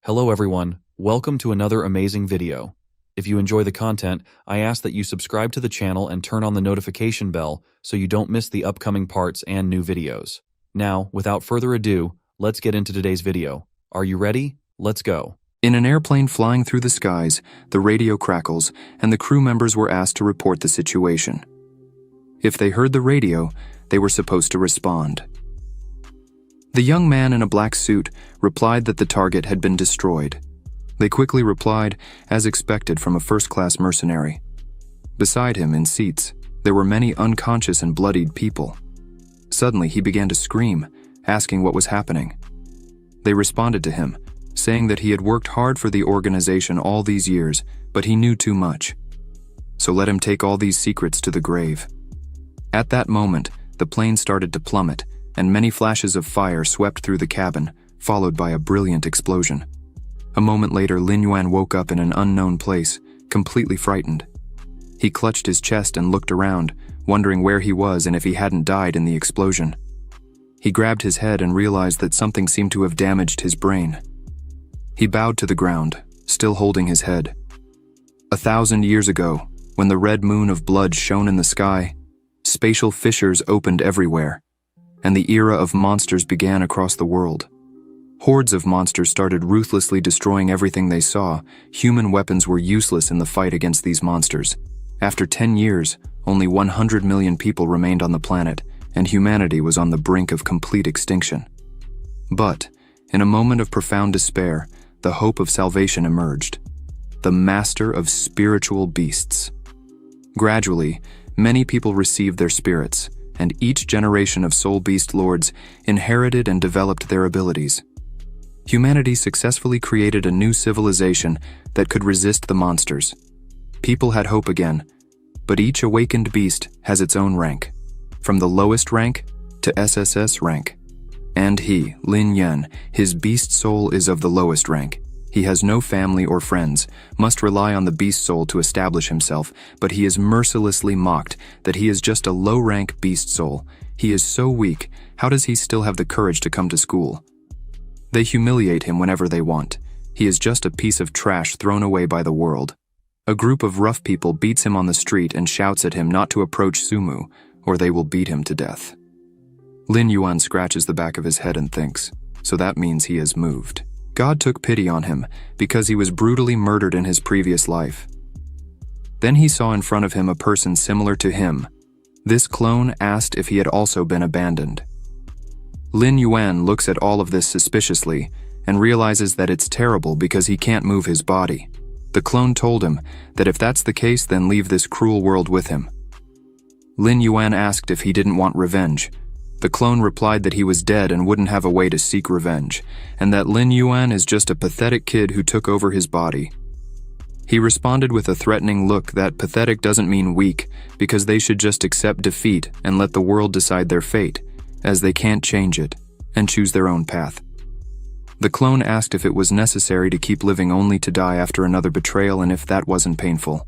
Hello everyone, welcome to another amazing video. If you enjoy the content, I ask that you subscribe to the channel and turn on the notification bell so you don't miss the upcoming parts and new videos. Now, without further ado, let's get into today's video. Are you ready? Let's go. In an airplane flying through the skies, the radio crackles and the crew members were asked to report the situation. If they heard the radio, they were supposed to respond. The young man in a black suit replied that the target had been destroyed. They quickly replied, as expected from a first-class mercenary. Beside him, in seats, there were many unconscious and bloodied people. Suddenly, he began to scream, asking what was happening. They responded to him, saying that he had worked hard for the organization all these years, but he knew too much. So let him take all these secrets to the grave. At that moment, the plane started to plummet, and many flashes of fire swept through the cabin, followed by a brilliant explosion. A moment later, Lin Yuan woke up in an unknown place, completely frightened. He clutched his chest and looked around, wondering where he was and if he hadn't died in the explosion. He grabbed his head and realized that something seemed to have damaged his brain. He bowed to the ground, still holding his head. 1,000 years ago, when the red moon of blood shone in the sky, spatial fissures opened everywhere, and the era of monsters began across the world. Hordes of monsters started ruthlessly destroying everything they saw. Human weapons were useless in the fight against these monsters. After 10 years, only 100 million people remained on the planet, and humanity was on the brink of complete extinction. But, in a moment of profound despair, the hope of salvation emerged. The master of spiritual beasts. Gradually, many people received their spirits, and each generation of soul beast lords inherited and developed their abilities. Humanity successfully created a new civilization that could resist the monsters. People had hope again, but each awakened beast has its own rank, from the lowest rank to SSS rank. And he, Lin Yuan, his beast soul is of the lowest rank. He has no family or friends, must rely on the beast soul to establish himself, but he is mercilessly mocked that he is just a low-rank beast soul. He is so weak, how does he still have the courage to come to school? They humiliate him whenever they want. He is just a piece of trash thrown away by the world. A group of rough people beats him on the street and shouts at him not to approach Sumu, or they will beat him to death. Lin Yuan scratches the back of his head and thinks, so that means he has moved. God took pity on him because he was brutally murdered in his previous life. Then he saw in front of him a person similar to him. This clone asked if he had also been abandoned. Lin Yuan looks at all of this suspiciously and realizes that it's terrible because he can't move his body. The clone told him that if that's the case, then leave this cruel world with him. Lin Yuan asked if he didn't want revenge. The clone replied that he was dead and wouldn't have a way to seek revenge, and that Lin Yuan is just a pathetic kid who took over his body. He responded with a threatening look that pathetic doesn't mean weak, because they should just accept defeat and let the world decide their fate, as they can't change it, and choose their own path. The clone asked if it was necessary to keep living only to die after another betrayal and if that wasn't painful.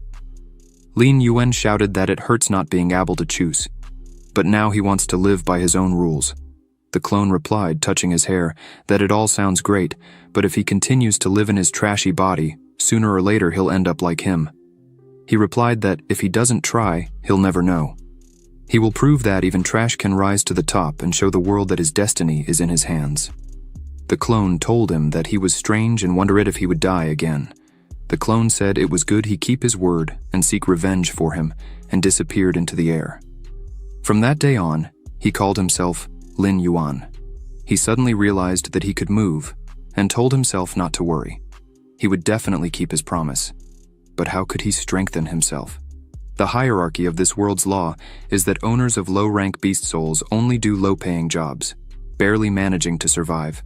Lin Yuan shouted that it hurts not being able to choose. But now he wants to live by his own rules. The clone replied, touching his hair, that it all sounds great, but if he continues to live in his trashy body, sooner or later he'll end up like him. He replied that if he doesn't try, he'll never know. He will prove that even trash can rise to the top and show the world that his destiny is in his hands. The clone told him that he was strange and wondered if he would die again. The clone said it was good he keep his word and seek revenge for him, and disappeared into the air. From that day on, he called himself Lin Yuan. He suddenly realized that he could move, and told himself not to worry. He would definitely keep his promise. But how could he strengthen himself? The hierarchy of this world's law is that owners of low-rank beast souls only do low-paying jobs, barely managing to survive.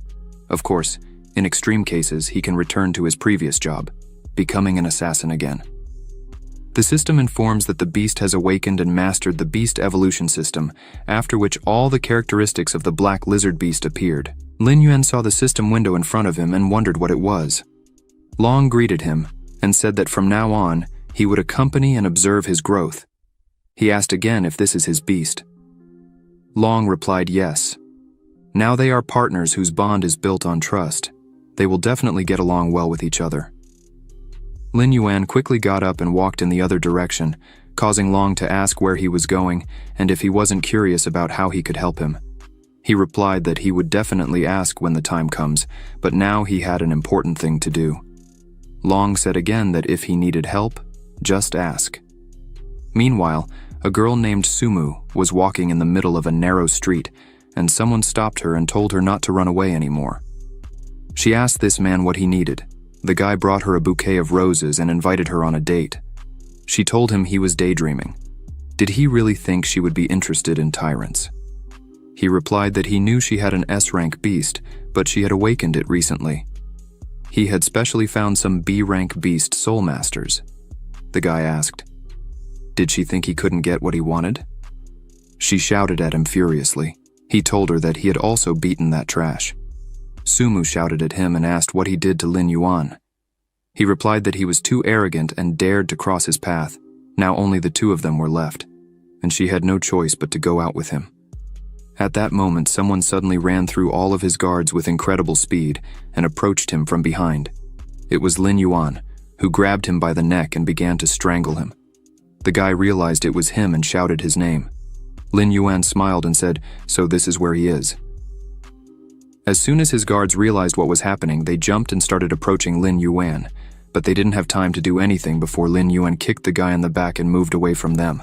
Of course, in extreme cases, he can return to his previous job, becoming an assassin again. The system informs that the beast has awakened and mastered the beast evolution system, after which all the characteristics of the black lizard beast appeared. Lin Yuan saw the system window in front of him and wondered what it was. Long greeted him and said that from now on, he would accompany and observe his growth. He asked again if this is his beast. Long replied yes. Now they are partners whose bond is built on trust. They will definitely get along well with each other. Lin Yuan quickly got up and walked in the other direction, causing Long to ask where he was going and if he wasn't curious about how he could help him. He replied that he would definitely ask when the time comes, but now he had an important thing to do. Long said again that if he needed help, just ask. Meanwhile, a girl named Sumu was walking in the middle of a narrow street, and someone stopped her and told her not to run away anymore. She asked this man what he needed. The guy brought her a bouquet of roses and invited her on a date. She told him he was daydreaming. Did he really think she would be interested in tyrants? He replied that he knew she had an S-rank beast, but she had awakened it recently. He had specially found some B-rank beast soul masters. The guy asked, did she think he couldn't get what he wanted? She shouted at him furiously. He told her that he had also beaten that trash. Sumu shouted at him and asked what he did to Lin Yuan. He replied that he was too arrogant and dared to cross his path. Now only the two of them were left, and she had no choice but to go out with him. At that moment, someone suddenly ran through all of his guards with incredible speed and approached him from behind. It was Lin Yuan, who grabbed him by the neck and began to strangle him. The guy realized it was him and shouted his name. Lin Yuan smiled and said, "So this is where he is." As soon as his guards realized what was happening, they jumped and started approaching Lin Yuan, but they didn't have time to do anything before Lin Yuan kicked the guy in the back and moved away from them.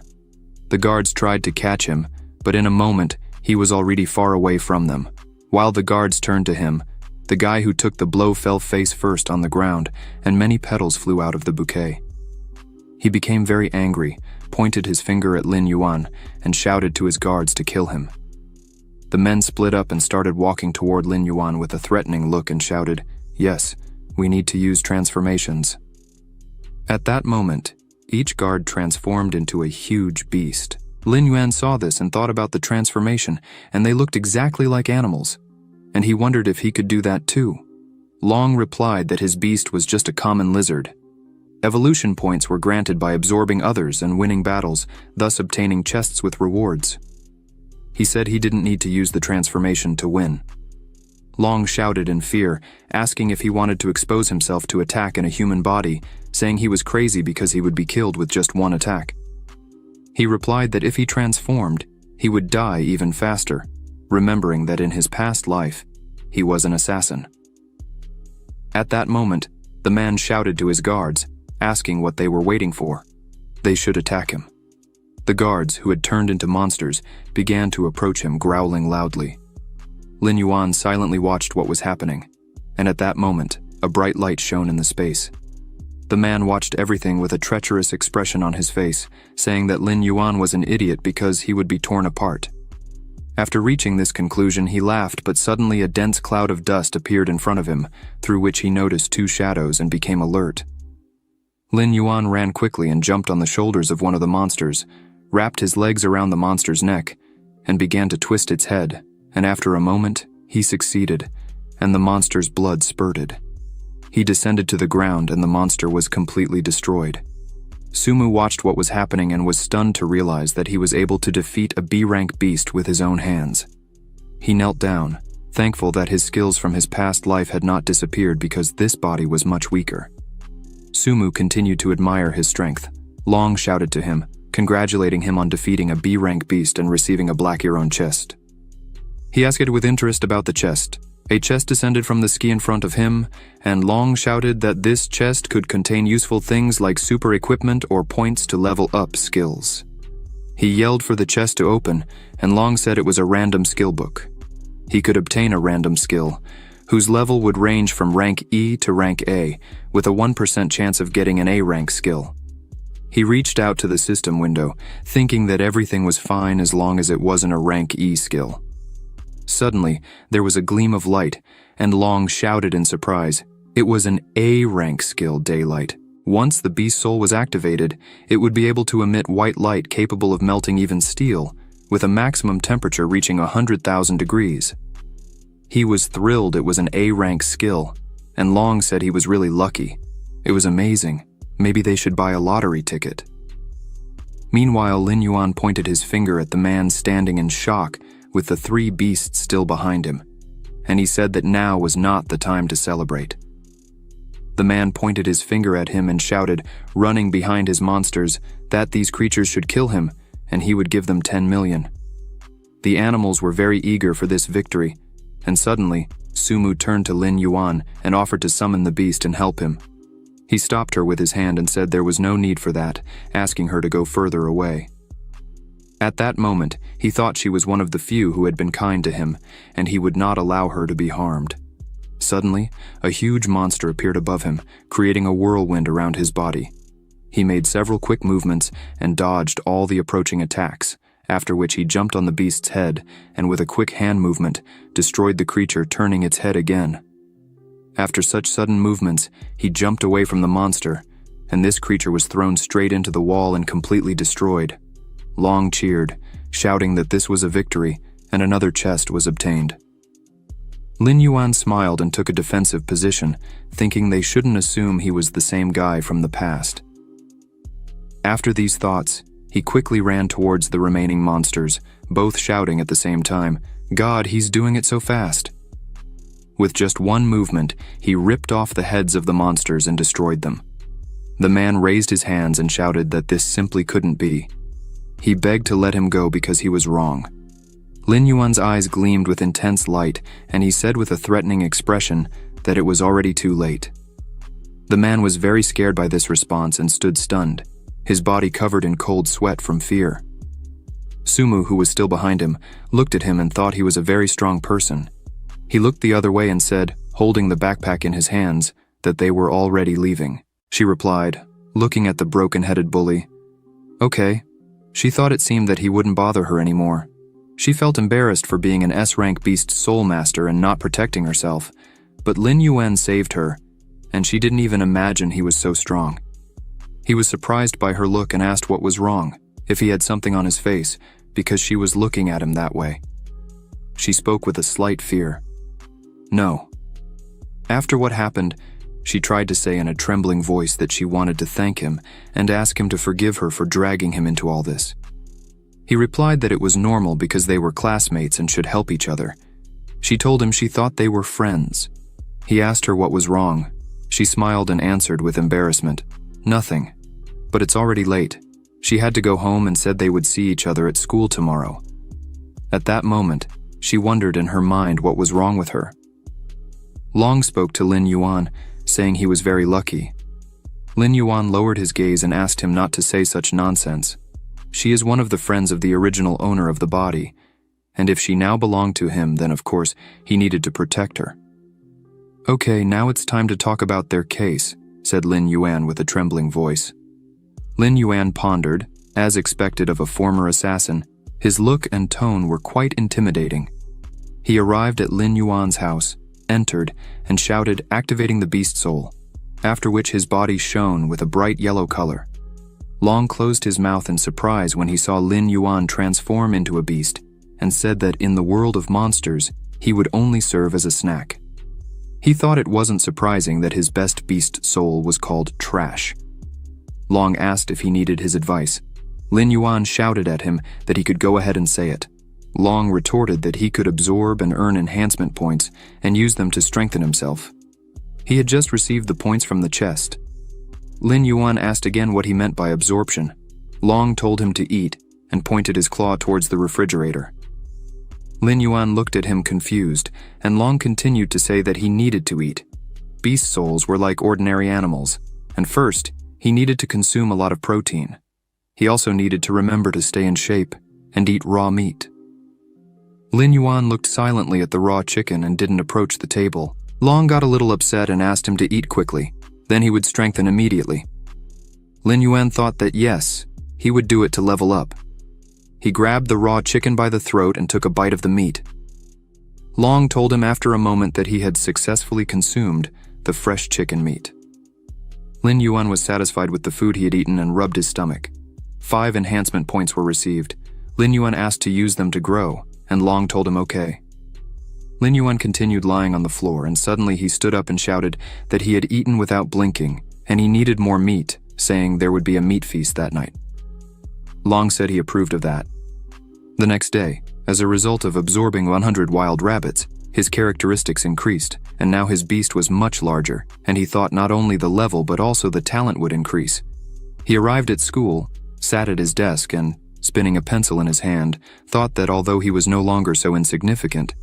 The guards tried to catch him, but in a moment, he was already far away from them. While the guards turned to him, the guy who took the blow fell face first on the ground, and many petals flew out of the bouquet. He became very angry, pointed his finger at Lin Yuan, and shouted to his guards to kill him. The men split up and started walking toward Lin Yuan with a threatening look and shouted, "Yes, we need to use transformations." At that moment, each guard transformed into a huge beast. Lin Yuan saw this and thought about the transformation, and they looked exactly like animals, and he wondered if he could do that too. Long replied that his beast was just a common lizard. Evolution points were granted by absorbing others and winning battles, thus obtaining chests with rewards. He said he didn't need to use the transformation to win. Long shouted in fear, asking if he wanted to expose himself to attack in a human body, saying he was crazy because he would be killed with just one attack. He replied that if he transformed, he would die even faster, remembering that in his past life, he was an assassin. At that moment, the man shouted to his guards, asking what they were waiting for. They should attack him. The guards, who had turned into monsters, began to approach him, growling loudly. Lin Yuan silently watched what was happening, and at that moment, a bright light shone in the space. The man watched everything with a treacherous expression on his face, saying that Lin Yuan was an idiot because he would be torn apart. After reaching this conclusion, he laughed, but suddenly a dense cloud of dust appeared in front of him, through which he noticed two shadows and became alert. Lin Yuan ran quickly and jumped on the shoulders of one of the monsters, wrapped his legs around the monster's neck, and began to twist its head, and after a moment, he succeeded, and the monster's blood spurted. He descended to the ground and the monster was completely destroyed. Sumu watched what was happening and was stunned to realize that he was able to defeat a B-rank beast with his own hands. He knelt down, thankful that his skills from his past life had not disappeared because this body was much weaker. Sumu continued to admire his strength. Long shouted to him, congratulating him on defeating a B-rank beast and receiving a black Iron chest. He asked with interest about the chest. A chest descended from the ski in front of him, and Long shouted that this chest could contain useful things like super equipment or points to level up skills. He yelled for the chest to open, and Long said it was a random skill book. He could obtain a random skill, whose level would range from rank E to rank A, with a 1% chance of getting an A-rank skill. He reached out to the system window, thinking that everything was fine as long as it wasn't a rank E skill. Suddenly, there was a gleam of light, and Long shouted in surprise. It was an A-rank skill, Daylight. Once the beast soul was activated, it would be able to emit white light capable of melting even steel, with a maximum temperature reaching 100,000 degrees. He was thrilled it was an A-rank skill, and Long said he was really lucky. It was amazing. Maybe they should buy a lottery ticket. Meanwhile, Lin Yuan pointed his finger at the man standing in shock, with the three beasts still behind him. and he said that now was not the time to celebrate. The man pointed his finger at him and shouted, running behind his monsters, that these creatures should kill him, and he would give them 10 million. The animals were very eager for this victory, and suddenly, Sumu turned to Lin Yuan and offered to summon the beast and help him. He stopped her with his hand and said there was no need for that, asking her to go further away. At that moment, he thought she was one of the few who had been kind to him, and he would not allow her to be harmed. Suddenly, a huge monster appeared above him, creating a whirlwind around his body. He made several quick movements and dodged all the approaching attacks, after which he jumped on the beast's head and with a quick hand movement, destroyed the creature, turning its head again. After such sudden movements, he jumped away from the monster, and this creature was thrown straight into the wall and completely destroyed. Long cheered, shouting that this was a victory, and another chest was obtained. Lin Yuan smiled and took a defensive position, thinking they shouldn't assume he was the same guy from the past. After these thoughts, he quickly ran towards the remaining monsters, both shouting at the same time, "God, he's doing it so fast." With just one movement, he ripped off the heads of the monsters and destroyed them. The man raised his hands and shouted that this simply couldn't be. He begged to let him go because he was wrong. Lin Yuan's eyes gleamed with intense light, and he said with a threatening expression that it was already too late. The man was very scared by this response and stood stunned, his body covered in cold sweat from fear. Sumu, who was still behind him, looked at him and thought he was a very strong person. He looked the other way and said, holding the backpack in his hands, that they were already leaving. She replied, looking at the broken-headed bully, "Okay." She thought it seemed that he wouldn't bother her anymore. She felt embarrassed for being an S-rank beast soul master and not protecting herself, but Lin Yuan saved her, and she didn't even imagine he was so strong. He was surprised by her look and asked what was wrong, if he had something on his face, because she was looking at him that way. She spoke with a slight fear. "No." After what happened, she tried to say in a trembling voice that she wanted to thank him and ask him to forgive her for dragging him into all this. He replied that it was normal because they were classmates and should help each other. She told him she thought they were friends. He asked her what was wrong. She smiled and answered with embarrassment, "Nothing. But it's already late." She had to go home and said they would see each other at school tomorrow. At that moment, she wondered in her mind what was wrong with her. Long spoke to Lin Yuan, saying he was very lucky. Lin Yuan lowered his gaze and asked him not to say such nonsense. She is one of the friends of the original owner of the body, and if she now belonged to him, then of course he needed to protect her. "Okay, now it's time to talk about their case," said Lin Yuan with a trembling voice. Lin Yuan pondered, as expected of a former assassin. His look and tone were quite intimidating. He arrived at Lin Yuan's house, entered, and shouted, activating the beast soul, after which his body shone with a bright yellow color. Long closed his mouth in surprise when he saw Lin Yuan transform into a beast, and said that in the world of monsters, he would only serve as a snack. He thought it wasn't surprising that his best beast soul was called trash. Long asked if he needed his advice. Lin Yuan shouted at him that he could go ahead and say it. Long retorted that he could absorb and earn enhancement points and use them to strengthen himself. He had just received the points from the chest. Lin Yuan asked again what he meant by absorption. Long told him to eat and pointed his claw towards the refrigerator. Lin Yuan looked at him confused, and Long continued to say that he needed to eat. Beast souls were like ordinary animals, and first, he needed to consume a lot of protein. He also needed to remember to stay in shape and eat raw meat. Lin Yuan looked silently at the raw chicken and didn't approach the table. Long got a little upset and asked him to eat quickly, then he would strengthen immediately. Lin Yuan thought that yes, he would do it to level up. He grabbed the raw chicken by the throat and took a bite of the meat. Long told him after a moment that he had successfully consumed the fresh chicken meat. Lin Yuan was satisfied with the food he had eaten and rubbed his stomach. 5 enhancement points were received. Lin Yuan asked to use them to grow, and Long told him okay. Lin Yuan continued lying on the floor, and suddenly he stood up and shouted that he had eaten without blinking, and he needed more meat, saying there would be a meat feast that night. Long said he approved of that. The next day, as a result of absorbing 100 wild rabbits, His characteristics increased, and now his beast was much larger, and he thought not only the level but also the talent would increase. He arrived at school, sat at his desk, and, spinning a pencil in his hand, thought that although he was no longer so insignificant,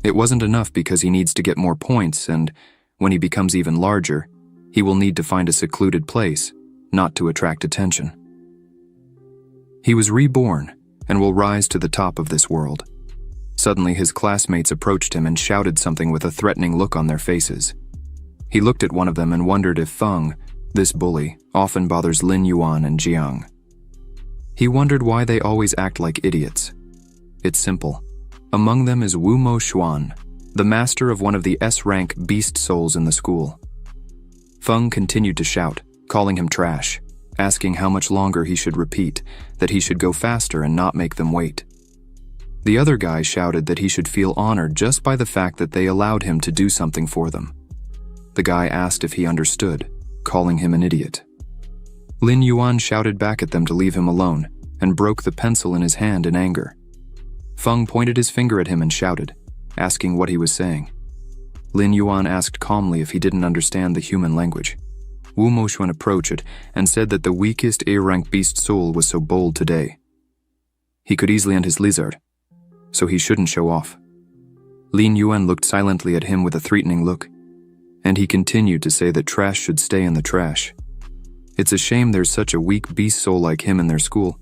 it wasn't enough because he needs to get more points, and when he becomes even larger, he will need to find a secluded place, not to attract attention. He was reborn and will rise to the top of this world. Suddenly, his classmates approached him and shouted something with a threatening look on their faces. He looked at one of them and wondered if Feng, this bully, often bothers Lin Yuan and Jiang. He wondered why they always act like idiots. It's simple. Among them is Wu Mo Xuan, the master of one of the S-rank beast souls in the school. Feng continued to shout, calling him trash, asking how much longer he should repeat, that he should go faster and not make them wait. The other guy shouted that he should feel honored just by the fact that they allowed him to do something for them. The guy asked if he understood, calling him an idiot. Lin Yuan shouted back at them to leave him alone and broke the pencil in his hand in anger. Feng pointed his finger at him and shouted, asking what he was saying. Lin Yuan asked calmly if he didn't understand the human language. Wu Moxuan approached and said that the weakest A-rank beast soul was so bold today. He could easily end his lizard, so he shouldn't show off. Lin Yuan looked silently at him with a threatening look, and he continued to say that trash should stay in the trash. It's a shame there's such a weak beast soul like him in their school.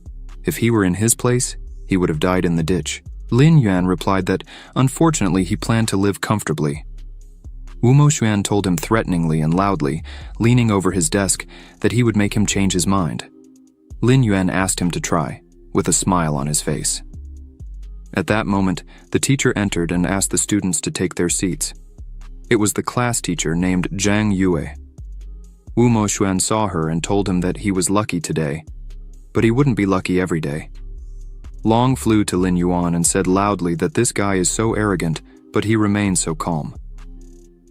If he were in his place, he would have died in the ditch. Lin Yuan replied that, unfortunately, he planned to live comfortably. Wu Moxuan told him threateningly and loudly, leaning over his desk, that he would make him change his mind. Lin Yuan asked him to try, with a smile on his face. At that moment, the teacher entered and asked the students to take their seats. It was the class teacher named Zhang Yue. Wu Moxuan saw her and told him that he was lucky today, but he wouldn't be lucky every day. Long flew to Lin Yuan and said loudly that this guy is so arrogant, but he remains so calm.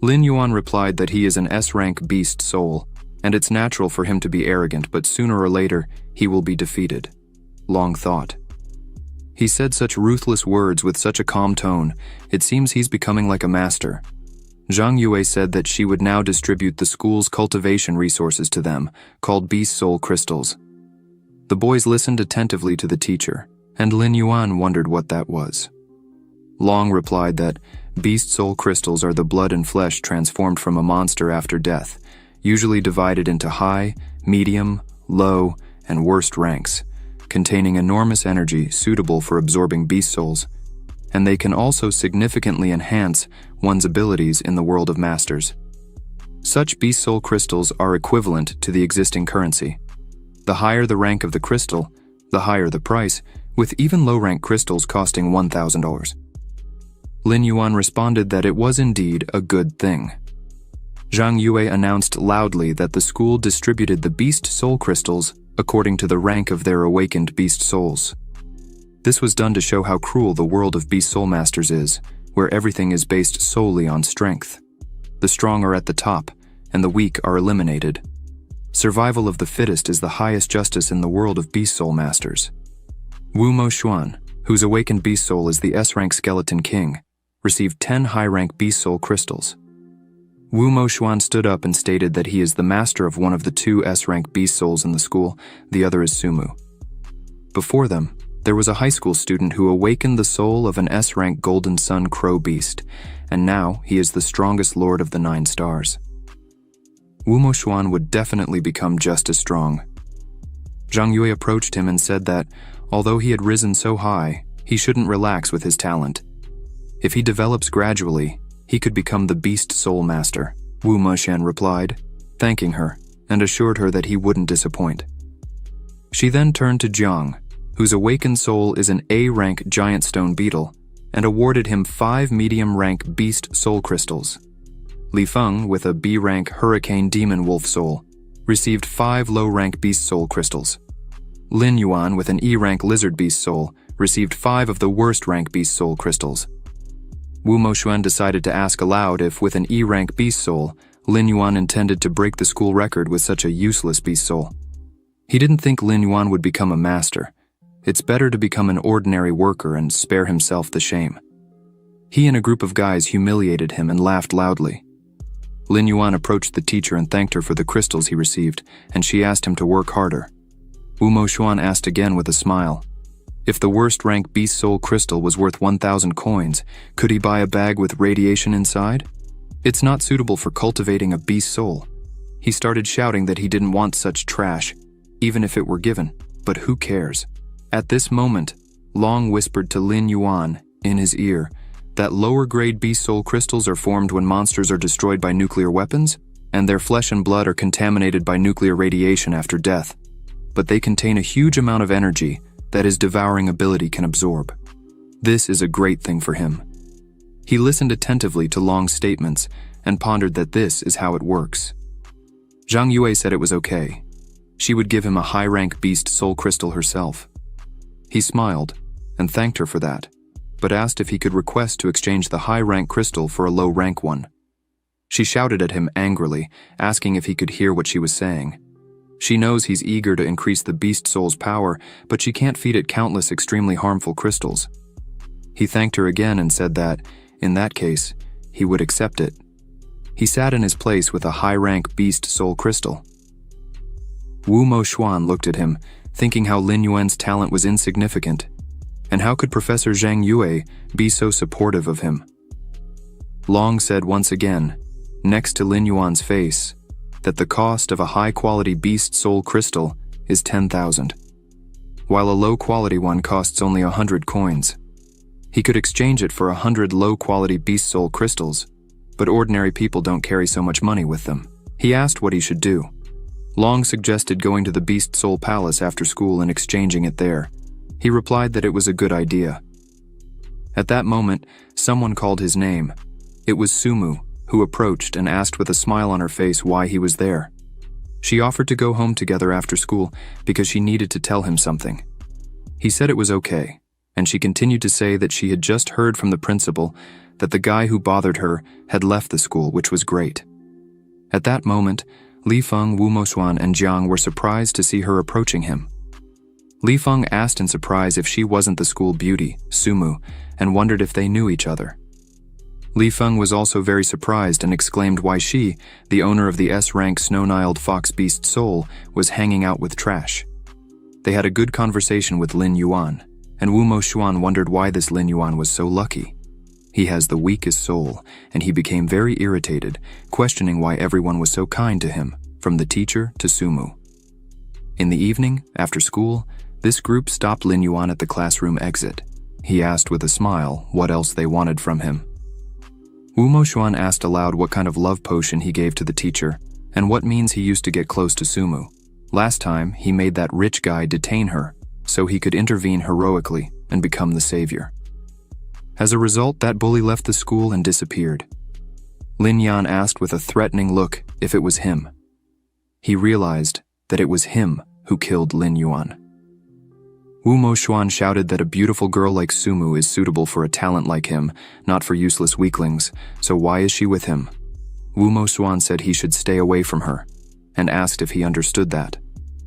Lin Yuan replied that he is an S-rank beast soul, and it's natural for him to be arrogant, but sooner or later, he will be defeated. Long thought. He said such ruthless words with such a calm tone, it seems he's becoming like a master. Zhang Yue said that she would now distribute the school's cultivation resources to them, called Beast Soul Crystals. The boys listened attentively to the teacher, and Lin Yuan wondered what that was. Long replied that Beast Soul Crystals are the blood and flesh transformed from a monster after death, usually divided into high, medium, low, and worst ranks, containing enormous energy suitable for absorbing beast souls, and they can also significantly enhance one's abilities in the world of masters. Such beast soul crystals are equivalent to the existing currency. The higher the rank of the crystal, the higher the price, with even low-rank crystals costing $1,000. Lin Yuan responded that it was indeed a good thing. Zhang Yue announced loudly that the school distributed the beast soul crystals according to the rank of their awakened beast souls. This was done to show how cruel the world of beast soul masters is, where everything is based solely on strength. The strong are at the top, and the weak are eliminated. Survival of the fittest is the highest justice in the world of beast soul masters. Wu Moxuan, whose awakened beast soul is the S-rank skeleton king, received 10 high-rank beast soul crystals. Wu Moxuan stood up and stated that he is the master of one of the 2 S-rank beast souls in the school, the other is Sumu. Before them, there was a high school student who awakened the soul of an S-rank golden sun crow beast, and now he is the strongest lord of the 9 stars. Wu Moxuan would definitely become just as strong. Zhang Yue approached him and said that, although he had risen so high, he shouldn't relax with his talent. If he develops gradually, he could become the beast soul master. Wu Moxuan replied, thanking her, and assured her that he wouldn't disappoint. She then turned to Jiang, whose awakened soul is an A-rank giant stone beetle, and awarded him 5 medium-rank beast soul crystals. Li Feng, with a B-rank hurricane demon wolf soul, received 5 low-rank beast soul crystals. Lin Yuan, with an E-rank lizard beast soul, received 5 of the worst-rank beast soul crystals. Wu Moxuan decided to ask aloud if, with an E-rank beast soul, Lin Yuan intended to break the school record with such a useless beast soul. He didn't think Lin Yuan would become a master. It's better to become an ordinary worker and spare himself the shame. He and a group of guys humiliated him and laughed loudly. Lin Yuan approached the teacher and thanked her for the crystals he received, and she asked him to work harder. Wu Moxuan asked again with a smile. If the worst rank beast soul crystal was worth 1,000 coins, could he buy a bag with radiation inside? It's not suitable for cultivating a beast soul. He started shouting that he didn't want such trash, even if it were given, but who cares? At this moment, Long whispered to Lin Yuan, in his ear, that lower-grade beast soul crystals are formed when monsters are destroyed by nuclear weapons, and their flesh and blood are contaminated by nuclear radiation after death. But they contain a huge amount of energy that his devouring ability can absorb. This is a great thing for him. He listened attentively to Long's statements and pondered that this is how it works. Zhang Yue said it was okay. She would give him a high-rank beast soul crystal herself. He smiled and thanked her for that, but asked if he could request to exchange the high-rank crystal for a low-rank one. She shouted at him angrily, asking if he could hear what she was saying. She knows he's eager to increase the beast soul's power, but she can't feed it countless extremely harmful crystals. He thanked her again and said that, in that case, he would accept it. He sat in his place with a high-rank beast soul crystal. Wu Moxuan looked at him, thinking how Lin Yuan's talent was insignificant, and how could Professor Zhang Yue be so supportive of him? Long said once again, next to Lin Yuan's face, that the cost of a high-quality beast soul crystal is 10,000, while a low-quality one costs only 100 coins. He could exchange it for 100 low-quality beast soul crystals, but ordinary people don't carry so much money with them. He asked what he should do. Long suggested going to the Beast Soul Palace after school and exchanging it there. He replied that it was a good idea. At that moment, someone called his name. It was Sumu, who approached and asked with a smile on her face why he was there. She offered to go home together after school because she needed to tell him something. He said it was okay, and she continued to say that she had just heard from the principal that the guy who bothered her had left the school, which was great. At that moment, Li Feng, Wu Moxuan, and Jiang were surprised to see her approaching him. Li Feng asked in surprise if she wasn't the school beauty, Sumu, and wondered if they knew each other. Li Feng was also very surprised and exclaimed why she, the owner of the S-rank snow-niled fox beast soul, was hanging out with trash. They had a good conversation with Lin Yuan, and Wu Moxuan wondered why this Lin Yuan was so lucky. He has the weakest soul, and he became very irritated, questioning why everyone was so kind to him, from the teacher to Sumu. In the evening, after school, this group stopped Lin Yuan at the classroom exit. He asked with a smile what else they wanted from him. Wu Moxuan asked aloud what kind of love potion he gave to the teacher, and what means he used to get close to Sumu. Last time, he made that rich guy detain her, so he could intervene heroically and become the savior. As a result, that bully left the school and disappeared. Lin Yan asked with a threatening look if it was him. He realized that it was him who killed Lin Yuan. Wu Moxuan shouted that a beautiful girl like Sumu is suitable for a talent like him, not for useless weaklings, so why is she with him? Wu Moxuan said he should stay away from her, and asked if he understood that.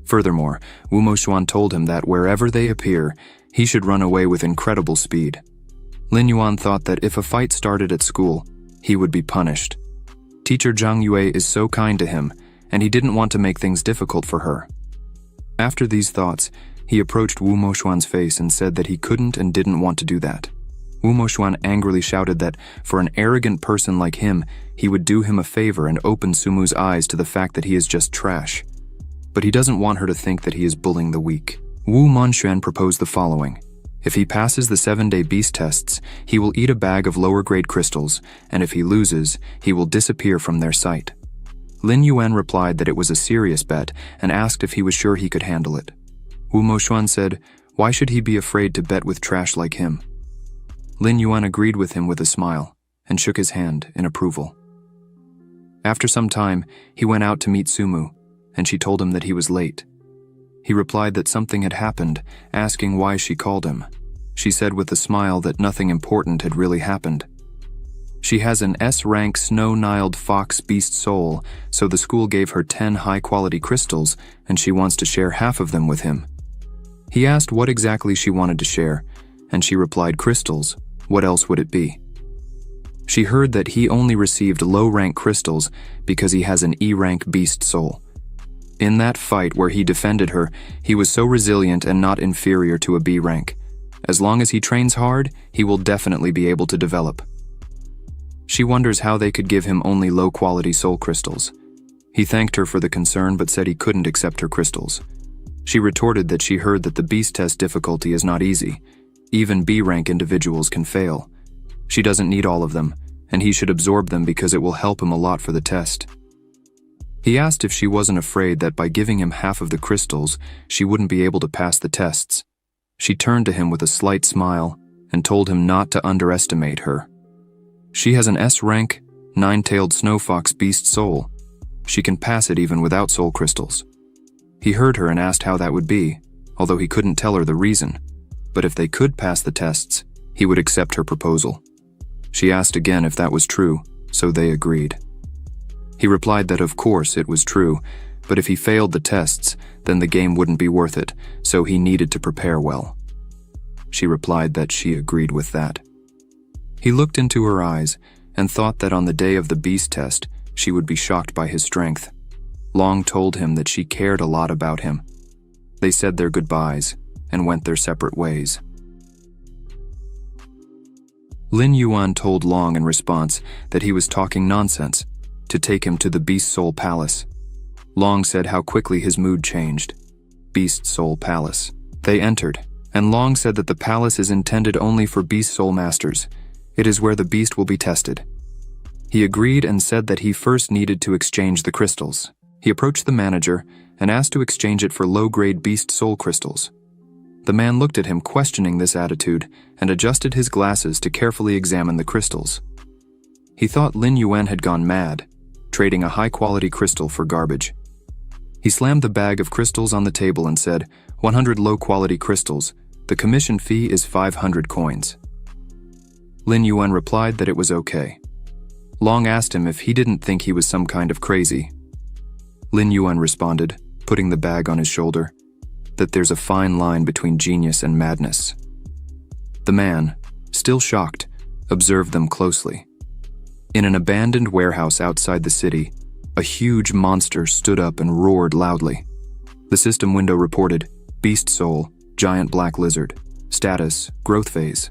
Furthermore, Wu Moxuan told him that wherever they appear, he should run away with incredible speed. Lin Yuan thought that if a fight started at school, he would be punished. Teacher Zhang Yue is so kind to him, and he didn't want to make things difficult for her. After these thoughts, he approached Wu Moxuan's face and said that he couldn't and didn't want to do that. Wu Moxuan angrily shouted that for an arrogant person like him, he would do him a favor and open Sumu's eyes to the fact that he is just trash. But he doesn't want her to think that he is bullying the weak. Wu Monxuan proposed the following. If he passes the 7-day beast tests, he will eat a bag of lower-grade crystals, and if he loses, he will disappear from their sight. Lin Yuan replied that it was a serious bet and asked if he was sure he could handle it. Wu Moxuan said, why should he be afraid to bet with trash like him? Lin Yuan agreed with him with a smile and shook his hand in approval. After some time, he went out to meet Sumu, and she told him that he was late. He replied that something had happened, asking why she called him. She said with a smile that nothing important had really happened. She has an S-rank snow-niled fox beast soul, so the school gave her 10 high-quality crystals, and she wants to share half of them with him. He asked what exactly she wanted to share, and she replied crystals. What else would it be? She heard that he only received low-rank crystals because he has an E-rank beast soul. In that fight where he defended her, he was so resilient and not inferior to a B rank. As long as he trains hard, he will definitely be able to develop. She wonders how they could give him only low-quality soul crystals. He thanked her for the concern but said he couldn't accept her crystals. She retorted that she heard that the beast test difficulty is not easy. Even B-rank individuals can fail. She doesn't need all of them, and he should absorb them because it will help him a lot for the test. He asked if she wasn't afraid that by giving him half of the crystals, she wouldn't be able to pass the tests. She turned to him with a slight smile and told him not to underestimate her. She has an S-rank, 9-tailed snow fox beast soul. She can pass it even without soul crystals. He heard her and asked how that would be, although he couldn't tell her the reason. But if they could pass the tests, he would accept her proposal. She asked again if that was true, so they agreed. He replied that of course it was true, but if he failed the tests, then the game wouldn't be worth it, so he needed to prepare well. She replied that she agreed with that. He looked into her eyes and thought that on the day of the beast test, she would be shocked by his strength. Long told him that she cared a lot about him. They said their goodbyes and went their separate ways. Lin Yuan told Long in response that he was talking nonsense, to take him to the Beast Soul Palace. Long said how quickly his mood changed. Beast Soul Palace. They entered, and Long said that the palace is intended only for Beast Soul Masters. It is where the beast will be tested. He agreed and said that he first needed to exchange the crystals. He approached the manager and asked to exchange it for low-grade Beast Soul crystals. The man looked at him questioning this attitude and adjusted his glasses to carefully examine the crystals. He thought Lin Yuan had gone mad, trading a high-quality crystal for garbage. He slammed the bag of crystals on the table and said, 100 low-quality crystals. The commission fee is 500 coins. Lin Yuan replied that it was okay. Long asked him if he didn't think he was some kind of crazy. Lin Yuan responded, putting the bag on his shoulder, that there's a fine line between genius and madness. The man, still shocked, observed them closely. In an abandoned warehouse outside the city, a huge monster stood up and roared loudly. The system window reported, Beast Soul, Giant Black Lizard, Status, Growth Phase.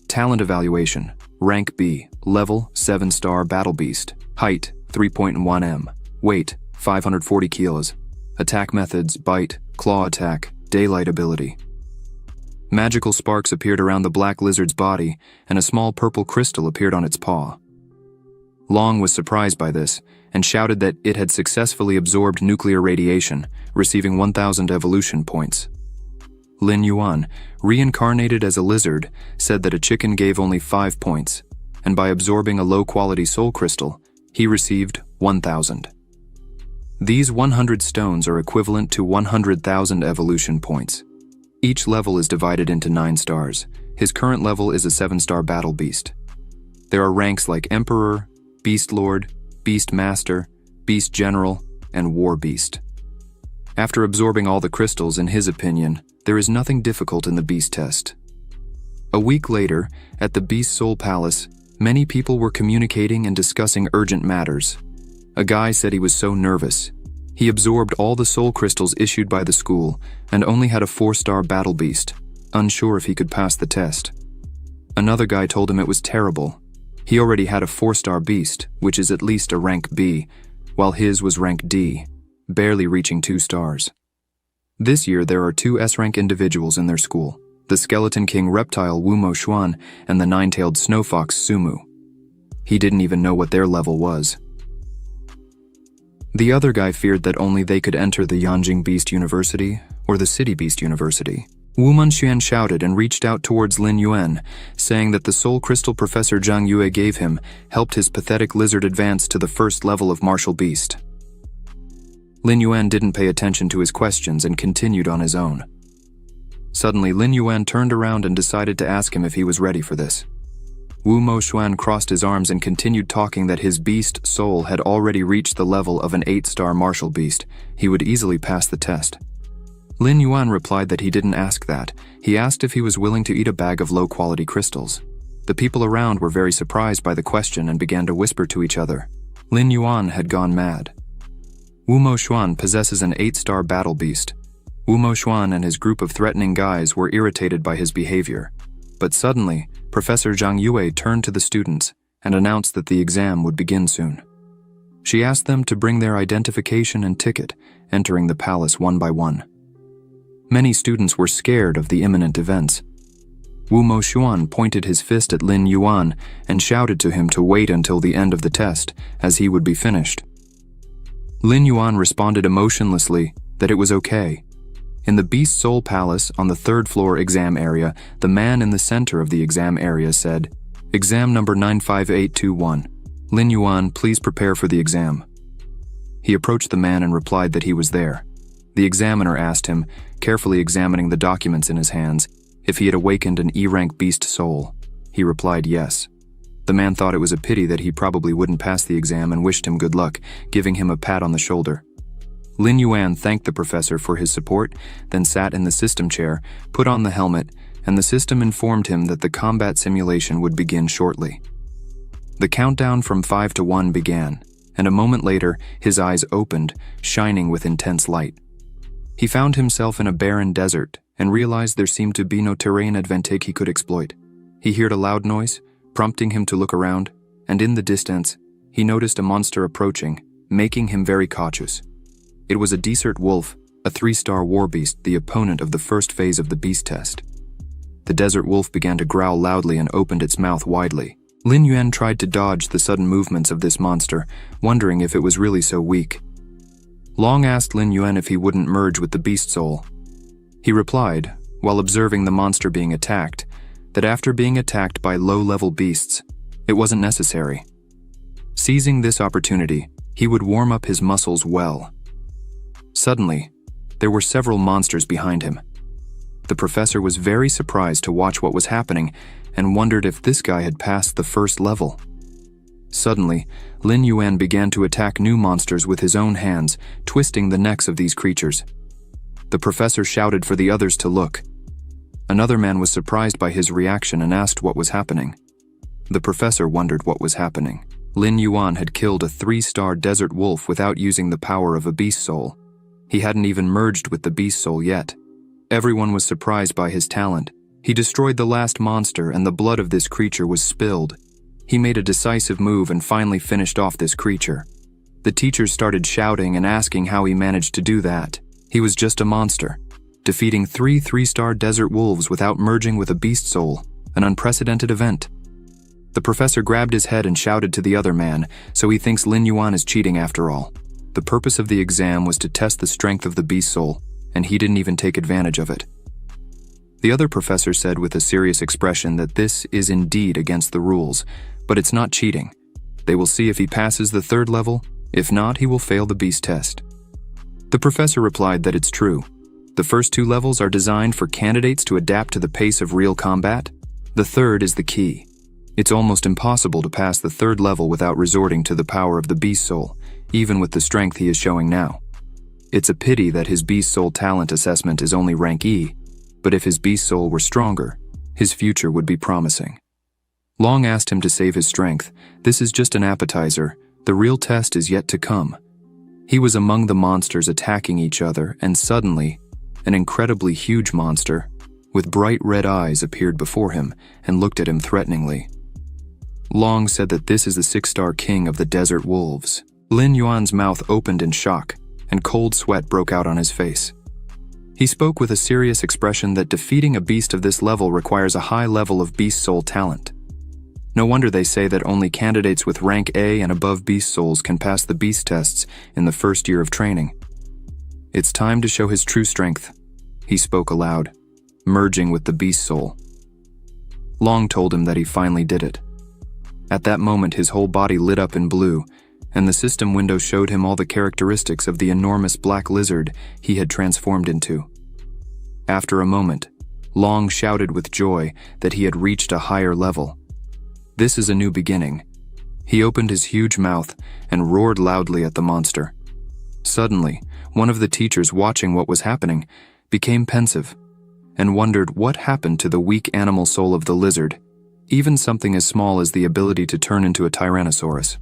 Talent Evaluation, Rank B, Level 7-star Battle Beast, Height 3.1 m, Weight 540 kilos, Attack Methods, Bite, Claw Attack, Daylight Ability. Magical sparks appeared around the black lizard's body, and a small purple crystal appeared on its paw. Long was surprised by this, and shouted that it had successfully absorbed nuclear radiation, receiving 1,000 evolution points. Lin Yuan, reincarnated as a lizard, said that a chicken gave only 5 points, and by absorbing a low-quality soul crystal, he received 1,000. These 100 stones are equivalent to 100,000 evolution points. Each level is divided into 9 stars. His current level is a 7-star battle beast. There are ranks like Emperor, Beast Lord, Beast Master, Beast General, and War Beast. After absorbing all the crystals, in his opinion, there is nothing difficult in the beast test. A week later, at the Beast Soul Palace, many people were communicating and discussing urgent matters. A guy said he was so nervous. He absorbed all the soul crystals issued by the school and only had a 4-star battle beast, unsure if he could pass the test. Another guy told him it was terrible. He already had a 4-star beast, which is at least a rank B, while his was rank D, barely reaching 2 stars. This year there are 2 S-rank individuals in their school, the Skeleton King reptile Wumo Xuan and the 9-tailed snow fox Sumu. He didn't even know what their level was. The other guy feared that only they could enter the Yanjing Beast University or the City Beast University. Wu Munxian shouted and reached out towards Lin Yuan, saying that the soul crystal Professor Zhang Yue gave him helped his pathetic lizard advance to the 1st level of martial beast. Lin Yuan didn't pay attention to his questions and continued on his own. Suddenly, Lin Yuan turned around and decided to ask him if he was ready for this. Wu Moxuan crossed his arms and continued talking that his beast soul had already reached the level of an 8-star martial beast. He would easily pass the test. Lin Yuan replied that he didn't ask that. He asked if he was willing to eat a bag of low-quality crystals. The people around were very surprised by the question and began to whisper to each other. Lin Yuan had gone mad. Wu Mo Xuan possesses an 8-star battle beast. Wu Mo Xuan and his group of threatening guys were irritated by his behavior. But suddenly, Professor Zhang Yue turned to the students and announced that the exam would begin soon. She asked them to bring their identification and ticket, entering the palace one by one. Many students were scared of the imminent events. Wu Mo Xuan pointed his fist at Lin Yuan and shouted to him to wait until the end of the test, as he would be finished. Lin Yuan responded emotionlessly that it was okay. In the Beast Soul Palace on the 3rd floor exam area, the man in the center of the exam area said, "Exam number 95821. Lin Yuan, please prepare for the exam." He approached the man and replied that he was there. The examiner asked him, carefully examining the documents in his hands, if he had awakened an E-rank beast soul. He replied yes. The man thought it was a pity that he probably wouldn't pass the exam and wished him good luck, giving him a pat on the shoulder. Lin Yuan thanked the professor for his support, then sat in the system chair, put on the helmet, and the system informed him that the combat simulation would begin shortly. The countdown from 5 to 1 began, and a moment later, his eyes opened, shining with intense light. He found himself in a barren desert and realized there seemed to be no terrain advantage he could exploit. He heard a loud noise, prompting him to look around, and in the distance, he noticed a monster approaching, making him very cautious. It was a desert wolf, a 3-star war beast, the opponent of the first phase of the beast test. The desert wolf began to growl loudly and opened its mouth widely. Lin Yuan tried to dodge the sudden movements of this monster, wondering if it was really so weak. Long asked Lin Yuan if he wouldn't merge with the beast soul. He replied, while observing the monster being attacked, that after being attacked by low-level beasts, it wasn't necessary. Seizing this opportunity, he would warm up his muscles well. Suddenly, there were several monsters behind him. The professor was very surprised to watch what was happening and wondered if this guy had passed the first level. Suddenly, Lin Yuan began to attack new monsters with his own hands, twisting the necks of these creatures. The professor shouted for the others to look. Another man was surprised by his reaction and asked what was happening. The professor wondered what was happening. Lin Yuan had killed a 3-star desert wolf without using the power of a beast soul. He hadn't even merged with the beast soul yet. Everyone was surprised by his talent. He destroyed the last monster and the blood of this creature was spilled. He made a decisive move and finally finished off this creature. The teachers started shouting and asking how he managed to do that. He was just a monster, defeating 3 3-star desert wolves without merging with a beast soul, an unprecedented event. The professor grabbed his head and shouted to the other man, so he thinks Lin Yuan is cheating after all. The purpose of the exam was to test the strength of the beast soul, and he didn't even take advantage of it. The other professor said with a serious expression that this is indeed against the rules, but it's not cheating. They will see if he passes the 3rd level. If not, he will fail the beast test. The professor replied that it's true. The first 2 levels are designed for candidates to adapt to the pace of real combat. The 3rd is the key. It's almost impossible to pass the 3rd level without resorting to the power of the beast soul, even with the strength he is showing now. It's a pity that his beast soul talent assessment is only rank E, but if his beast soul were stronger, his future would be promising. Long asked him to save his strength. This is just an appetizer. The real test is yet to come. He was among the monsters attacking each other, and suddenly, an incredibly huge monster, with bright red eyes, appeared before him and looked at him threateningly. Long said that this is the 6-star king of the desert wolves. Lin Yuan's mouth opened in shock, and cold sweat broke out on his face. He spoke with a serious expression that defeating a beast of this level requires a high level of beast soul talent. No wonder they say that only candidates with rank A and above beast souls can pass the beast tests in the first year of training. It's time to show his true strength, he spoke aloud, merging with the beast soul. Long told him that he finally did it. At that moment, his whole body lit up in blue, and the system window showed him all the characteristics of the enormous black lizard he had transformed into. After a moment, Long shouted with joy that he had reached a higher level. This is a new beginning. He opened his huge mouth and roared loudly at the monster. Suddenly, one of the teachers watching what was happening became pensive and wondered what happened to the weak animal soul of the lizard. even something as small as the ability to turn into a Tyrannosaurus.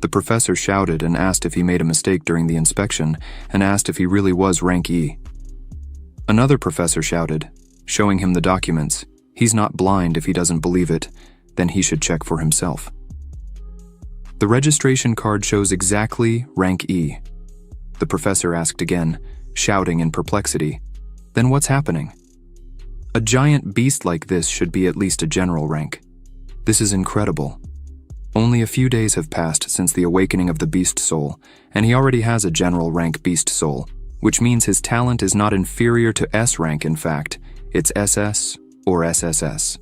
The professor shouted and asked if he made a mistake during the inspection and asked if he really was rank E. Another professor shouted, showing him the documents. He's not blind if he doesn't believe it, then he should check for himself. The registration card shows exactly rank E. The professor asked again, shouting in perplexity, "Then what's happening?" A giant beast like this should be at least a general rank. This is incredible. Only a few days have passed since the awakening of the beast soul, and he already has a general rank beast soul, which means his talent is not inferior to S rank. In fact, it's SS or SSS.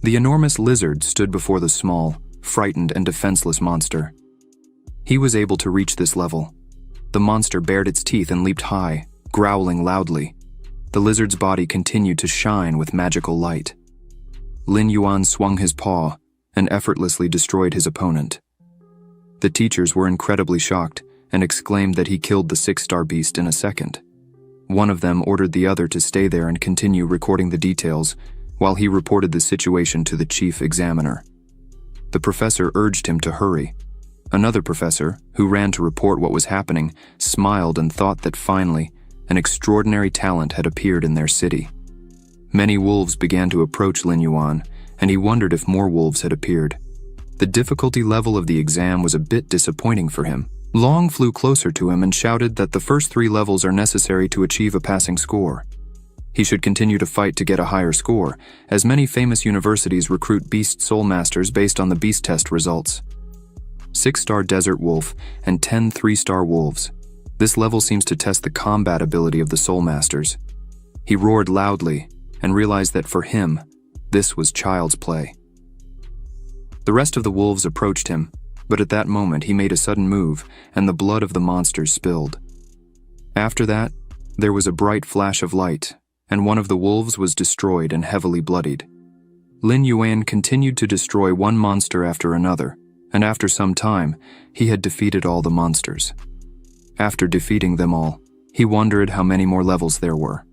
The enormous lizard stood before the small, frightened and defenseless monster. He was able to reach this level. The monster bared its teeth and leaped high, growling loudly. The lizard's body continued to shine with magical light. Lin Yuan swung his paw and effortlessly destroyed his opponent. The teachers were incredibly shocked and exclaimed that he killed the 6-star beast in a second. One of them ordered the other to stay there and continue recording the details while he reported the situation to the chief examiner. The professor urged him to hurry. Another professor, who ran to report what was happening, smiled and thought that finally, an extraordinary talent had appeared in their city. Many wolves began to approach Lin Yuan, and he wondered if more wolves had appeared. The difficulty level of the exam was a bit disappointing for him. Long flew closer to him and shouted that the first 3 levels are necessary to achieve a passing score. He should continue to fight to get a higher score, as many famous universities recruit beast soul masters based on the beast test results. 6-star desert wolf and 10 3-star wolves. This level seems to test the combat ability of the soul masters. He roared loudly and realized that for him, this was child's play. The rest of the wolves approached him, but at that moment he made a sudden move and the blood of the monsters spilled. After that, there was a bright flash of light, and one of the wolves was destroyed and heavily bloodied. Lin Yuan continued to destroy one monster after another, and after some time, he had defeated all the monsters. After defeating them all, he wondered how many more levels there were.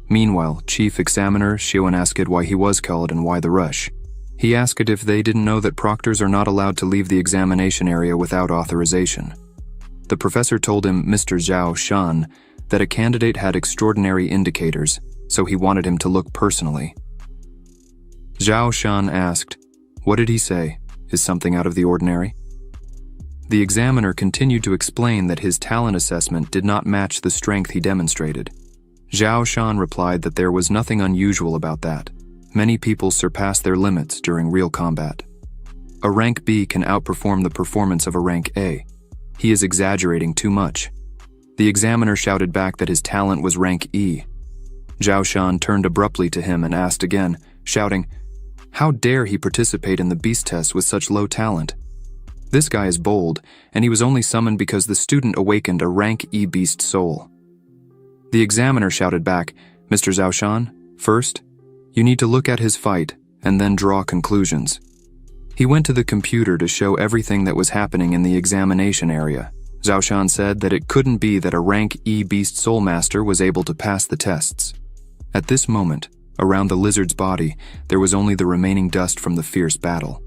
Meanwhile, Chief Examiner Xiuan asked why he was called and why the rush. He asked if they didn't know that proctors are not allowed to leave the examination area without authorization. The professor told him, Mr. Zhao Shan, that a candidate had extraordinary indicators, so he wanted him to look personally. Zhao Shan asked, "What did he say? Is something out of the ordinary?" The examiner continued to explain that his talent assessment did not match the strength he demonstrated. Zhao Shan replied that there was nothing unusual about that. Many people surpass their limits during real combat. A rank B can outperform the performance of a rank A. He is exaggerating too much. The examiner shouted back that his talent was rank E. Zhao Shan turned abruptly to him and asked again, shouting, "How dare he participate in the beast test with such low talent? This guy is bold, and he was only summoned because the student awakened a rank E beast soul." The examiner shouted back, "Mr. Zhao Shan, first, you need to look at his fight and then draw conclusions." He went to the computer to show everything that was happening in the examination area. Zhao Shan said that it couldn't be that a rank E beast soul master was able to pass the tests. At this moment, around the lizard's body, there was only the remaining dust from the fierce battle.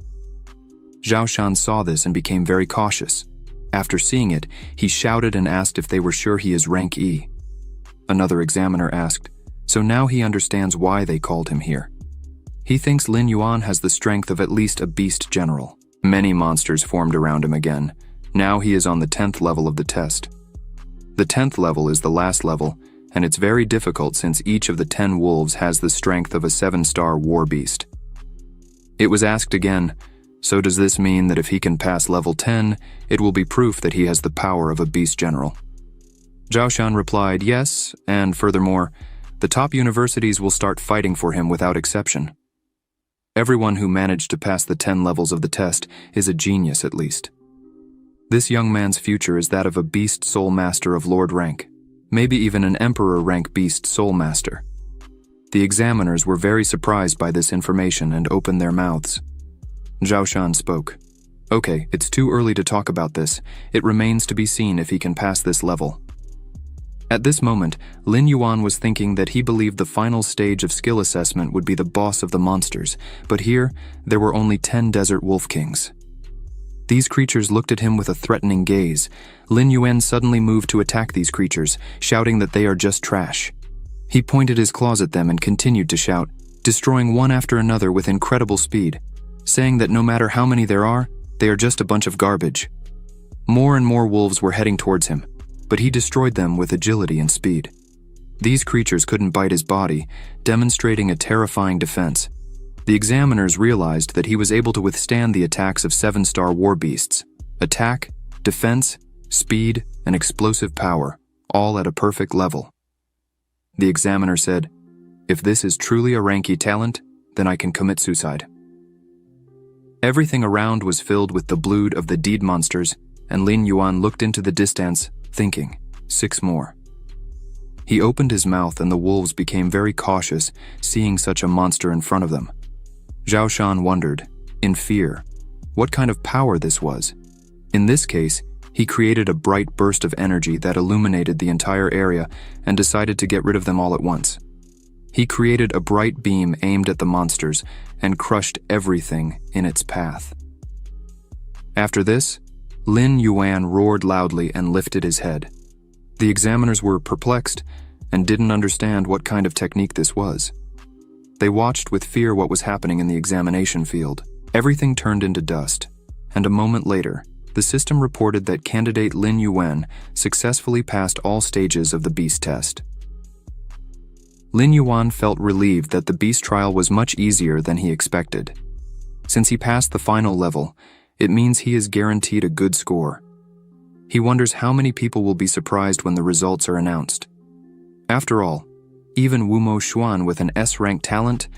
Zhao Shan saw this and became very cautious. After seeing it, he shouted and asked if they were sure he is rank E. Another examiner asked, so now he understands why they called him here. He thinks Lin Yuan has the strength of at least a beast general. Many monsters formed around him again. Now he is on the 10th level of the test. The 10th level is the last level, and it's very difficult since each of the 10 wolves has the strength of a 7-star war beast. It was asked again, so does this mean that if he can pass level 10, it will be proof that he has the power of a beast general? Zhao Shan replied yes, and furthermore, the top universities will start fighting for him without exception. Everyone who managed to pass the 10 levels of the test is a genius at least. This young man's future is that of a beast soul master of lord rank, maybe even an emperor rank beast soul master. The examiners were very surprised by this information and opened their mouths. Zhao Shan spoke. Okay, it's too early to talk about this. It remains to be seen if he can pass this level. At this moment, Lin Yuan was thinking that he believed the final stage of skill assessment would be the boss of the monsters, but here, there were only 10 desert wolf kings. These creatures looked at him with a threatening gaze. Lin Yuan suddenly moved to attack these creatures, shouting that they are just trash. He pointed his claws at them and continued to shout, destroying one after another with incredible speed, saying that no matter how many there are, they are just a bunch of garbage. More and more wolves were heading towards him, but he destroyed them with agility and speed. These creatures couldn't bite his body, demonstrating a terrifying defense. The examiners realized that he was able to withstand the attacks of 7-star war beasts. Attack, defense, speed, and explosive power, all at a perfect level. The examiner said, "If this is truly a rank E talent, then I can commit suicide." Everything around was filled with the blood of the deed monsters, and Lin Yuan looked into the distance, thinking, 6 more. He opened his mouth and the wolves became very cautious, seeing such a monster in front of them. Zhao Shan wondered, in fear, what kind of power this was. In this case, he created a bright burst of energy that illuminated the entire area and decided to get rid of them all at once. He created a bright beam aimed at the monsters and crushed everything in its path. After this, Lin Yuan roared loudly and lifted his head. The examiners were perplexed and didn't understand what kind of technique this was. They watched with fear what was happening in the examination field. Everything turned into dust, and a moment later, the system reported that candidate Lin Yuan successfully passed all stages of the beast test. Lin Yuan felt relieved that the beast trial was much easier than he expected. Since he passed the final level, it means he is guaranteed a good score. He wonders how many people will be surprised when the results are announced. After all, even Wu Mo Xuan with an S-rank talent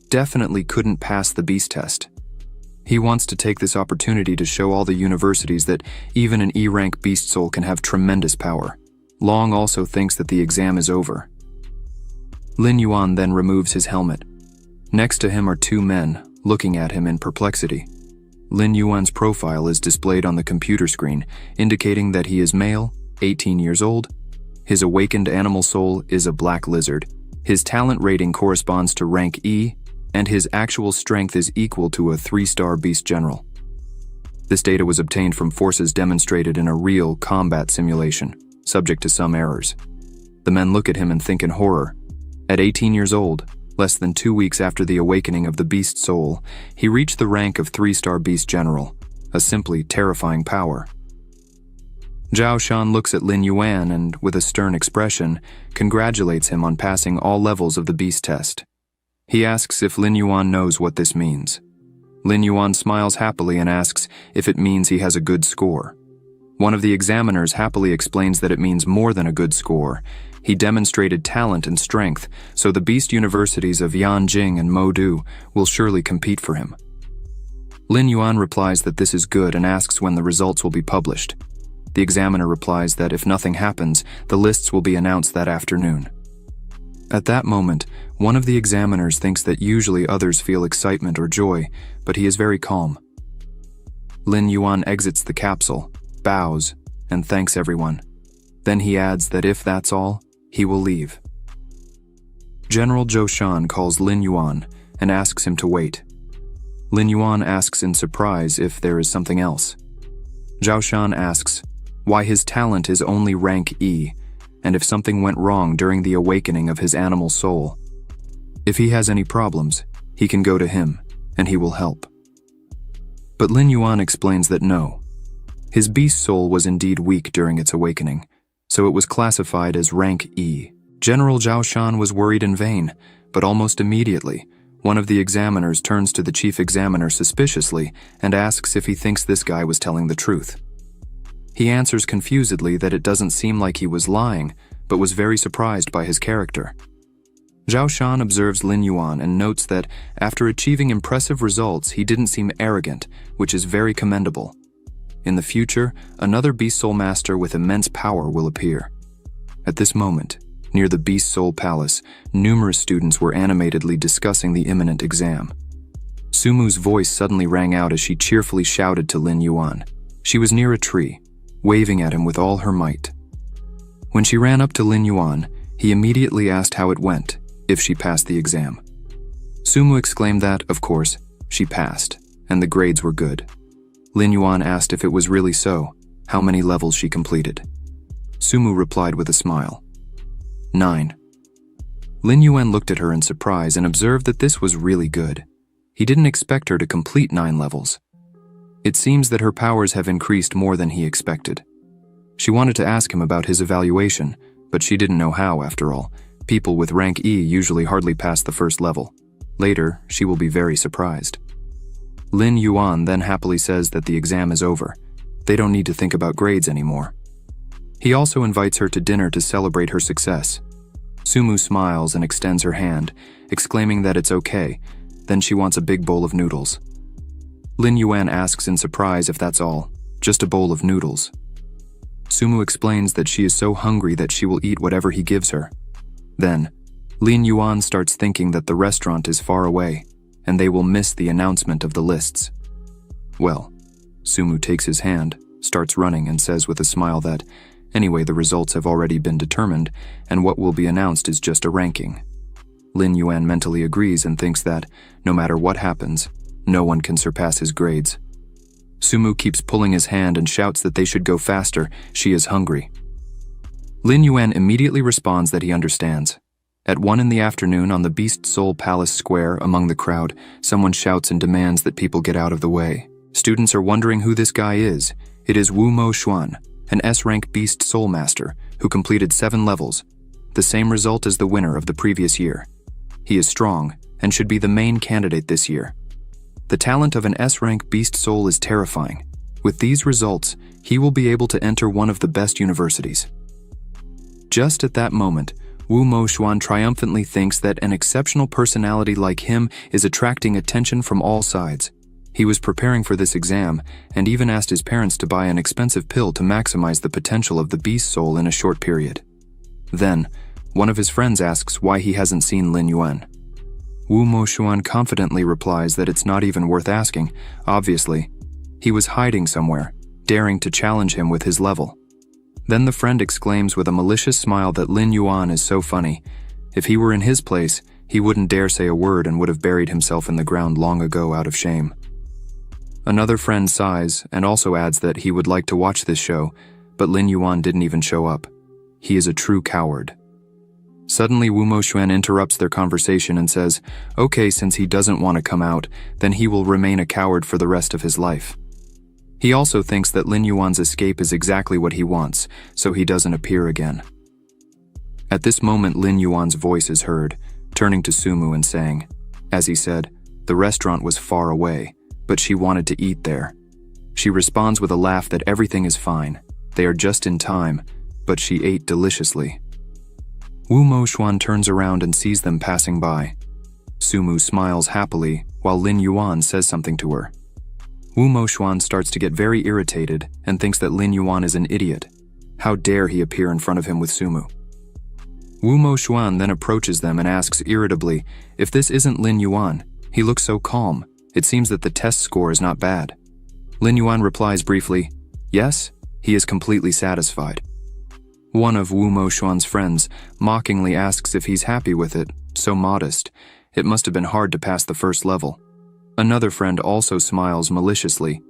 definitely couldn't pass the beast test. He wants to take this opportunity to show all the universities that even an E-rank beast soul can have tremendous power. Long also thinks that the exam is over. Lin Yuan then removes his helmet. Next to him are 2 men, looking at him in perplexity. Lin Yuan's profile is displayed on the computer screen, indicating that he is male, 18 years old. His awakened animal soul is a black lizard. His talent rating corresponds to rank E, and his actual strength is equal to a 3-star beast general. This data was obtained from forces demonstrated in a real combat simulation, subject to some errors. The men look at him and think in horror. At 18 years old, less than 2 weeks after the awakening of the beast soul, he reached the rank of 3-star beast general, a simply terrifying power. Zhao Shan looks at Lin Yuan and, with a stern expression, congratulates him on passing all levels of the beast test. He asks if Lin Yuan knows what this means. Lin Yuan smiles happily and asks if it means he has a good score. One of the examiners happily explains that it means more than a good score. He demonstrated talent and strength, so the beast universities of Yanjing and Modu will surely compete for him. Lin Yuan replies that this is good and asks when the results will be published. The examiner replies that if nothing happens, the lists will be announced that afternoon. At that moment, one of the examiners thinks that usually others feel excitement or joy, but he is very calm. Lin Yuan exits the capsule, bows, and thanks everyone. Then he adds that if that's all, he will leave. General Zhou Shan calls Lin Yuan and asks him to wait. Lin Yuan asks in surprise if there is something else. Zhao Shan asks why his talent is only rank E, and if something went wrong during the awakening of his animal soul. If he has any problems, he can go to him, and he will help. But Lin Yuan explains that no. His beast soul was indeed weak during its awakening, so it was classified as rank E. General Zhao Shan was worried in vain, but almost immediately, one of the examiners turns to the chief examiner suspiciously and asks if he thinks this guy was telling the truth. He answers confusedly that it doesn't seem like he was lying, but was very surprised by his character. Zhao Shan observes Lin Yuan and notes that after achieving impressive results, he didn't seem arrogant, which is very commendable. In the future, another Beast Soul Master with immense power will appear. At this moment, near the Beast Soul Palace, numerous students were animatedly discussing the imminent exam. Sumu's voice suddenly rang out as she cheerfully shouted to Lin Yuan. She was near a tree, waving at him with all her might. When she ran up to Lin Yuan, he immediately asked how it went, if she passed the exam. Sumu exclaimed that, of course, she passed, and the grades were good. Lin Yuan asked if it was really so, how many levels she completed. Sumu replied with a smile. 9. Lin Yuan looked at her in surprise and observed that this was really good. He didn't expect her to complete 9 levels. It seems that her powers have increased more than he expected. She wanted to ask him about his evaluation, but she didn't know how, after all. People with rank E usually hardly pass the first level. Later, she will be very surprised. Lin Yuan then happily says that the exam is over. They don't need to think about grades anymore. He also invites her to dinner to celebrate her success. Sumu smiles and extends her hand, exclaiming that it's okay. Then she wants a big bowl of noodles. Lin Yuan asks in surprise if that's all, just a bowl of noodles. Sumu explains that she is so hungry that she will eat whatever he gives her. Then, Lin Yuan starts thinking that the restaurant is far away, and they will miss the announcement of the lists. Well, Sumu takes his hand, starts running, and says with a smile that, anyway, the results have already been determined, and what will be announced is just a ranking. Lin Yuan mentally agrees and thinks that, no matter what happens, no one can surpass his grades. Sumu keeps pulling his hand and shouts that they should go faster, she is hungry. Lin Yuan immediately responds that he understands. At 1 p.m. on the Beast Soul Palace Square among the crowd, someone shouts and demands that people get out of the way. Students are wondering who this guy is. It is Wu Mo Xuan, an S-rank Beast Soul Master, who completed 7 levels, the same result as the winner of the previous year. He is strong, and should be the main candidate this year. The talent of an S-rank Beast Soul is terrifying. With these results, he will be able to enter one of the best universities. Just at that moment, Wu Mo Xuan triumphantly thinks that an exceptional personality like him is attracting attention from all sides. He was preparing for this exam, and even asked his parents to buy an expensive pill to maximize the potential of the Beast Soul in a short period. Then, one of his friends asks why he hasn't seen Lin Yuan. Wu Mo Xuan confidently replies that it's not even worth asking, obviously. He was hiding somewhere, daring to challenge him with his level. Then the friend exclaims with a malicious smile that Lin Yuan is so funny. If he were in his place, he wouldn't dare say a word and would have buried himself in the ground long ago out of shame. Another friend sighs and also adds that he would like to watch this show, but Lin Yuan didn't even show up. He is a true coward. Suddenly, Wu Mo Xuan interrupts their conversation and says, okay, since he doesn't want to come out, then he will remain a coward for the rest of his life. He also thinks that Lin Yuan's escape is exactly what he wants, so he doesn't appear again. At this moment, Lin Yuan's voice is heard, turning to Sumu and saying, as he said, the restaurant was far away, but she wanted to eat there. She responds with a laugh that everything is fine. They are just in time, but she ate deliciously. Wu Mo Xuan turns around and sees them passing by. Sumu smiles happily while Lin Yuan says something to her. Wu Mo Xuan starts to get very irritated and thinks that Lin Yuan is an idiot. How dare he appear in front of him with Sumu? Wu Mo Xuan then approaches them and asks irritably if this isn't Lin Yuan. He looks so calm. It seems that the test score is not bad. Lin Yuan replies briefly, yes, he is completely satisfied. One of Wu Mo Xuan's friends mockingly asks if he's happy with it, so modest. It must have been hard to pass the first level. Another friend also smiles maliciously.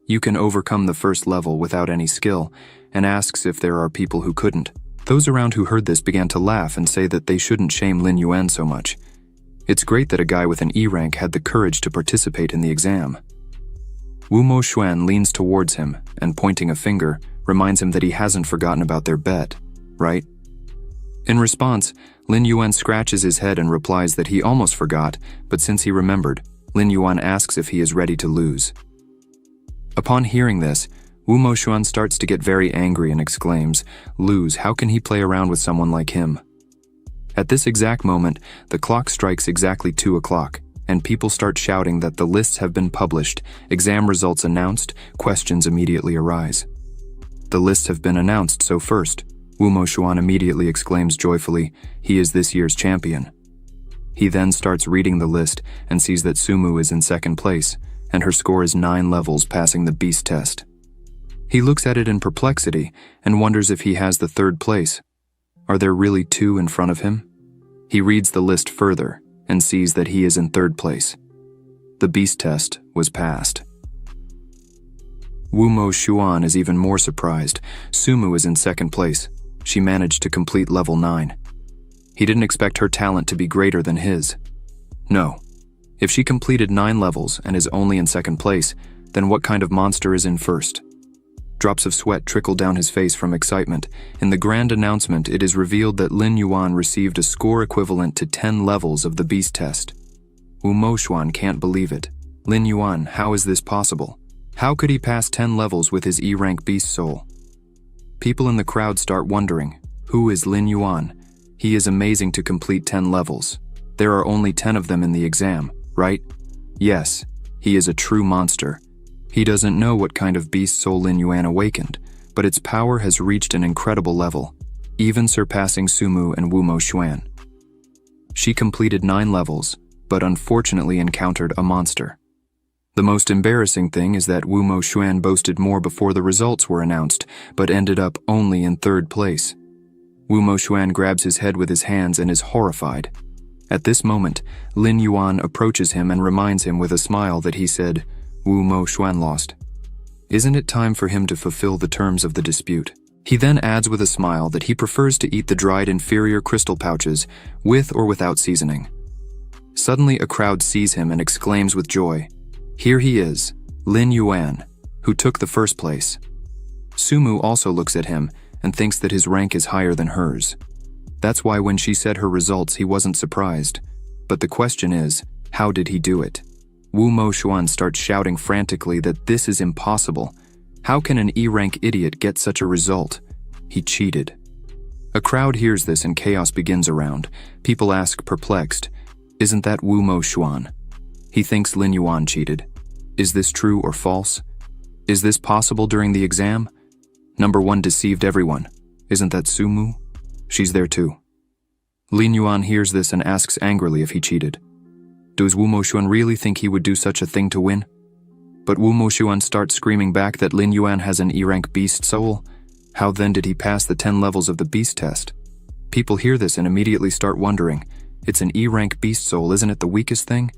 You can overcome the first level without any skill, and asks if there are people who couldn't. Those around who heard this began to laugh and say that they shouldn't shame Lin Yuan so much. It's great that a guy with an E rank had the courage to participate in the exam. Wu Mo Xuan leans towards him and, pointing a finger, reminds him that he hasn't forgotten about their bet, right? In response, Lin Yuan scratches his head and replies that he almost forgot, but since he remembered, Lin Yuan asks if he is ready to lose. Upon hearing this, Wu Mo Xuan starts to get very angry and exclaims, lose, how can he play around with someone like him? At this exact moment, the clock strikes exactly 2 o'clock, and people start shouting that the lists have been published, exam results announced, questions immediately arise. The lists have been announced, so first, Wu Mo Xuan immediately exclaims joyfully, he is this year's champion. He then starts reading the list and sees that Sumu is in second place, and her score is 9 levels passing the beast test. He looks at it in perplexity and wonders if he has the third place, Are there really 2 in front of him? He reads the list further and sees that he is in 3rd place. The beast test was passed. Wumo Xuan is even more surprised. Sumu is in 2nd place. She managed to complete level 9. He didn't expect her talent to be greater than his. No. If she completed 9 levels and is only in 2nd place, then what kind of monster is in 1st? Drops of sweat trickle down his face from excitement. In the grand announcement, it is revealed that Lin Yuan received a score equivalent to 10 levels of the beast test. Wumo Xuan can't believe it. Lin Yuan, how is this possible? How could he pass 10 levels with his E-rank beast soul? People in the crowd start wondering, who is Lin Yuan? He is amazing to complete 10 levels. There are only 10 of them in the exam, right? Yes, he is a true monster. He doesn't know what kind of beast soul Lin Yuan awakened, but its power has reached an incredible level, even surpassing Sumu and Wumo Xuan. She completed 9 levels, but unfortunately encountered a monster. The most embarrassing thing is that Wumo Xuan boasted more before the results were announced, but ended up only in 3rd place. Wumo Xuan grabs his head with his hands and is horrified. At this moment, Lin Yuan approaches him and reminds him with a smile that he said, Wumo Xuan lost. Isn't it time for him to fulfill the terms of the dispute? He then adds with a smile that he prefers to eat the dried inferior crystal pouches, with or without seasoning. Suddenly a crowd sees him and exclaims with joy, here he is, Lin Yuan, who took the 1st place. Sumu also looks at him and thinks that his rank is higher than hers. That's why when she said her results he wasn't surprised. But the question is, how did he do it? Wumo Xuan starts shouting frantically that this is impossible. How can an E-rank idiot get such a result? He cheated. A crowd hears this and chaos begins around. People ask, perplexed, isn't that Wumo Xuan? He thinks Lin Yuan cheated. Is this true or false? Is this possible during the exam? Number 1 deceived everyone. Isn't that Sumu? She's there too. Lin Yuan hears this and asks angrily if he cheated. Does Wumo Xuan really think he would do such a thing to win? But Wumo Xuan starts screaming back that Lin Yuan has an E-rank beast soul. How then did he pass the 10 levels of the beast test? People hear this and immediately start wondering, it's an E-rank beast soul, isn't it the weakest thing?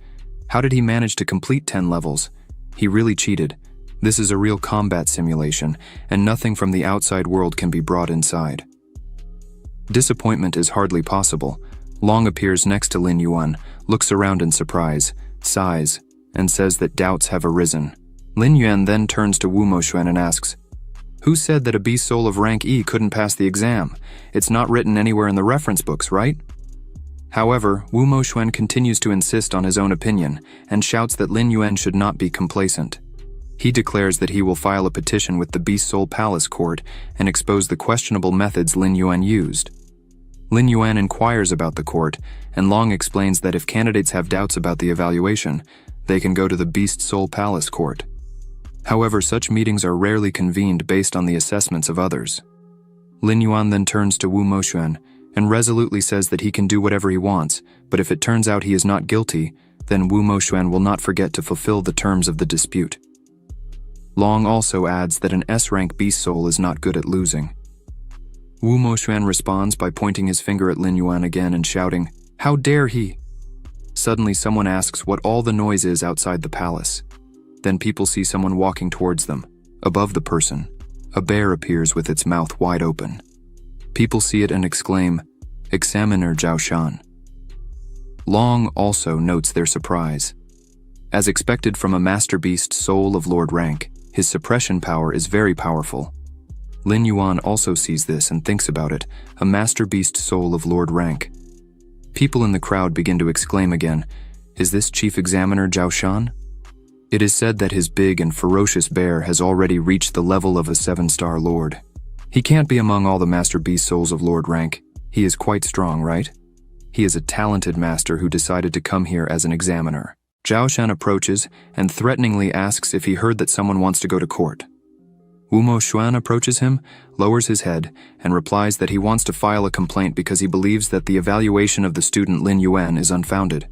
How did he manage to complete 10 levels? He really cheated. This is a real combat simulation, and nothing from the outside world can be brought inside. Disappointment is hardly possible. Long appears next to Lin Yuan, looks around in surprise, sighs, and says that doubts have arisen. Lin Yuan then turns to Wumo Xuan and asks, who said that a beast soul of rank E couldn't pass the exam? It's not written anywhere in the reference books, right? However, Wumo Xuan continues to insist on his own opinion and shouts that Lin Yuan should not be complacent. He declares that he will file a petition with the Beast Soul Palace Court and expose the questionable methods Lin Yuan used. Lin Yuan inquires about the court, and Long explains that if candidates have doubts about the evaluation, they can go to the Beast Soul Palace Court. However, such meetings are rarely convened based on the assessments of others. Lin Yuan then turns to Wumo Xuan and resolutely says that he can do whatever he wants, but if it turns out he is not guilty, then Wumo Xuan will not forget to fulfill the terms of the dispute. Long also adds that an S-rank beast soul is not good at losing. Wumo Xuan responds by pointing his finger at Lin Yuan again and shouting, how dare he? Suddenly someone asks what all the noise is outside the palace. Then people see someone walking towards them. Above the person, a bear appears with its mouth wide open. People see it and exclaim, Examiner Zhao Shan. Long also notes their surprise. As expected from a master beast soul of Lord rank, his suppression power is very powerful. Lin Yuan also sees this and thinks about it, a master beast soul of Lord rank. People in the crowd begin to exclaim again, is this Chief Examiner Zhao Shan? It is said that his big and ferocious bear has already reached the level of a 7-star lord. He can't be among all the master beast souls of Lord rank. He is quite strong, right? He is a talented master who decided to come here as an examiner. Zhao Shan approaches and threateningly asks if he heard that someone wants to go to court. Wumo Xuan approaches him, lowers his head, and replies that he wants to file a complaint because he believes that the evaluation of the student Lin Yuan is unfounded.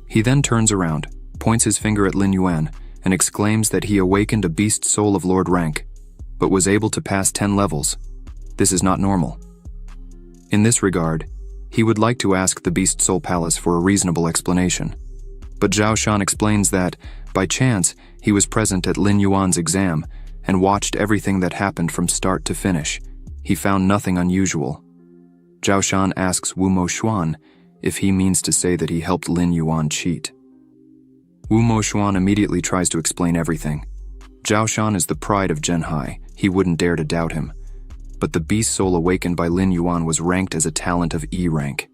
He then turns around, points his finger at Lin Yuan, and exclaims that he awakened a beast soul of Lord rank, but was able to pass 10 levels. This is not normal. In this regard, he would like to ask the Beast Soul Palace for a reasonable explanation. But Zhao Shan explains that, by chance, he was present at Lin Yuan's exam and watched everything that happened from start to finish. He found nothing unusual. Zhao Shan asks Wu Mo Xuan if he means to say that he helped Lin Yuan cheat. Wu Mo Xuan immediately tries to explain everything. Zhao Shan is the pride of Zhenhai. He wouldn't dare to doubt him. But the beast soul awakened by Lin Yuan was ranked as a talent of E rank.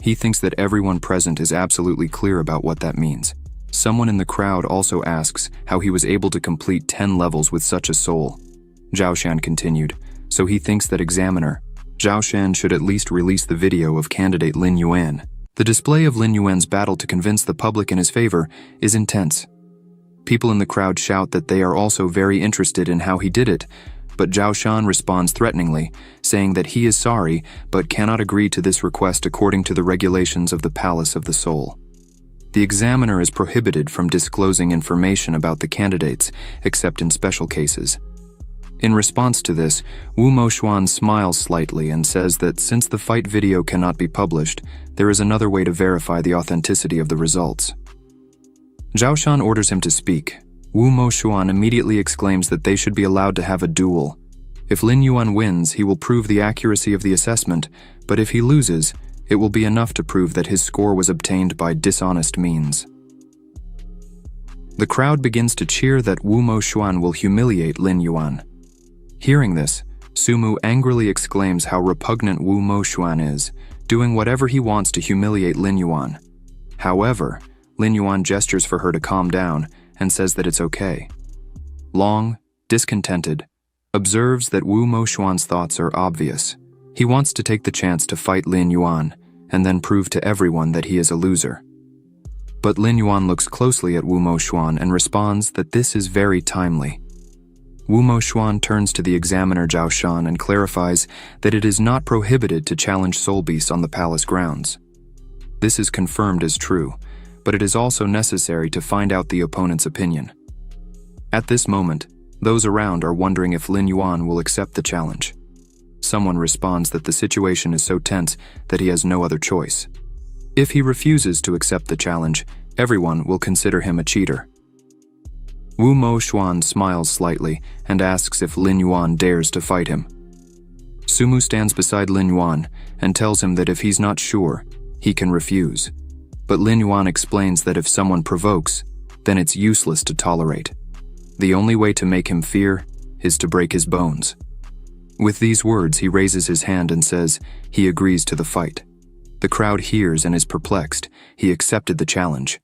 He thinks that everyone present is absolutely clear about what that means. Someone in the crowd also asks how he was able to complete 10 levels with such a soul. Zhao Shan continued, so he thinks that examiner Zhao Shan should at least release the video of candidate Lin Yuan. The display of Lin Yuan's battle to convince the public in his favor is intense. People in the crowd shout that they are also very interested in how he did it, but Zhao Shan responds threateningly, saying that he is sorry but cannot agree to this request according to the regulations of the Palace of the Soul. The examiner is prohibited from disclosing information about the candidates, except in special cases. In response to this, Wu Mo Xuan smiles slightly and says that since the fight video cannot be published, there is another way to verify the authenticity of the results. Zhao Shan orders him to speak. Wu Mo Xuan immediately exclaims that they should be allowed to have a duel. If Lin Yuan wins, he will prove the accuracy of the assessment, but if he loses, it will be enough to prove that his score was obtained by dishonest means. The crowd begins to cheer that Wu Mo Xuan will humiliate Lin Yuan. Hearing this, Sumu angrily exclaims how repugnant Wu Mo Xuan is, doing whatever he wants to humiliate Lin Yuan. However, Lin Yuan gestures for her to calm down and says that it's okay. Long, discontented, observes that Wu Mo Xuan's thoughts are obvious. He wants to take the chance to fight Lin Yuan and then prove to everyone that he is a loser. But Lin Yuan looks closely at Wu Mo Xuan and responds that this is very timely. Wu Mo Xuan turns to the examiner Zhao Shan and clarifies that it is not prohibited to challenge soul beasts on the palace grounds. This is confirmed as true, but it is also necessary to find out the opponent's opinion. At this moment, those around are wondering if Lin Yuan will accept the challenge. Someone responds that the situation is so tense that he has no other choice. If he refuses to accept the challenge, everyone will consider him a cheater. Wu Mo Xuan smiles slightly and asks if Lin Yuan dares to fight him. Sumu stands beside Lin Yuan and tells him that if he's not sure, he can refuse. But Lin Yuan explains that if someone provokes, then it's useless to tolerate. The only way to make him fear is to break his bones. With these words, he raises his hand and says he agrees to the fight. The crowd hears and is perplexed. He accepted the challenge.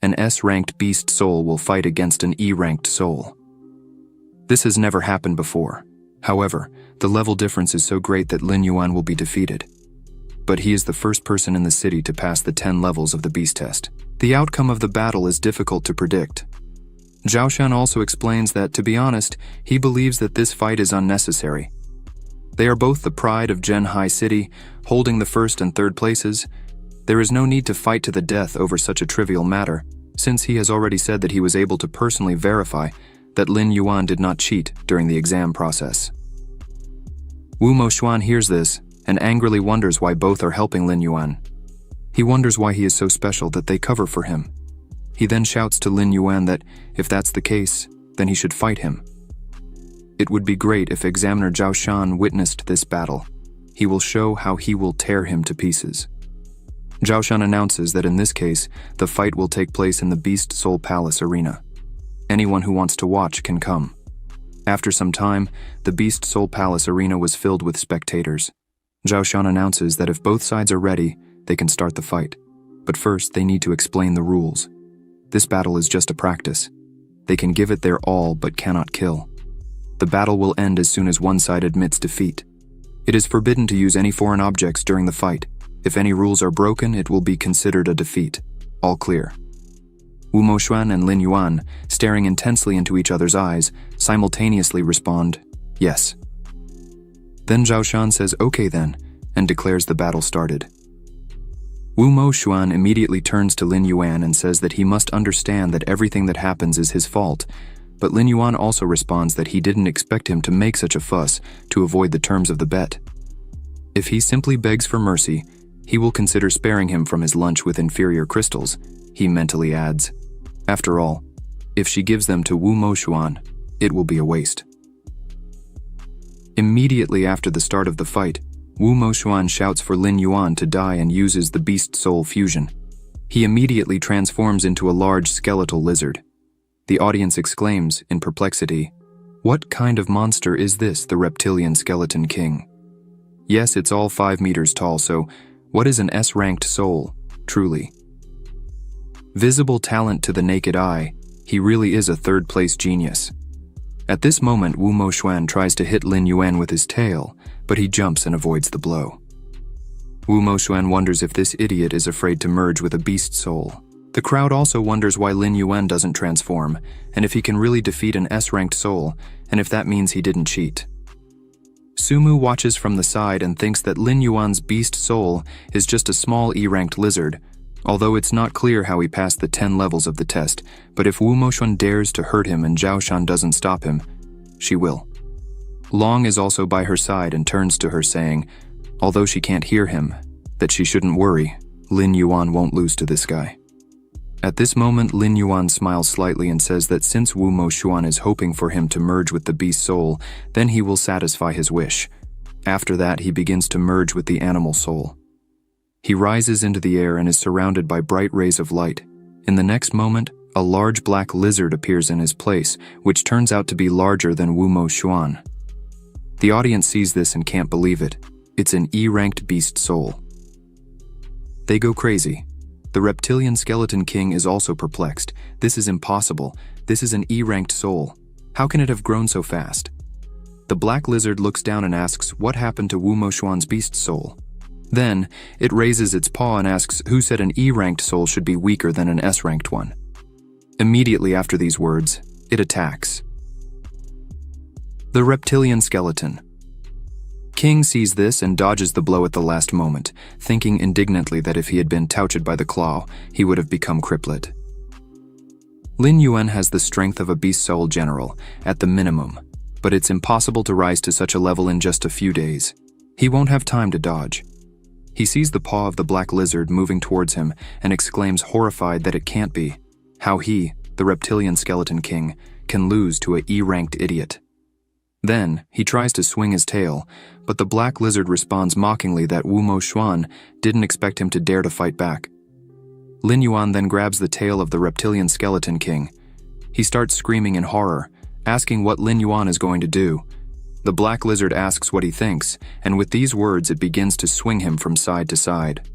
An S-ranked beast soul will fight against an E-ranked soul. This has never happened before. However, the level difference is so great that Lin Yuan will be defeated. But he is the first person in the city to pass the 10 levels of the beast test. The outcome of the battle is difficult to predict. Zhao Shan also explains that, to be honest, he believes that this fight is unnecessary. They are both the pride of Zhenhai City, holding the first and third places. There is no need to fight to the death over such a trivial matter, since he has already said that he was able to personally verify that Lin Yuan did not cheat during the exam process. Wu Mo Xuan hears this and angrily wonders why both are helping Lin Yuan. He wonders why he is so special that they cover for him. He then shouts to Lin Yuan that if that's the case, then he should fight him. It would be great if Examiner Zhao Shan witnessed this battle. He will show how he will tear him to pieces. Zhao Shan announces that in this case, the fight will take place in the Beast Soul Palace arena. Anyone who wants to watch can come. After some time, the Beast Soul Palace arena was filled with spectators. Zhao Shan announces that if both sides are ready, they can start the fight. But first, they need to explain the rules. This battle is just a practice. They can give it their all but cannot kill. The battle will end as soon as one side admits defeat. It is forbidden to use any foreign objects during the fight. If any rules are broken, it will be considered a defeat. All clear. Wu Mo Xuan and Lin Yuan, staring intensely into each other's eyes, simultaneously respond, yes. Then Zhao Shan says, okay then, and declares the battle started. Wu Mo Xuan immediately turns to Lin Yuan and says that he must understand that everything that happens is his fault, but Lin Yuan also responds that he didn't expect him to make such a fuss to avoid the terms of the bet. If he simply begs for mercy, he will consider sparing him from his lunch with inferior crystals, he mentally adds. After all, if she gives them to Wu Moxuan, it will be a waste. Immediately after the start of the fight, Wu Moxuan shouts for Lin Yuan to die and uses the beast soul fusion. He immediately transforms into a large skeletal lizard. The audience exclaims, in perplexity, "What kind of monster is this, the reptilian skeleton king?" Yes, it's all 5 meters tall, so what is an S-ranked soul, truly? Visible talent to the naked eye, he really is a third-place genius. At this moment, Wu Moxuan tries to hit Lin Yuan with his tail, but he jumps and avoids the blow. Wu Moxuan wonders if this idiot is afraid to merge with a beast soul. The crowd also wonders why Lin Yuan doesn't transform, and if he can really defeat an S-ranked soul, and if that means he didn't cheat. Sumu watches from the side and thinks that Lin Yuan's beast soul is just a small E-ranked lizard, although it's not clear how he passed the 10 levels of the test, but if Wu Moxuan dares to hurt him and Zhao Shan doesn't stop him, she will. Long is also by her side and turns to her saying, although she can't hear him, that she shouldn't worry, Lin Yuan won't lose to this guy. At this moment, Lin Yuan smiles slightly and says that since Wu Moxuan is hoping for him to merge with the beast soul, then he will satisfy his wish. After that, he begins to merge with the animal soul. He rises into the air and is surrounded by bright rays of light. In the next moment, a large black lizard appears in his place, which turns out to be larger than Wu Moxuan. The audience sees this and can't believe it. It's an E-ranked beast soul. They go crazy. The reptilian skeleton king is also perplexed. This is impossible. This is an E-ranked soul. How can it have grown so fast? The black lizard looks down and asks what happened to Wu Moxuan's beast soul. Then, it raises its paw and asks who said an E-ranked soul should be weaker than an S-ranked one. Immediately after these words, it attacks. The reptilian skeleton. King sees this and dodges the blow at the last moment, thinking indignantly that if he had been touched by the claw, he would have become cripplet. Lin Yuan has the strength of a beast soul general, at the minimum, but it's impossible to rise to such a level in just a few days. He won't have time to dodge. He sees the paw of the black lizard moving towards him and exclaims horrified that it can't be. How he, the reptilian skeleton king, can lose to a E-ranked idiot. Then, he tries to swing his tail, but the black lizard responds mockingly that Wu Moxuan didn't expect him to dare to fight back. Lin Yuan then grabs the tail of the reptilian skeleton king. He starts screaming in horror, asking what Lin Yuan is going to do. The black lizard asks what he thinks, and with these words it begins to swing him from side to side.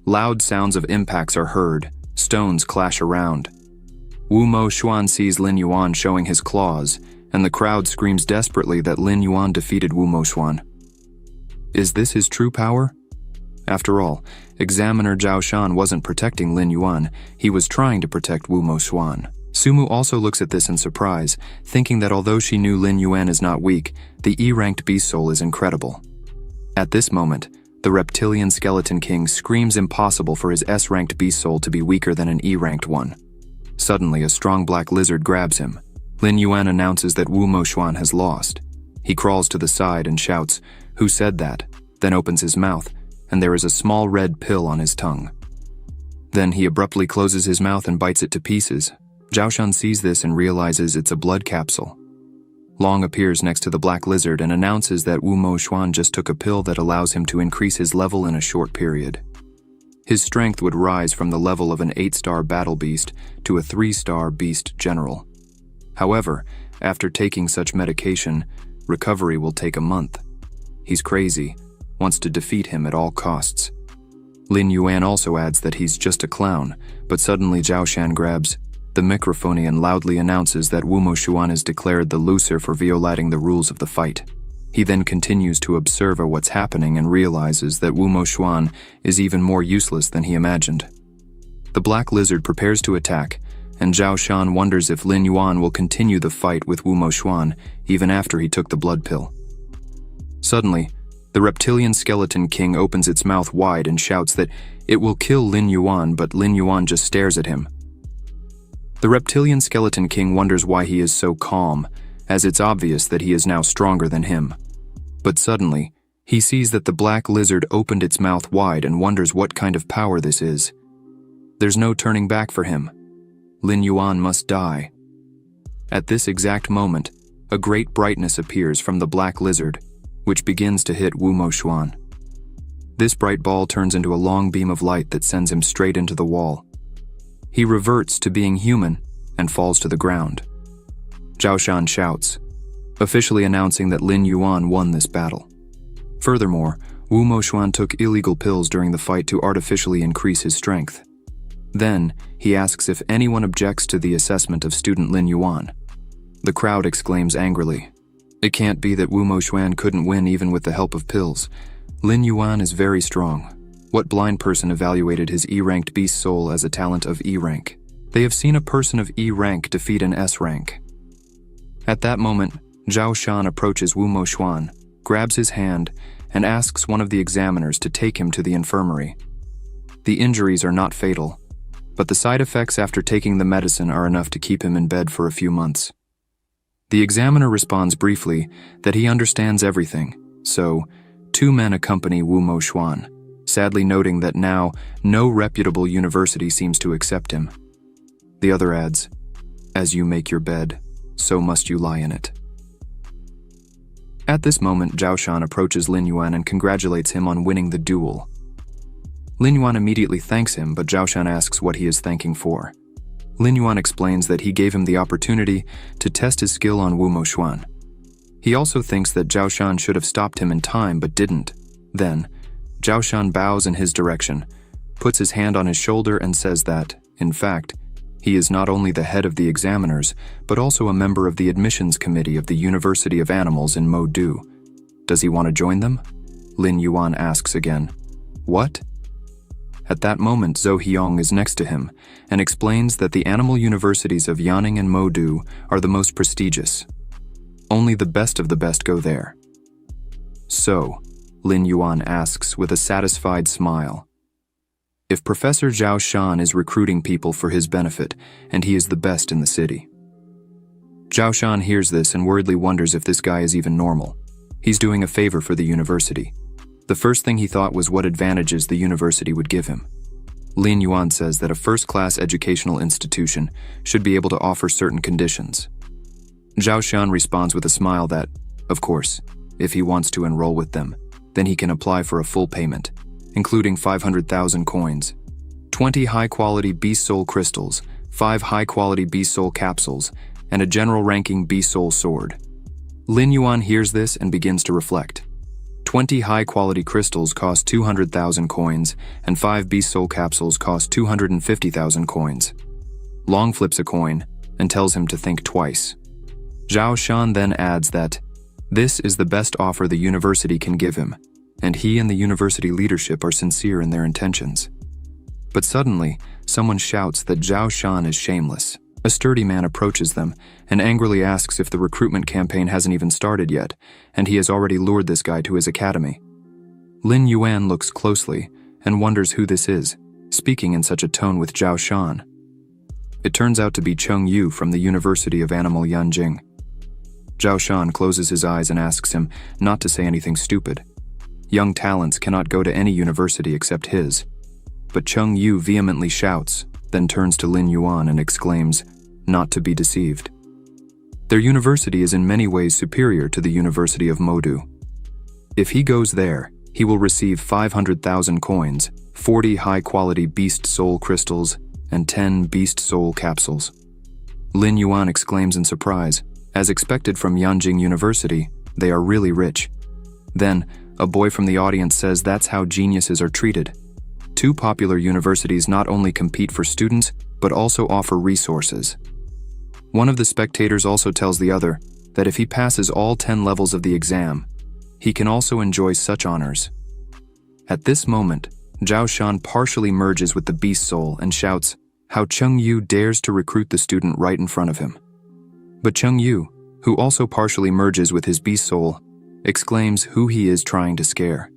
Loud sounds of impacts are heard, stones clash around. Wu Moxuan sees Lin Yuan showing his claws, and the crowd screams desperately that Lin Yuan defeated Wu Moxuan. Is this his true power? After all, Examiner Zhao Shan wasn't protecting Lin Yuan, he was trying to protect Wu Moxuan. Sumu also looks at this in surprise, thinking that although she knew Lin Yuan is not weak, the E-ranked beast soul is incredible. At this moment, the reptilian skeleton king screams impossible for his S-ranked beast soul to be weaker than an E-ranked one. Suddenly, a strong black lizard grabs him. Lin Yuan announces that Wu Moxuan has lost. He crawls to the side and shouts, "Who said that?" then opens his mouth, and there is a small red pill on his tongue. Then he abruptly closes his mouth and bites it to pieces. Zhao Shan sees this and realizes it's a blood capsule. Long appears next to the black lizard and announces that Wu Moxuan just took a pill that allows him to increase his level in a short period. His strength would rise from the level of an 8-star battle beast to a 3-star beast general. However, after taking such medication, recovery will take a month. He's crazy, wants to defeat him at all costs. Lin Yuan also adds that he's just a clown, but suddenly Zhao Shan grabs the microphone and loudly announces that Wu Moxuan is declared the loser for violating the rules of the fight. He then continues to observe what's happening and realizes that Wu Moxuan is even more useless than he imagined. The black lizard prepares to attack, and Zhao Shan wonders if Lin Yuan will continue the fight with Wu Moxuan even after he took the blood pill. Suddenly, the reptilian skeleton king opens its mouth wide and shouts that it will kill Lin Yuan, but Lin Yuan just stares at him. The reptilian skeleton king wonders why he is so calm, as it's obvious that he is now stronger than him. But suddenly, He sees that the black lizard opened its mouth wide and wonders what kind of power this is. There's no turning back for him. Lin Yuan must die. At this exact moment, a great brightness appears from the black lizard, which begins to hit Wu Moxuan. This bright ball turns into a long beam of light that sends him straight into the wall. He reverts to being human and falls to the ground. Zhao Shan shouts, officially announcing that Lin Yuan won this battle. Furthermore, Wu Moxuan took illegal pills during the fight to artificially increase his strength. Then, he asks if anyone objects to the assessment of student Lin Yuan. The crowd exclaims angrily, "It can't be that Wu Moxuan couldn't win even with the help of pills. Lin Yuan is very strong. What blind person evaluated his E-ranked beast soul as a talent of E rank? They have seen a person of E rank defeat an S rank." At that moment, Zhao Shan approaches Wu Moxuan, grabs his hand, and asks one of the examiners to take him to the infirmary. The injuries are not fatal, but the side effects after taking the medicine are enough to keep him in bed for a few months. The examiner responds briefly that he understands everything, so 2 men accompany Wu Moxuan, sadly noting that now no reputable university seems to accept him. The other adds, "As you make your bed, so must you lie in it." At this moment, Zhao Shan approaches Lin Yuan and congratulates him on winning the duel. Lin Yuan immediately thanks him, but Zhao Shan asks what he is thanking for. Lin Yuan explains that he gave him the opportunity to test his skill on Wu Moxuan. He also thinks that Zhao Shan should have stopped him in time but didn't. Then, Zhao Shan bows in his direction, puts his hand on his shoulder and says that, in fact, he is not only the head of the examiners, but also a member of the admissions committee of the University of Animals in Modu. Does he want to join them? Lin Yuan asks again. What? At that moment, Zhou Hyong is next to him and explains that the animal universities of Yanning and Modu are the most prestigious. Only the best of the best go there. So, Lin Yuan asks with a satisfied smile, if Professor Zhao Shan is recruiting people for his benefit, and he is the best in the city. Zhao Shan hears this and worriedly wonders if this guy is even normal. He's doing a favor for the university. The first thing he thought was what advantages the university would give him. Lin Yuan says that a first-class educational institution should be able to offer certain conditions. Zhao Shan responds with a smile that, of course, if he wants to enroll with them, then he can apply for a full payment, including 500,000 coins, 20 high-quality beast soul crystals, 5 high-quality beast soul capsules, and a general-ranking beast soul sword. Lin Yuan hears this and begins to reflect. 20 high-quality crystals cost 200,000 coins, and 5 beast soul capsules cost 250,000 coins. Long flips a coin and tells him to think twice. Zhao Shan then adds that this is the best offer the university can give him, and he and the university leadership are sincere in their intentions. But suddenly, someone shouts that Zhao Shan is shameless. A sturdy man approaches them and angrily asks if the recruitment campaign hasn't even started yet, and he has already lured this guy to his academy. Lin Yuan looks closely and wonders who this is, speaking in such a tone with Zhao Shan. It turns out to be Cheng Yu from the University of Animal Yanjing. Zhao Shan closes his eyes and asks him not to say anything stupid. Young talents cannot go to any university except his. But Cheng Yu vehemently shouts, then turns to Lin Yuan and exclaims, not to be deceived. Their university is in many ways superior to the University of Modu. If he goes there, he will receive 500,000 coins, 40 high-quality beast soul crystals, and 10 beast soul capsules. Lin Yuan exclaims in surprise. As expected from Yanjing University, they are really rich. Then, a boy from the audience says that's how geniuses are treated. 2 popular universities not only compete for students, but also offer resources. One of the spectators also tells the other that if he passes all 10 levels of the exam, he can also enjoy such honors. At this moment, Zhao Shan partially merges with the beast soul and shouts how Cheng Yu dares to recruit the student right in front of him. But Cheng Yu, who also partially merges with his beast soul, exclaims who he is trying to scare.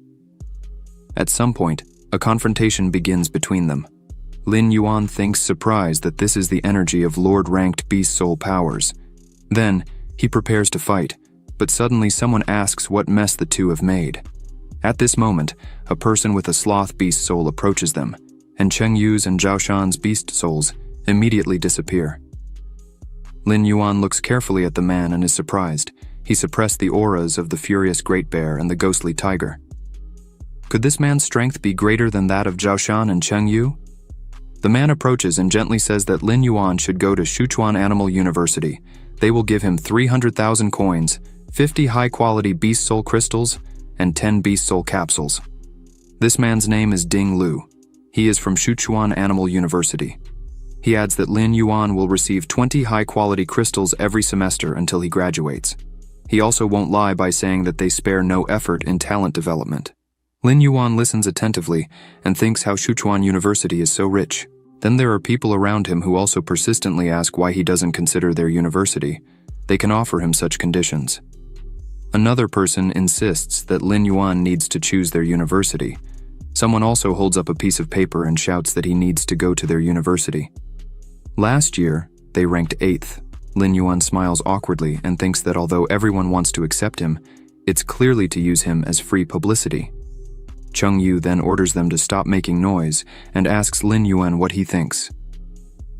At some point, a confrontation begins between them. Lin Yuan thinks surprised that this is the energy of Lord-ranked beast soul powers. Then, he prepares to fight, but suddenly someone asks what mess the two have made. At this moment, a person with a sloth beast soul approaches them, and Cheng Yu's and Zhao Shan's beast souls immediately disappear. Lin Yuan looks carefully at the man and is surprised. He suppressed the auras of the furious great bear and the ghostly tiger. Could this man's strength be greater than that of Zhao Shan and Cheng Yu? The man approaches and gently says that Lin Yuan should go to Sichuan Animal University. They will give him 300,000 coins, 50 high-quality beast soul crystals, and 10 beast soul capsules. This man's name is Ding Lu. He is from Sichuan Animal University. He adds that Lin Yuan will receive 20 high-quality crystals every semester until he graduates. He also won't lie by saying that they spare no effort in talent development. Lin Yuan listens attentively and thinks how Sichuan University is so rich. Then there are people around him who also persistently ask why he doesn't consider their university. They can offer him such conditions. Another person insists that Lin Yuan needs to choose their university. Someone also holds up a piece of paper and shouts that he needs to go to their university. Last year, they ranked 8th. Lin Yuan smiles awkwardly and thinks that although everyone wants to accept him, it's clearly to use him as free publicity. Cheng Yu then orders them to stop making noise and asks Lin Yuan what he thinks.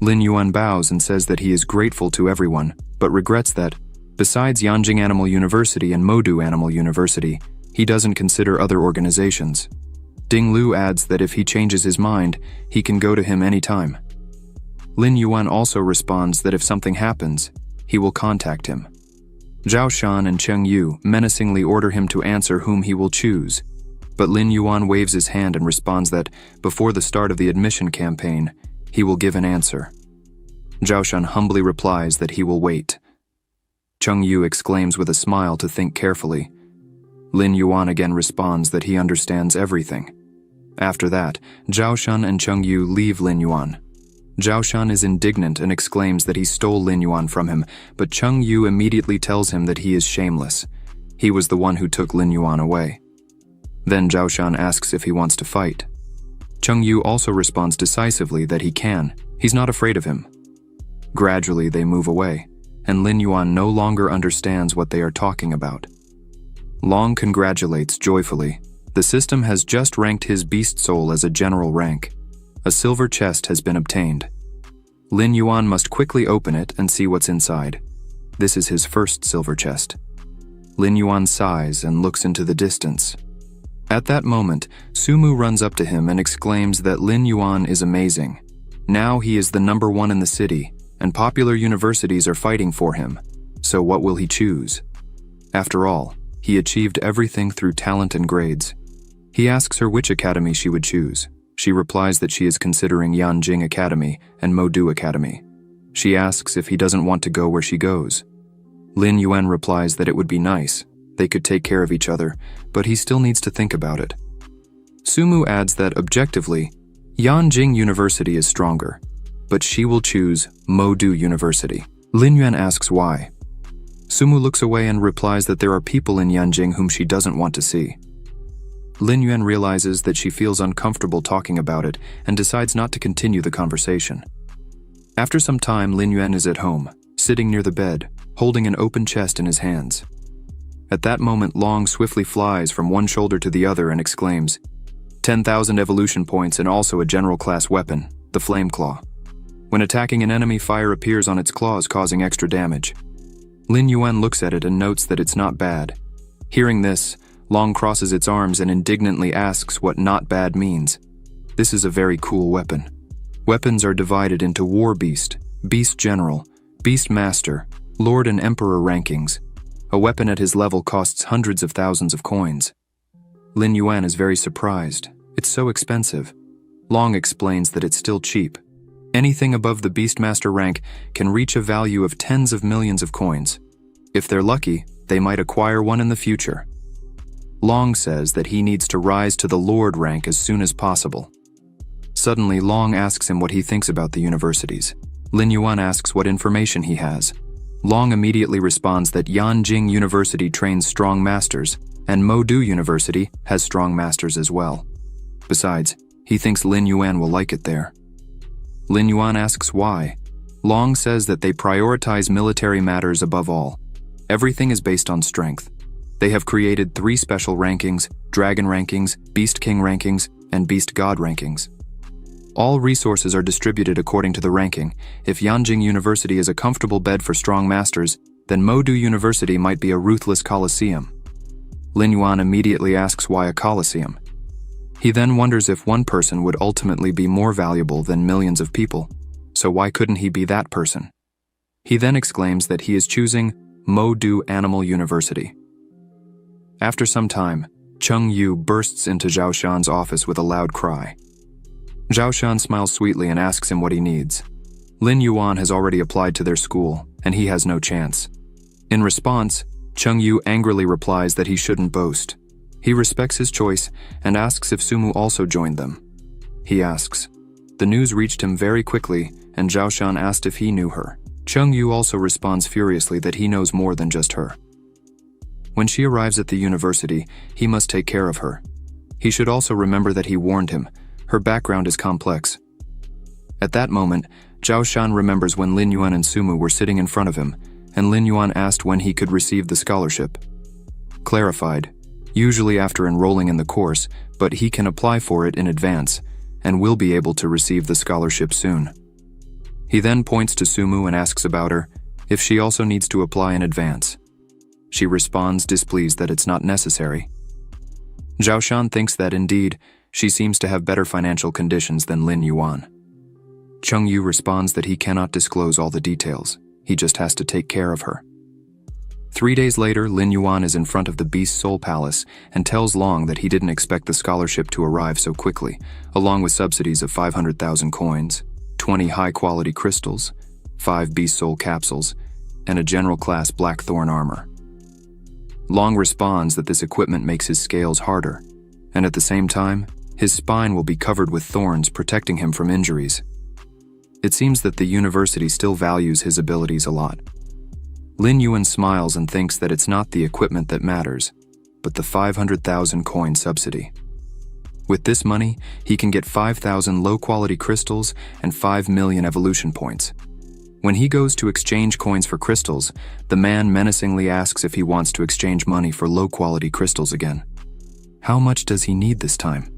Lin Yuan bows and says that he is grateful to everyone, but regrets that, besides Yanjing Animal University and Modu Animal University, he doesn't consider other organizations. Ding Lu adds that if he changes his mind, he can go to him anytime. Lin Yuan also responds that if something happens, he will contact him. Zhao Shan and Cheng Yu menacingly order him to answer whom he will choose, but Lin Yuan waves his hand and responds that, before the start of the admission campaign, he will give an answer. Zhao Shan humbly replies that he will wait. Cheng Yu exclaims with a smile to think carefully. Lin Yuan again responds that he understands everything. After that, Zhao Shan and Cheng Yu leave Lin Yuan. Zhao Shan is indignant and exclaims that he stole Lin Yuan from him, but Cheng Yu immediately tells him that he is shameless. He was the one who took Lin Yuan away. Then Zhao Shan asks if he wants to fight. Cheng Yu also responds decisively that he can. He's not afraid of him. Gradually, they move away, and Lin Yuan no longer understands what they are talking about. Long congratulates joyfully. The system has just ranked his beast soul as a general rank. A silver chest has been obtained. Lin Yuan must quickly open it and see what's inside. This is his first silver chest. Lin Yuan sighs and looks into the distance. At that moment, Sumu runs up to him and exclaims that Lin Yuan is amazing. Now he is the #1 in the city, and popular universities are fighting for him. So what will he choose? After all, he achieved everything through talent and grades. He asks her which academy she would choose. She replies that she is considering Yanjing Academy and Modu Academy. She asks if he doesn't want to go where she goes. Lin Yuan replies that it would be nice. They could take care of each other, but he still needs to think about it. Sumu adds that objectively, Yanjing University is stronger, but she will choose Modu University. Lin Yuan asks why. Sumu looks away and replies that there are people in Yanjing whom she doesn't want to see. Lin Yuan realizes that she feels uncomfortable talking about it and decides not to continue the conversation. After some time, Lin Yuan is at home, sitting near the bed, holding an open chest in his hands. At that moment, Long swiftly flies from one shoulder to the other and exclaims, 10,000 evolution points and also a general class weapon, the Flame Claw. When attacking an enemy, fire appears on its claws, causing extra damage. Lin Yuan looks at it and notes that it's not bad. Hearing this, Long crosses its arms and indignantly asks what not bad means. This is a very cool weapon. Weapons are divided into War Beast, Beast General, Beast Master, Lord and Emperor rankings. A weapon at his level costs hundreds of thousands of coins. Lin Yuan is very surprised. It's so expensive. Long explains that it's still cheap. Anything above the Beastmaster rank can reach a value of tens of millions of coins. If they're lucky, they might acquire one in the future. Long says that he needs to rise to the Lord rank as soon as possible. Suddenly, Long asks him what he thinks about the universities. Lin Yuan asks what information he has. Long immediately responds that Yanjing University trains strong masters, and Modu University has strong masters as well. Besides, he thinks Lin Yuan will like it there. Lin Yuan asks why. Long says that they prioritize military matters above all. Everything is based on strength. They have created 3 special rankings: Dragon rankings, Beast King rankings, and Beast God rankings. All resources are distributed according to the ranking. If Yanjing University is a comfortable bed for strong masters, then Modu University might be a ruthless coliseum. Lin Yuan immediately asks why a coliseum. He then wonders if one person would ultimately be more valuable than millions of people, so why couldn't he be that person? He then exclaims that he is choosing Modu Animal University. After some time, Cheng Yu bursts into Zhao Shan's office with a loud cry. Zhao Shan smiles sweetly and asks him what he needs. Lin Yuan has already applied to their school, and he has no chance. In response, Cheng Yu angrily replies that he shouldn't boast. He respects his choice and asks if Sumu also joined them. He asks. The news reached him very quickly, and Zhao Shan asked if he knew her. Cheng Yu also responds furiously that he knows more than just her. When she arrives at the university, he must take care of her. He should also remember that he warned him. Her background is complex. At that moment, Zhao Shan remembers when Lin Yuan and Sumu were sitting in front of him, and Lin Yuan asked when he could receive the scholarship. Clarified, usually after enrolling in the course, but he can apply for it in advance, and will be able to receive the scholarship soon. He then points to Sumu and asks about her, if she also needs to apply in advance. She responds displeased that it's not necessary. Zhao Shan thinks that indeed, she seems to have better financial conditions than Lin Yuan. Cheng Yu responds that he cannot disclose all the details, he just has to take care of her. 3 days later, Lin Yuan is in front of the Beast Soul Palace and tells Long that he didn't expect the scholarship to arrive so quickly, along with subsidies of 500,000 coins, 20 high-quality crystals, 5 Beast Soul capsules, and a general-class Blackthorn armor. Long responds that this equipment makes his scales harder, and at the same time, his spine will be covered with thorns protecting him from injuries. It seems that the university still values his abilities a lot. Lin Yuan smiles and thinks that it's not the equipment that matters, but the 500,000 coin subsidy. With this money, he can get 5,000 low-quality crystals and 5 million evolution points. When he goes to exchange coins for crystals, the man menacingly asks if he wants to exchange money for low-quality crystals again. How much does he need this time?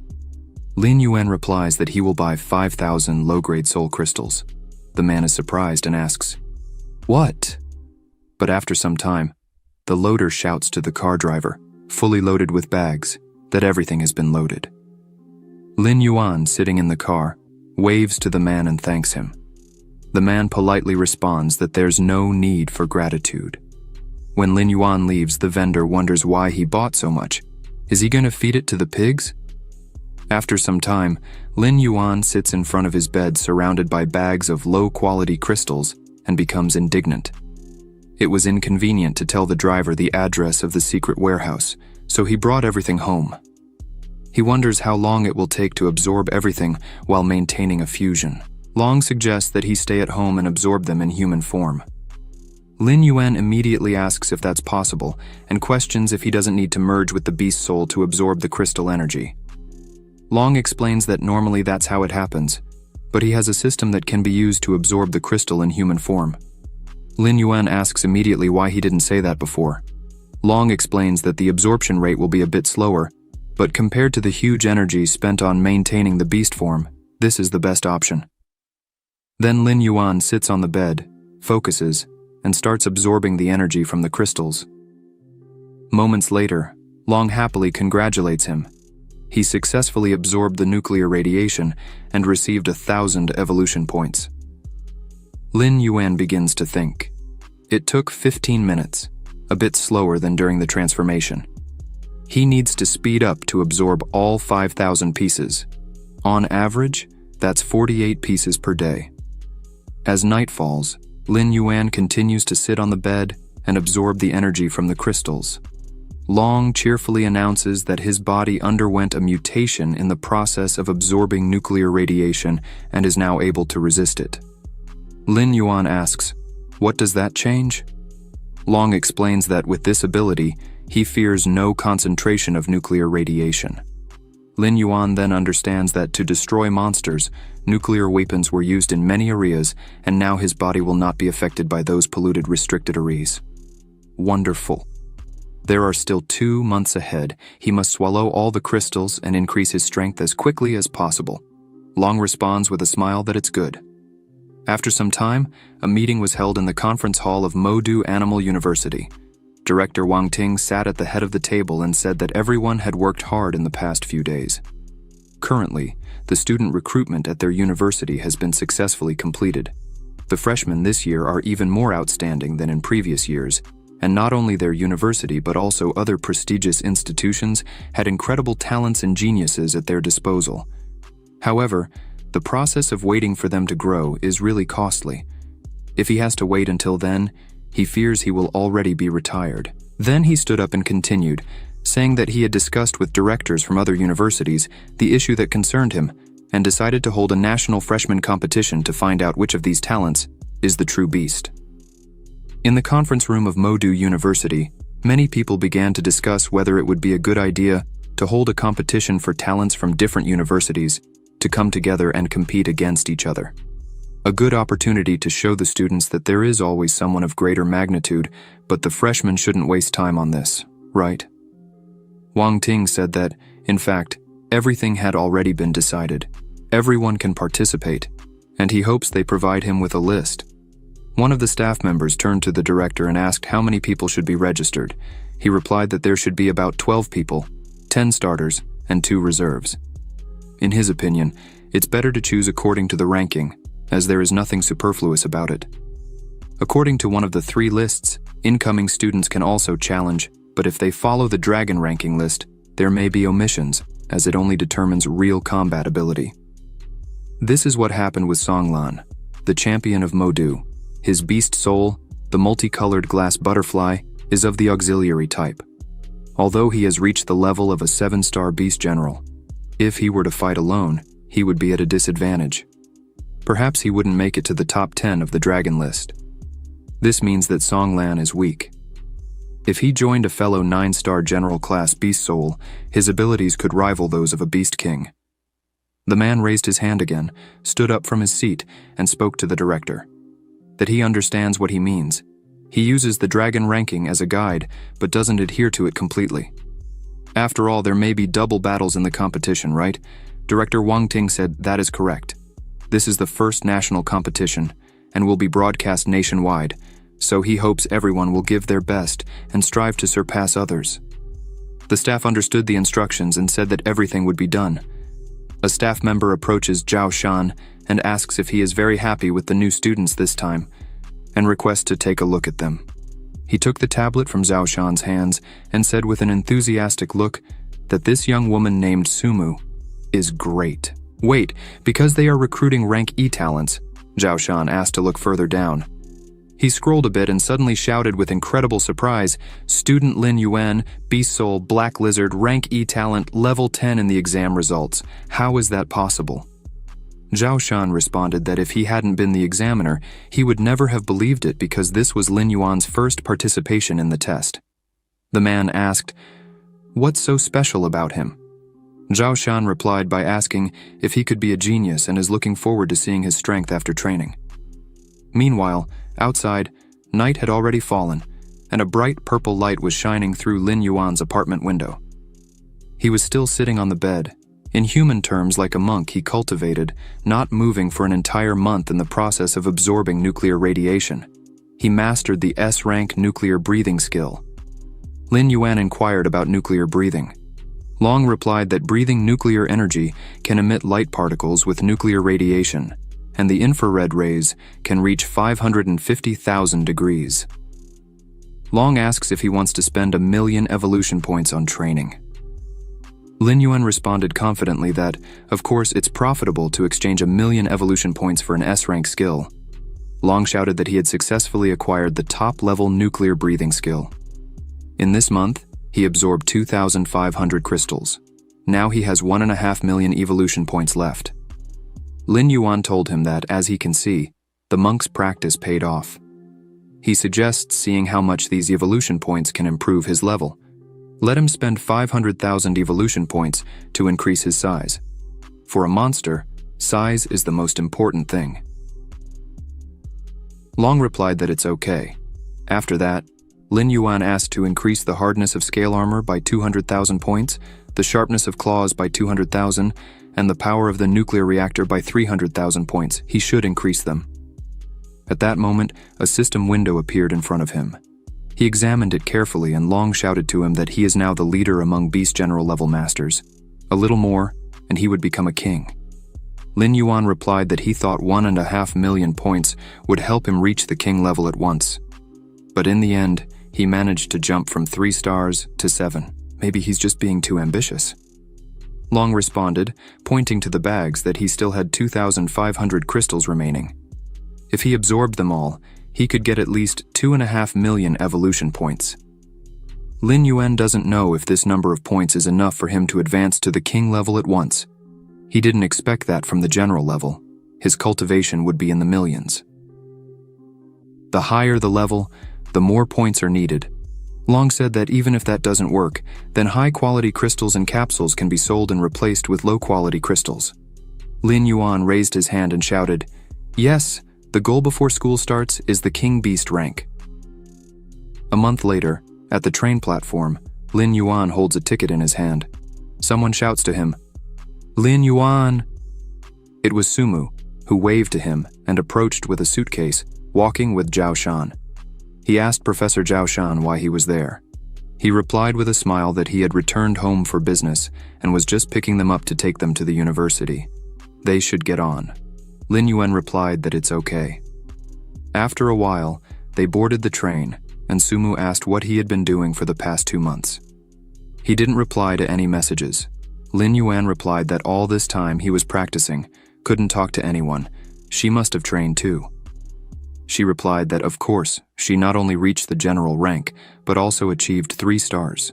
Lin Yuan replies that he will buy 5,000 low-grade soul crystals. The man is surprised and asks, "What?" But after some time, the loader shouts to the car driver, fully loaded with bags, that everything has been loaded. Lin Yuan, sitting in the car, waves to the man and thanks him. The man politely responds that there's no need for gratitude. When Lin Yuan leaves, the vendor wonders why he bought so much. Is he going to feed it to the pigs? After some time, Lin Yuan sits in front of his bed surrounded by bags of low-quality crystals and becomes indignant. It was inconvenient to tell the driver the address of the secret warehouse, so he brought everything home. He wonders how long it will take to absorb everything while maintaining a fusion. Long suggests that he stay at home and absorb them in human form. Lin Yuan immediately asks if that's possible and questions if he doesn't need to merge with the beast soul to absorb the crystal energy. Long explains that normally that's how it happens, but he has a system that can be used to absorb the crystal in human form. Lin Yuan asks immediately why he didn't say that before. Long explains that the absorption rate will be a bit slower, but compared to the huge energy spent on maintaining the beast form, this is the best option. Then Lin Yuan sits on the bed, focuses, and starts absorbing the energy from the crystals. Moments later, Long happily congratulates him. He successfully absorbed the nuclear radiation and received 1,000 evolution points. Lin Yuan begins to think. It took 15 minutes, a bit slower than during the transformation. He needs to speed up to absorb all 5,000 pieces. On average, that's 48 pieces per day. As night falls, Lin Yuan continues to sit on the bed and absorb the energy from the crystals. Long cheerfully announces that his body underwent a mutation in the process of absorbing nuclear radiation and is now able to resist it. Lin Yuan asks, "What does that change?" Long explains that with this ability, he fears no concentration of nuclear radiation. Lin Yuan then understands that to destroy monsters, nuclear weapons were used in many areas, and now his body will not be affected by those polluted restricted areas. Wonderful. There are still 2 months ahead. He must swallow all the crystals and increase his strength as quickly as possible. Long responds with a smile that it's good. After some time, a meeting was held in the conference hall of Modu Animal University. Director Wang Ting sat at the head of the table and said that everyone had worked hard in the past few days. Currently, the student recruitment at their university has been successfully completed. The freshmen this year are even more outstanding than in previous years, and not only their university but also other prestigious institutions had incredible talents and geniuses at their disposal. However, the process of waiting for them to grow is really costly. If he has to wait until then, he fears he will already be retired. Then he stood up and continued, saying that he had discussed with directors from other universities the issue that concerned him and decided to hold a national freshman competition to find out which of these talents is the true beast. In the conference room of Modu University, many people began to discuss whether it would be a good idea to hold a competition for talents from different universities to come together and compete against each other. A good opportunity to show the students that there is always someone of greater magnitude, but the freshmen shouldn't waste time on this, right? Wang Ting said that, in fact, everything had already been decided. Everyone can participate, and he hopes they provide him with a list. One of the staff members turned to the director and asked how many people should be registered. He replied that there should be about 12 people, 10 starters, and 2 reserves. In his opinion, it's better to choose according to the ranking, as there is nothing superfluous about it. According to one of the 3 lists, incoming students can also challenge, but if they follow the dragon ranking list, there may be omissions, as it only determines real combat ability. This is what happened with Songlan, the champion of Modu. His beast soul, the multicolored glass butterfly, is of the auxiliary type. Although he has reached the level of a 7-star beast general, if he were to fight alone, he would be at a disadvantage. Perhaps he wouldn't make it to the top 10 of the dragon list. This means that Songlan is weak. If he joined a fellow 9-star general class beast soul, his abilities could rival those of a beast king. The man raised his hand again, stood up from his seat, and spoke to the director. That he understands what he means. He uses the dragon ranking as a guide, but doesn't adhere to it completely. After all, there may be double battles in the competition, right? Director Wang Ting said that is correct. This is the first national competition, and will be broadcast nationwide, so he hopes everyone will give their best and strive to surpass others. The staff understood the instructions and said that everything would be done. A staff member approaches Zhao Shan and asks if he is very happy with the new students this time, and requests to take a look at them. He took the tablet from Zhao Shan's hands and said with an enthusiastic look that this young woman named Sumu is great. Wait, because they are recruiting rank E talents, Zhao Shan asked to look further down. He scrolled a bit and suddenly shouted with incredible surprise, "Student Lin Yuan, Beast Soul, Black Lizard, rank E talent, level 10 in the exam results. How is that possible?" Zhao Shan responded that if he hadn't been the examiner, he would never have believed it because this was Lin Yuan's first participation in the test. The man asked, "What's so special about him?" Zhao Shan replied by asking if he could be a genius and is looking forward to seeing his strength after training. Meanwhile, outside, night had already fallen, and a bright purple light was shining through Lin Yuan's apartment window. He was still sitting on the bed, in human terms like a monk he cultivated, not moving for an entire month in the process of absorbing nuclear radiation. He mastered the S-rank nuclear breathing skill. Lin Yuan inquired about nuclear breathing. Long replied that breathing nuclear energy can emit light particles with nuclear radiation, and the infrared rays can reach 550,000 degrees. Long asks if he wants to spend 1,000,000 evolution points on training. Lin Yuan responded confidently that, of course, it's profitable to exchange 1,000,000 evolution points for an S-rank skill. Long shouted that he had successfully acquired the top-level nuclear breathing skill. In this month, he absorbed 2,500 crystals. Now he has 1.5 million evolution points left. Lin Yuan told him that, as he can see, the monk's practice paid off. He suggests seeing how much these evolution points can improve his level. Let him spend 500,000 evolution points to increase his size. For a monster, size is the most important thing. Long replied that it's okay. After that, Lin Yuan asked to increase the hardness of scale armor by 200,000 points, the sharpness of claws by 200,000, and the power of the nuclear reactor by 300,000 points. He should increase them. At that moment, a system window appeared in front of him. He examined it carefully and Long shouted to him that he is now the leader among Beast General level masters. A little more, and he would become a king. Lin Yuan replied that he thought 1.5 million points would help him reach the king level at once. But in the end, he managed to jump from 3 stars to 7. Maybe he's just being too ambitious. Long responded, pointing to the bags, that he still had 2,500 crystals remaining. If he absorbed them all, he could get at least 2.5 million evolution points. Lin Yuan doesn't know if this number of points is enough for him to advance to the king level at once. He didn't expect that from the general level. His cultivation would be in the millions. The higher the level, the more points are needed. Long said that even if that doesn't work, then high-quality crystals and capsules can be sold and replaced with low-quality crystals. Lin Yuan raised his hand and shouted, "Yes, the goal before school starts is the King Beast rank." A month later, at the train platform, Lin Yuan holds a ticket in his hand. Someone shouts to him, "Lin Yuan!" It was Sumu, who waved to him and approached with a suitcase, walking with Zhao Shan. He asked Professor Zhao Shan why he was there. He replied with a smile that he had returned home for business and was just picking them up to take them to the university. They should get on. Lin Yuan replied that it's okay. After a while, they boarded the train, and Sumu asked what he had been doing for the past 2 months. He didn't reply to any messages. Lin Yuan replied that all this time he was practicing, couldn't talk to anyone. She must have trained too. She replied that, of course, she not only reached the general rank, but also achieved 3 stars.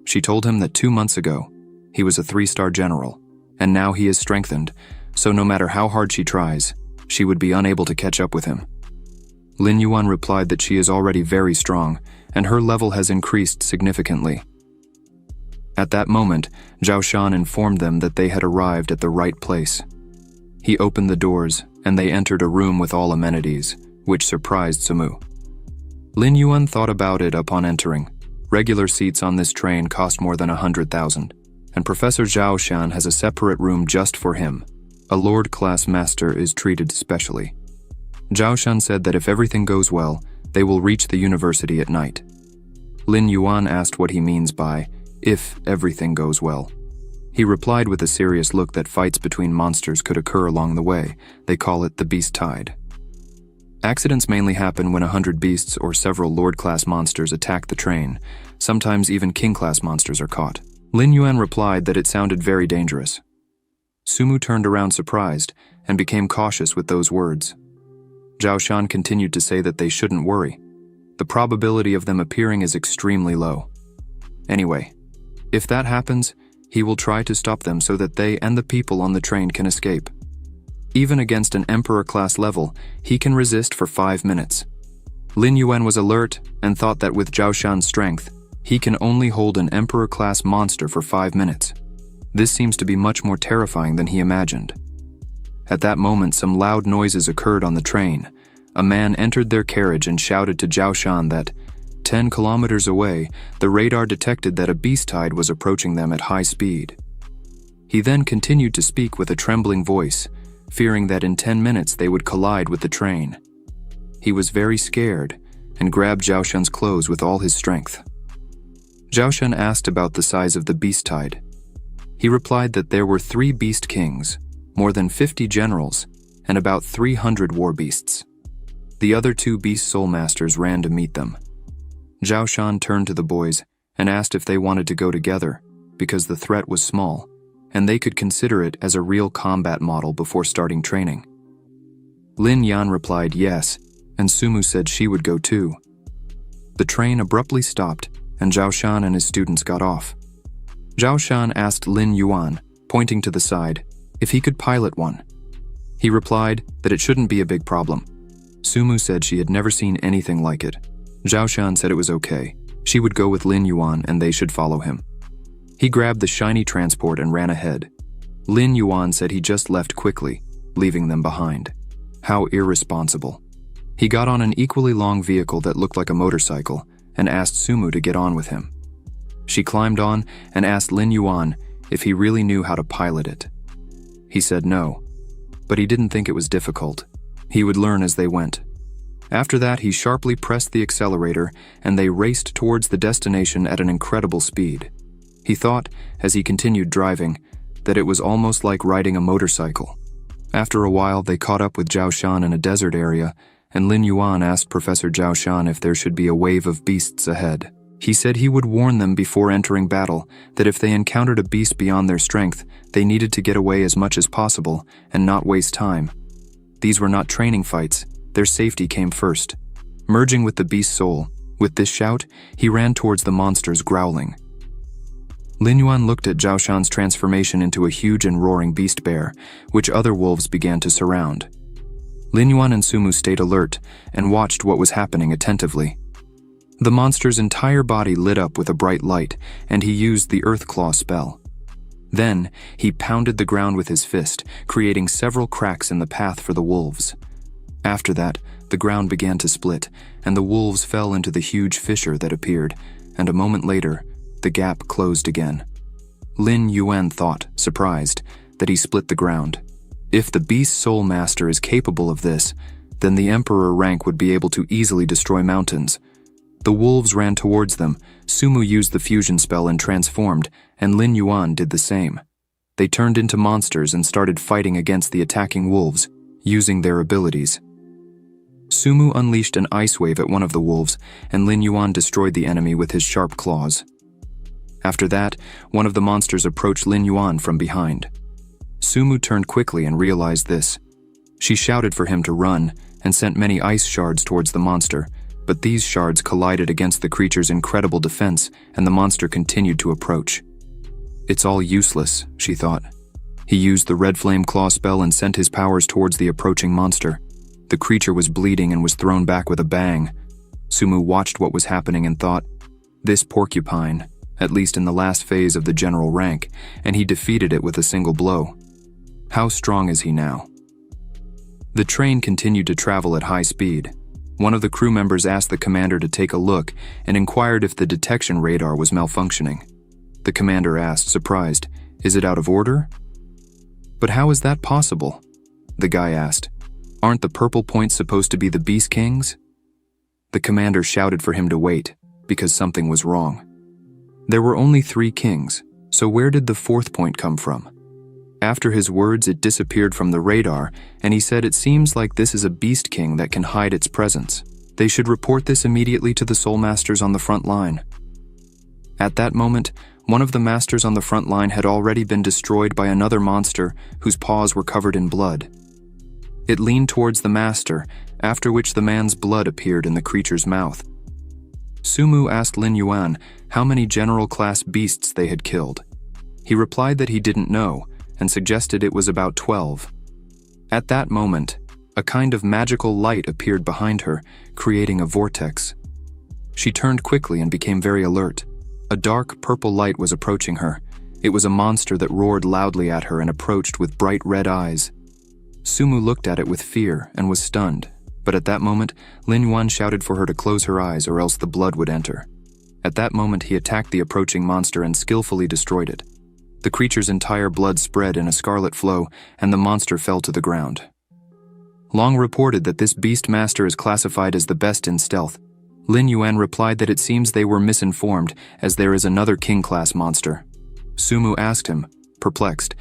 She told him that 2 months ago, he was a 3-star general, and now he is strengthened, so no matter how hard she tries, she would be unable to catch up with him. Lin Yuan replied that she is already very strong, and her level has increased significantly. At that moment, Zhao Shan informed them that they had arrived at the right place. He opened the doors, and they entered a room with all amenities, which surprised Sumu. Lin Yuan thought about it upon entering. Regular seats on this train cost more than 100,000, and Professor Zhao Shan has a separate room just for him. A Lord-class master is treated specially. Zhao Shan said that if everything goes well, they will reach the university at night. Lin Yuan asked what he means by, "if everything goes well." He replied with a serious look that fights between monsters could occur along the way. They call it the beast tide. Accidents mainly happen when 100 beasts or several Lord-class monsters attack the train. Sometimes even King-class monsters are caught. Lin Yuan replied that it sounded very dangerous. Sumu turned around surprised and became cautious with those words. Zhao Shan continued to say that they shouldn't worry. The probability of them appearing is extremely low. Anyway, if that happens, he will try to stop them so that they and the people on the train can escape. Even against an Emperor-class level, he can resist for 5 minutes. Lin Yuan was alert and thought that with Zhao Shan's strength, he can only hold an Emperor-class monster for 5 minutes. This seems to be much more terrifying than he imagined. At that moment, some loud noises occurred on the train. A man entered their carriage and shouted to Zhao Shan that 10 kilometers away, the radar detected that a beast tide was approaching them at high speed. He then continued to speak with a trembling voice, fearing that in 10 minutes they would collide with the train. He was very scared and grabbed Zhao Shan's clothes with all his strength. Zhao Shan asked about the size of the beast tide. He replied that there were 3 beast kings, more than 50 generals, and about 300 war beasts. The other 2 beast soul masters ran to meet them. Zhao Shan turned to the boys and asked if they wanted to go together, because the threat was small, and they could consider it as a real combat model before starting training. Lin Yan replied yes, and Sumu said she would go too. The train abruptly stopped, and Zhao Shan and his students got off. Zhao Shan asked Lin Yuan, pointing to the side, if he could pilot one. He replied that it shouldn't be a big problem. Sumu said she had never seen anything like it. Zhao Shan said it was okay. She would go with Lin Yuan and they should follow him. He grabbed the shiny transport and ran ahead. Lin Yuan said he just left quickly, leaving them behind. How irresponsible. He got on an equally long vehicle that looked like a motorcycle and asked Sumu to get on with him. She climbed on and asked Lin Yuan if he really knew how to pilot it. He said no, but he didn't think it was difficult. He would learn as they went. After that, he sharply pressed the accelerator and they raced towards the destination at an incredible speed. He thought, as he continued driving, that it was almost like riding a motorcycle. After a while, they caught up with Zhao Shan in a desert area, and Lin Yuan asked Professor Zhao Shan if there should be a wave of beasts ahead. He said he would warn them before entering battle that if they encountered a beast beyond their strength, they needed to get away as much as possible and not waste time. These were not training fights, their safety came first. Merging with the beast's soul, with this shout, he ran towards the monsters, growling. Lin Yuan looked at Zhao Shan's transformation into a huge and roaring beast bear, which other wolves began to surround. Lin Yuan and Sumu stayed alert and watched what was happening attentively. The monster's entire body lit up with a bright light, and he used the Earth Claw spell. Then, he pounded the ground with his fist, creating several cracks in the path for the wolves. After that, the ground began to split, and the wolves fell into the huge fissure that appeared, and a moment later, the gap closed again. Lin Yuan thought, surprised, that he split the ground. If the Beast Soul Master is capable of this, then the Emperor rank would be able to easily destroy mountains. The wolves ran towards them, Sumu used the fusion spell and transformed, and Lin Yuan did the same. They turned into monsters and started fighting against the attacking wolves, using their abilities. Sumu unleashed an ice wave at one of the wolves, and Lin Yuan destroyed the enemy with his sharp claws. After that, one of the monsters approached Lin Yuan from behind. Sumu turned quickly and realized this. She shouted for him to run and sent many ice shards towards the monster, but these shards collided against the creature's incredible defense and the monster continued to approach. It's all useless, she thought. He used the red flame claw spell and sent his powers towards the approaching monster. The creature was bleeding and was thrown back with a bang. Sumu watched what was happening and thought, this porcupine, at least in the last phase of the general rank, and he defeated it with a single blow. How strong is he now? The train continued to travel at high speed. One of the crew members asked the commander to take a look and inquired if the detection radar was malfunctioning. The commander asked, surprised, "Is it out of order?" "But how is that possible?" The guy asked. "Aren't the purple points supposed to be the Beast Kings?" The commander shouted for him to wait, because something was wrong. There were only 3 kings, so where did the 4th point come from? After his words, it disappeared from the radar, and he said it seems like this is a Beast King that can hide its presence. They should report this immediately to the Soul Masters on the front line. At that moment, one of the masters on the front line had already been destroyed by another monster whose paws were covered in blood. It leaned towards the master, after which the man's blood appeared in the creature's mouth. Sumu asked Lin Yuan how many general-class beasts they had killed. He replied that he didn't know, and suggested it was about 12. At that moment, a kind of magical light appeared behind her, creating a vortex. She turned quickly and became very alert. A dark purple light was approaching her. It was a monster that roared loudly at her and approached with bright red eyes. Sumu looked at it with fear and was stunned, but at that moment, Lin Yuan shouted for her to close her eyes or else the blood would enter. At that moment, he attacked the approaching monster and skillfully destroyed it. The creature's entire blood spread in a scarlet flow, and the monster fell to the ground. Long reported that this beast master is classified as the best in stealth. Lin Yuan replied that it seems they were misinformed, as there is another king-class monster. Sumu asked him, perplexed,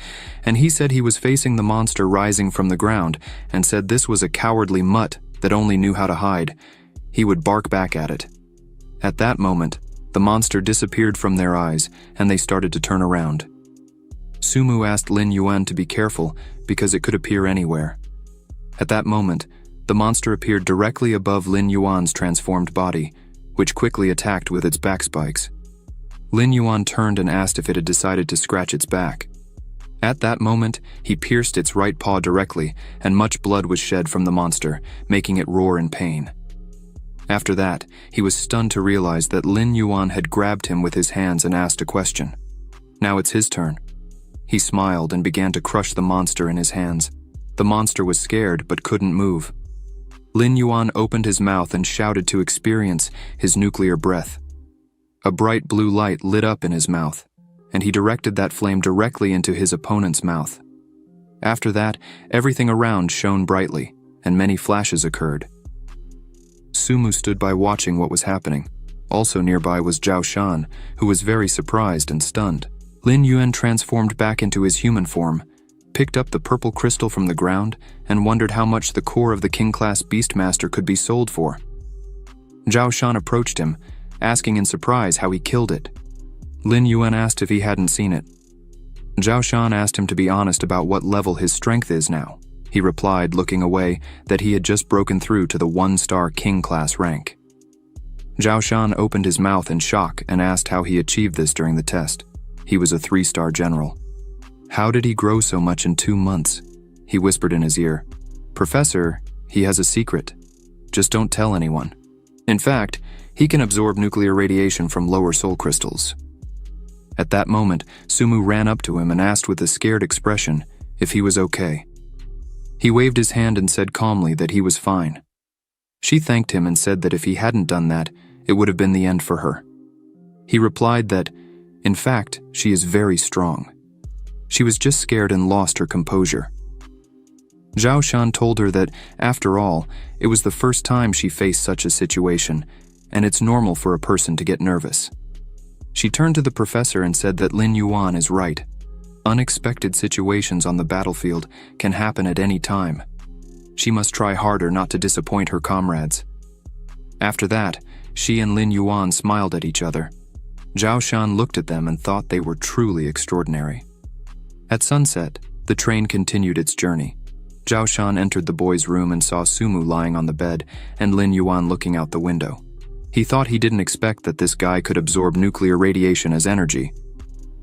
and he said he was facing the monster rising from the ground, and said this was a cowardly mutt that only knew how to hide. He would bark back at it. At that moment, the monster disappeared from their eyes, and they started to turn around. Sumu asked Lin Yuan to be careful, because it could appear anywhere. At that moment, the monster appeared directly above Lin Yuan's transformed body, which quickly attacked with its back spikes. Lin Yuan turned and asked if it had decided to scratch its back. At that moment, he pierced its right paw directly, and much blood was shed from the monster, making it roar in pain. After that, he was stunned to realize that Lin Yuan had grabbed him with his hands and asked a question. Now it's his turn. He smiled and began to crush the monster in his hands. The monster was scared but couldn't move. Lin Yuan opened his mouth and shouted to experience his nuclear breath. A bright blue light lit up in his mouth, and he directed that flame directly into his opponent's mouth. After that, everything around shone brightly, and many flashes occurred. Sumu stood by watching what was happening. Also nearby was Zhao Shan, who was very surprised and stunned. Lin Yuan transformed back into his human form, picked up the purple crystal from the ground, and wondered how much the core of the king-class Beastmaster could be sold for. Zhao Shan approached him, asking in surprise how he killed it. Lin Yuan asked if he hadn't seen it. Zhao Shan asked him to be honest about what level his strength is now. He replied, looking away, that he had just broken through to the 1-star king-class rank. Zhao Shan opened his mouth in shock and asked how he achieved this during the test. He was a 3-star general. How did he grow so much in 2 months? He whispered in his ear. Professor, he has a secret. Just don't tell anyone. In fact, he can absorb nuclear radiation from lower soul crystals. At that moment, Sumu ran up to him and asked with a scared expression if he was okay. He waved his hand and said calmly that he was fine. She thanked him and said that if he hadn't done that, it would have been the end for her. He replied that, in fact, she is very strong. She was just scared and lost her composure. Zhao Shan told her that, after all, it was the first time she faced such a situation, and it's normal for a person to get nervous. She turned to the professor and said that Lin Yuan is right. Unexpected situations on the battlefield can happen at any time. She must try harder not to disappoint her comrades. After that, she and Lin Yuan smiled at each other. Zhao Shan looked at them and thought they were truly extraordinary. At sunset, the train continued its journey. Zhao Shan entered the boys' room and saw Sumu lying on the bed and Lin Yuan looking out the window. He thought he didn't expect that this guy could absorb nuclear radiation as energy.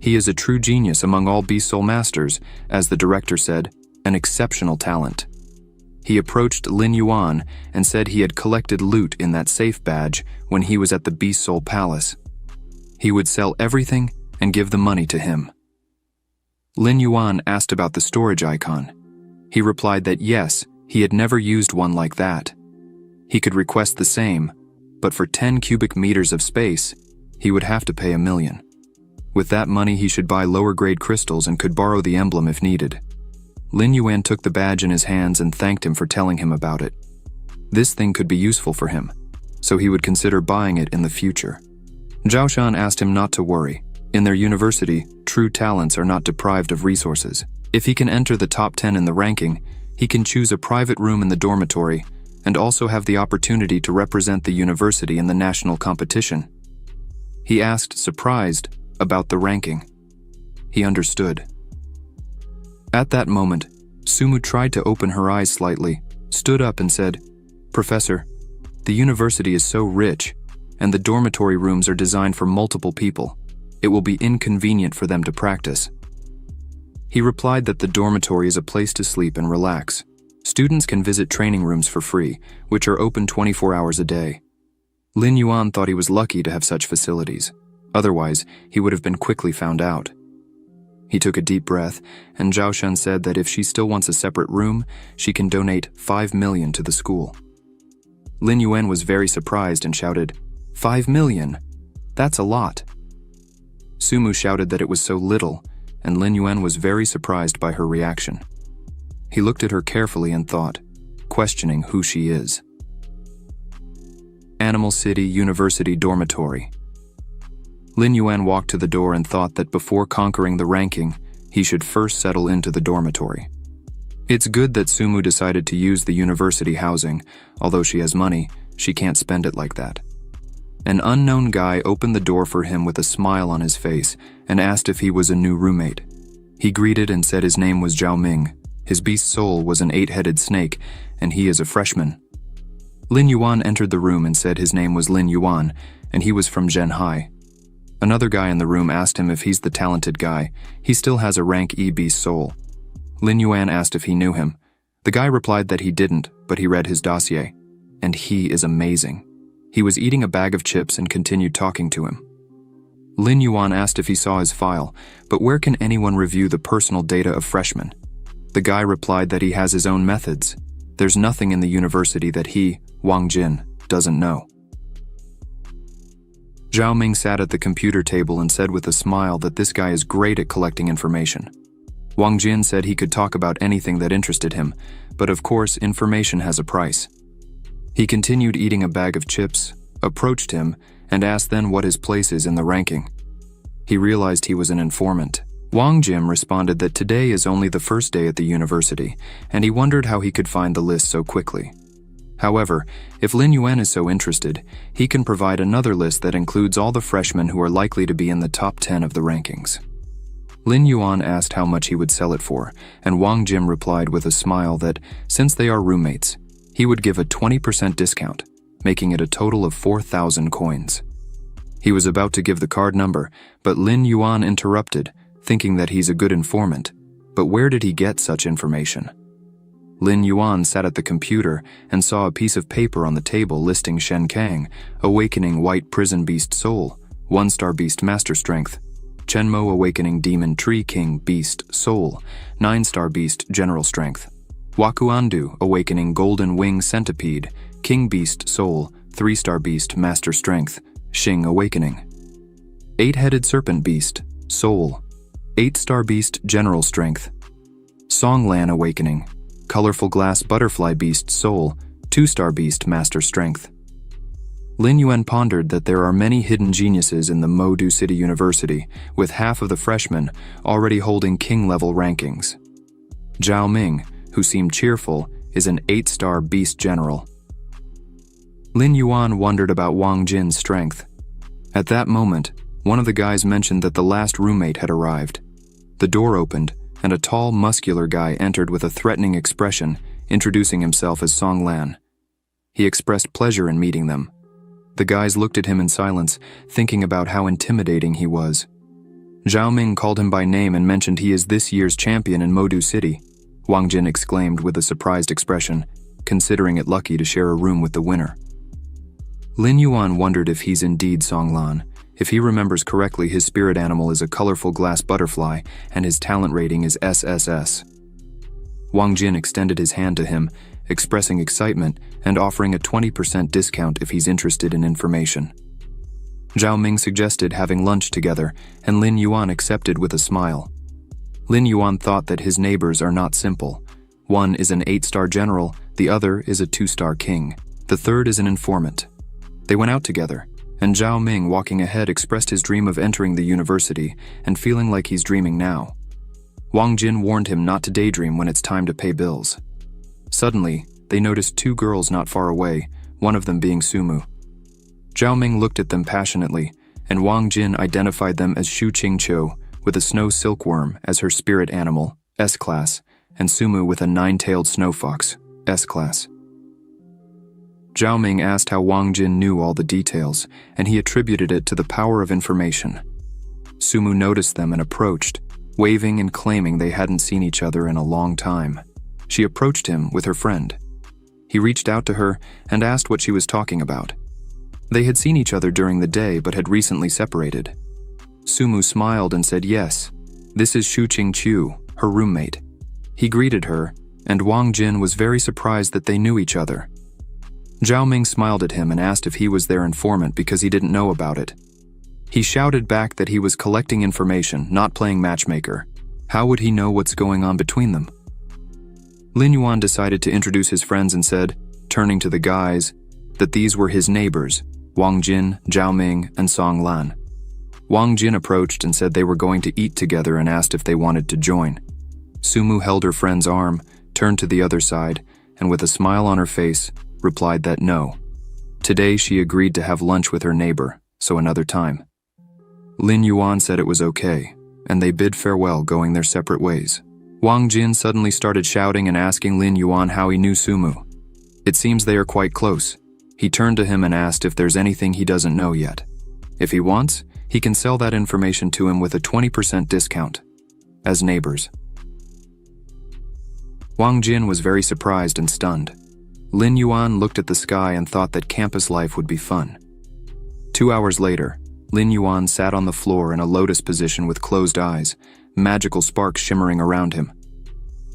He is a true genius among all Beast Soul Masters, as the director said, an exceptional talent. He approached Lin Yuan and said he had collected loot in that safe badge when he was at the Beast Soul Palace. He would sell everything and give the money to him. Lin Yuan asked about the storage icon. He replied that yes, he had never used one like that. He could request the same, but for 10 cubic meters of space, he would have to pay $1 million. With that money, he should buy lower-grade crystals and could borrow the emblem if needed. Lin Yuan took the badge in his hands and thanked him for telling him about it. This thing could be useful for him, so he would consider buying it in the future. Zhao Shan asked him not to worry. In their university, true talents are not deprived of resources. If he can enter the top 10 in the ranking, he can choose a private room in the dormitory and also have the opportunity to represent the university in the national competition. He asked, surprised, about the ranking. He understood. At that moment, Sumu tried to open her eyes slightly, stood up and said, "Professor, the university is so rich, and the dormitory rooms are designed for multiple people. It will be inconvenient for them to practice." He replied that the dormitory is a place to sleep and relax. Students can visit training rooms for free, which are open 24 hours a day. Lin Yuan thought he was lucky to have such facilities. Otherwise, he would have been quickly found out. He took a deep breath, and Zhao Shan said that if she still wants a separate room, she can donate 5 million to the school. Lin Yuan was very surprised and shouted, 5 million? That's a lot. Sumu shouted that it was so little, and Lin Yuan was very surprised by her reaction. He looked at her carefully and thought, questioning who she is. Animal City University Dormitory. Lin Yuan walked to the door and thought that before conquering the ranking, he should first settle into the dormitory. It's good that Sumu decided to use the university housing. Although she has money, she can't spend it like that. An unknown guy opened the door for him with a smile on his face and asked if he was a new roommate. He greeted and said his name was Zhao Ming. His beast soul was an 8-headed snake, and he is a freshman. Lin Yuan entered the room and said his name was Lin Yuan, and he was from Zhenhai. Another guy in the room asked him if he's the talented guy. He still has a rank E beast soul. Lin Yuan asked if he knew him. The guy replied that he didn't, but he read his dossier. And he is amazing. He was eating a bag of chips and continued talking to him. Lin Yuan asked if he saw his file, but where can anyone review the personal data of freshmen? The guy replied that he has his own methods. There's nothing in the university that he, Wang Jin, doesn't know. Zhao Ming sat at the computer table and said with a smile that this guy is great at collecting information. Wang Jin said he could talk about anything that interested him, but of course information has a price. He continued eating a bag of chips, approached him, and asked then what his place is in the ranking. He realized he was an informant. Wang Jin responded that today is only the first day at the university, and he wondered how he could find the list so quickly. However, if Lin Yuan is so interested, he can provide another list that includes all the freshmen who are likely to be in the top 10 of the rankings. Lin Yuan asked how much he would sell it for, and Wang Jin replied with a smile that, since they are roommates, he would give a 20% discount, making it a total of 4,000 coins. He was about to give the card number, but Lin Yuan interrupted, thinking that he's a good informant. But where did he get such information? Lin Yuan sat at the computer and saw a piece of paper on the table listing Shen Kang, Awakening White Prison Beast Soul, 1-star Beast Master Strength, Chenmo Awakening Demon Tree King Beast Soul, 9-star Beast General Strength, Wakuandu Awakening Golden Wing Centipede, King Beast Soul, 3-star Beast Master Strength, Xing Awakening, 8-headed Serpent Beast Soul, 8-star Beast General Strength, Songlan Awakening, Colorful Glass Butterfly Beast Soul, 2-star Beast Master Strength. Lin Yuan pondered that there are many hidden geniuses in the Modu City University, with half of the freshmen already holding king-level rankings. Zhao Ming, who seemed cheerful, is an 8-star Beast General. Lin Yuan wondered about Wang Jin's strength. At that moment, one of the guys mentioned that the last roommate had arrived. The door opened, and a tall, muscular guy entered with a threatening expression, introducing himself as Song Lan. He expressed pleasure in meeting them. The guys looked at him in silence, thinking about how intimidating he was. Zhao Ming called him by name and mentioned he is this year's champion in Modu City. Wang Jin exclaimed with a surprised expression, considering it lucky to share a room with the winner. Lin Yuan wondered if he's indeed Song Lan. If he remembers correctly, his spirit animal is a colorful glass butterfly, and his talent rating is SSS. Wang Jin extended his hand to him, expressing excitement and offering a 20% discount if he's interested in information. Zhao Ming suggested having lunch together, and Lin Yuan accepted with a smile. Lin Yuan thought that his neighbors are not simple. One is an 8-star general, the other is a 2-star king, the third is an informant. They went out together, and Zhao Ming, walking ahead, expressed his dream of entering the university and feeling like he's dreaming now. Wang Jin warned him not to daydream when it's time to pay bills. Suddenly, they noticed 2 girls not far away, one of them being Sumu. Zhao Ming looked at them passionately, and Wang Jin identified them as Shu Qingqiu, with a snow silkworm as her spirit animal, S-Class, and Sumu with a 9-tailed snow fox, S-Class. Zhao Ming asked how Wang Jin knew all the details, and he attributed it to the power of information. Sumu noticed them and approached, waving and claiming they hadn't seen each other in a long time. She approached him with her friend. He reached out to her and asked what she was talking about. They had seen each other during the day but had recently separated. Sumu smiled and said yes, this is Shu Qingqiu, her roommate. He greeted her, and Wang Jin was very surprised that they knew each other. Zhao Ming smiled at him and asked if he was their informant because he didn't know about it. He shouted back that he was collecting information, not playing matchmaker. How would he know what's going on between them? Lin Yuan decided to introduce his friends and said, turning to the guys, that these were his neighbors, Wang Jin, Zhao Ming, and Song Lan. Wang Jin approached and said they were going to eat together and asked if they wanted to join. Sumu held her friend's arm, turned to the other side, and with a smile on her face, replied that no. Today she agreed to have lunch with her neighbor, so another time. Lin Yuan said it was okay, and they bid farewell, going their separate ways. Wang Jin suddenly started shouting and asking Lin Yuan how he knew Sumu. It seems they are quite close. He turned to him and asked if there's anything he doesn't know yet. If he wants, he can sell that information to him with a 20% discount. As neighbors. Wang Jin was very surprised and stunned. Lin Yuan looked at the sky and thought that campus life would be fun. 2 hours later, Lin Yuan sat on the floor in a lotus position with closed eyes, magical sparks shimmering around him.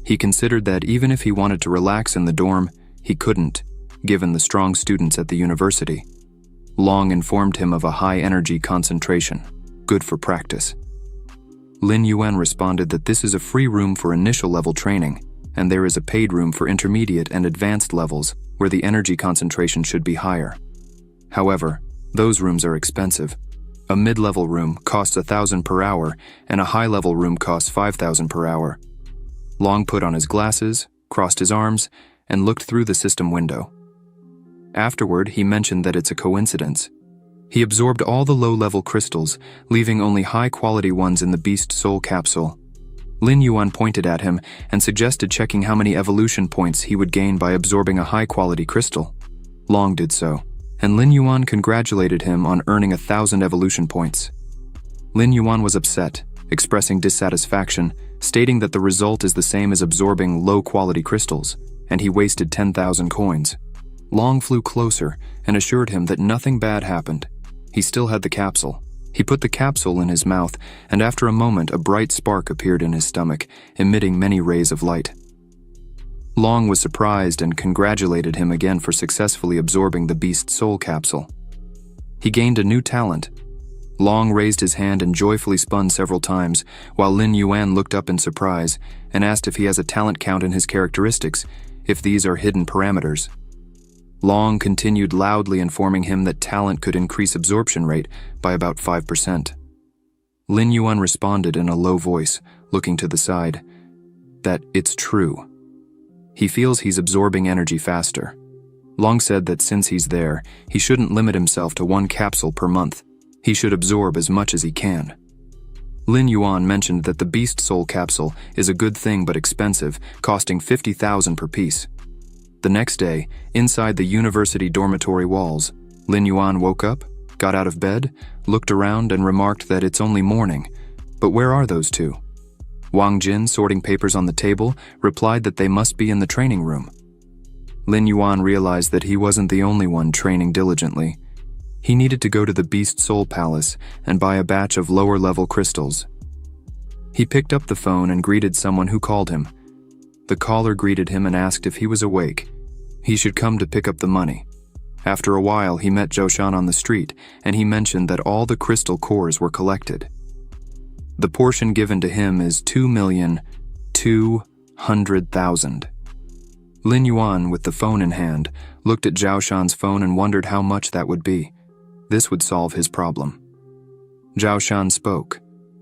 He considered that even if he wanted to relax in the dorm, he couldn't, given the strong students at the university. Long informed him of a high-energy concentration, good for practice. Lin Yuan responded that this is a free room for initial-level training, and there is a paid room for intermediate and advanced levels where the energy concentration should be higher. However, those rooms are expensive. A mid-level room costs 1,000 per hour, and a high-level room costs 5,000 per hour. Long put on his glasses, crossed his arms, and looked through the system window. Afterward, he mentioned that it's a coincidence. He absorbed all the low-level crystals, leaving only high-quality ones in the Beast Soul capsule. Lin Yuan pointed at him and suggested checking how many evolution points he would gain by absorbing a high-quality crystal. Long did so, and Lin Yuan congratulated him on earning 1,000 evolution points. Lin Yuan was upset, expressing dissatisfaction, stating that the result is the same as absorbing low-quality crystals, and he wasted 10,000 coins. Long flew closer and assured him that nothing bad happened. He still had the capsule. He put the capsule in his mouth, and after a moment a bright spark appeared in his stomach, emitting many rays of light. Long was surprised and congratulated him again for successfully absorbing the Beast Soul capsule. He gained a new talent. Long raised his hand and joyfully spun several times, while Lin Yuan looked up in surprise and asked if he has a talent count in his characteristics, if these are hidden parameters. Long continued loudly informing him that talent could increase absorption rate by about 5%. Lin Yuan responded in a low voice, looking to the side, that it's true. He feels he's absorbing energy faster. Long said that since he's there, he shouldn't limit himself to one capsule per month. He should absorb as much as he can. Lin Yuan mentioned that the Beast Soul capsule is a good thing but expensive, costing 50,000 per piece. The next day, inside the university dormitory walls, Lin Yuan woke up, got out of bed, looked around and remarked that it's only morning. But where are those two? Wang Jin, sorting papers on the table, replied that they must be in the training room. Lin Yuan realized that he wasn't the only one training diligently. He needed to go to the Beast Soul Palace and buy a batch of lower-level crystals. He picked up the phone and greeted someone who called him. The caller greeted him and asked if he was awake. He should come to pick up the money. After a while, he met Zhao Shan on the street, and he mentioned that all the crystal cores were collected. The portion given to him is 2,200,000. Lin Yuan, with the phone in hand, looked at Zhao Shan's phone and wondered how much that would be. This would solve his problem. Zhao Shan spoke.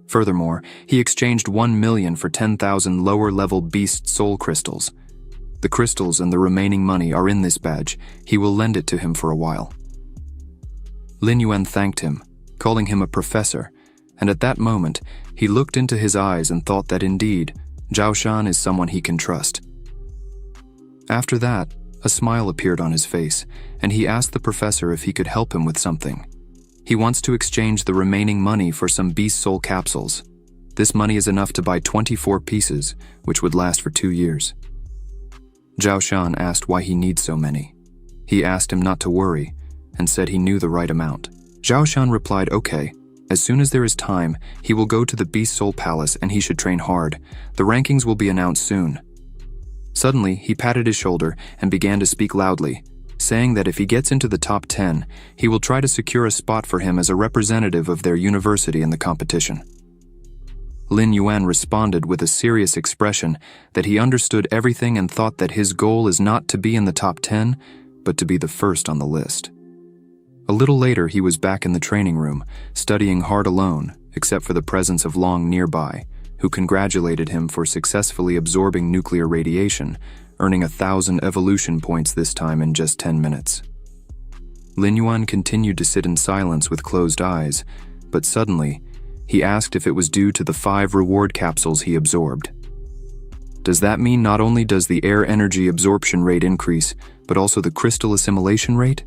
Furthermore, he exchanged 1 million for 10,000 lower-level Beast Soul crystals. The crystals and the remaining money are in this badge. He will lend it to him for a while. Lin Yuan thanked him, calling him a professor, and at that moment, he looked into his eyes and thought that indeed, Zhao Shan is someone he can trust. After that, a smile appeared on his face, and he asked the professor if he could help him with something. He wants to exchange the remaining money for some Beast Soul capsules. This money is enough to buy 24 pieces, which would last for 2 years. Zhao Shan asked why he needs so many. He asked him not to worry, and said he knew the right amount. Zhao Shan replied, okay, as soon as there is time, he will go to the Beast Soul Palace and he should train hard. The rankings will be announced soon. Suddenly, he patted his shoulder and began to speak loudly, saying that if he gets into the top 10, he will try to secure a spot for him as a representative of their university in the competition. Lin Yuan responded with a serious expression that he understood everything and thought that his goal is not to be in the top 10, but to be the first on the list. A little later, he was back in the training room, studying hard alone, except for the presence of Long nearby, who congratulated him for successfully absorbing nuclear radiation, earning 1,000 evolution points this time in just 10 minutes. Lin Yuan continued to sit in silence with closed eyes, but suddenly, he asked if it was due to the 5 reward capsules he absorbed. Does that mean not only does the air energy absorption rate increase, but also the crystal assimilation rate?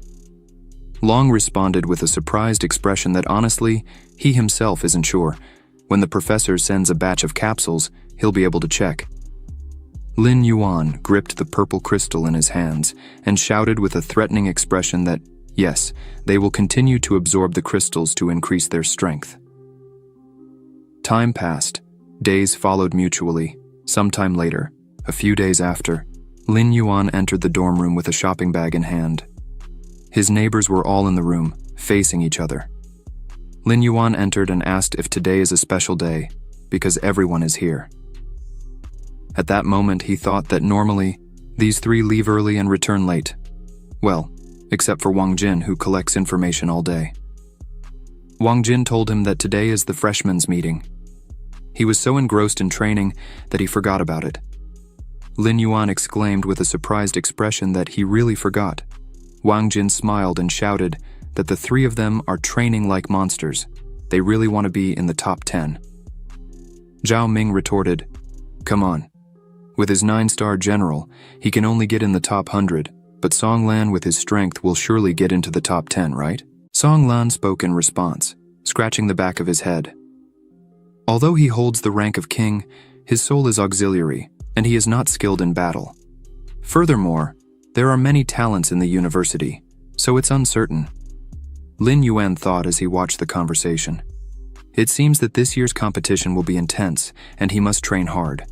Long responded with a surprised expression that honestly, he himself isn't sure. When the professor sends a batch of capsules, he'll be able to check. Lin Yuan gripped the purple crystal in his hands and shouted with a threatening expression that, yes, they will continue to absorb the crystals to increase their strength. Time passed. Days followed mutually. Sometime later, A few days after, Lin Yuan entered the dorm room with a shopping bag in hand. His neighbors were all in the room, facing each other. Lin Yuan entered and asked if today is a special day, because everyone is here. At that moment, he thought that normally, these three leave early and return late. Well, except for Wang Jin, who collects information all day. Wang Jin told him that today is the freshmen's meeting. He was so engrossed in training that he forgot about it. Lin Yuan exclaimed with a surprised expression that he really forgot. Wang Jin smiled and shouted that the three of them are training like monsters. They really want to be in the top 10. Zhao Ming retorted, "Come on. With his 9-star general, he can only get in the top 100, but Song Lan with his strength will surely get into the top 10, right?" Song Lan spoke in response, scratching the back of his head. Although he holds the rank of king, his soul is auxiliary, and he is not skilled in battle. Furthermore, there are many talents in the university, so it's uncertain. Lin Yuan thought as he watched the conversation. It seems that this year's competition will be intense, and he must train hard.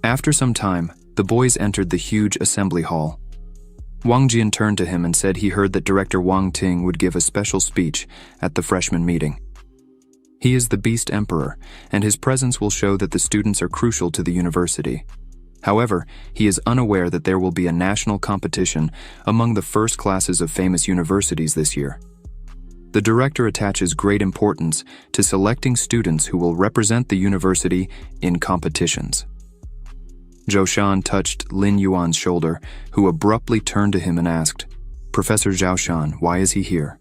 After some time, the boys entered the huge assembly hall. Wang Jin turned to him and said he heard that Director Wang Ting would give a special speech at the freshman meeting. He is the Beast Emperor, and his presence will show that the students are crucial to the university. However, he is unaware that there will be a national competition among the first classes of famous universities this year. The director attaches great importance to selecting students who will represent the university in competitions. Zhou Shan touched Lin Yuan's shoulder, who abruptly turned to him and asked, "Professor Zhao Shan, why is he here?"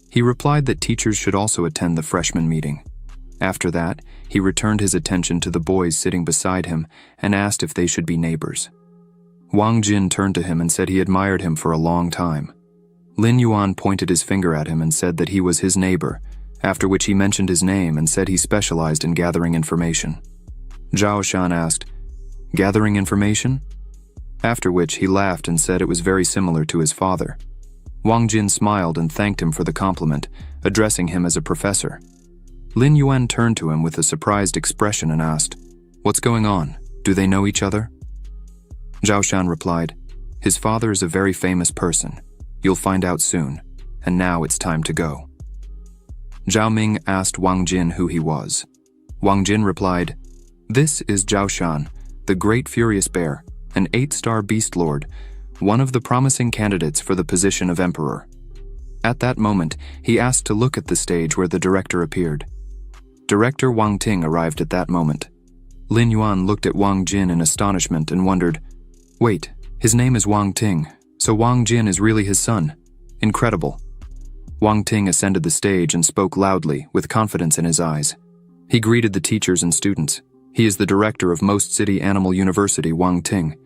He replied that teachers should also attend the freshman meeting. After that, he returned his attention to the boys sitting beside him and asked if they should be neighbors. Wang Jin turned to him and said he admired him for a long time. Lin Yuan pointed his finger at him and said that he was his neighbor, after which he mentioned his name and said he specialized in gathering information. Zhao Shan asked, "Gathering information?" After which he laughed and said it was very similar to his father. Wang Jin smiled and thanked him for the compliment, addressing him as a professor. Lin Yuan turned to him with a surprised expression and asked, "What's going on? Do they know each other?" Zhao Shan replied, "His father is a very famous person. You'll find out soon, and now it's time to go." Zhao Ming asked Wang Jin who he was. Wang Jin replied, "This is Zhao Shan, the Great Furious Bear, an 8-star beast lord, one of the promising candidates for the position of emperor." At that moment, he asked to look at the stage where the director appeared. Director Wang Ting arrived at that moment. Lin Yuan looked at Wang Jin in astonishment and wondered, "Wait, his name is Wang Ting, so Wang Jin is really his son. Incredible." Wang Ting ascended the stage and spoke loudly, with confidence in his eyes. He greeted the teachers and students. He is the director of Most City Animal University, Wang Ting.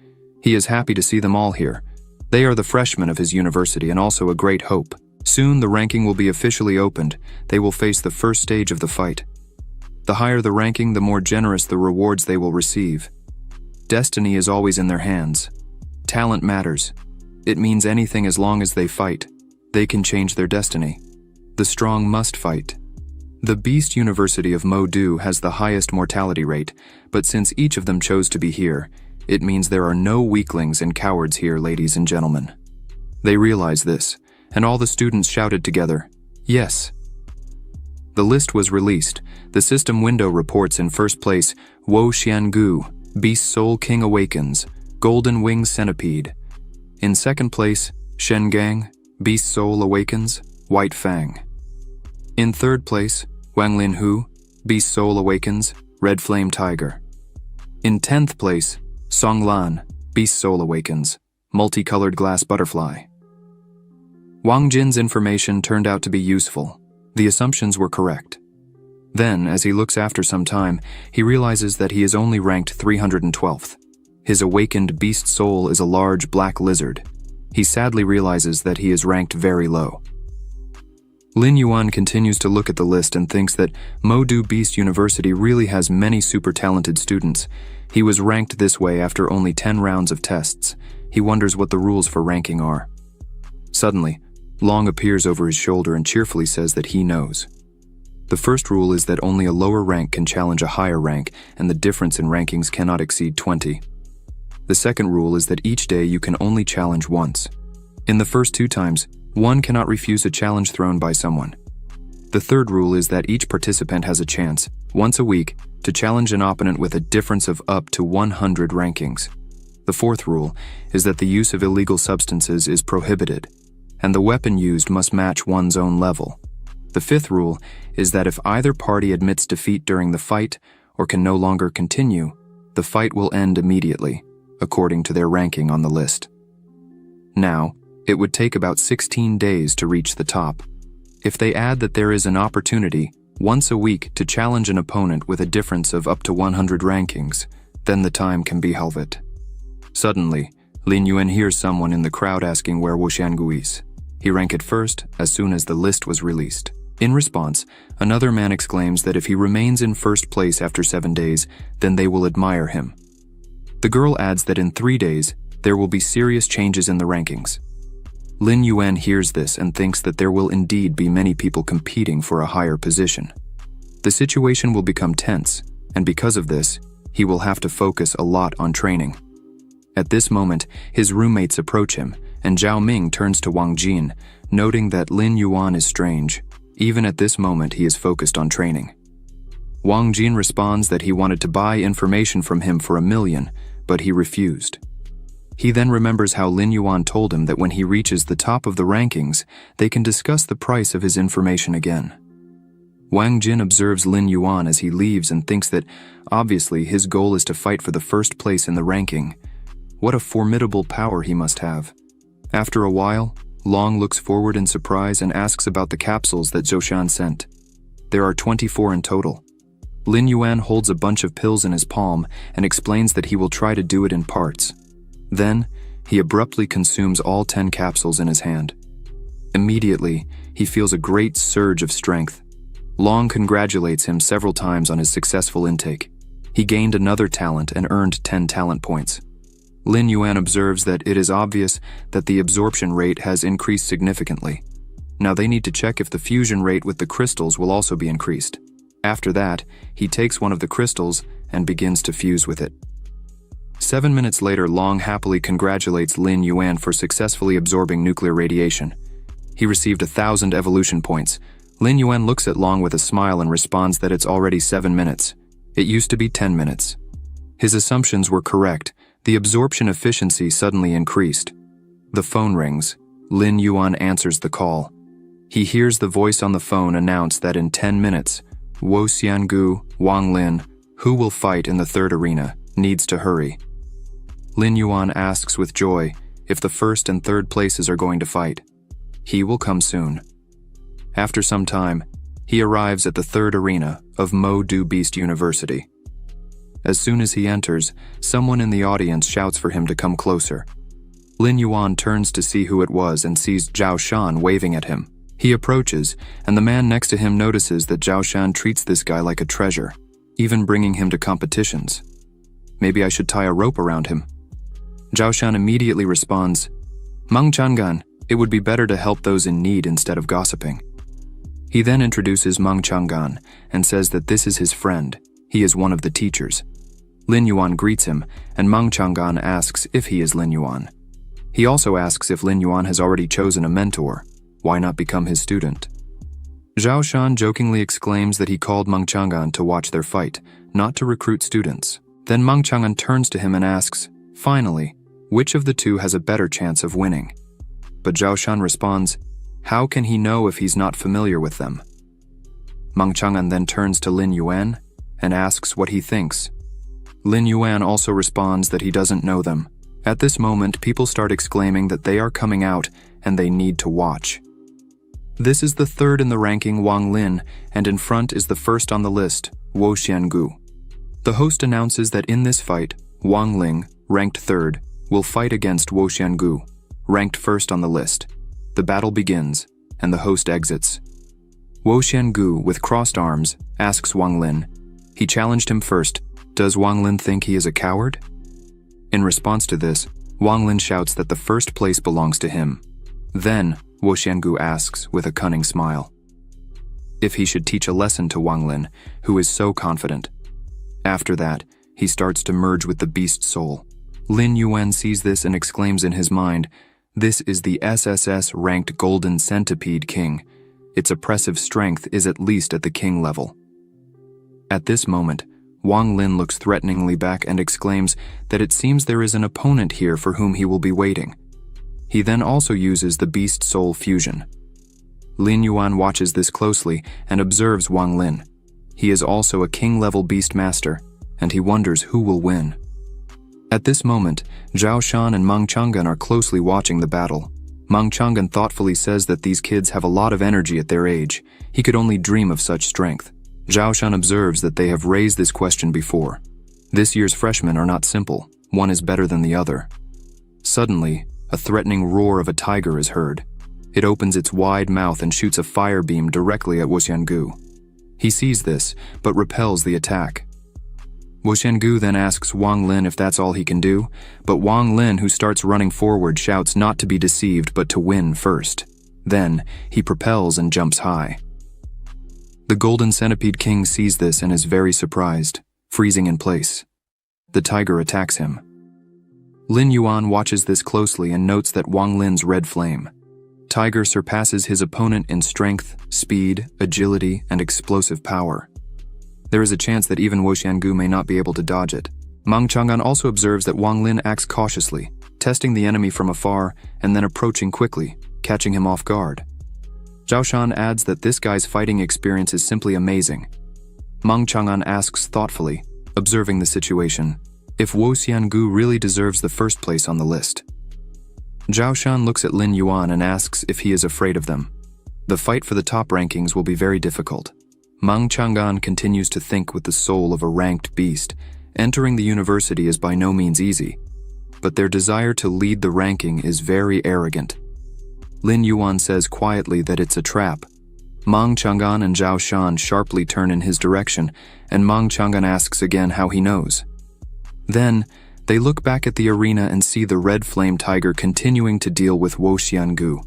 He is happy to see them all here. They are the freshmen of his university and also a great hope. Soon the ranking will be officially opened. They will face the first stage of the fight. The higher the ranking, the more generous the rewards they will receive. Destiny is always in their hands. Talent matters. It means anything as long as they fight. They can change their destiny. The strong must fight. The Beast University of Modu has the highest mortality rate, but since each of them chose to be here, it means there are no weaklings and cowards here, ladies and gentlemen. They realized this, and all the students shouted together, "Yes." The list was released. The system window reports in first place, Wo Xiangu, Beast Soul King Awakens, Golden Winged Centipede. In second place, Shen Gang, Beast Soul Awakens, White Fang. In third place, Wang Lin Hu, Beast Soul Awakens, Red Flame Tiger. In 10th place, Song Lan, Beast Soul Awakens, Multicolored Glass Butterfly. Wang Jin's information turned out to be useful. The assumptions were correct. Then, as he looks after some time, he realizes that he is only ranked 312th. His awakened beast soul is a large black lizard. He sadly realizes that he is ranked very low. Lin Yuan continues to look at the list and thinks that Modu Beast University really has many super talented students. He was ranked this way after only 10 rounds of tests. He wonders what the rules for ranking are. Suddenly, Long appears over his shoulder and cheerfully says that he knows. The first rule is that only a lower rank can challenge a higher rank, and the difference in rankings cannot exceed 20. The second rule is that each day you can only challenge once. In the first 2 times, one cannot refuse a challenge thrown by someone. The third rule is that each participant has a chance, once a week, to challenge an opponent with a difference of up to 100 rankings. The fourth rule is that the use of illegal substances is prohibited, and the weapon used must match one's own level. The fifth rule is that if either party admits defeat during the fight or can no longer continue, the fight will end immediately, according to their ranking on the list. Now, it would take about 16 days to reach the top. If they add that there is an opportunity once a week to challenge an opponent with a difference of up to 100 rankings, then the time can be halved. Suddenly, Lin Yuan hears someone in the crowd asking where Wu Xiangu is. He ranked first as soon as the list was released. In response, another man exclaims that if he remains in first place after 7 days, then they will admire him. The girl adds that in 3 days, there will be serious changes in the rankings. Lin Yuan hears this and thinks that there will indeed be many people competing for a higher position. The situation will become tense, and because of this, he will have to focus a lot on training. At this moment, his roommates approach him, and Zhao Ming turns to Wang Jin, noting that Lin Yuan is strange. Even at this moment, he is focused on training. Wang Jin responds that he wanted to buy information from him for 1 million, but he refused. He then remembers how Lin Yuan told him that when he reaches the top of the rankings, they can discuss the price of his information again. Wang Jin observes Lin Yuan as he leaves and thinks that, obviously, his goal is to fight for the first place in the ranking. What a formidable power he must have. After a while, Long looks forward in surprise and asks about the capsules that Zhoushan sent. There are 24 in total. Lin Yuan holds a bunch of pills in his palm and explains that he will try to do it in parts. Then, he abruptly consumes all 10 capsules in his hand. Immediately, he feels a great surge of strength. Long congratulates him several times on his successful intake. He gained another talent and earned 10 talent points. Lin Yuan observes that it is obvious that the absorption rate has increased significantly. Now they need to check if the fusion rate with the crystals will also be increased. After that, he takes one of the crystals and begins to fuse with it. 7 minutes later, Long happily congratulates Lin Yuan for successfully absorbing nuclear radiation. He received 1,000 evolution points. Lin Yuan looks at Long with a smile and responds that it's already 7 minutes. It used to be 10 minutes. His assumptions were correct. The absorption efficiency suddenly increased. The phone rings. Lin Yuan answers the call. He hears the voice on the phone announce that in 10 minutes, Wu Xiangu, Wang Lin, who will fight in the third arena, needs to hurry. Lin Yuan asks with joy if the first and third places are going to fight. He will come soon. After some time, he arrives at the third arena of Mo Du Beast University. As soon as he enters, someone in the audience shouts for him to come closer. Lin Yuan turns to see who it was and sees Zhao Shan waving at him. He approaches, and the man next to him notices that Zhao Shan treats this guy like a treasure, even bringing him to competitions. Maybe I should tie a rope around him. Zhao Shan immediately responds, Mang Chang'an, it would be better to help those in need instead of gossiping. He then introduces Mang Chang'an and says that this is his friend. He is one of the teachers. Lin Yuan greets him, and Mang Chang'an asks if he is Lin Yuan. He also asks if Lin Yuan has already chosen a mentor. Why not become his student? Zhao Shan jokingly exclaims that he called Mang Chang'an to watch their fight, not to recruit students. Then Mang Chang'an turns to him and asks, finally, which of the two has a better chance of winning? But Zhao Shan responds, how can he know if he's not familiar with them? Mang Chang'an then turns to Lin Yuan and asks what he thinks. Lin Yuan also responds that he doesn't know them. At this moment, people start exclaiming that they are coming out and they need to watch. This is the third in the ranking, Wang Lin, and in front is the first on the list, Wu Xiangu. The host announces that in this fight, Wang Ling, ranked third, will fight against Wu Xiangu, ranked first on the list. The battle begins, and the host exits. Wu Xiangu, with crossed arms, asks Wang Lin. He challenged him first. Does Wang Lin think he is a coward? In response to this, Wang Lin shouts that the first place belongs to him. Then, Wu Xiangu asks with a cunning smile, if he should teach a lesson to Wang Lin, who is so confident. After that, he starts to merge with the beast soul. Lin Yuan sees this and exclaims in his mind, "This is the SSS-ranked Golden Centipede King. Its oppressive strength is at least at the king level." At this moment, Wang Lin looks threateningly back and exclaims that it seems there is an opponent here for whom he will be waiting. He then also uses the beast soul fusion. Lin Yuan watches this closely and observes Wang Lin. He is also a king-level beast master, and he wonders who will win. At this moment, Zhao Shan and Meng Chang'an are closely watching the battle. Meng Chang'an thoughtfully says that these kids have a lot of energy at their age. He could only dream of such strength. Zhao Shan observes that they have raised this question before. This year's freshmen are not simple. One is better than the other. Suddenly, a threatening roar of a tiger is heard. It opens its wide mouth and shoots a fire beam directly at Wo Xiangu. He sees this, but repels the attack. Wo Xiangu then asks Wang Lin if that's all he can do, but Wang Lin, who starts running forward, shouts not to be deceived but to win first. Then, he propels and jumps high. The Golden Centipede King sees this and is very surprised, freezing in place. The tiger attacks him. Lin Yuan watches this closely and notes that Wang Lin's red flame. Tiger surpasses his opponent in strength, speed, agility, and explosive power. There is a chance that even Wo Xiangu may not be able to dodge it. Meng Chang'an also observes that Wang Lin acts cautiously, testing the enemy from afar and then approaching quickly, catching him off guard. Zhao Shan adds that this guy's fighting experience is simply amazing. Meng Chang'an asks thoughtfully, observing the situation, if Wo Xiangu really deserves the first place on the list. Zhao Shan looks at Lin Yuan and asks if he is afraid of them. The fight for the top rankings will be very difficult. Meng Chang'an continues to think with the soul of a ranked beast. Entering the university is by no means easy, but their desire to lead the ranking is very arrogant. Lin Yuan says quietly that it's a trap. Meng Chang'an and Zhao Shan sharply turn in his direction, and Meng Chang'an asks again how he knows. Then, they look back at the arena and see the red flame tiger continuing to deal with Wo Xiangu.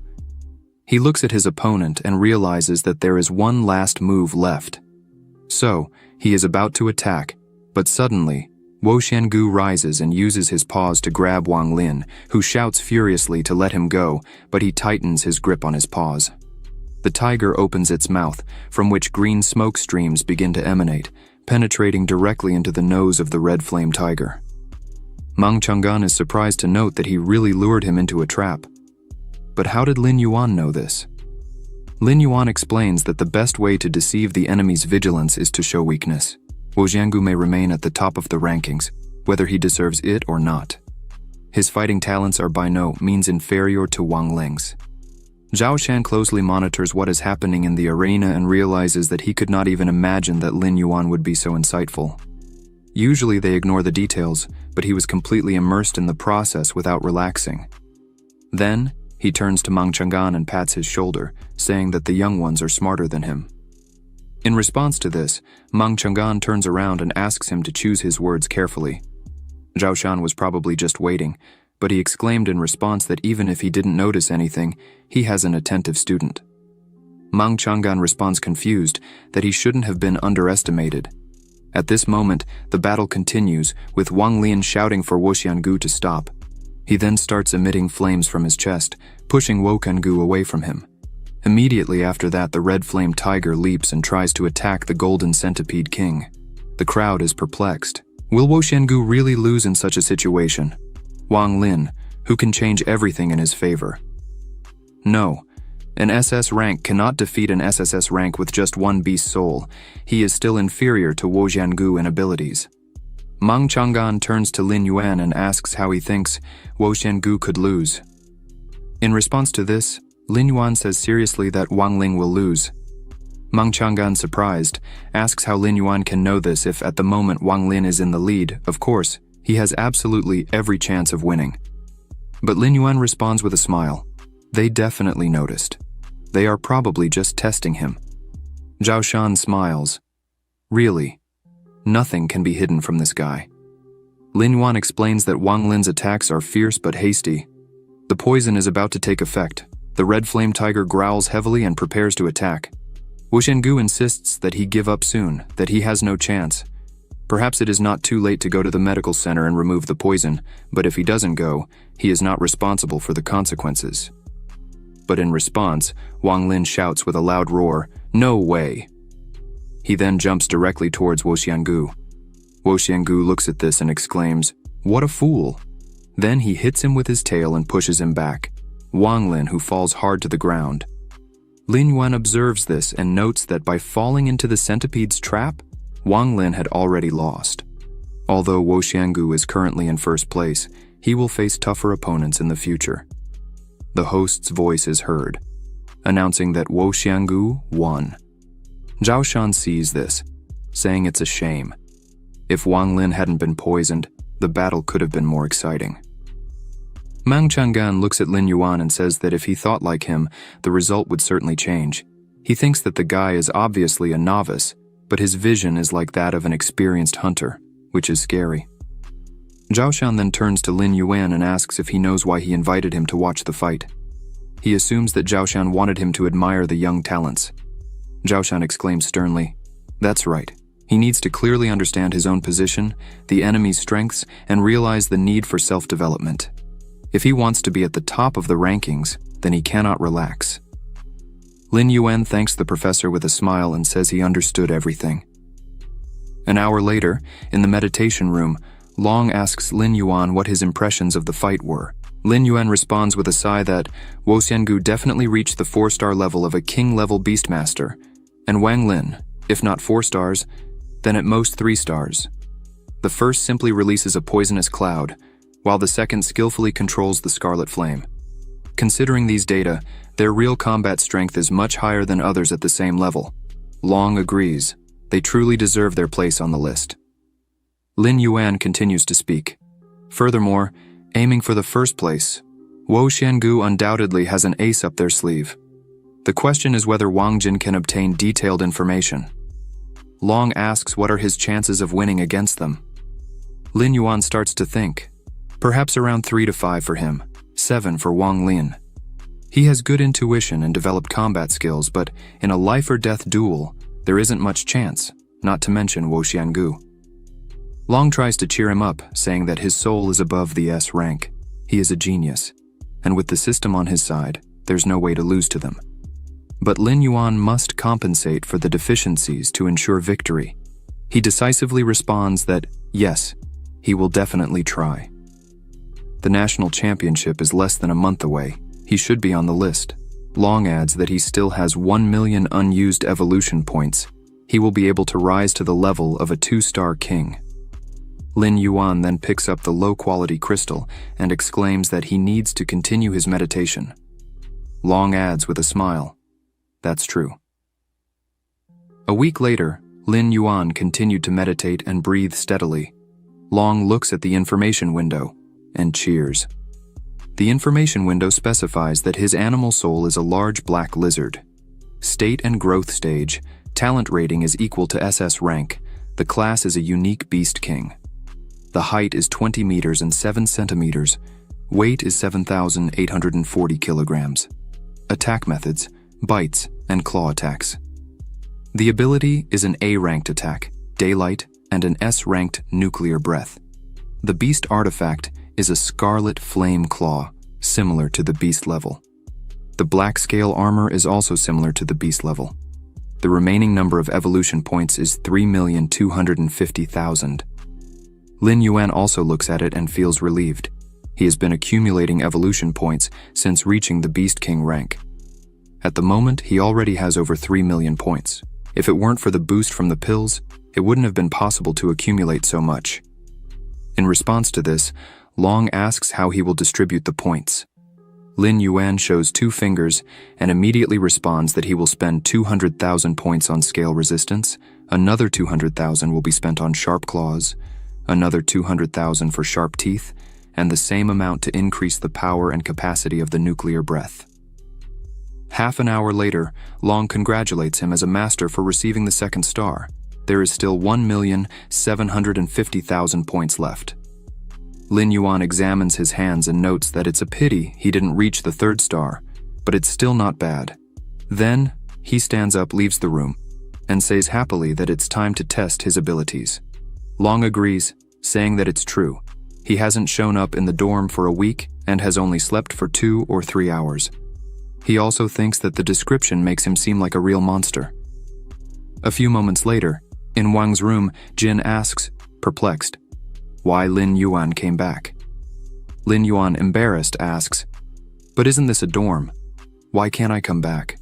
He looks at his opponent and realizes that there is one last move left. So, he is about to attack, but suddenly, Wo Xiangu rises and uses his paws to grab Wang Lin, who shouts furiously to let him go, but he tightens his grip on his paws. The tiger opens its mouth, from which green smoke streams begin to emanate, penetrating directly into the nose of the red flame tiger. Meng Chang'an is surprised to note that he really lured him into a trap. But how did Lin Yuan know this? Lin Yuan explains that the best way to deceive the enemy's vigilance is to show weakness. Wo Xiangu may remain at the top of the rankings, whether he deserves it or not. His fighting talents are by no means inferior to Wang Ling's. Zhao Shan closely monitors what is happening in the arena and realizes that he could not even imagine that Lin Yuan would be so insightful. Usually they ignore the details, but he was completely immersed in the process without relaxing. Then, he turns to Meng Chang'an and pats his shoulder, saying that the young ones are smarter than him. In response to this, Meng Chang'an turns around and asks him to choose his words carefully. Zhao Shan was probably just waiting, but he exclaimed in response that even if he didn't notice anything, he has an attentive student. Meng Chang'an responds confused that he shouldn't have been underestimated. At this moment, the battle continues, with Wang Lin shouting for Wo Xiangu to stop. He then starts emitting flames from his chest, pushing Wo Xiangu away from him. Immediately after that, the red flame tiger leaps and tries to attack the Golden Centipede King. The crowd is perplexed. Will Wo Xiangu really lose in such a situation? Wang Lin, who can change everything in his favor. No, an SS rank cannot defeat an SSS rank with just one beast soul. He is still inferior to Wo Xiangu in abilities. Meng Chang'an turns to Lin Yuan and asks how he thinks Wo Xiangu could lose. In response to this, Lin Yuan says seriously that Wang Ling will lose. Meng Chang'an, surprised, asks how Lin Yuan can know this if at the moment Wang Lin is in the lead. Of course, he has absolutely every chance of winning. But Lin Yuan responds with a smile. They definitely noticed. They are probably just testing him. Zhao Shan smiles. Really? Nothing can be hidden from this guy. Lin Yuan explains that Wang Lin's attacks are fierce but hasty. The poison is about to take effect. The red flame tiger growls heavily and prepares to attack. Wu insists that he give up soon, that he has no chance. Perhaps it is not too late to go to the medical center and remove the poison, but if he doesn't go, he is not responsible for the consequences. But in response, Wang Lin shouts with a loud roar, "No way!" He then jumps directly towards Wo Xiangu. Wo Xiangu looks at this and exclaims, "What a fool!" Then he hits him with his tail and pushes him back, Wang Lin who falls hard to the ground. Lin Yuan observes this and notes that by falling into the centipede's trap, Wang Lin had already lost. Although Wo Xiangu is currently in first place, he will face tougher opponents in the future. The host's voice is heard, announcing that Wo Xiangu won. Zhao Shan sees this, saying it's a shame. If Wang Lin hadn't been poisoned, the battle could have been more exciting. Mang Chang'an looks at Lin Yuan and says that if he thought like him, the result would certainly change. He thinks that the guy is obviously a novice, but his vision is like that of an experienced hunter, which is scary. Zhao Shan then turns to Lin Yuan and asks if he knows why he invited him to watch the fight. He assumes that Zhao Shan wanted him to admire the young talents. Zhao Shan exclaims sternly, "That's right. He needs to clearly understand his own position, the enemy's strengths, and realize the need for self-development. If he wants to be at the top of the rankings, then he cannot relax." Lin Yuan thanks the professor with a smile and says he understood everything. An hour later, in the meditation room, Long asks Lin Yuan what his impressions of the fight were. Lin Yuan responds with a sigh that Wo Xiangu definitely reached the 4-star level of a king-level beastmaster, and Wang Lin, if not 4 stars, then at most 3 stars. The first simply releases a poisonous cloud, while the second skillfully controls the scarlet flame. Considering these data, their real combat strength is much higher than others at the same level. Long agrees. They truly deserve their place on the list. Lin Yuan continues to speak. Furthermore, aiming for the first place, Wo Xiangu undoubtedly has an ace up their sleeve. The question is whether Wang Jin can obtain detailed information. Long asks what are his chances of winning against them. Lin Yuan starts to think. Perhaps around 3 to 5 for him, 7 for Wang Lin. He has good intuition and developed combat skills, but in a life-or-death duel, there isn't much chance, not to mention Wo Xiangu. Long tries to cheer him up, saying that his soul is above the S rank. He is a genius, and with the system on his side, there's no way to lose to them. But Lin Yuan must compensate for the deficiencies to ensure victory. He decisively responds that, yes, he will definitely try. The national championship is less than a month away. He should be on the list. Long adds that he still has 1 million unused evolution points. He will be able to rise to the level of a 2-star king. Lin Yuan then picks up the low-quality crystal and exclaims that he needs to continue his meditation. Long adds with a smile, "That's true." A week later, Lin Yuan continued to meditate and breathe steadily. Long looks at the information window and cheers. The information window specifies that his animal soul is a large black lizard. State and growth stage, talent rating is equal to SS rank. The class is a unique beast king. The height is 20 meters and 7 centimeters. Weight is 7,840 kilograms. Attack methods, bites, and claw attacks. The ability is an A-ranked attack, daylight, and an S-ranked nuclear breath. The beast artifact is a scarlet flame claw, similar to the beast level. The black scale armor is also similar to the beast level. The remaining number of evolution points is 3,250,000. Lin Yuan also looks at it and feels relieved. He has been accumulating evolution points since reaching the Beast King rank. At the moment, he already has over 3 million points. If it weren't for the boost from the pills, it wouldn't have been possible to accumulate so much. In response to this, Long asks how he will distribute the points. Lin Yuan shows 2 fingers and immediately responds that he will spend 200,000 points on scale resistance, another 200,000 will be spent on sharp claws, another 200,000 for sharp teeth, and the same amount to increase the power and capacity of the nuclear breath. Half an hour later, Long congratulates him as a master for receiving the 2nd star. There is still 1,750,000 points left. Lin Yuan examines his hands and notes that it's a pity he didn't reach the 3rd star, but it's still not bad. Then, He stands up, leaves the room, and says happily that it's time to test his abilities. Long agrees, saying that it's true. He hasn't shown up in the dorm for a week and has only slept for 2 or 3 hours. He also thinks that the description makes him seem like a real monster. A few moments later, in Wang's room, Jin asks, perplexed, why Lin Yuan came back. Lin Yuan, embarrassed, asks, but isn't this a dorm? Why can't I come back?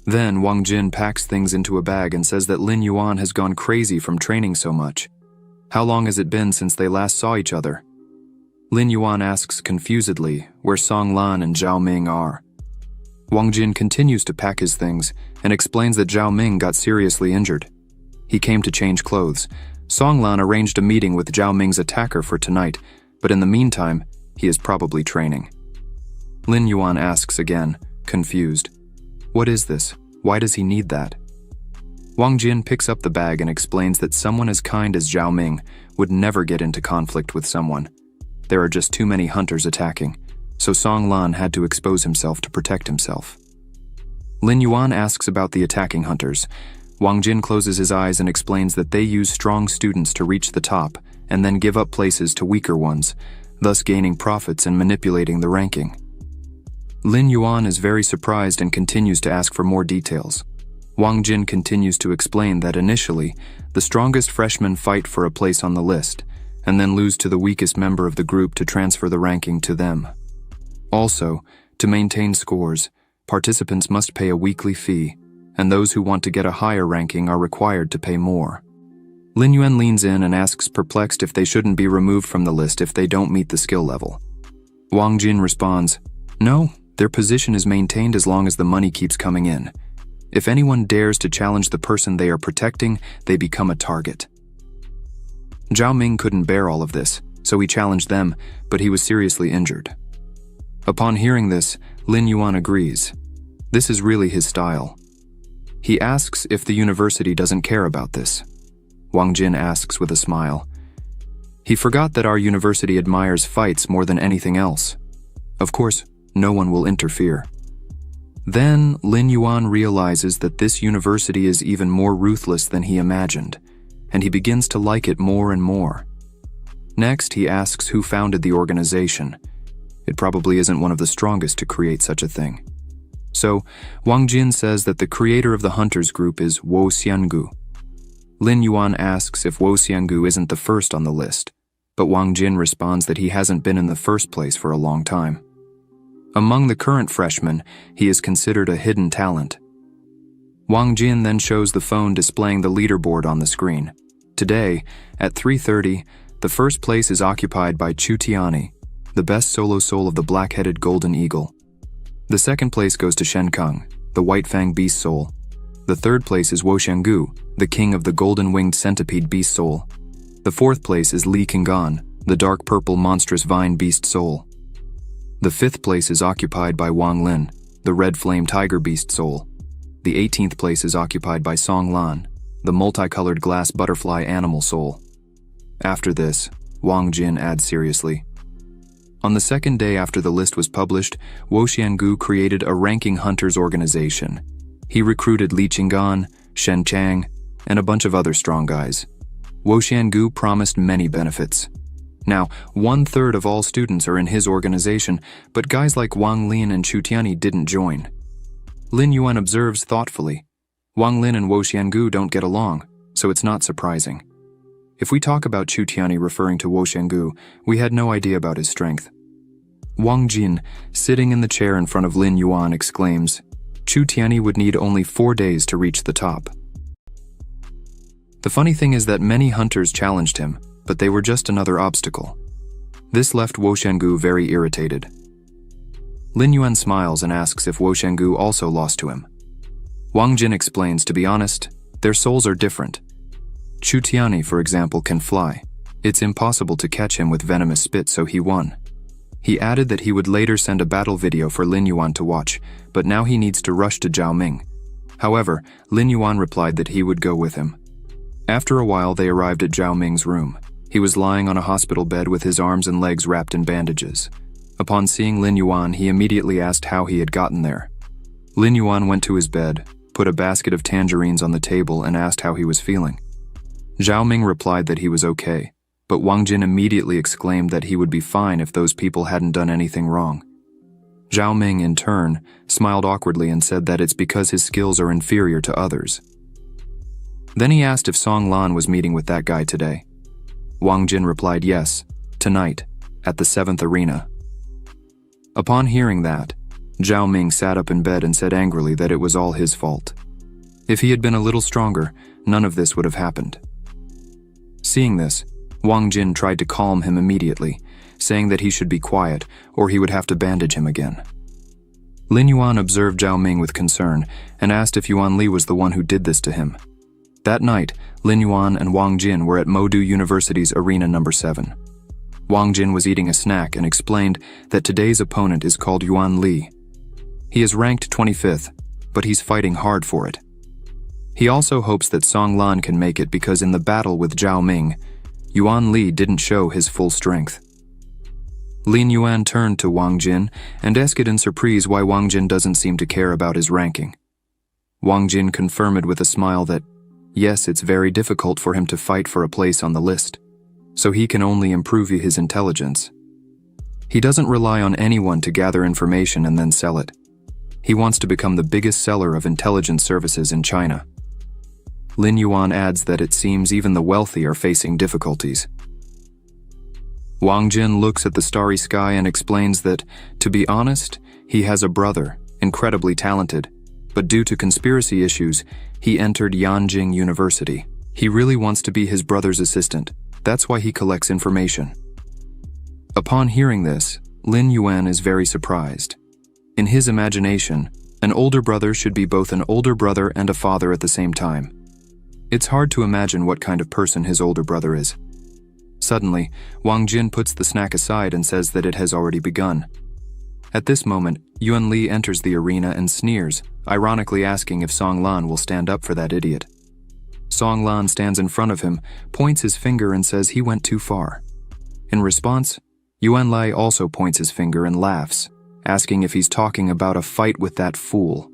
Then Wang Jin packs things into a bag and says that Lin Yuan has gone crazy from training so much. How long has it been since they last saw each other? Lin Yuan asks confusedly where Song Lan and Zhao Ming are. Wang Jin continues to pack his things and explains that Zhao Ming got seriously injured. He came to change clothes. Song Lan arranged a meeting with Zhao Ming's attacker for tonight, but in the meantime, he is probably training. Lin Yuan asks again, confused, what is this? Why does he need that? Wang Jin picks up the bag and explains that someone as kind as Zhao Ming would never get into conflict with someone. There are just too many hunters attacking, so Song Lan had to expose himself to protect himself. Lin Yuan asks about the attacking hunters. Wang Jin closes his eyes and explains that they use strong students to reach the top and then give up places to weaker ones, thus gaining profits and manipulating the ranking. Lin Yuan is very surprised and continues to ask for more details. Wang Jin continues to explain that initially, the strongest freshmen fight for a place on the list, and then lose to the weakest member of the group to transfer the ranking to them. Also, to maintain scores, participants must pay a weekly fee, and those who want to get a higher ranking are required to pay more. Lin Yuan leans in and asks perplexed if they shouldn't be removed from the list if they don't meet the skill level. Wang Jin responds, no, their position is maintained as long as the money keeps coming in. If anyone dares to challenge the person they are protecting, they become a target. Zhao Ming couldn't bear all of this, so he challenged them, but he was seriously injured. Upon hearing this, Lin Yuan agrees. This is really his style. He asks if the university doesn't care about this. Wang Jin asks with a smile. He forgot that our university admires fights more than anything else. Of course, no one will interfere. Then Lin Yuan realizes that this university is even more ruthless than he imagined, and he begins to like it more and more. Next, he asks who founded the organization. It probably isn't one of the strongest to create such a thing. So, Wang Jin says that the creator of the Hunters group is Wo Xiangu. Lin Yuan asks if Wo Xiangu isn't the first on the list, but Wang Jin responds that he hasn't been in the first place for a long time. Among the current freshmen, he is considered a hidden talent. Wang Jin then shows the phone displaying the leaderboard on the screen. Today, at 3:30, the first place is occupied by Chu Tiani, the best solo soul of the black-headed golden eagle. The second place goes to Shen Keng, the white-fang beast soul. The third place is Wo Xiangu, the king of the golden-winged centipede beast soul. The fourth place is Li Qinggan, the dark purple monstrous vine beast soul. The fifth place is occupied by Wang Lin, the red flame tiger beast soul. The 18th place is occupied by Song Lan, the multicolored glass butterfly animal soul. After this, Wang Jin adds seriously. On the second day after the list was published, Wo Xiangu created a ranking hunters organization. He recruited Li Qinggan, Shen Chang, and a bunch of other strong guys. Wo Xiangu promised many benefits. Now, 1/3 of all students are in his organization, but guys like Wang Lin and Chu Tiani didn't join. Lin Yuan observes thoughtfully. Wang Lin and Wo Xiangu don't get along, so it's not surprising. If we talk about Chu Tiani referring to Wo Xiangu, we had no idea about his strength. Wang Jin, sitting in the chair in front of Lin Yuan, exclaims, Chu Tiani would need only 4 days to reach the top. The funny thing is that many hunters challenged him, but they were just another obstacle. This left Wo Xiangu very irritated. Lin Yuan smiles and asks if Wo Xiangu also lost to him. Wang Jin explains, to be honest, their souls are different. Chu Tiani, for example, can fly. It's impossible to catch him with venomous spit, so he won. He added that he would later send a battle video for Lin Yuan to watch, but now he needs to rush to Zhao Ming. However, Lin Yuan replied that he would go with him. After a while, they arrived at Zhao Ming's room. He was lying on a hospital bed with his arms and legs wrapped in bandages. Upon seeing Lin Yuan, he immediately asked how he had gotten there. Lin Yuan went to his bed, put a basket of tangerines on the table and asked how he was feeling. Zhao Ming replied that he was okay, but Wang Jin immediately exclaimed that he would be fine if those people hadn't done anything wrong. Zhao Ming, in turn, smiled awkwardly and said that it's because his skills are inferior to others. Then he asked if Song Lan was meeting with that guy today. Wang Jin replied yes, tonight, at the 7th arena. Upon hearing that, Zhao Ming sat up in bed and said angrily that it was all his fault. If he had been a little stronger, none of this would have happened. Seeing this, Wang Jin tried to calm him immediately, saying that he should be quiet or he would have to bandage him again. Lin Yuan observed Zhao Ming with concern and asked if Yuan Li was the one who did this to him. That night, Lin Yuan and Wang Jin were at Modu University's Arena number 7. Wang Jin was eating a snack and explained that today's opponent is called Yuan Li. He is ranked 25th, but he's fighting hard for it. He also hopes that Song Lan can make it because in the battle with Zhao Ming, Yuan Li didn't show his full strength. Lin Yuan turned to Wang Jin and asked in surprise why Wang Jin doesn't seem to care about his ranking. Wang Jin confirmed with a smile that, yes, it's very difficult for him to fight for a place on the list, so he can only improve his intelligence. He doesn't rely on anyone to gather information and then sell it. He wants to become the biggest seller of intelligence services in China. Lin Yuan adds that it seems even the wealthy are facing difficulties. Wang Jin looks at the starry sky and explains that, to be honest, he has a brother, incredibly talented, but due to conspiracy issues, he entered Yanjing University. He really wants to be his brother's assistant. That's why he collects information. Upon hearing this, Lin Yuan is very surprised. In his imagination, an older brother should be both an older brother and a father at the same time. It's hard to imagine what kind of person his older brother is. Suddenly, Wang Jin puts the snack aside and says that it has already begun. At this moment, Yuan Li enters the arena and sneers, ironically asking if Song Lan will stand up for that idiot. Song Lan stands in front of him, points his finger and says he went too far. In response, Yuan Li also points his finger and laughs, asking if he's talking about a fight with that fool.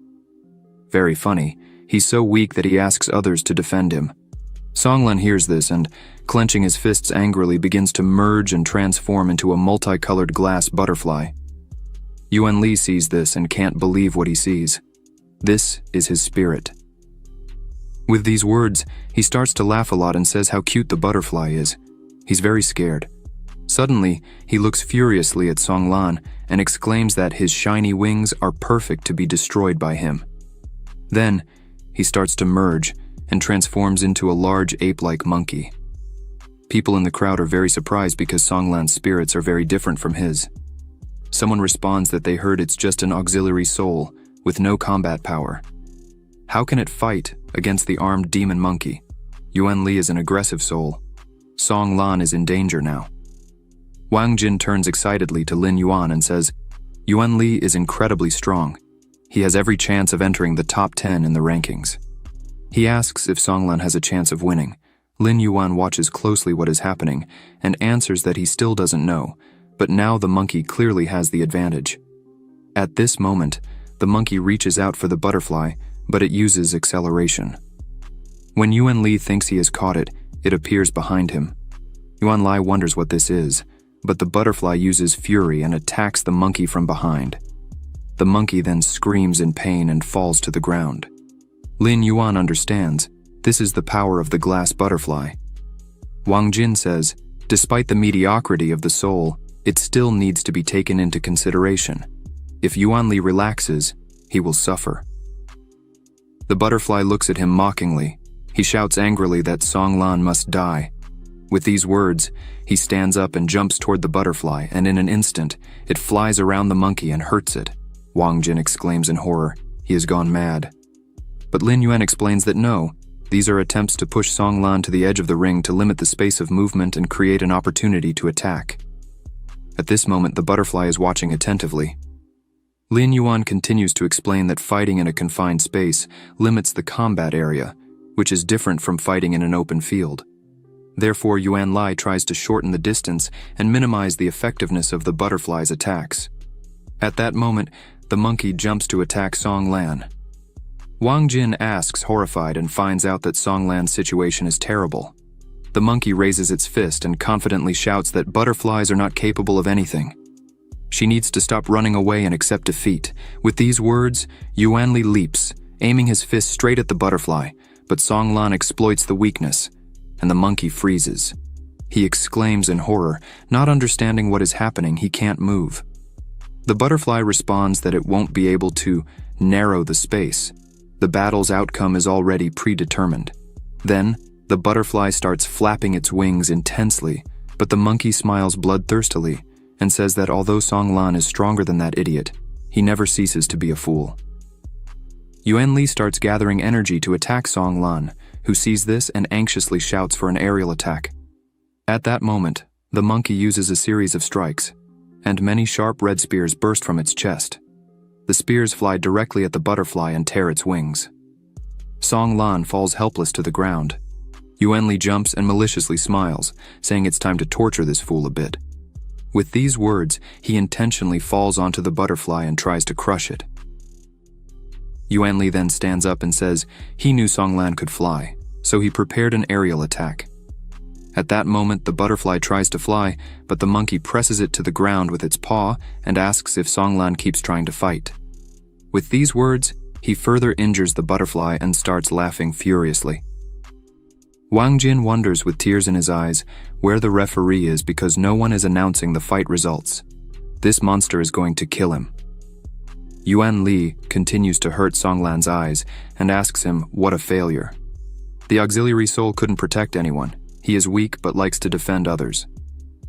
Very funny, he's so weak that he asks others to defend him. Song Lan hears this and, clenching his fists angrily, begins to merge and transform into a multicolored glass butterfly. Yuan Li sees this and can't believe what he sees. This is his spirit. With these words, he starts to laugh a lot and says how cute the butterfly is. He's very scared. Suddenly, he looks furiously at Song Lan and exclaims that his shiny wings are perfect to be destroyed by him. Then, he starts to merge and transforms into a large ape-like monkey. People in the crowd are very surprised because Song Lan's spirits are very different from his. Someone responds that they heard it's just an auxiliary soul with no combat power. How can it fight against the armed demon monkey? Yuan Li is an aggressive soul. Song Lan is in danger now. Wang Jin turns excitedly to Lin Yuan and says, Yuan Li is incredibly strong. He has every chance of entering the top 10 in the rankings. He asks if Song Lan has a chance of winning. Lin Yuan watches closely what is happening and answers that he still doesn't know, but now the monkey clearly has the advantage. At this moment, the monkey reaches out for the butterfly, but it uses acceleration. When Yuan Li thinks he has caught it, it appears behind him. Yuan Li wonders what this is, but the butterfly uses fury and attacks the monkey from behind. The monkey then screams in pain and falls to the ground. Lin Yuan understands this is the power of the glass butterfly. Wang Jin says, despite the mediocrity of the soul, it still needs to be taken into consideration. If Yuan Li relaxes, he will suffer. The butterfly looks at him mockingly. He shouts angrily that Song Lan must die. With these words, he stands up and jumps toward the butterfly, and in an instant, it flies around the monkey and hurts it. Wang Jin exclaims in horror, he has gone mad. But Lin Yuan explains that no, these are attempts to push Song Lan to the edge of the ring to limit the space of movement and create an opportunity to attack. At this moment, the butterfly is watching attentively. Lin Yuan continues to explain that fighting in a confined space limits the combat area, which is different from fighting in an open field. Therefore, Yuan Li tries to shorten the distance and minimize the effectiveness of the butterfly's attacks. At that moment, the monkey jumps to attack Song Lan. Wang Jin asks, horrified, and finds out that Song Lan's situation is terrible. The monkey raises its fist and confidently shouts that butterflies are not capable of anything. She needs to stop running away and accept defeat. With these words, Yuan Li leaps, aiming his fist straight at the butterfly, but Song Lan exploits the weakness, and the monkey freezes. He exclaims in horror, not understanding what is happening. He can't move. The butterfly responds that it won't be able to narrow the space. The battle's outcome is already predetermined. Then, the butterfly starts flapping its wings intensely, but the monkey smiles bloodthirstily and says that although Song Lan is stronger than that idiot, he never ceases to be a fool. Yuan Li starts gathering energy to attack Song Lan, who sees this and anxiously shouts for an aerial attack. At that moment, the monkey uses a series of strikes, and many sharp red spears burst from its chest. The spears fly directly at the butterfly and tear its wings. Song Lan falls helpless to the ground. Yuan Li jumps and maliciously smiles, saying it's time to torture this fool a bit. With these words, he intentionally falls onto the butterfly and tries to crush it. Yuan Li then stands up and says he knew Song Lan could fly, so he prepared an aerial attack. At that moment, the butterfly tries to fly, but the monkey presses it to the ground with its paw and asks if Song Lan keeps trying to fight. With these words, he further injures the butterfly and starts laughing furiously. Wang Jin wonders with tears in his eyes where the referee is because no one is announcing the fight results. This monster is going to kill him. Yuan Li continues to hurt Song Lan's eyes and asks him what a failure. The auxiliary soul couldn't protect anyone. He is weak but likes to defend others.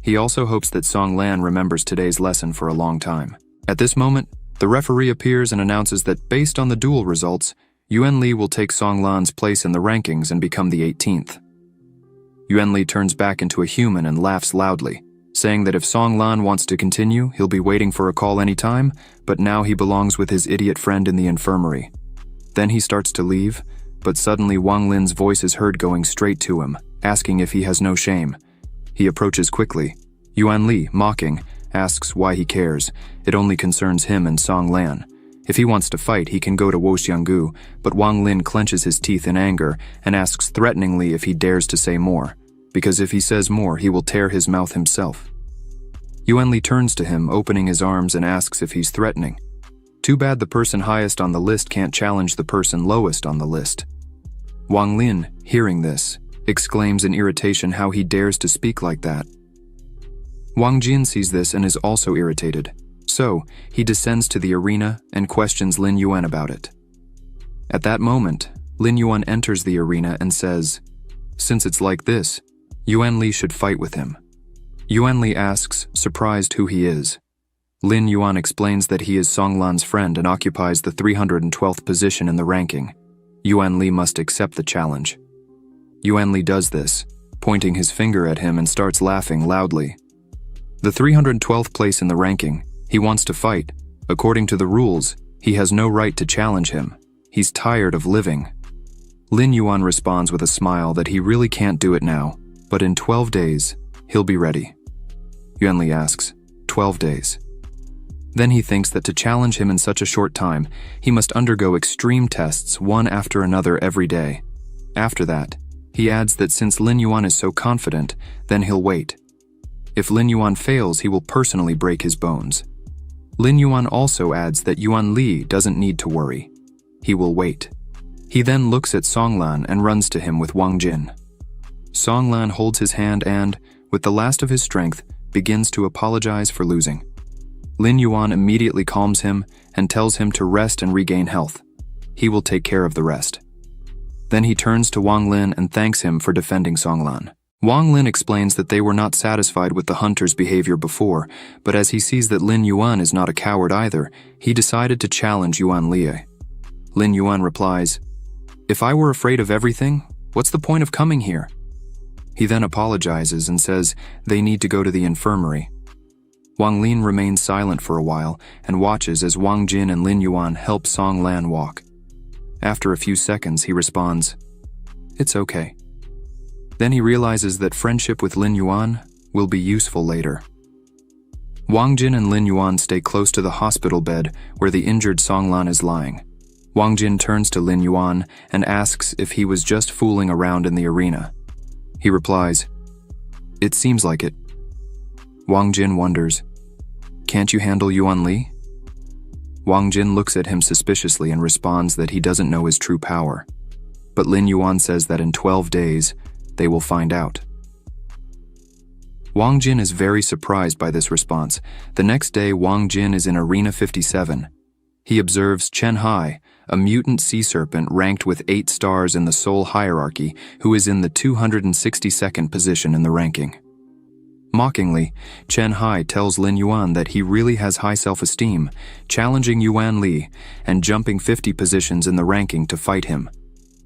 He also hopes that Song Lan remembers today's lesson for a long time. At this moment, the referee appears and announces that based on the duel results, Yuan Li will take Song Lan's place in the rankings and become the 18th. Yuan Li turns back into a human and laughs loudly, saying that if Song Lan wants to continue, he'll be waiting for a call anytime, but now he belongs with his idiot friend in the infirmary. Then he starts to leave, but suddenly Wang Lin's voice is heard going straight to him, asking if he has no shame. He approaches quickly. Yuan Li, mocking, asks why he cares. It only concerns him and Song Lan. If he wants to fight, he can go to Woxianggu, but Wang Lin clenches his teeth in anger and asks threateningly if he dares to say more, because if he says more, he will tear his mouth himself. Yuan Li turns to him, opening his arms, and asks if he's threatening. Too bad the person highest on the list can't challenge the person lowest on the list. Wang Lin, hearing this, exclaims in irritation how he dares to speak like that. Wang Jin sees this and is also irritated. So, he descends to the arena and questions Lin Yuan about it. At that moment, Lin Yuan enters the arena and says, since it's like this, Yuan Li should fight with him. Yuan Li asks, surprised, who he is. Lin Yuan explains that he is Song Lan's friend and occupies the 312th position in the ranking. Yuan Li must accept the challenge. Yuan Li does this, pointing his finger at him and starts laughing loudly. The 312th place in the ranking, he wants to fight. According to the rules, he has no right to challenge him. He's tired of living. Lin Yuan responds with a smile that he really can't do it now, but in 12 days, he'll be ready. Yuan Li asks, 12 days. Then he thinks that to challenge him in such a short time, he must undergo extreme tests one after another every day. After that, he adds that since Lin Yuan is so confident, then he'll wait. If Lin Yuan fails, he will personally break his bones. Lin Yuan also adds that Yuan Li doesn't need to worry. He will wait. He then looks at Song Lan and runs to him with Wang Jin. Song Lan holds his hand and, with the last of his strength, begins to apologize for losing. Lin Yuan immediately calms him and tells him to rest and regain health. He will take care of the rest. Then he turns to Wang Lin and thanks him for defending Song Lan. Wang Lin explains that they were not satisfied with the hunter's behavior before, but as he sees that Lin Yuan is not a coward either, he decided to challenge Yuan Li. Lin Yuan replies, if I were afraid of everything, what's the point of coming here? He then apologizes and says they need to go to the infirmary. Wang Lin remains silent for a while and watches as Wang Jin and Lin Yuan help Song Lan walk. After a few seconds, he responds, it's okay. Then he realizes that friendship with Lin Yuan will be useful later. Wang Jin and Lin Yuan stay close to the hospital bed where the injured Song Lan is lying. Wang Jin turns to Lin Yuan and asks if he was just fooling around in the arena. He replies, "It seems like it." Wang Jin wonders, "Can't you handle Yuan Li?" Wang Jin looks at him suspiciously and responds that he doesn't know his true power. But Lin Yuan says that in 12 days, they will find out. Wang Jin is very surprised by this response. The next day, Wang Jin is in Arena 57. He observes Chen Hai, a mutant sea serpent ranked with 8 stars in the Soul hierarchy, who is in the 262nd position in the ranking. Mockingly, Chen Hai tells Lin Yuan that he really has high self-esteem, challenging Yuan Li and jumping 50 positions in the ranking to fight him.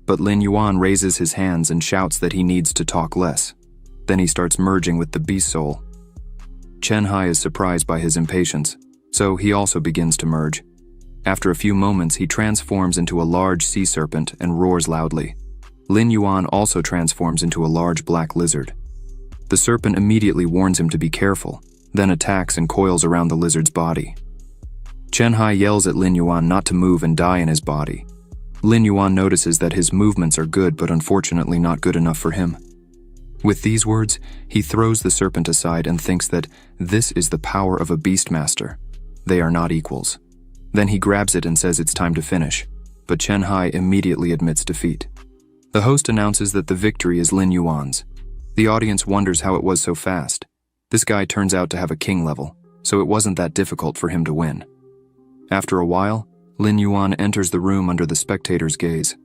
But Lin Yuan raises his hands and shouts that he needs to talk less. Then he starts merging with the beast soul. Chen Hai is surprised by his impatience, so he also begins to merge. After a few moments, he transforms into a large sea serpent and roars loudly. Lin Yuan also transforms into a large black lizard. The serpent immediately warns him to be careful, then attacks and coils around the lizard's body. Chen Hai yells at Lin Yuan not to move and die in his body. Lin Yuan notices that his movements are good, but unfortunately not good enough for him. With these words, he throws the serpent aside and thinks that this is the power of a beastmaster. They are not equals. Then he grabs it and says it's time to finish, but Chen Hai immediately admits defeat. The host announces that the victory is Lin Yuan's. The audience wonders how it was so fast. This guy turns out to have a king level, so it wasn't that difficult for him to win. After a while, Lin Yuan enters the room under the spectators' gaze.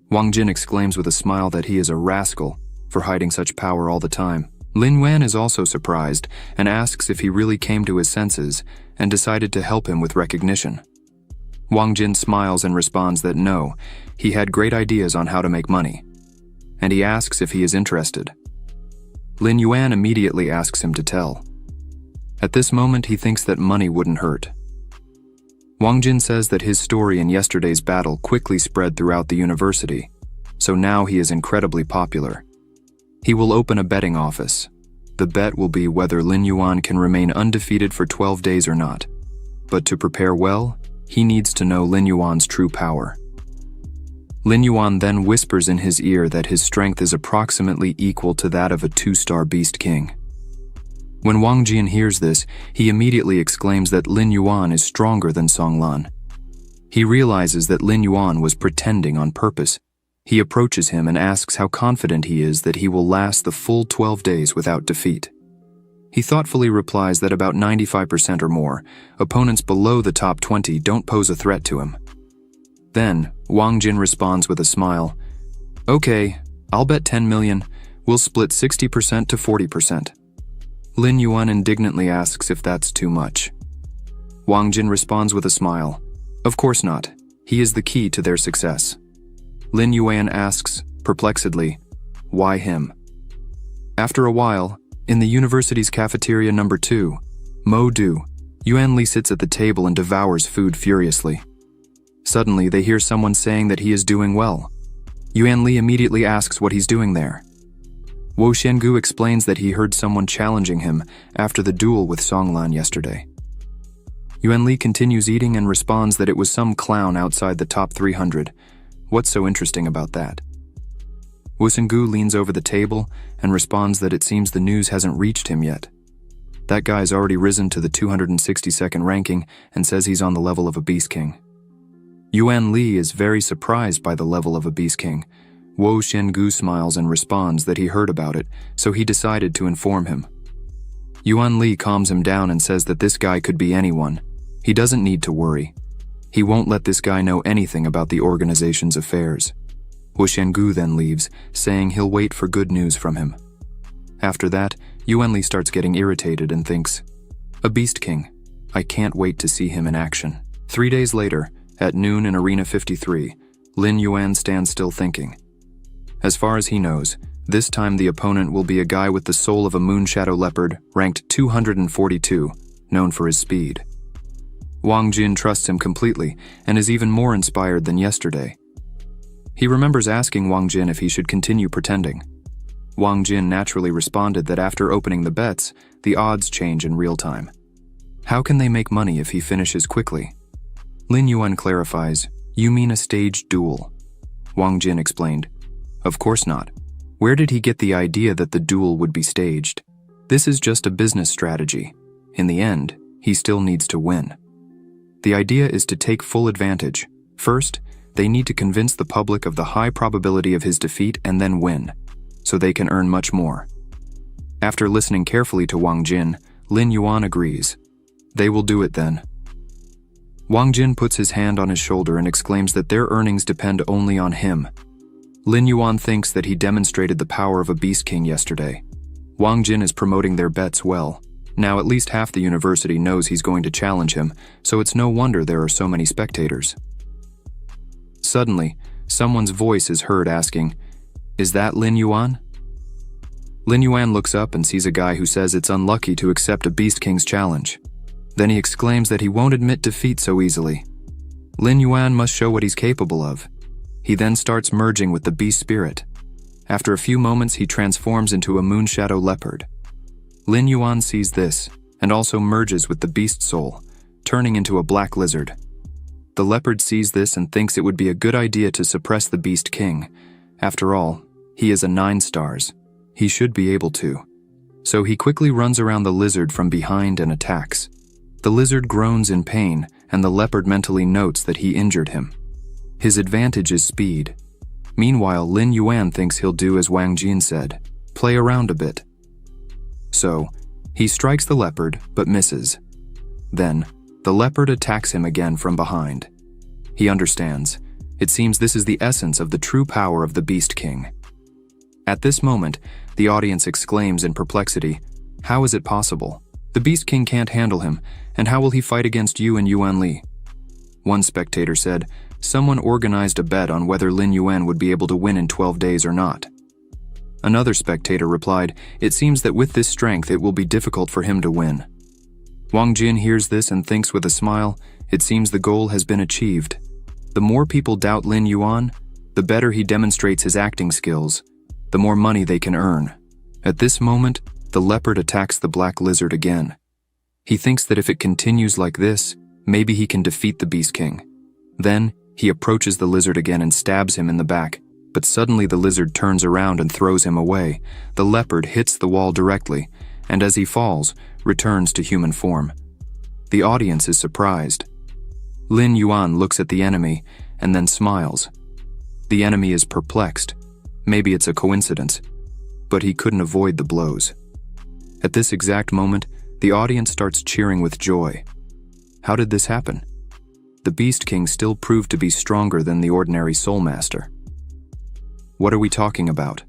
Wang Jin exclaims with a smile that he is a rascal for hiding such power all the time. Lin Yuan is also surprised and asks if he really came to his senses and decided to help him with recognition. Wang Jin smiles and responds that no, he had great ideas on how to make money, and he asks if he is interested. Lin Yuan immediately asks him to tell. At this moment, he thinks that money wouldn't hurt. Wang Jin says that his story in yesterday's battle quickly spread throughout the university, so now he is incredibly popular. He will open a betting office. The bet will be whether Lin Yuan can remain undefeated for 12 days or not. But to prepare well, he needs to know Lin Yuan's true power. Lin Yuan then whispers in his ear that his strength is approximately equal to that of a 2-star beast king. When Wang Jin hears this, he immediately exclaims that Lin Yuan is stronger than Song Lan. He realizes that Lin Yuan was pretending on purpose. He approaches him and asks how confident he is that he will last the full 12 days without defeat. He thoughtfully replies that about 95% or more, opponents below the top 20 don't pose a threat to him. Then, Wang Jin responds with a smile, "Okay, I'll bet 10 million. We'll split 60% to 40%. Lin Yuan indignantly asks if that's too much. Wang Jin responds with a smile, "Of course not. He is the key to their success." Lin Yuan asks, perplexedly, "Why him?" After a while, in the university's cafeteria number 2, Mo Du, Yuan Li sits at the table and devours food furiously. Suddenly, they hear someone saying that he is doing well. Yuan Li immediately asks what he's doing there. Wo Xiangu explains that he heard someone challenging him after the duel with Song Lan yesterday. Yuan Li continues eating and responds that it was some clown outside the top 300. What's so interesting about that? Wo Xiangu leans over the table and responds that it seems the news hasn't reached him yet. That guy's already risen to the 262nd ranking and says he's on the level of a beast king. Yuan Li is very surprised by the level of a beast king. Wo Xiangu smiles and responds that he heard about it, so he decided to inform him. Yuan Li calms him down and says that this guy could be anyone. He doesn't need to worry. He won't let this guy know anything about the organization's affairs. Wo Xiangu then leaves, saying he'll wait for good news from him. After that, Yuan Li starts getting irritated and thinks, "A beast king. I can't wait to see him in action." 3 days later, at noon in Arena 53, Lin Yuan stands still thinking. As far as he knows, this time the opponent will be a guy with the soul of a moonshadow leopard, ranked 242, known for his speed. Wang Jin trusts him completely and is even more inspired than yesterday. He remembers asking Wang Jin if he should continue pretending. Wang Jin naturally responded that after opening the bets, the odds change in real time. How can they make money if he finishes quickly? Lin Yuan clarifies, You mean a staged duel? Wang Jin explained. Of course not. Where did he get the idea that the duel would be staged? This is just a business strategy. In the end, he still needs to win. The idea is to take full advantage. First, they need to convince the public of the high probability of his defeat and then win, so they can earn much more. After listening carefully to Wang Jin, Lin Yuan agrees. They will do it then. Wang Jin puts his hand on his shoulder and exclaims that their earnings depend only on him. Lin Yuan thinks that he demonstrated the power of a Beast King yesterday. Wang Jin is promoting their bets well. Now at least half the university knows he's going to challenge him, so it's no wonder there are so many spectators. Suddenly, someone's voice is heard asking, "Is that Lin Yuan?" Lin Yuan looks up and sees a guy who says it's unlucky to accept a Beast King's challenge. Then he exclaims that he won't admit defeat so easily. Lin Yuan must show what he's capable of. He then starts merging with the beast spirit. After a few moments, he transforms into a moonshadow leopard. Lin Yuan sees this and also merges with the beast soul, turning into a black lizard. The leopard sees this and thinks it would be a good idea to suppress the Beast King. After all, he is a 9 stars. He should be able to. So he quickly runs around the lizard from behind and attacks. The lizard groans in pain, and the leopard mentally notes that he injured him. His advantage is speed. Meanwhile, Lin Yuan thinks he'll do as Wang Jin said, play around a bit. So, he strikes the leopard, but misses. Then, the leopard attacks him again from behind. He understands. It seems this is the essence of the true power of the Beast King. At this moment, the audience exclaims in perplexity, "How is it possible? The Beast King can't handle him, and how will he fight against you and Yuan Li?" One spectator said, someone organized a bet on whether Lin Yuan would be able to win in 12 days or not. Another spectator replied, it seems that with this strength it will be difficult for him to win. Wang Jin hears this and thinks with a smile, it seems the goal has been achieved. The more people doubt Lin Yuan, the better he demonstrates his acting skills, the more money they can earn. At this moment, the leopard attacks the black lizard again. He thinks that if it continues like this, maybe he can defeat the Beast King. Then, he approaches the lizard again and stabs him in the back, but suddenly the lizard turns around and throws him away. The leopard hits the wall directly, and as he falls, returns to human form. The audience is surprised. Lin Yuan looks at the enemy and then smiles. The enemy is perplexed. Maybe it's a coincidence, but he couldn't avoid the blows. At this exact moment, the audience starts cheering with joy. How did this happen? The Beast King still proved to be stronger than the ordinary Soul Master. What are we talking about?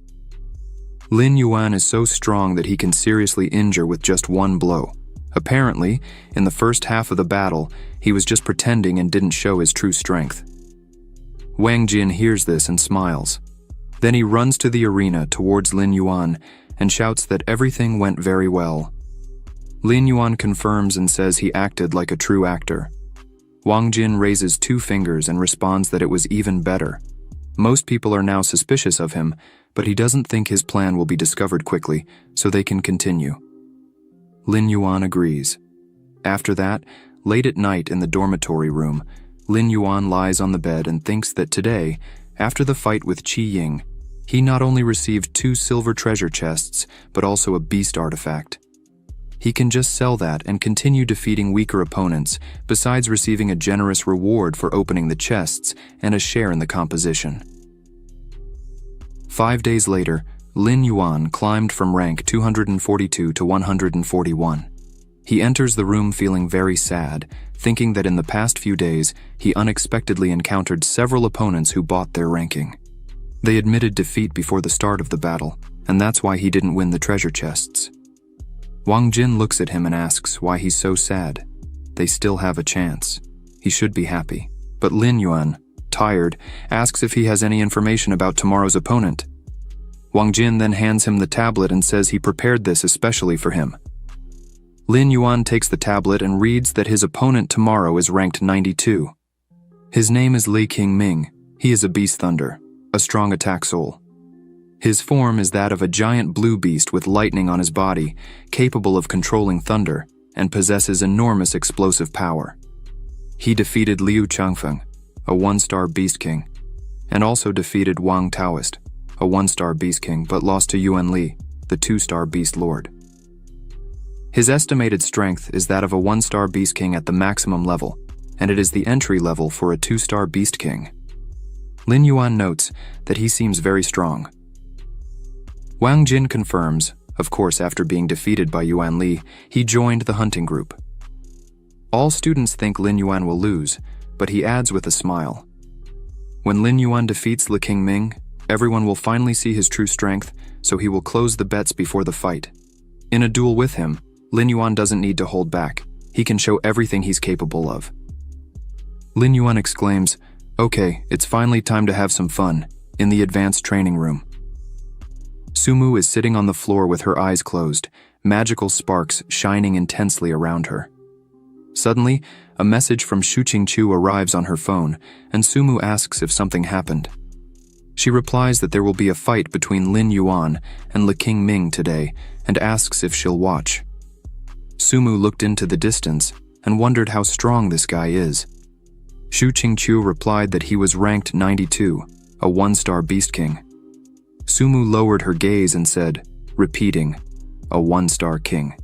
Lin Yuan is so strong that he can seriously injure with just one blow. Apparently, in the first half of the battle, he was just pretending and didn't show his true strength. Wang Jin hears this and smiles. Then he runs to the arena towards Lin Yuan and shouts that everything went very well. Lin Yuan confirms and says he acted like a true actor. Wang Jin raises 2 fingers and responds that it was even better. Most people are now suspicious of him, but he doesn't think his plan will be discovered quickly, so they can continue. Lin Yuan agrees. After that, late at night in the dormitory room, Lin Yuan lies on the bed and thinks that today, after the fight with Qi Ying, he not only received 2 silver treasure chests, but also a beast artifact. He can just sell that and continue defeating weaker opponents, besides receiving a generous reward for opening the chests and a share in the composition. 5 days later, Lin Yuan climbed from rank 242 to 141. He enters the room feeling very sad, thinking that in the past few days, he unexpectedly encountered several opponents who bought their ranking. They admitted defeat before the start of the battle, and that's why he didn't win the treasure chests. Wang Jin looks at him and asks why he's so sad. They still have a chance. He should be happy. But Lin Yuan, tired, asks if he has any information about tomorrow's opponent. Wang Jin then hands him the tablet and says he prepared this especially for him. Lin Yuan takes the tablet and reads that his opponent tomorrow is ranked 92. His name is Li Qingming. He is a beast thunder, a strong attack soul. His form is that of a giant blue beast with lightning on his body, capable of controlling thunder, and possesses enormous explosive power. He defeated Liu Changfeng, a 1-star Beast King, and also defeated Wang Taoist, a 1-star Beast King, but lost to Yuan Li, the 2-star Beast Lord. His estimated strength is that of a 1-star Beast King at the maximum level, and it is the entry level for a 2-star Beast King. Lin Yuan notes that he seems very strong. Wang Jin confirms, of course after being defeated by Yuan Li, he joined the hunting group. All students think Lin Yuan will lose, but he adds with a smile. When Lin Yuan defeats Le King Ming, everyone will finally see his true strength, so he will close the bets before the fight. In a duel with him, Lin Yuan doesn't need to hold back. He can show everything he's capable of. Lin Yuan exclaims, "Okay, it's finally time to have some fun," in the advanced training room. Sumu is sitting on the floor with her eyes closed, magical sparks shining intensely around her. Suddenly, a message from Shu Qingqiu arrives on her phone, and Sumu asks if something happened. She replies that there will be a fight between Lin Yuan and Le King Ming today, and asks if she'll watch. Sumu looked into the distance and wondered how strong this guy is. Shu Qingqiu replied that he was ranked 92, a 1-star Beast King. Sumu lowered her gaze and said, repeating, a 1-star king.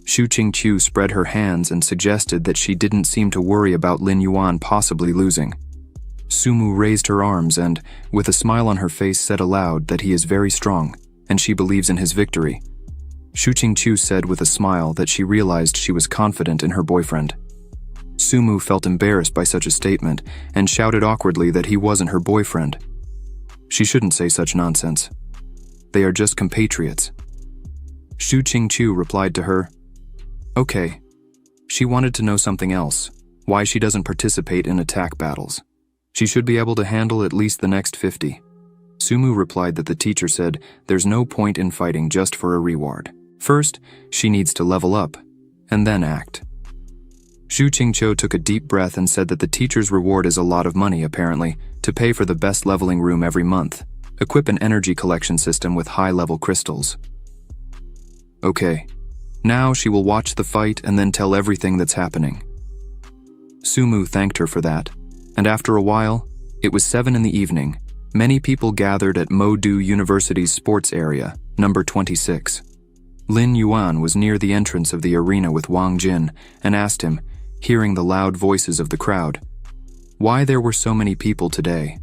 Shu Qingqiu spread her hands and suggested that she didn't seem to worry about Lin Yuan possibly losing. Sumu raised her arms and, with a smile on her face, said aloud that he is very strong, and she believes in his victory. Shu Qingqiu said with a smile that she realized she was confident in her boyfriend. Sumu felt embarrassed by such a statement and shouted awkwardly that he wasn't her boyfriend. She shouldn't say such nonsense. They are just compatriots. Shu Qingqiu replied to her, "Okay." She wanted to know something else, why she doesn't participate in attack battles. She should be able to handle at least the next 50. Sumu replied that the teacher said there's no point in fighting just for a reward. First, she needs to level up, and then act. Shu Qingqiu took a deep breath and said that the teacher's reward is a lot of money, apparently, to pay for the best leveling room every month. Equip an energy collection system with high-level crystals. Okay. Now she will watch the fight and then tell everything that's happening. Sumu thanked her for that, and after a while, it was 7 in the evening. Many people gathered at Modu University's sports area, number 26. Lin Yuan was near the entrance of the arena with Wang Jin and asked him, hearing the loud voices of the crowd, why there were so many people today.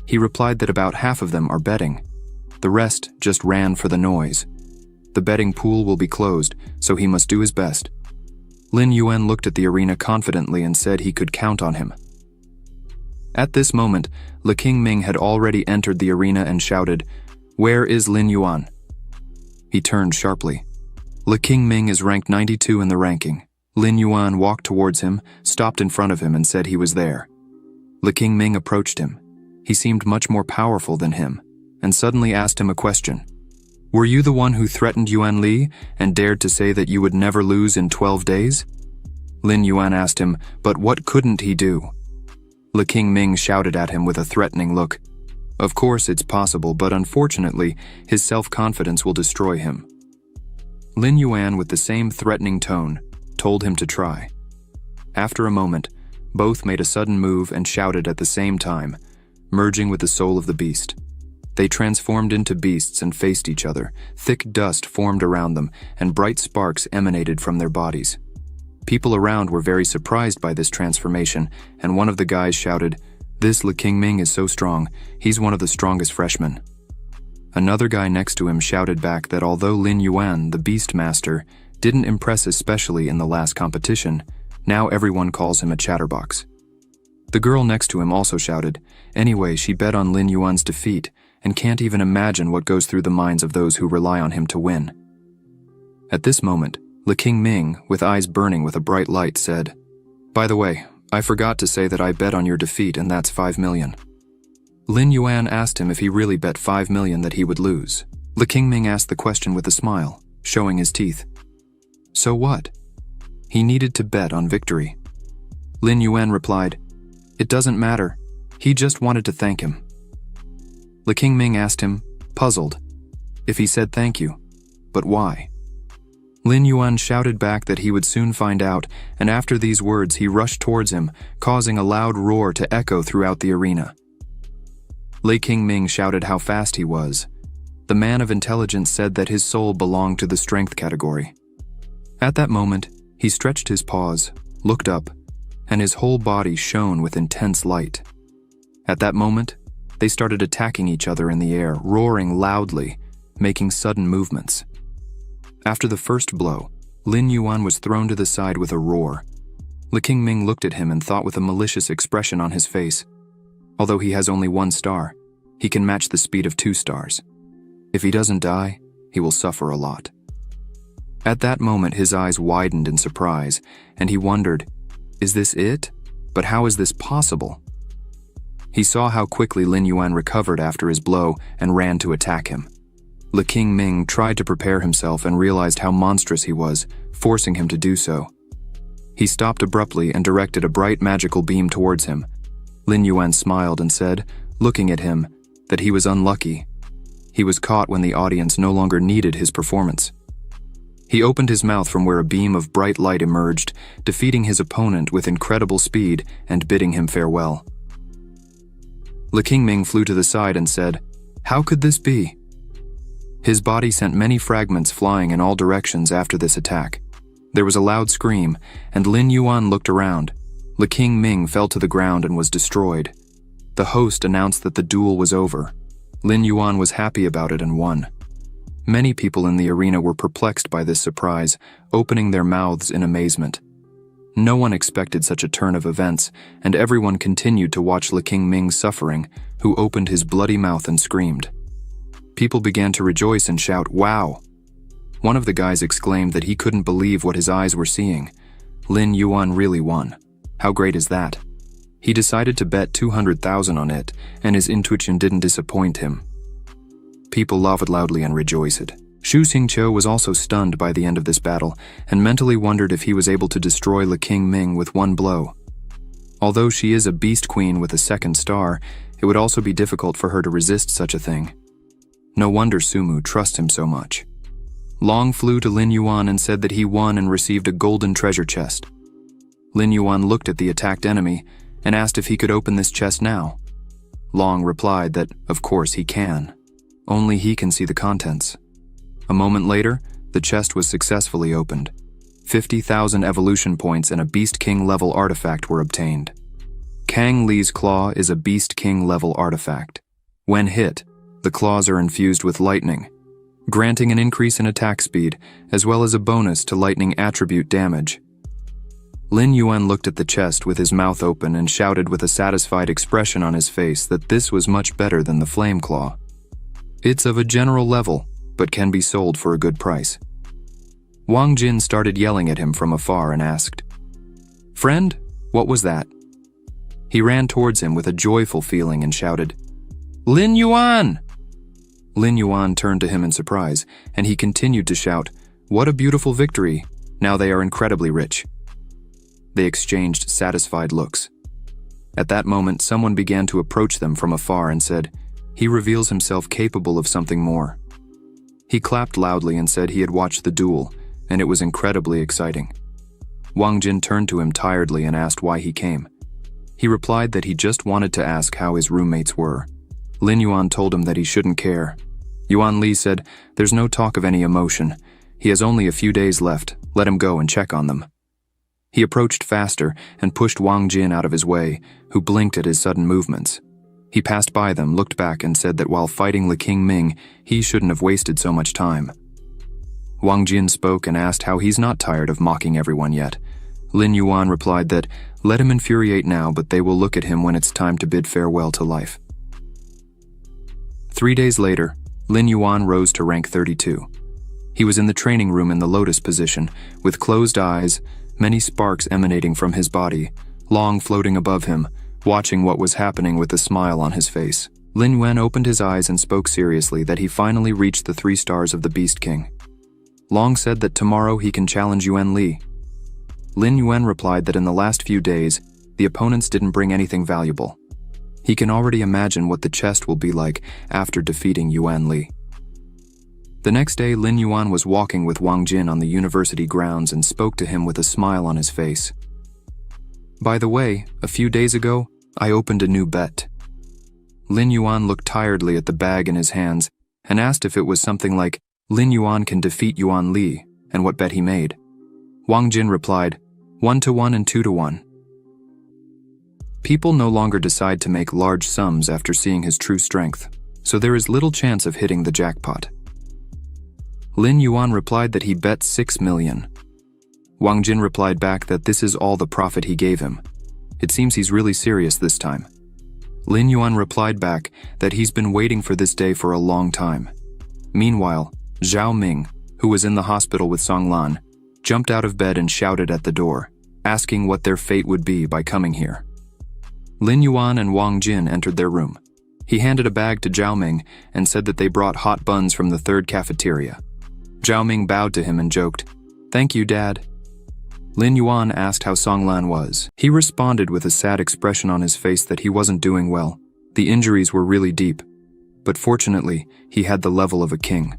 He replied that about half of them are betting. The rest just ran for the noise. The betting pool will be closed, so he must do his best. Lin Yuan looked at the arena confidently and said he could count on him. At this moment, Le King Ming had already entered the arena and shouted, "Where is Lin Yuan?" He turned sharply. Le King Ming is ranked 92 in the ranking. Lin Yuan walked towards him, stopped in front of him, and said he was there. Le King Ming approached him. He seemed much more powerful than him, and suddenly asked him a question. "Were you the one who threatened Yuan Li and dared to say that you would never lose in 12 days? Lin Yuan asked him, "But what couldn't he do?" Le King Ming shouted at him with a threatening look. Of course it's possible, but unfortunately, his self-confidence will destroy him. Lin Yuan, with the same threatening tone, told him to try. After a moment, both made a sudden move and shouted at the same time, merging with the soul of the beast. They transformed into beasts and faced each other. Thick dust formed around them, and bright sparks emanated from their bodies. People around were very surprised by this transformation, and one of the guys shouted, "This Le King Ming is so strong, he's one of the strongest freshmen." Another guy next to him shouted back that although Lin Yuan, the Beast Master, didn't impress especially in the last competition, now everyone calls him a chatterbox. The girl next to him also shouted, anyway, she bet on Lin Yuan's defeat and can't even imagine what goes through the minds of those who rely on him to win. At this moment, Le King Ming, with eyes burning with a bright light, said, "By the way, I forgot to say that I bet on your defeat, and that's 5 million. Lin Yuan asked him if he really bet 5 million that he would lose. Le King Ming asked the question with a smile, showing his teeth. So what? He needed to bet on victory. Lin Yuan replied, "It doesn't matter. He just wanted to thank him." Le King Ming asked him, puzzled, if he said thank you, but why? Lin Yuan shouted back that he would soon find out, and after these words he rushed towards him, causing a loud roar to echo throughout the arena. Lei Qingming shouted how fast he was. The man of intelligence said that his soul belonged to the strength category. At that moment, he stretched his paws, looked up, and his whole body shone with intense light. At that moment, they started attacking each other in the air, roaring loudly, making sudden movements. After the first blow, Lin Yuan was thrown to the side with a roar. Lei Qingming looked at him and thought with a malicious expression on his face. Although he has only 1 star, he can match the speed of 2 stars. If he doesn't die, he will suffer a lot. At that moment, his eyes widened in surprise, and he wondered, is this it? But how is this possible? He saw how quickly Lin Yuan recovered after his blow and ran to attack him. Lei Qingming tried to prepare himself and realized how monstrous he was, forcing him to do so. He stopped abruptly and directed a bright magical beam towards him. Lin Yuan smiled and said, looking at him, that he was unlucky. He was caught when the audience no longer needed his performance. He opened his mouth from where a beam of bright light emerged, defeating his opponent with incredible speed and bidding him farewell. Lei Qingming flew to the side and said, how could this be? His body sent many fragments flying in all directions after this attack. There was a loud scream, and Lin Yuan looked around. Lei Qingming fell to the ground and was destroyed. The host announced that the duel was over. Lin Yuan was happy about it and won. Many people in the arena were perplexed by this surprise, opening their mouths in amazement. No one expected such a turn of events, and everyone continued to watch Lei Qingming's suffering, who opened his bloody mouth and screamed. People began to rejoice and shout, wow! One of the guys exclaimed that he couldn't believe what his eyes were seeing. Lin Yuan really won. How great is that? He decided to bet 200,000 on it, and his intuition didn't disappoint him. People laughed loudly and rejoiced. Xu Xingqiu was also stunned by the end of this battle, and mentally wondered if he was able to destroy Lei Qingming with 1 blow. Although she is a beast queen with a 2nd star, it would also be difficult for her to resist such a thing. No wonder Sumu trusts him so much. Long flew to Lin Yuan and said that he won and received a golden treasure chest. Lin Yuan looked at the attacked enemy and asked if he could open this chest now. Long replied that, of course he can. Only he can see the contents. A moment later, the chest was successfully opened. 50,000 evolution points and a Beast King level artifact were obtained. Kang Li's Claw is a Beast King level artifact. When hit, the claws are infused with lightning, granting an increase in attack speed, as well as a bonus to lightning attribute damage. Lin Yuan looked at the chest with his mouth open and shouted with a satisfied expression on his face that this was much better than the Flame Claw. It's of a general level, but can be sold for a good price. Wang Jin started yelling at him from afar and asked, "Friend, what was that?" He ran towards him with a joyful feeling and shouted, "Lin Yuan!" Lin Yuan turned to him in surprise, and he continued to shout, "What a beautiful victory! Now they are incredibly rich." They exchanged satisfied looks. At that moment, someone began to approach them from afar and said, "He reveals himself capable of something more." He clapped loudly and said he had watched the duel, and it was incredibly exciting. Wang Jin turned to him tiredly and asked why he came. He replied that he just wanted to ask how his roommates were. Lin Yuan told him that he shouldn't care. Yuan Li said, "There's no talk of any emotion. He has only a few days left. Let him go and check on them." He approached faster and pushed Wang Jin out of his way, who blinked at his sudden movements. He passed by them, looked back, and said that while fighting Lei Qingming, he shouldn't have wasted so much time. Wang Jin spoke and asked how he's not tired of mocking everyone yet. Lin Yuan replied that, let him infuriate now, but they will look at him when it's time to bid farewell to life. 3 days later, Lin Yuan rose to rank 32. He was in the training room in the lotus position, with closed eyes, many sparks emanating from his body, Long floating above him, watching what was happening with a smile on his face. Lin Yuan opened his eyes and spoke seriously that he finally reached the 3 stars of the Beast King. Long said that tomorrow he can challenge Yuan Li. Lin Yuan replied that in the last few days, the opponents didn't bring anything valuable. He can already imagine what the chest will be like after defeating Yuan Li. The next day, Lin Yuan was walking with Wang Jin on the university grounds and spoke to him with a smile on his face. "By the way, a few days ago, I opened a new bet." Lin Yuan looked tiredly at the bag in his hands and asked if it was something like Lin Yuan can defeat Yuan Li and what bet he made. Wang Jin replied, 1-to-1 and 2-to-1. People no longer decide to make large sums after seeing his true strength, so there is little chance of hitting the jackpot. Lin Yuan replied that he bet 6 million. Wang Jin replied back that this is all the profit he gave him. It seems he's really serious this time. Lin Yuan replied back that he's been waiting for this day for a long time. Meanwhile, Zhao Ming, who was in the hospital with Song Lan, jumped out of bed and shouted at the door, asking what their fate would be by coming here. Lin Yuan and Wang Jin entered their room. He handed a bag to Zhao Ming and said that they brought hot buns from the third cafeteria. Zhao Ming bowed to him and joked, "Thank you, Dad." Lin Yuan asked how Song Lan was. He responded with a sad expression on his face that he wasn't doing well. The injuries were really deep. But fortunately, he had the level of a king.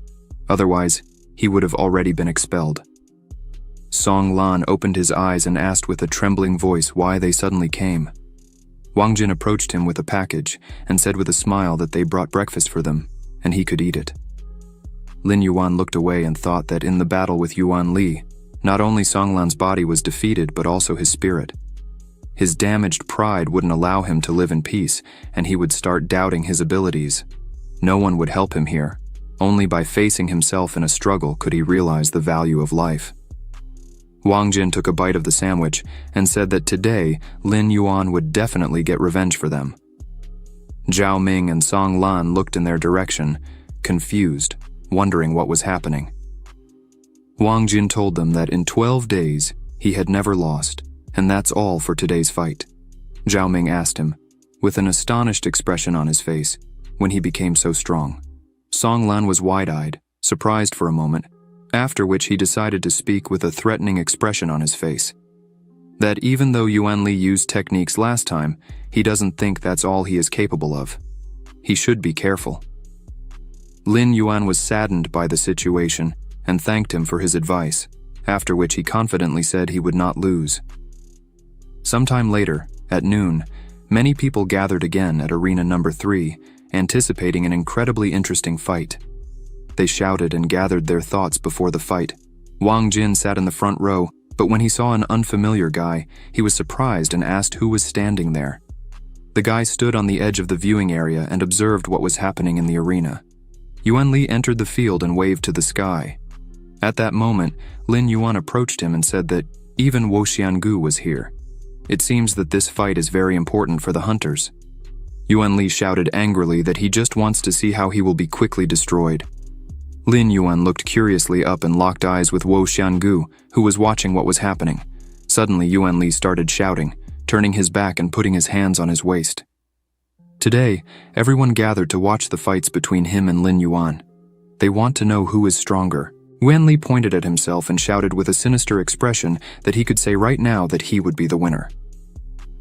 Otherwise, he would have already been expelled. Song Lan opened his eyes and asked with a trembling voice why they suddenly came. Wang Jin approached him with a package and said with a smile that they brought breakfast for them, and he could eat it. Lin Yuan looked away and thought that in the battle with Yuan Li, not only Song Lan's body was defeated but also his spirit. His damaged pride wouldn't allow him to live in peace, and he would start doubting his abilities. No one would help him here. Only by facing himself in a struggle could he realize the value of life. Wang Jin took a bite of the sandwich and said that today Lin Yuan would definitely get revenge for them. Zhao Ming and Song Lan looked in their direction, confused, wondering what was happening. Wang Jin told them that in 12 days he had never lost, and that's all for today's fight. Zhao Ming asked him, with an astonished expression on his face, when he became so strong. Song Lan was wide-eyed, surprised for a moment, after which he decided to speak with a threatening expression on his face. That even though Yuan Li used techniques last time, he doesn't think that's all he is capable of. He should be careful. Lin Yuan was saddened by the situation and thanked him for his advice, after which he confidently said he would not lose. Sometime later, at noon, many people gathered again at Arena number 3, anticipating an incredibly interesting fight. They shouted and gathered their thoughts before the fight. Wang Jin sat in the front row, but when he saw an unfamiliar guy, he was surprised and asked who was standing there. The guy stood on the edge of the viewing area and observed what was happening in the arena. Yuan Li entered the field and waved to the sky. At that moment, Lin Yuan approached him and said that even Wo Xiangu was here. It seems that this fight is very important for the hunters. Yuan Li shouted angrily that he just wants to see how he will be quickly destroyed. Lin Yuan looked curiously up and locked eyes with Wo Xiangu, who was watching what was happening. Suddenly, Yuan Li started shouting, turning his back and putting his hands on his waist. Today, everyone gathered to watch the fights between him and Lin Yuan. They want to know who is stronger. Yuan Li pointed at himself and shouted with a sinister expression that he could say right now that he would be the winner.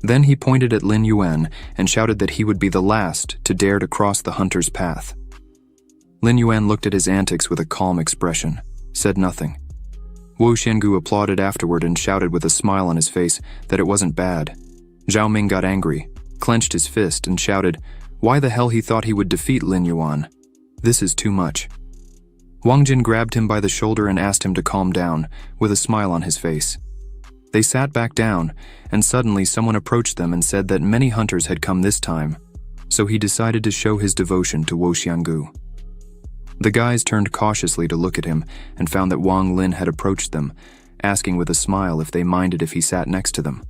Then he pointed at Lin Yuan and shouted that he would be the last to dare to cross the hunter's path. Lin Yuan looked at his antics with a calm expression, said nothing. Wo Xiangu applauded afterward and shouted with a smile on his face that it wasn't bad. Zhao Ming got angry, clenched his fist and shouted why the hell he thought he would defeat Lin Yuan. This is too much. Wang Jin grabbed him by the shoulder and asked him to calm down, with a smile on his face. They sat back down, and suddenly someone approached them and said that many hunters had come this time, so he decided to show his devotion to Wo Xiangu. The guys turned cautiously to look at him and found that Wang Lin had approached them, asking with a smile if they minded if he sat next to them.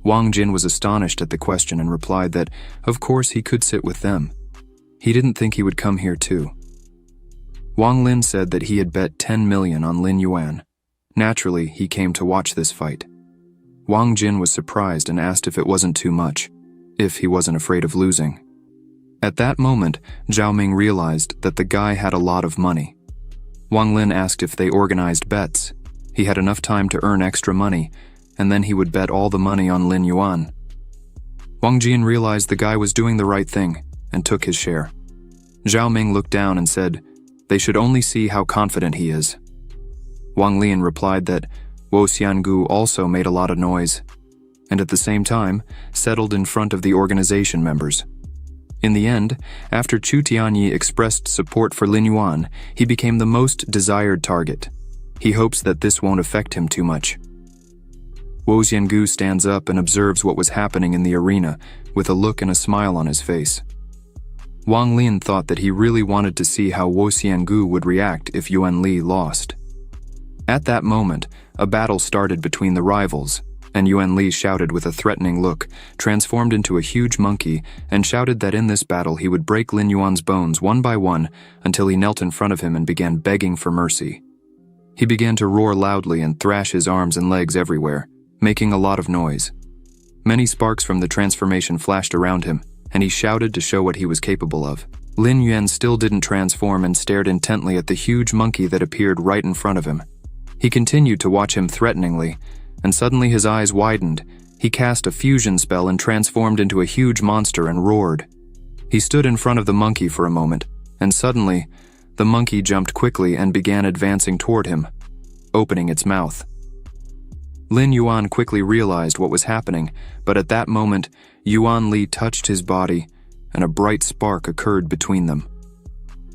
Wang Jin was astonished at the question and replied that, of course, he could sit with them. He didn't think he would come here too. Wang Lin said that he had bet 10 million on Lin Yuan. Naturally, he came to watch this fight. Wang Jin was surprised and asked if it wasn't too much, if he wasn't afraid of losing. At that moment, Zhao Ming realized that the guy had a lot of money. Wang Lin asked if they organized bets. He had enough time to earn extra money, and then he would bet all the money on Lin Yuan. Wang Jin realized the guy was doing the right thing and took his share. Zhao Ming looked down and said, They should only see how confident he is. Wang Lian replied that Wo Xiangu also made a lot of noise, and at the same time settled in front of the organization members. In the end, after Chu Tianyi expressed support for Lin Yuan, he became the most desired target. He hopes that this won't affect him too much. Wo Xiangu stands up and observes what was happening in the arena with a look and a smile on his face. Wang Lian thought that he really wanted to see how Wo Xiangu would react if Yuan Li lost. At that moment, a battle started between the rivals, and Yuan Li shouted with a threatening look, transformed into a huge monkey, and shouted that in this battle he would break Lin Yuan's bones one by one until he knelt in front of him and began begging for mercy. He began to roar loudly and thrash his arms and legs everywhere, making a lot of noise. Many sparks from the transformation flashed around him, and he shouted to show what he was capable of. Lin Yuan still didn't transform and stared intently at the huge monkey that appeared right in front of him. He continued to watch him threateningly, and suddenly his eyes widened. He cast a fusion spell and transformed into a huge monster and roared. He stood in front of the monkey for a moment, and suddenly, the monkey jumped quickly and began advancing toward him, opening its mouth. Lin Yuan quickly realized what was happening, but at that moment, Yuan Li touched his body, and a bright spark occurred between them.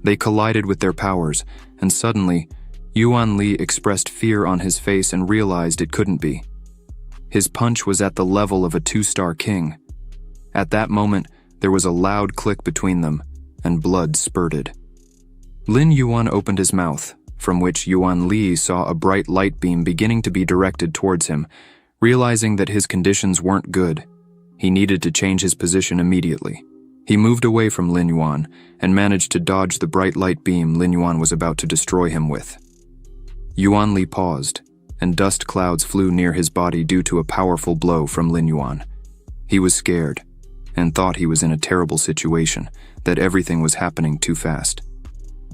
They collided with their powers, and suddenly, Yuan Li expressed fear on his face and realized it couldn't be. His punch was at the level of a 2-star king. At that moment, there was a loud click between them, and blood spurted. Lin Yuan opened his mouth, from which Yuan Li saw a bright light beam beginning to be directed towards him. Realizing that his conditions weren't good, he needed to change his position immediately. He moved away from Lin Yuan and managed to dodge the bright light beam Lin Yuan was about to destroy him with. Yuan Li paused, and dust clouds flew near his body due to a powerful blow from Lin Yuan. He was scared, and thought he was in a terrible situation, that everything was happening too fast.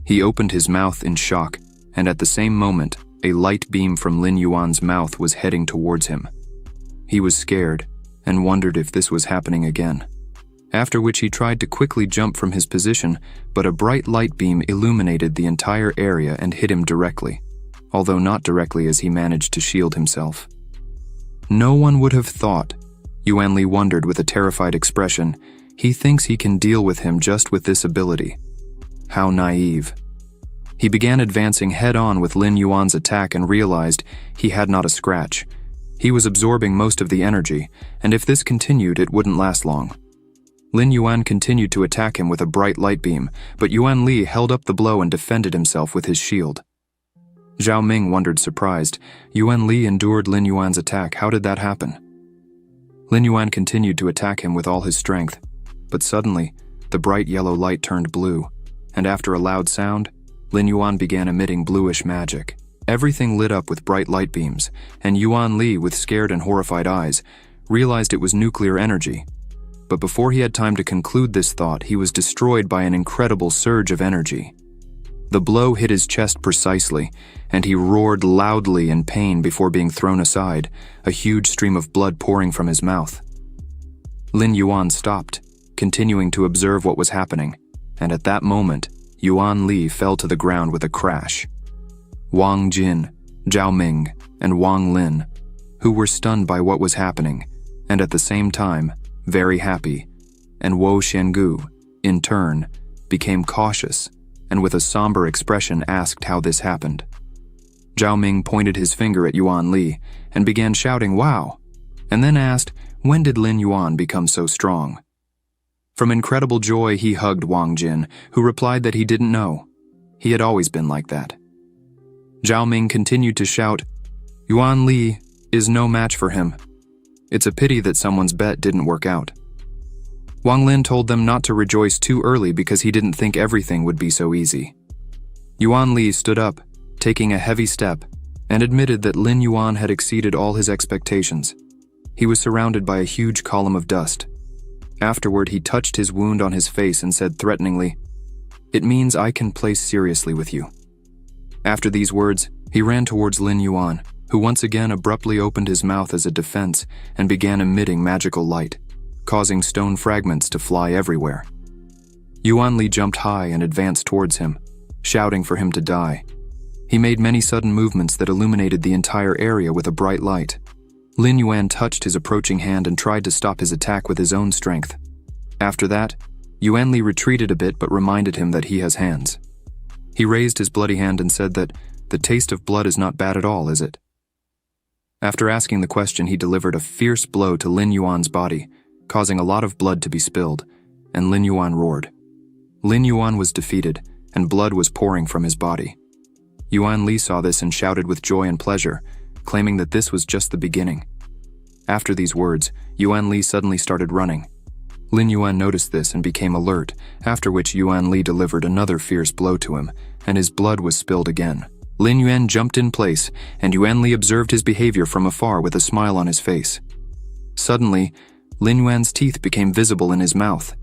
He opened his mouth in shock, and at the same moment, a light beam from Lin Yuan's mouth was heading towards him. He was scared, and wondered if this was happening again. After which he tried to quickly jump from his position, but a bright light beam illuminated the entire area and hit him directly, although not directly as he managed to shield himself. No one would have thought, Yuan Li wondered with a terrified expression, he thinks he can deal with him just with this ability. How naive. He began advancing head-on with Lin Yuan's attack and realized he had not a scratch. He was absorbing most of the energy, and if this continued, it wouldn't last long. Lin Yuan continued to attack him with a bright light beam, but Yuan Li held up the blow and defended himself with his shield. Zhao Ming wondered surprised. Yuan Li endured Lin Yuan's attack. How did that happen? Lin Yuan continued to attack him with all his strength, but suddenly, the bright yellow light turned blue, and after a loud sound, Lin Yuan began emitting bluish magic. Everything lit up with bright light beams, and Yuan Li, with scared and horrified eyes, realized it was nuclear energy. But before he had time to conclude this thought, he was destroyed by an incredible surge of energy. The blow hit his chest precisely, and he roared loudly in pain before being thrown aside, a huge stream of blood pouring from his mouth. Lin Yuan stopped, continuing to observe what was happening, and at that moment, Yuan Li fell to the ground with a crash. Wang Jin, Zhao Ming, and Wang Lin, who were stunned by what was happening, and at the same time, very happy, and Wo Xiangu, in turn, became cautious, and with a somber expression asked how this happened. Zhao Ming pointed his finger at Yuan Li and began shouting, "Wow!" and then asked, when did Lin Yuan become so strong? From incredible joy, he hugged Wang Jin, who replied that he didn't know. He had always been like that. Zhao Ming continued to shout, "Yuan Li is no match for him. It's a pity that someone's bet didn't work out." Wang Lin told them not to rejoice too early because he didn't think everything would be so easy. Yuan Li stood up, taking a heavy step, and admitted that Lin Yuan had exceeded all his expectations. He was surrounded by a huge column of dust. Afterward, he touched his wound on his face and said threateningly, "It means I can play seriously with you." After these words, he ran towards Lin Yuan, who once again abruptly opened his mouth as a defense and began emitting magical light, causing stone fragments to fly everywhere. Yuan Li jumped high and advanced towards him, shouting for him to die. He made many sudden movements that illuminated the entire area with a bright light. Lin Yuan touched his approaching hand and tried to stop his attack with his own strength. After that, Yuan Li retreated a bit but reminded him that he has hands. He raised his bloody hand and said that the taste of blood is not bad at all, is it? After asking the question, he delivered a fierce blow to Lin Yuan's body, causing a lot of blood to be spilled, and Lin Yuan roared. Lin Yuan was defeated, and blood was pouring from his body. Yuan Li saw this and shouted with joy and pleasure, claiming that this was just the beginning. After these words, Yuan Li suddenly started running. Lin Yuan noticed this and became alert, after which Yuan Li delivered another fierce blow to him, and his blood was spilled again. Lin Yuan jumped in place, and Yuan Li observed his behavior from afar with a smile on his face. Suddenly, Lin Yuan's teeth became visible in his mouth.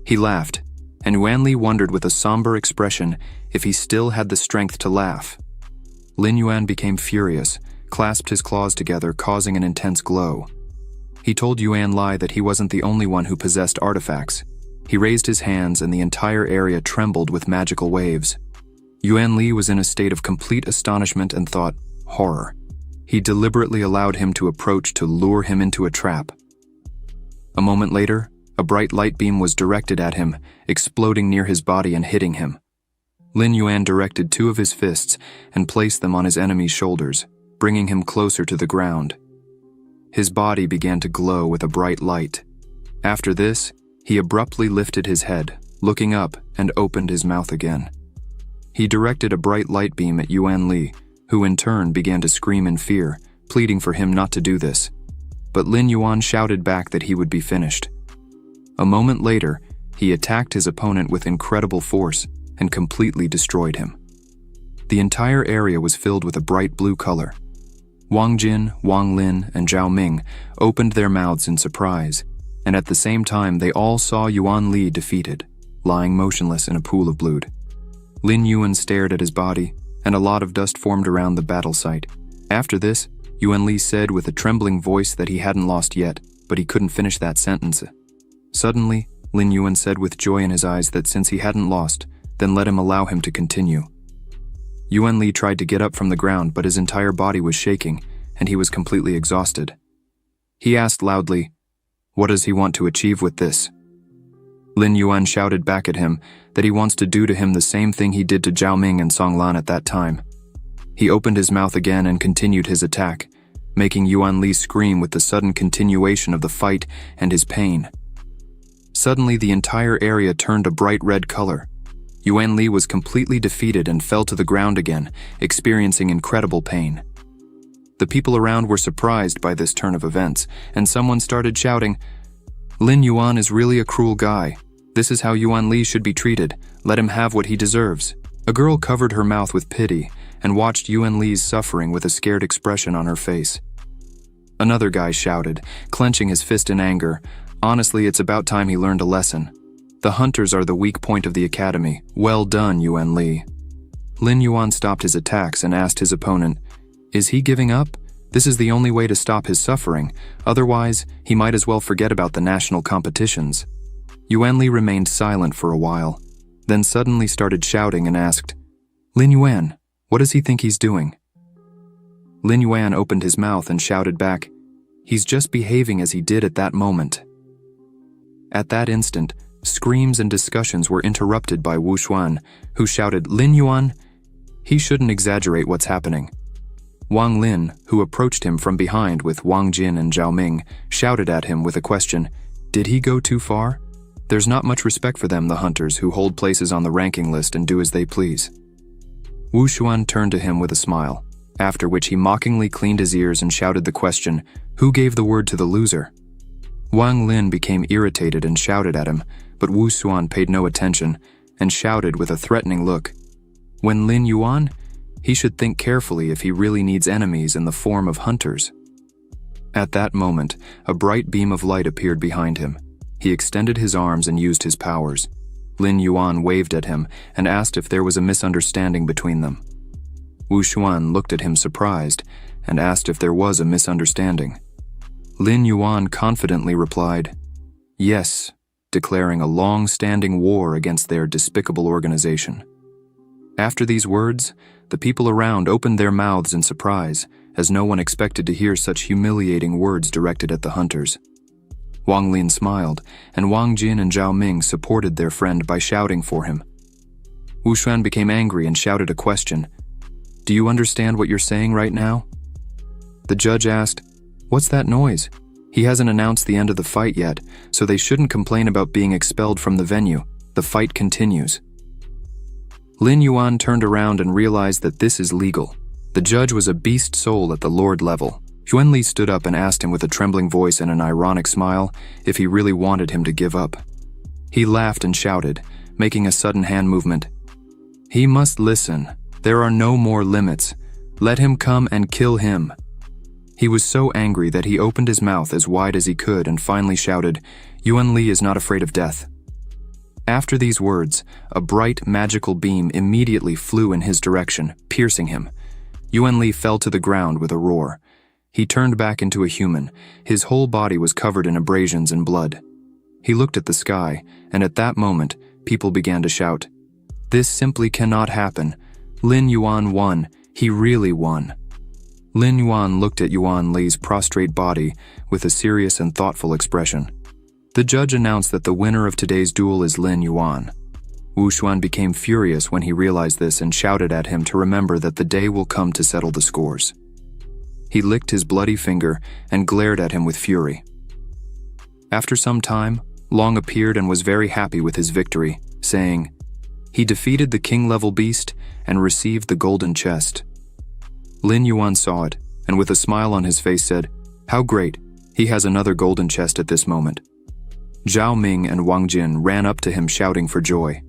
He laughed, and Yuan Li wondered with a somber expression if he still had the strength to laugh. Lin Yuan became furious, clasped his claws together, causing an intense glow. He told Yuan Li that he wasn't the only one who possessed artifacts. He raised his hands and the entire area trembled with magical waves. Yuan Li was in a state of complete astonishment and thought, horror. He deliberately allowed him to approach to lure him into a trap. A moment later, a bright light beam was directed at him, exploding near his body and hitting him. Lin Yuan directed two of his fists and placed them on his enemy's shoulders, bringing him closer to the ground. His body began to glow with a bright light. After this, he abruptly lifted his head, looking up, and opened his mouth again. He directed a bright light beam at Yuan Li, who in turn began to scream in fear, pleading for him not to do this. But Lin Yuan shouted back that he would be finished. A moment later, he attacked his opponent with incredible force and completely destroyed him. The entire area was filled with a bright blue color. Wang Jin, Wang Lin, and Zhao Ming opened their mouths in surprise, and at the same time they all saw Yuan Li defeated, lying motionless in a pool of blood. Lin Yuan stared at his body, and a lot of dust formed around the battle site. After this, Yuan Li said with a trembling voice that he hadn't lost yet, but he couldn't finish that sentence. Suddenly, Lin Yuan said with joy in his eyes that since he hadn't lost, then let him allow him to continue. Yuan Li tried to get up from the ground, but his entire body was shaking, and he was completely exhausted. He asked loudly, "What does he want to achieve with this?" Lin Yuan shouted back at him that he wants to do to him the same thing he did to Zhao Ming and Song Lan at that time. He opened his mouth again and continued his attack, making Yuan Li scream with the sudden continuation of the fight and his pain. Suddenly, the entire area turned a bright red color. Yuan Li was completely defeated and fell to the ground again, experiencing incredible pain. The people around were surprised by this turn of events, and someone started shouting, "Lin Yuan is really a cruel guy. This is how Yuan Li should be treated. Let him have what he deserves." A girl covered her mouth with pity and watched Yuan Li's suffering with a scared expression on her face. Another guy shouted, clenching his fist in anger, "Honestly, it's about time he learned a lesson. The hunters are the weak point of the academy. Well done, Yuan Li." Lin Yuan stopped his attacks and asked his opponent, "Is he giving up? This is the only way to stop his suffering. Otherwise, he might as well forget about the national competitions." Yuan Li remained silent for a while, then suddenly started shouting and asked, "Lin Yuan, what does he think he's doing?" Lin Yuan opened his mouth and shouted back, "He's just behaving as he did at that moment." At that instant, screams and discussions were interrupted by Wu Xuan, who shouted, "Lin Yuan, he shouldn't exaggerate what's happening." Wang Lin, who approached him from behind with Wang Jin and Zhao Ming, shouted at him with a question, "Did he go too far? There's not much respect for them, the hunters who hold places on the ranking list and do as they please." Wu Xuan turned to him with a smile, after which he mockingly cleaned his ears and shouted the question, "Who gave the word to the loser?" Wang Lin became irritated and shouted at him, but Wu Xuan paid no attention and shouted with a threatening look, "When Lin Yuan, he should think carefully if he really needs enemies in the form of hunters." At that moment, a bright beam of light appeared behind him. He extended his arms and used his powers. Lin Yuan waved at him and asked if there was a misunderstanding between them. Wu Xuan looked at him surprised and asked if there was a misunderstanding. Lin Yuan confidently replied, "Yes," declaring a long-standing war against their despicable organization. After these words, the people around opened their mouths in surprise, as no one expected to hear such humiliating words directed at the hunters. Wang Lin smiled, and Wang Jin and Zhao Ming supported their friend by shouting for him. Wu Xuan became angry and shouted a question. "Do you understand what you're saying right now?" The judge asked, "What's that noise? He hasn't announced the end of the fight yet, so they shouldn't complain about being expelled from the venue. The fight continues." Lin Yuan turned around and realized that this is legal. The judge was a beast soul at the lord level. Xuanli stood up and asked him with a trembling voice and an ironic smile if he really wanted him to give up. He laughed and shouted, making a sudden hand movement. "He must listen. There are no more limits. Let him come and kill him." He was so angry that he opened his mouth as wide as he could and finally shouted, "Yuan Li is not afraid of death." After these words, a bright, magical beam immediately flew in his direction, piercing him. Yuan Li fell to the ground with a roar. He turned back into a human. His whole body was covered in abrasions and blood. He looked at the sky, and at that moment, people began to shout, "This simply cannot happen. Lin Yuan won. He really won." Lin Yuan looked at Yuan Li's prostrate body with a serious and thoughtful expression. The judge announced that the winner of today's duel is Lin Yuan. Wu Xuan became furious when he realized this and shouted at him to remember that the day will come to settle the scores. He licked his bloody finger and glared at him with fury. After some time, Long appeared and was very happy with his victory, saying, "He defeated the king-level beast and received the golden chest." Lin Yuan saw it, and with a smile on his face said, "How great, he has another golden chest at this moment." Zhao Ming and Wang Jin ran up to him shouting for joy.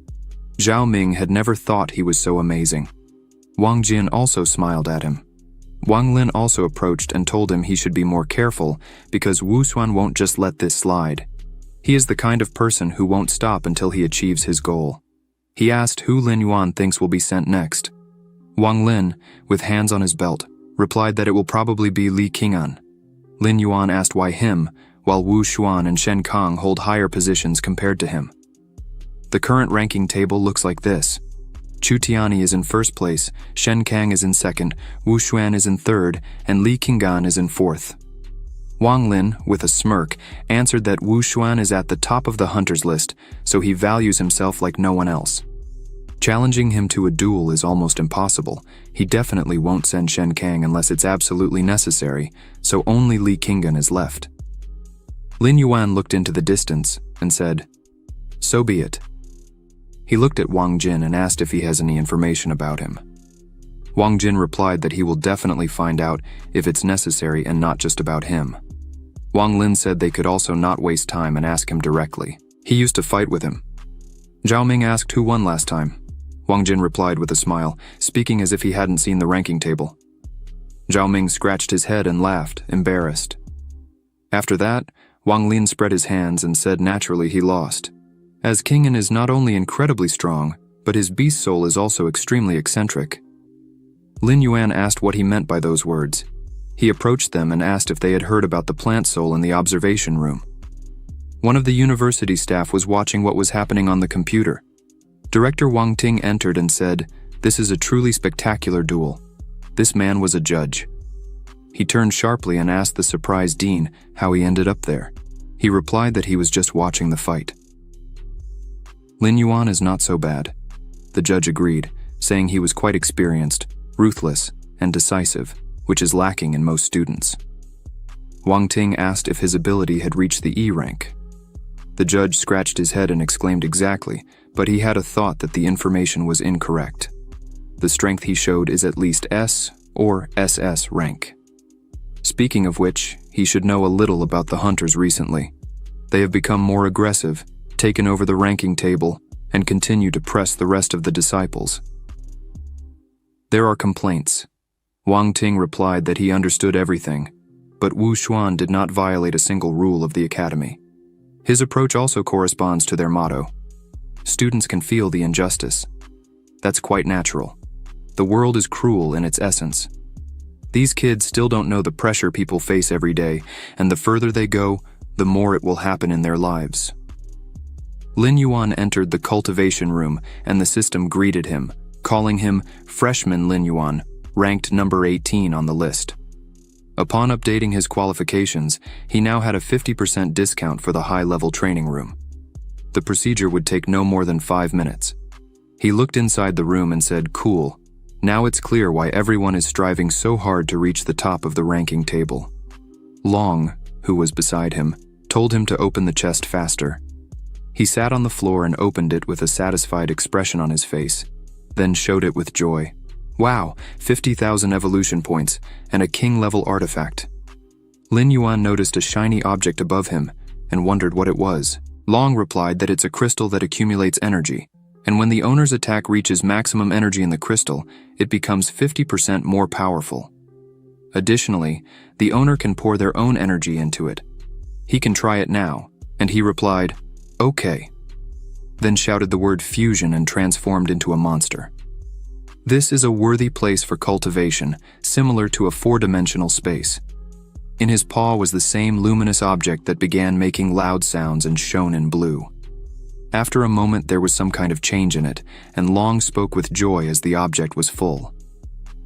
Zhao Ming had never thought he was so amazing. Wang Jin also smiled at him. Wang Lin also approached and told him he should be more careful because Wu Xuan won't just let this slide. He is the kind of person who won't stop until he achieves his goal. He asked who Lin Yuan thinks will be sent next. Wang Lin, with hands on his belt, replied that it will probably be Li Qing'an. Lin Yuan asked why him, while Wu Xuan and Shen Kang hold higher positions compared to him. The current ranking table looks like this. Chu Tiani is in first place, Shen Kang is in second, Wu Xuan is in third, and Li Qing'an is in fourth. Wang Lin, with a smirk, answered that Wu Xuan is at the top of the hunters list, so he values himself like no one else. Challenging him to a duel is almost impossible. He definitely won't send Shen Kang unless it's absolutely necessary, so only Li Qing'an is left. Lin Yuan looked into the distance and said, "So be it." He looked at Wang Jin and asked if he has any information about him. Wang Jin replied that he will definitely find out if it's necessary and not just about him. Wang Lin said they could also not waste time and ask him directly. He used to fight with him. Zhao Ming asked who won last time. Wang Jin replied with a smile, speaking as if he hadn't seen the ranking table. Zhao Ming scratched his head and laughed, embarrassed. After that, Wang Lin spread his hands and said naturally he lost. As Qing'an is not only incredibly strong, but his beast soul is also extremely eccentric. Lin Yuan asked what he meant by those words. He approached them and asked if they had heard about the plant soul in the observation room. One of the university staff was watching what was happening on the computer. Director Wang Ting entered and said, "This is a truly spectacular duel." This man was a judge. He turned sharply and asked the surprised dean how he ended up there. He replied that he was just watching the fight. Lin Yuan is not so bad. The judge agreed, saying he was quite experienced, ruthless, and decisive, which is lacking in most students. Wang Ting asked if his ability had reached the E rank. The judge scratched his head and exclaimed exactly, but he had a thought that the information was incorrect. The strength he showed is at least S or SS rank. Speaking of which, he should know a little about the hunters recently. They have become more aggressive, taken over the ranking table, and continue to press the rest of the disciples. There are complaints. Wang Ting replied that he understood everything, but Wu Xuan did not violate a single rule of the academy. His approach also corresponds to their motto. Students can feel the injustice. That's quite natural. The world is cruel in its essence. These kids still don't know the pressure people face every day, and the further they go, the more it will happen in their lives. Lin Yuan entered the cultivation room, and the system greeted him, calling him Freshman Lin Yuan, ranked number 18 on the list. Upon updating his qualifications, he now had a 50% discount for the high-level training room. The procedure would take no more than 5 minutes. He looked inside the room and said, "Cool. Now it's clear why everyone is striving so hard to reach the top of the ranking table." Long, who was beside him, told him to open the chest faster. He sat on the floor and opened it with a satisfied expression on his face, then showed it with joy. Wow, 50,000 evolution points and a king-level artifact. Lin Yuan noticed a shiny object above him and wondered what it was. Long replied that it's a crystal that accumulates energy, and when the owner's attack reaches maximum energy in the crystal, it becomes 50% more powerful. Additionally, the owner can pour their own energy into it. He can try it now, and he replied, "Okay," then shouted the word fusion and transformed into a monster. This is a worthy place for cultivation, similar to a 4-dimensional space. In his paw was the same luminous object that began making loud sounds and shone in blue. After a moment there was some kind of change in it, and Long spoke with joy as the object was full.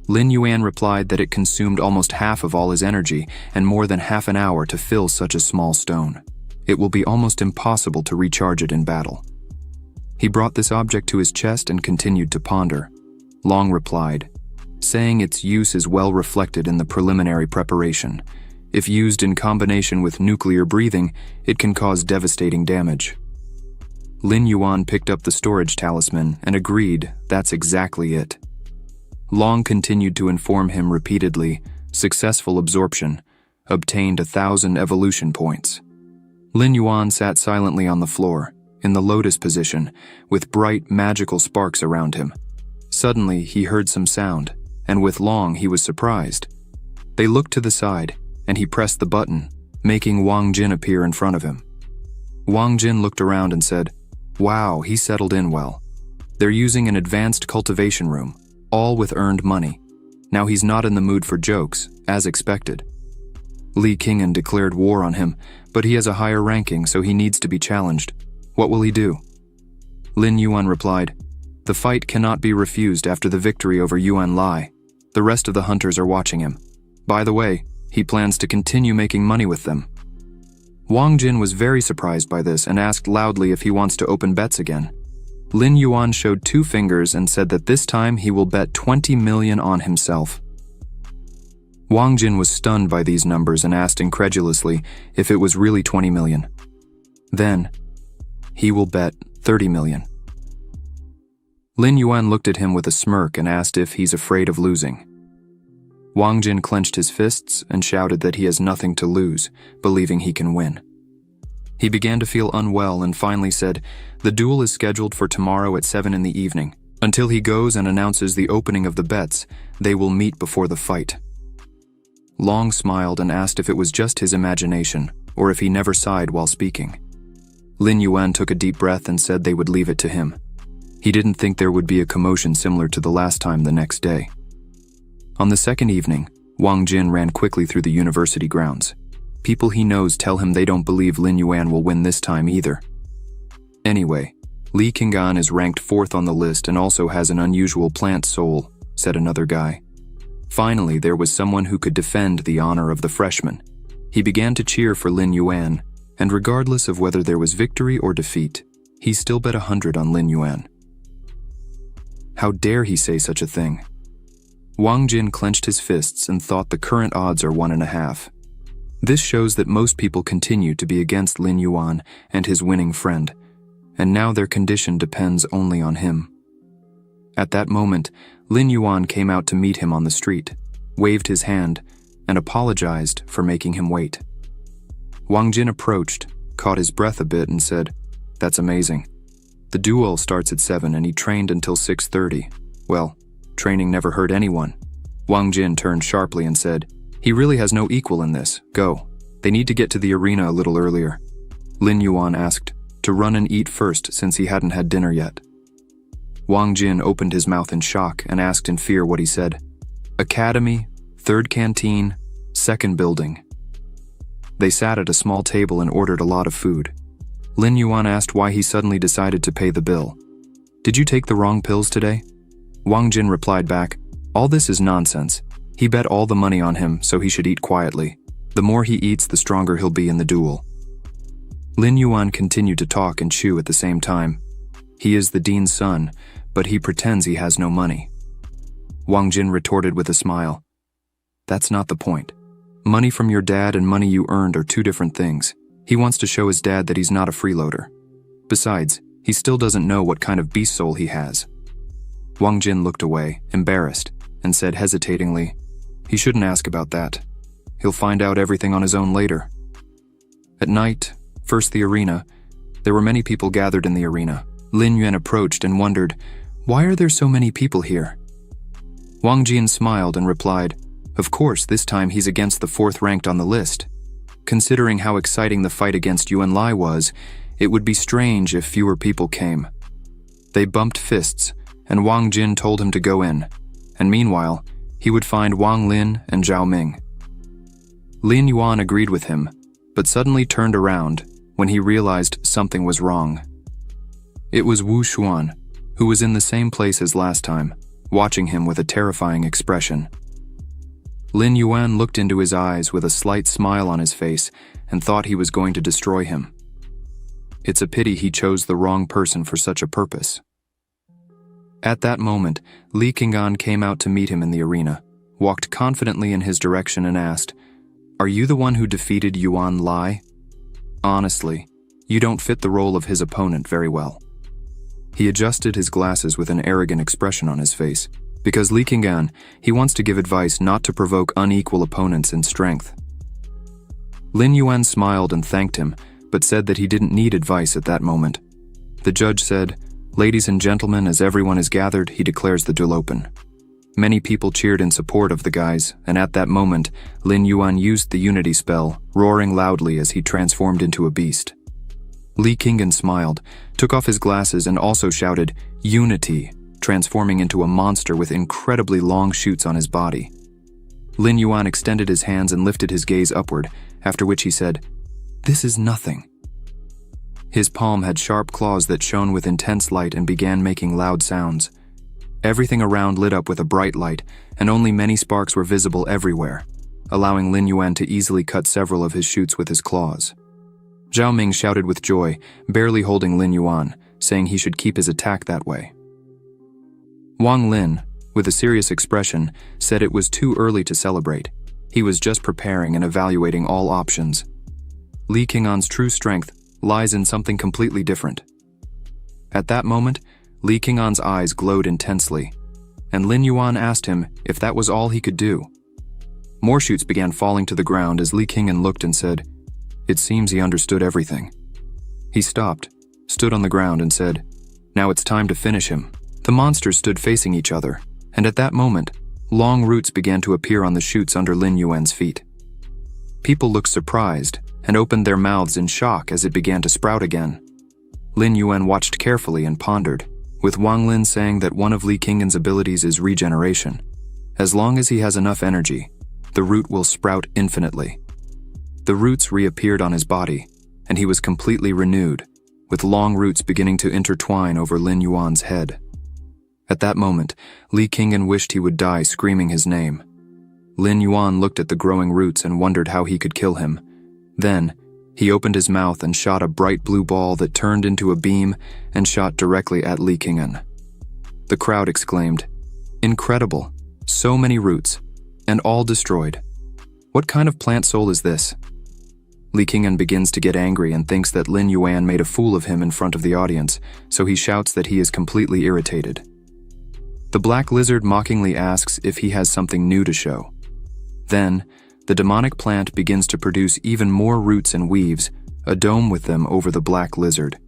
Lin Yuan replied that it consumed almost half of all his energy and more than half an hour to fill such a small stone. It will be almost impossible to recharge it in battle. He brought this object to his chest and continued to ponder. Long replied, saying its use is well reflected in the preliminary preparation. If used in combination with nuclear breathing, it can cause devastating damage. Lin Yuan picked up the storage talisman and agreed that's exactly it. Long continued to inform him repeatedly, successful absorption, obtained 1,000 evolution points. Lin Yuan sat silently on the floor, in the lotus position, with bright magical sparks around him. Suddenly, he heard some sound, and with Long he was surprised. They looked to the side, and he pressed the button, making Wang Jin appear in front of him. Wang Jin looked around and said, "Wow, he settled in well. They're using an advanced cultivation room, all with earned money. Now he's not in the mood for jokes, as expected." Li Qing'an declared war on him, but he has a higher ranking, so he needs to be challenged. What will he do? Lin Yuan replied, "The fight cannot be refused after the victory over Yuan Lai. The rest of the hunters are watching him. By the way, he plans to continue making money with them." Wang Jin was very surprised by this and asked loudly if he wants to open bets again. Lin Yuan showed 2 fingers and said that this time he will bet 20 million on himself. Wang Jin was stunned by these numbers and asked incredulously if it was really 20 million. Then, he will bet 30 million. Lin Yuan looked at him with a smirk and asked if he's afraid of losing. Wang Jin clenched his fists and shouted that he has nothing to lose, believing he can win. He began to feel unwell and finally said, "The duel is scheduled for tomorrow at 7 in the evening. Until he goes and announces the opening of the bets, they will meet before the fight." Long smiled and asked if it was just his imagination, or if he never sighed while speaking. Lin Yuan took a deep breath and said they would leave it to him. He didn't think there would be a commotion similar to the last time the next day. On the second evening, Wang Jin ran quickly through the university grounds. People he knows tell him they don't believe Lin Yuan will win this time either. Anyway, Li Qing'an is ranked 4th on the list and also has an unusual plant soul, said another guy. Finally, there was someone who could defend the honor of the freshman. He began to cheer for Lin Yuan, and regardless of whether there was victory or defeat, he still bet 100 on Lin Yuan. How dare he say such a thing? Wang Jin clenched his fists and thought the current odds are 1.5. This shows that most people continue to be against Lin Yuan and his winning friend, and now their condition depends only on him. At that moment, Lin Yuan came out to meet him on the street, waved his hand, and apologized for making him wait. Wang Jin approached, caught his breath a bit and said, "That's amazing. The duel starts at 7 and he trained until 6:30. Well, training never hurt anyone." Wang Jin turned sharply and said, "He really has no equal in this. Go. They need to get to the arena a little earlier." Lin Yuan asked, to run and eat first since he hadn't had dinner yet. Wang Jin opened his mouth in shock and asked in fear what he said. "Academy, 3rd canteen, 2nd building." They sat at a small table and ordered a lot of food. Lin Yuan asked why he suddenly decided to pay the bill. "Did you take the wrong pills today?" Wang Jin replied back, "All this is nonsense. He bet all the money on him, so he should eat quietly. The more he eats, the stronger he'll be in the duel." Lin Yuan continued to talk and chew at the same time. He is the dean's son, but he pretends he has no money. Wang Jin retorted with a smile, "That's not the point. Money from your dad and money you earned are two different things. He wants to show his dad that he's not a freeloader. Besides, he still doesn't know what kind of beast soul he has." Wang Jin looked away, embarrassed, and said hesitatingly, "He shouldn't ask about that. He'll find out everything on his own later." At night, first the arena. There were many people gathered in the arena. Lin Yuan approached and wondered, "Why are there so many people here?" Wang Jin smiled and replied, "Of course, this time he's against the 4th ranked on the list. Considering how exciting the fight against Yuan Lai was, it would be strange if fewer people came." They bumped fists, and Wang Jin told him to go in, and meanwhile, he would find Wang Lin and Zhao Ming. Lin Yuan agreed with him, but suddenly turned around when he realized something was wrong. It was Wu Xuan, who was in the same place as last time, watching him with a terrifying expression. Lin Yuan looked into his eyes with a slight smile on his face and thought he was going to destroy him. It's a pity he chose the wrong person for such a purpose. At that moment, Li Qing'an came out to meet him in the arena, walked confidently in his direction and asked, "Are you the one who defeated Yuan Lai? Honestly, you don't fit the role of his opponent very well." He adjusted his glasses with an arrogant expression on his face. Because Li Qing'an, he wants to give advice not to provoke unequal opponents in strength. Lin Yuan smiled and thanked him, but said that he didn't need advice at that moment. The judge said, "Ladies and gentlemen, as everyone is gathered, he declares the duel open." Many people cheered in support of the guys, and at that moment, Lin Yuan used the unity spell, roaring loudly as he transformed into a beast. Li Qing'an smiled, took off his glasses and also shouted, "Unity," transforming into a monster with incredibly long shoots on his body. Lin Yuan extended his hands and lifted his gaze upward, after which he said, "This is nothing." His palm had sharp claws that shone with intense light and began making loud sounds. Everything around lit up with a bright light, and only many sparks were visible everywhere, allowing Lin Yuan to easily cut several of his shoots with his claws. Zhao Ming shouted with joy, barely holding Lin Yuan, saying he should keep his attack that way. Wang Lin, with a serious expression, said it was too early to celebrate. He was just preparing and evaluating all options. Li Qing'an's true strength lies in something completely different. At that moment, Li Qing'an's eyes glowed intensely, and Lin Yuan asked him if that was all he could do. More shoots began falling to the ground as Li Qing'an looked and said, "It seems he understood everything." He stopped, stood on the ground and said, "Now it's time to finish him." The monsters stood facing each other, and at that moment, long roots began to appear on the shoots under Lin Yuan's feet. People looked surprised and opened their mouths in shock as it began to sprout again. Lin Yuan watched carefully and pondered, with Wang Lin saying that one of Li Qing'an's abilities is regeneration. As long as he has enough energy, the root will sprout infinitely. The roots reappeared on his body, and he was completely renewed, with long roots beginning to intertwine over Lin Yuan's head. At that moment, Li Qing'an wished he would die screaming his name. Lin Yuan looked at the growing roots and wondered how he could kill him. Then, he opened his mouth and shot a bright blue ball that turned into a beam and shot directly at Li Qing'an. The crowd exclaimed, "Incredible! So many roots, and all destroyed. What kind of plant soul is this?" Li Qing'an begins to get angry and thinks that Lin Yuan made a fool of him in front of the audience, so he shouts that he is completely irritated. The black lizard mockingly asks if he has something new to show. Then, the demonic plant begins to produce even more roots and weaves, a dome with them over the black lizard,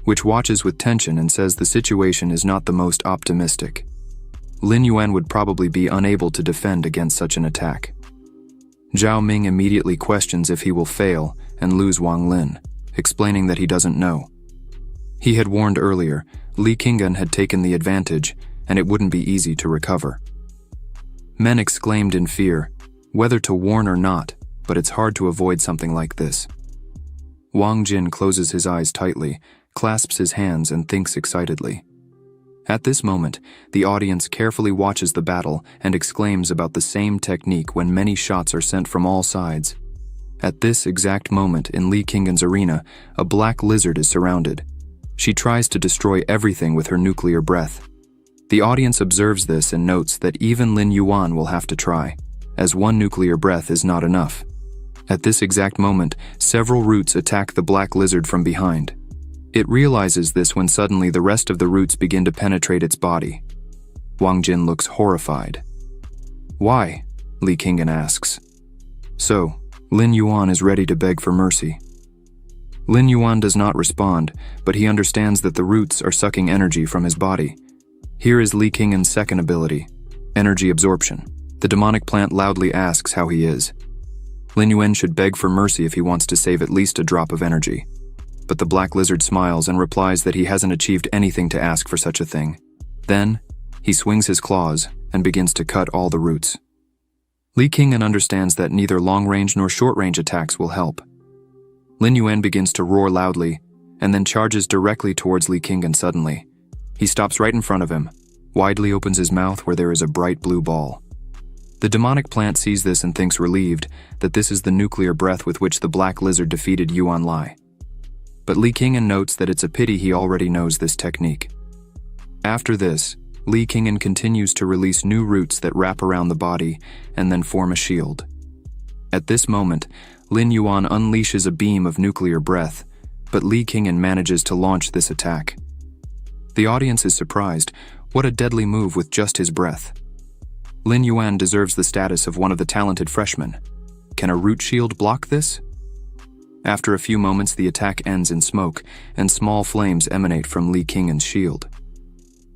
which watches with tension and says the situation is not the most optimistic. Lin Yuan would probably be unable to defend against such an attack. Zhao Ming immediately questions if he will fail and lose Wang Lin, explaining that he doesn't know. He had warned earlier, Li Qing'an had taken the advantage, and it wouldn't be easy to recover. Men exclaimed in fear, whether to warn or not, but it's hard to avoid something like this. Wang Jin closes his eyes tightly, clasps his hands and thinks excitedly. At this moment, the audience carefully watches the battle and exclaims about the same technique when many shots are sent from all sides. At this exact moment in Lee Kingan's arena, a black lizard is surrounded. She tries to destroy everything with her nuclear breath. The audience observes this and notes that even Lin Yuan will have to try, as one nuclear breath is not enough. At this exact moment, several roots attack the black lizard from behind. It realizes this when suddenly the rest of the roots begin to penetrate its body. Wang Jin looks horrified. "Why?" Lee Kingan asks. So, Lin Yuan is ready to beg for mercy. Lin Yuan does not respond, but he understands that the roots are sucking energy from his body. Here is Lee Kingan's second ability, energy absorption. The demonic plant loudly asks how he is. Lin Yuan should beg for mercy if he wants to save at least a drop of energy. But the black lizard smiles and replies that he hasn't achieved anything to ask for such a thing. Then, he swings his claws and begins to cut all the roots. Lee Kingan understands that neither long-range nor short-range attacks will help. Lin Yuan begins to roar loudly, and then charges directly towards Lee Kingan suddenly. He stops right in front of him, widely opens his mouth where there is a bright blue ball. The demonic plant sees this and thinks relieved that this is the nuclear breath with which the black lizard defeated Yuan Lai. But Lee Kingan notes that it's a pity he already knows this technique. After this, Lee Kingan continues to release new roots that wrap around the body and then form a shield. At this moment, Lin Yuan unleashes a beam of nuclear breath, but Lee Kingan manages to launch this attack. The audience is surprised. What a deadly move with just his breath. Lin Yuan deserves the status of one of the talented freshmen. Can a root shield block this? After a few moments, the attack ends in smoke, and small flames emanate from Lee Kingan's shield.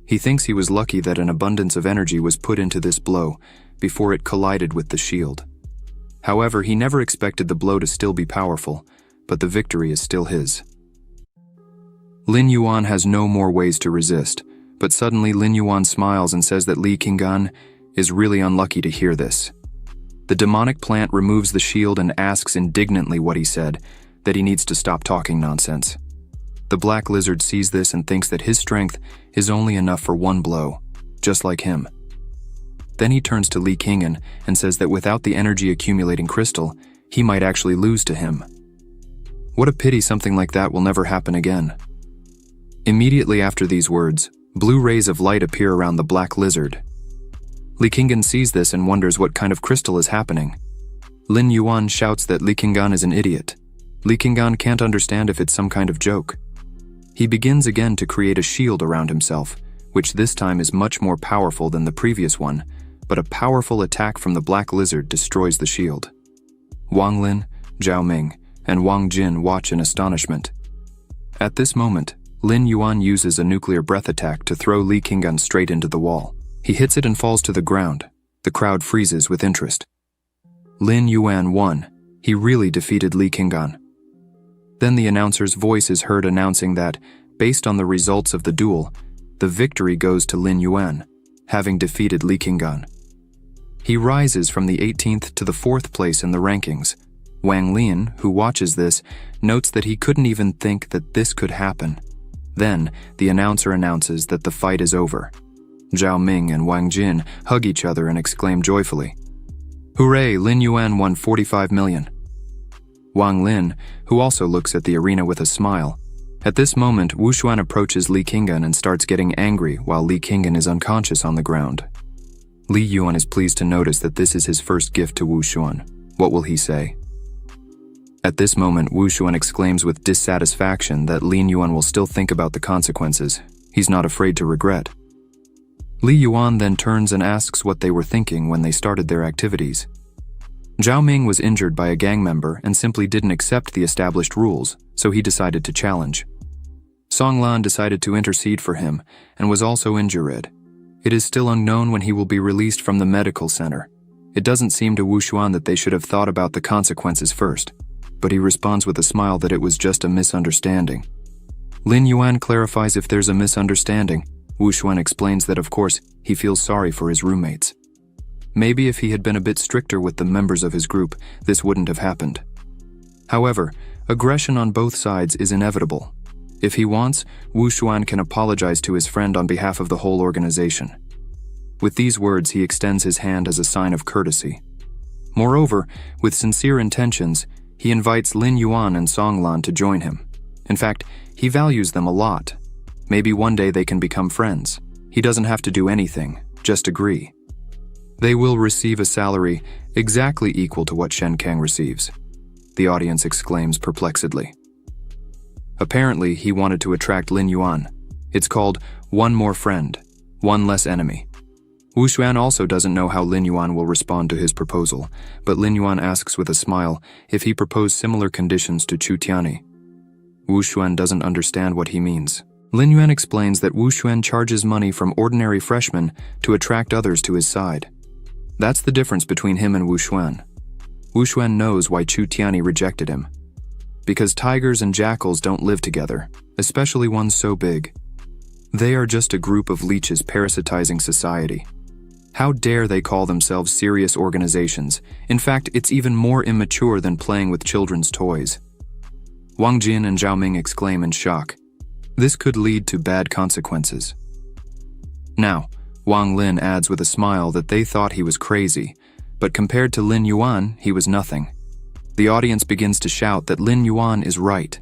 He thinks he was lucky that an abundance of energy was put into this blow before it collided with the shield. However, he never expected the blow to still be powerful, but the victory is still his. Lin Yuan has no more ways to resist, but suddenly Lin Yuan smiles and says that Lee Kingan is really unlucky to hear this. The demonic plant removes the shield and asks indignantly what he said, that he needs to stop talking nonsense. The black lizard sees this and thinks that his strength is only enough for one blow, just like him. Then he turns to Lee Kingan and says that without the energy accumulating crystal, he might actually lose to him. What a pity something like that will never happen again. Immediately after these words, blue rays of light appear around the black lizard. Lee Kingan sees this and wonders what kind of crystal is happening. Lin Yuan shouts that Lee Kingan is an idiot. Lee Kingan can't understand if it's some kind of joke. He begins again to create a shield around himself, which this time is much more powerful than the previous one, but a powerful attack from the black lizard destroys the shield. Wang Lin, Zhao Ming, and Wang Jin watch in astonishment. At this moment, Lin Yuan uses a nuclear breath attack to throw Lee Kingan straight into the wall. He hits it and falls to the ground. The crowd freezes with interest. Lin Yuan won. He really defeated Lee Kingan. Then the announcer's voice is heard announcing that, based on the results of the duel, the victory goes to Lin Yuan, having defeated Lee Kingan. He rises from the 18th to the 4th place in the rankings. Wang Lin, who watches this, notes that he couldn't even think that this could happen. Then, the announcer announces that the fight is over. Zhao Ming and Wang Jin hug each other and exclaim joyfully, "Hooray, Lin Yuan won 45 million. Wang Lin, who also looks at the arena with a smile. At this moment, Wu Xuan approaches Lee Kingan and starts getting angry while Lee Kingan is unconscious on the ground. Li Yuan is pleased to notice that this is his first gift to Wu Xuan. What will he say? At this moment, Wu Xuan exclaims with dissatisfaction that Lin Yuan will still think about the consequences. He's not afraid to regret. Li Yuan then turns and asks what they were thinking when they started their activities. Zhao Ming was injured by a gang member and simply didn't accept the established rules, so he decided to challenge. Song Lan decided to intercede for him and was also injured. It is still unknown when he will be released from the medical center. It doesn't seem to Wu Xuan that they should have thought about the consequences first, but he responds with a smile that it was just a misunderstanding. Lin Yuan clarifies if there's a misunderstanding. Wu Xuan explains that of course he feels sorry for his roommates. Maybe if he had been a bit stricter with the members of his group, this wouldn't have happened. However, aggression on both sides is inevitable. If he wants, Wu Xuan can apologize to his friend on behalf of the whole organization. With these words, he extends his hand as a sign of courtesy. Moreover, with sincere intentions, he invites Lin Yuan and Song Lan to join him. In fact, he values them a lot. Maybe one day they can become friends. He doesn't have to do anything, just agree. They will receive a salary exactly equal to what Shen Kang receives. The audience exclaims perplexedly. Apparently, he wanted to attract Lin Yuan. It's called one more friend, one less enemy. Wu Xuan also doesn't know how Lin Yuan will respond to his proposal, but Lin Yuan asks with a smile if he proposed similar conditions to Chu Tianyi. Wu Xuan doesn't understand what he means. Lin Yuan explains that Wu Xuan charges money from ordinary freshmen to attract others to his side. That's the difference between him and Wu Xuan. Wu Xuan knows why Chu Tianyi rejected him. Because tigers and jackals don't live together, especially ones so big. They are just a group of leeches parasitizing society. How dare they call themselves serious organizations? In fact, it's even more immature than playing with children's toys. Wang Jin and Zhao Ming exclaim in shock. This could lead to bad consequences. Now, Wang Lin adds with a smile that they thought he was crazy, but compared to Lin Yuan, he was nothing. The audience begins to shout that Lin Yuan is right.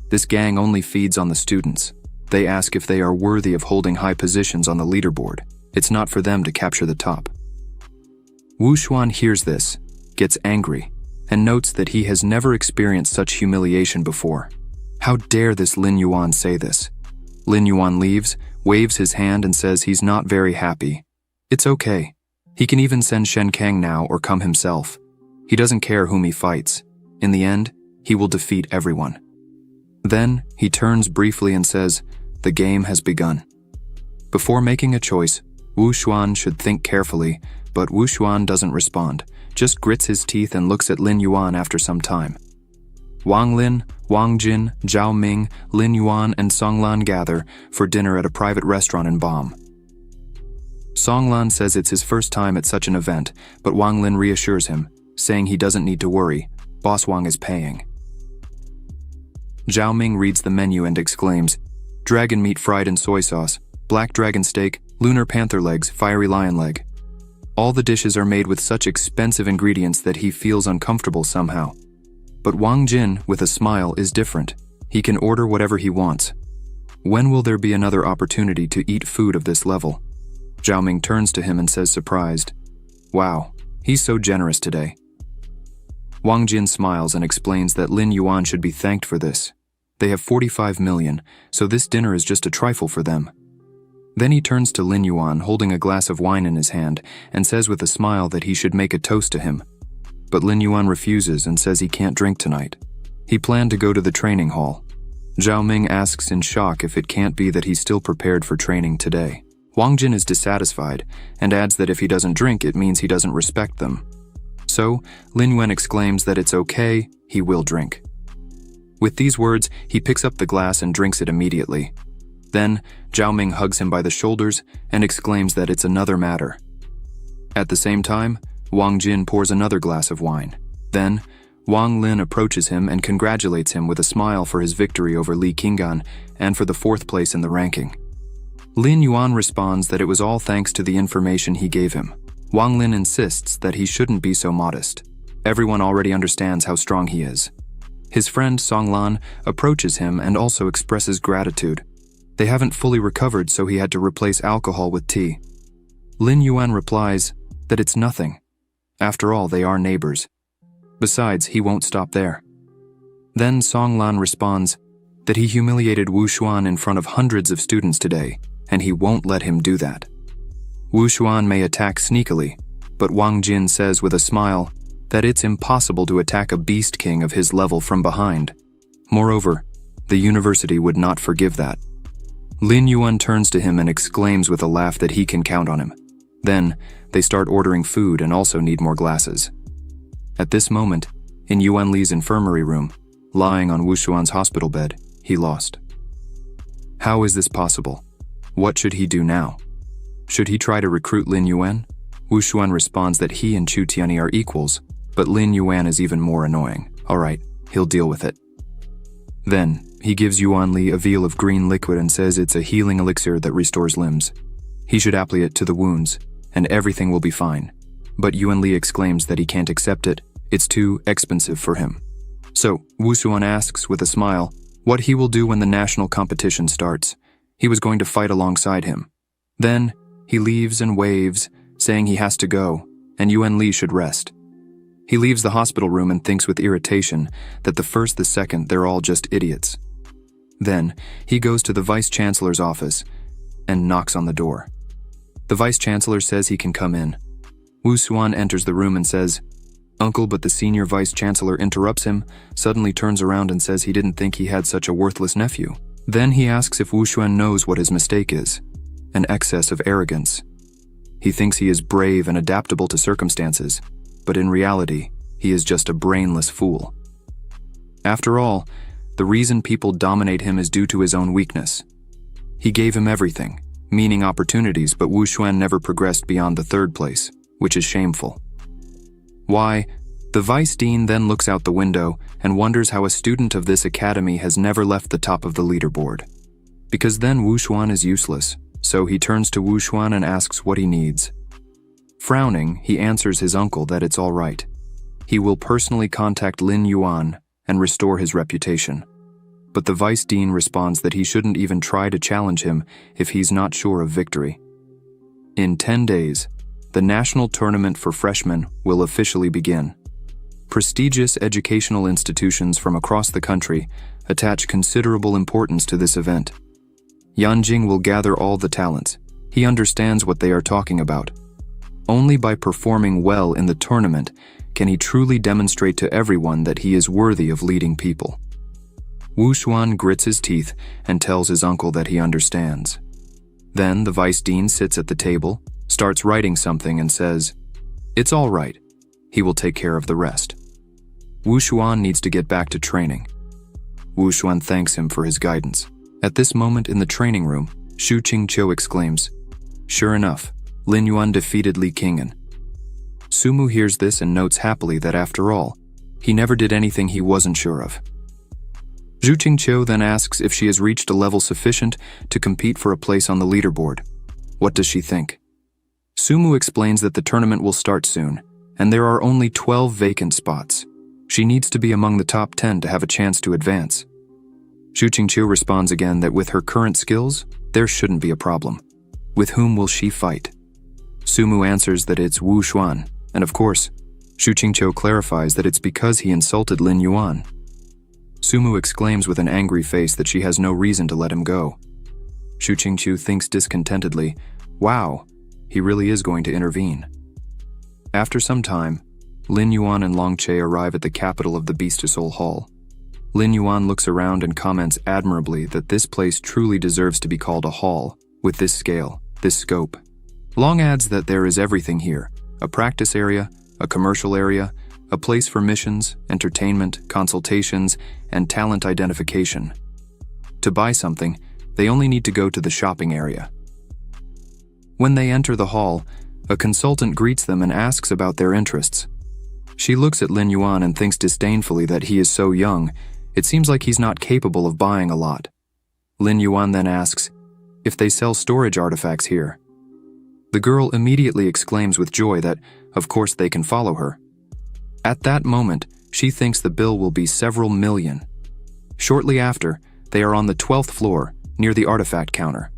This gang only feeds on the students. They ask if they are worthy of holding high positions on the leaderboard. It's not for them to capture the top. Wu Xuan hears this, gets angry, and notes that he has never experienced such humiliation before. How dare this Lin Yuan say this? Lin Yuan leaves, waves his hand and says he's not very happy. It's okay. He can even send Shen Kang now or come himself. He doesn't care whom he fights. In the end, he will defeat everyone. Then, he turns briefly and says, "The game has begun." Before making a choice, Wu Xuan should think carefully, but Wu Xuan doesn't respond, just grits his teeth and looks at Lin Yuan after some time. Wang Lin, Wang Jin, Zhao Ming, Lin Yuan, and Song Lan gather for dinner at a private restaurant in Bam. Song Lan says it's his first time at such an event, but Wang Lin reassures him, saying he doesn't need to worry, Boss Wang is paying. Zhao Ming reads the menu and exclaims, "Dragon meat fried in soy sauce, black dragon steak, lunar panther legs, fiery lion leg." All the dishes are made with such expensive ingredients that he feels uncomfortable somehow. But Wang Jin, with a smile, is different. He can order whatever he wants. When will there be another opportunity to eat food of this level? Zhao Ming turns to him and says surprised, "Wow, he's so generous today." Wang Jin smiles and explains that Lin Yuan should be thanked for this. They have 45 million, so this dinner is just a trifle for them. Then he turns to Lin Yuan holding a glass of wine in his hand and says with a smile that he should make a toast to him. But Lin Yuan refuses and says he can't drink tonight. He planned to go to the training hall. Zhao Ming asks in shock if it can't be that he's still prepared for training today. Wang Jin is dissatisfied and adds that if he doesn't drink, it means he doesn't respect them. So, Lin Yuan exclaims that it's okay, he will drink. With these words, he picks up the glass and drinks it immediately. Then, Zhao Ming hugs him by the shoulders and exclaims that it's another matter. At the same time, Wang Jin pours another glass of wine. Then, Wang Lin approaches him and congratulates him with a smile for his victory over Li Qinggan and for the 4th place in the ranking. Lin Yuan responds that it was all thanks to the information he gave him. Wang Lin insists that he shouldn't be so modest. Everyone already understands how strong he is. His friend Song Lan approaches him and also expresses gratitude. They haven't fully recovered, so he had to replace alcohol with tea. Lin Yuan replies that it's nothing. After all, they are neighbors. Besides, he won't stop there. Then Song Lan responds that he humiliated Wu Xuan in front of hundreds of students today, and he won't let him do that. Wu Xuan may attack sneakily, but Wang Jin says with a smile that it's impossible to attack a beast king of his level from behind. Moreover, the university would not forgive that. Lin Yuan turns to him and exclaims with a laugh that he can count on him. Then, they start ordering food and also need more glasses. At this moment, in Yuan Li's infirmary room, lying on Wu Xuan's hospital bed, he lost. How is this possible? What should he do now? Should he try to recruit Lin Yuan? Wu Xuan responds that he and Chu Tianyi are equals, but Lin Yuan is even more annoying. Alright, he'll deal with it. Then, he gives Yuan Li a vial of green liquid and says it's a healing elixir that restores limbs. He should apply it to the wounds, and everything will be fine. But Yuan Li exclaims that he can't accept it, it's too expensive for him. So, Wu Xuan asks with a smile what he will do when the national competition starts. He was going to fight alongside him. Then, he leaves and waves, saying he has to go, and Yuan Li should rest. He leaves the hospital room and thinks with irritation that the second they're all just idiots. Then, he goes to the vice-chancellor's office and knocks on the door. The vice-chancellor says he can come in. Wu Xuan enters the room and says, "Uncle," but the senior vice-chancellor interrupts him, suddenly turns around and says he didn't think he had such a worthless nephew. Then he asks if Wu Xuan knows what his mistake is, an excess of arrogance. He thinks he is brave and adaptable to circumstances, but in reality, he is just a brainless fool. After all, the reason people dominate him is due to his own weakness. He gave him everything, meaning opportunities, but Wu Xuan never progressed beyond the third place, which is shameful. Why? The vice dean then looks out the window and wonders how a student of this academy has never left the top of the leaderboard. Because then Wu Xuan is useless, so he turns to Wu Xuan and asks what he needs. Frowning, he answers his uncle that it's all right. He will personally contact Lin Yuan and restore his reputation. But the vice dean responds that he shouldn't even try to challenge him if he's not sure of victory. In 10 days, the national tournament for freshmen will officially begin. Prestigious educational institutions from across the country attach considerable importance to this event. Yanjing will gather all the talents. He understands what they are talking about. Only by performing well in the tournament can he truly demonstrate to everyone that he is worthy of leading people. Wu Xuan grits his teeth and tells his uncle that he understands. Then the vice dean sits at the table, starts writing something and says, "It's all right. He will take care of the rest." Wu Xuan needs to get back to training. Wu Xuan thanks him for his guidance. At this moment in the training room, Xu Qingqiu exclaims, "Sure enough, Lin Yuan defeated Li Qing'an." Sumu hears this and notes happily that after all, he never did anything he wasn't sure of. Xu Qingqiu then asks if she has reached a level sufficient to compete for a place on the leaderboard. What does she think? Sumu explains that the tournament will start soon, and there are only 12 vacant spots. She needs to be among the top 10 to have a chance to advance. Xu Qingqiu responds again that with her current skills, there shouldn't be a problem. With whom will she fight? Sumu answers that it's Wu Xuan, and of course, Xu Qingqiu clarifies that it's because he insulted Lin Yuan. Sumu exclaims with an angry face that she has no reason to let him go. Xu Qingqiu thinks discontentedly, wow, he really is going to intervene. After some time, Lin Yuan and Long Che arrive at the capital of the Beast to Soul Hall. Lin Yuan looks around and comments admirably that this place truly deserves to be called a hall, with this scale, this scope. Long adds that there is everything here, a practice area, a commercial area, a place for missions, entertainment, consultations, and talent identification. To buy something, they only need to go to the shopping area. When they enter the hall, a consultant greets them and asks about their interests. She looks at Lin Yuan and thinks disdainfully that he is so young, it seems like he's not capable of buying a lot. Lin Yuan then asks if they sell storage artifacts here. The girl immediately exclaims with joy that, of course, they can follow her. At that moment, she thinks the bill will be several million. Shortly after, they are on the 12th floor, near the artifact counter.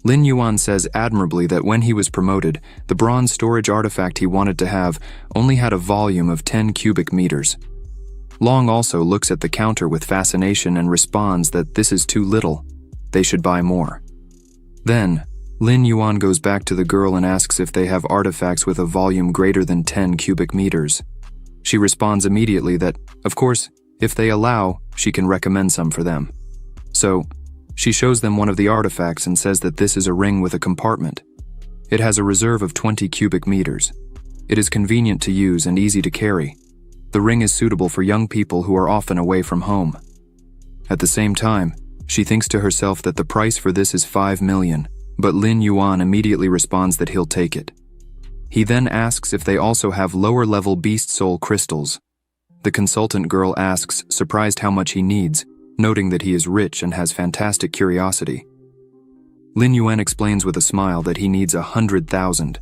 Lin Yuan says admirably that when he was promoted, the bronze storage artifact he wanted to have only had a volume of 10 cubic meters. Long also looks at the counter with fascination and responds that this is too little. They should buy more. Then, Lin Yuan goes back to the girl and asks if they have artifacts with a volume greater than 10 cubic meters. She responds immediately that, of course, if they allow, she can recommend some for them. So, she shows them one of the artifacts and says that this is a ring with a compartment. It has a reserve of 20 cubic meters. It is convenient to use and easy to carry. The ring is suitable for young people who are often away from home. At the same time, she thinks to herself that the price for this is 5 million, but Lin Yuan immediately responds that he'll take it. He then asks if they also have lower-level beast soul crystals. The consultant girl asks, surprised how much he needs, noting that he is rich and has fantastic curiosity. Lin Yuan explains with a smile that he needs 100,000.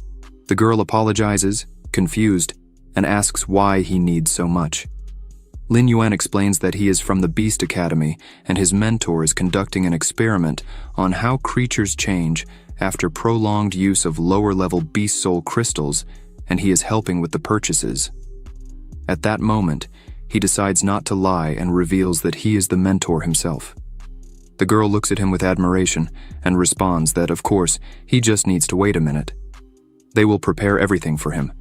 The girl apologizes, confused, and asks why he needs so much. Lin Yuan explains that he is from the Beast Academy and his mentor is conducting an experiment on how creatures change after prolonged use of lower-level beast soul crystals, and he is helping with the purchases. At that moment, he decides not to lie and reveals that he is the mentor himself. The girl looks at him with admiration and responds that, of course, he just needs to wait a minute. They will prepare everything for him.